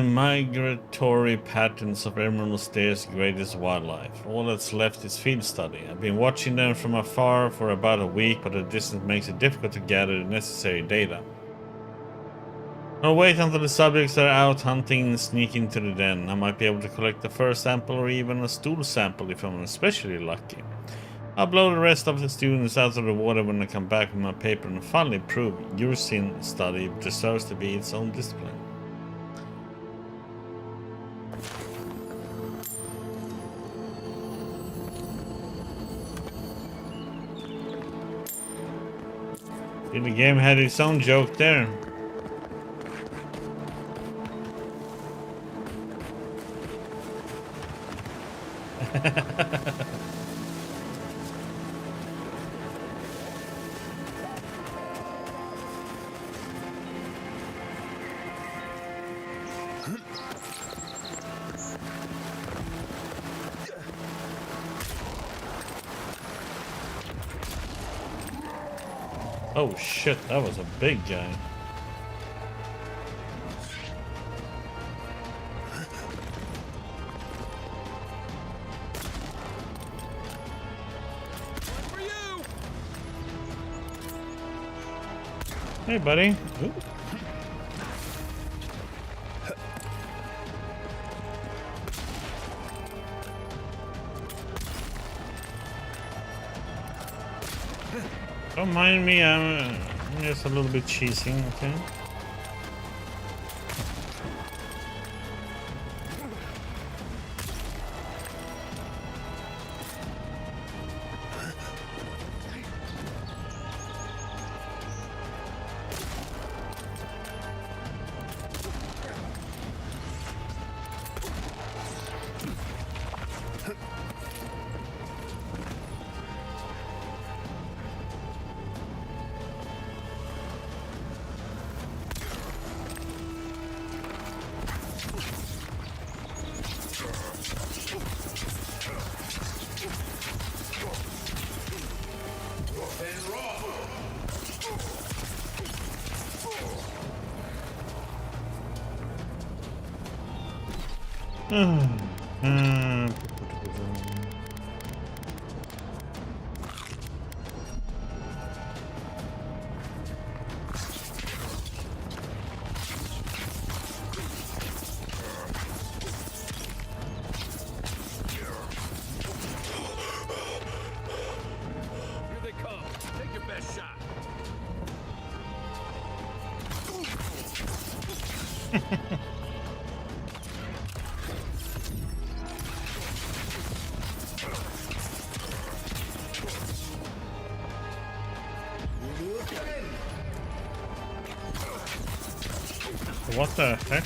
migratory patterns of Emerald Stair's greatest wildlife. All that's left is field study. I've been watching them from afar for about a week, but the distance makes it difficult to gather the necessary data. I'll wait until the subjects are out hunting and sneak into the den. I might be able to collect the fur sample or even a stool sample if I'm especially lucky. I'll blow the rest of the students out of the water when I come back with my paper and finally prove your sin study deserves to be its own discipline. The game had its own joke there. Oh shit, that was a big guy. For you! Hey, buddy. Ooh. Don't mind me, I'm just a little bit cheesing, okay? Here they come. Take your best shot. What the heck?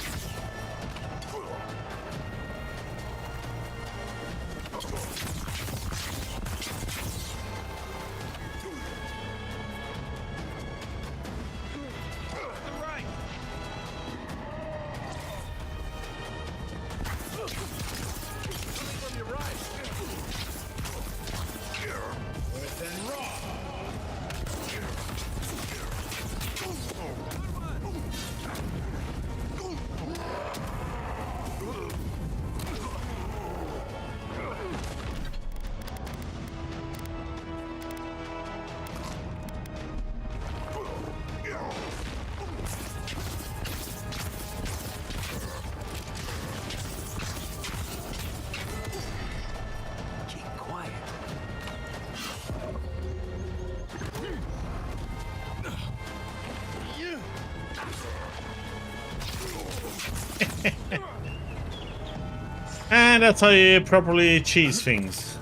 And that's how you properly cheese things.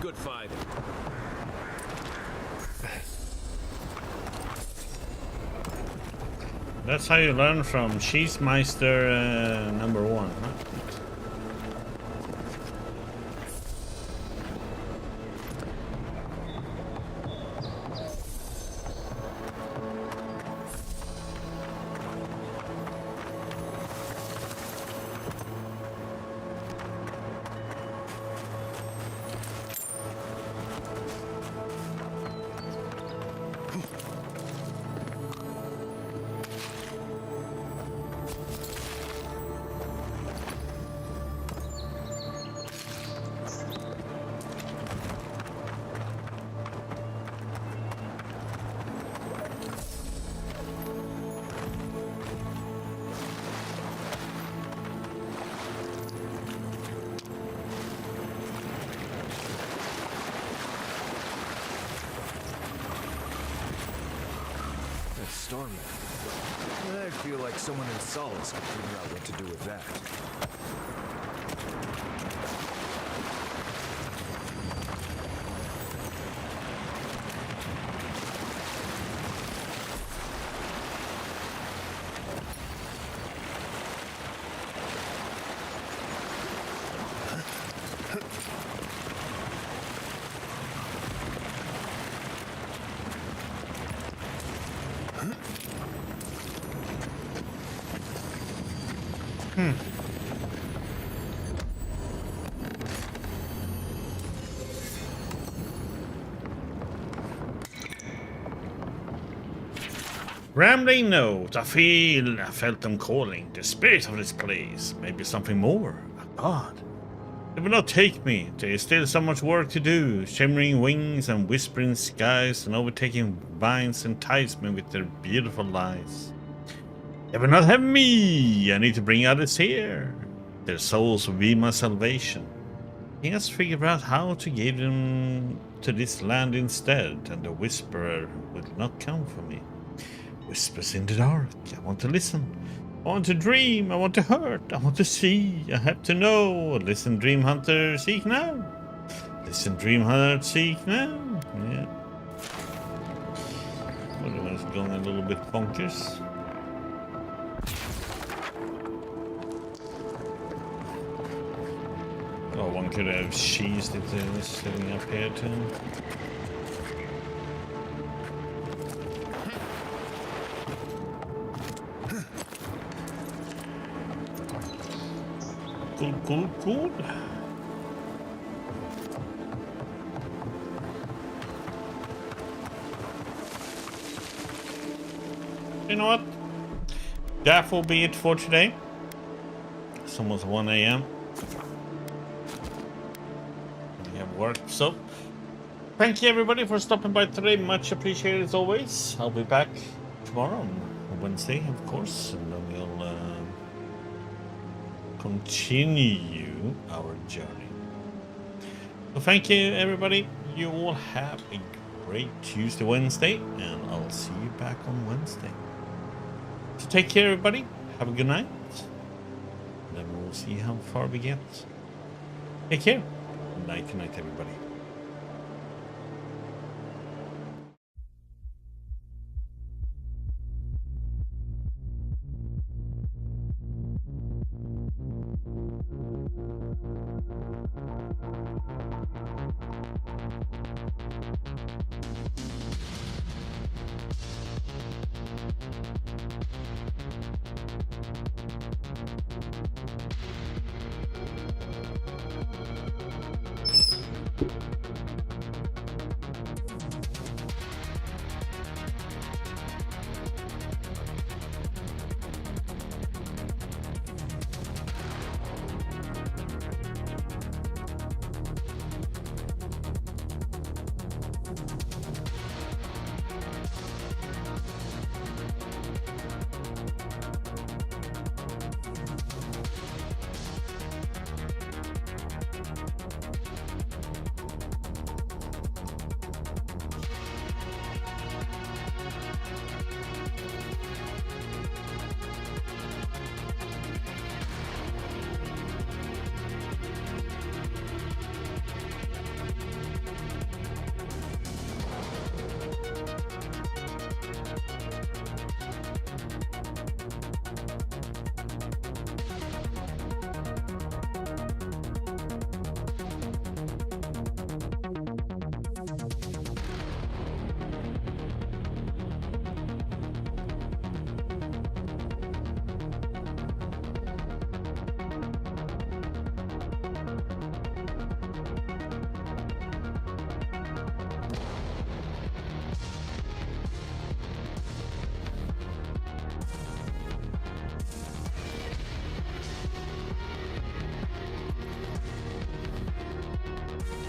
Good fight. That's how you learn from Cheesemeister #1, huh? Storm. I feel like someone in Solace could figure out what to do with that. Rambling note. I felt them calling. The spirit of this place. Maybe something more. A god. They will not take me. There is still so much work to do. Shimmering wings and whispering skies and overtaking vines entice me with their beautiful lies. They will not have me. I need to bring others here. Their souls will be my salvation. He has to figure out how to give them to this land instead, and the whisperer will not come for me. Whispers in the dark. I want to listen. I want to dream. I want to hurt. I want to see. I have to know. Listen, Dream Hunter, seek now. Listen, Dream Hunter, seek now. Yeah. Well, it was going a little bit bonkers. Oh, one could have cheesed it sitting up here too. Cool. You know what? That will be it for today. It's almost 1 a.m. We have work, so thank you everybody for stopping by today. Much appreciated as always. I'll be back tomorrow on Wednesday, of course, and then we'll continue our journey. So thank you everybody. You all have a great Tuesday, Wednesday, and I'll see you back on Wednesday. So take care everybody. Have a good night. And then we'll see how far we get. Take care. Good night everybody.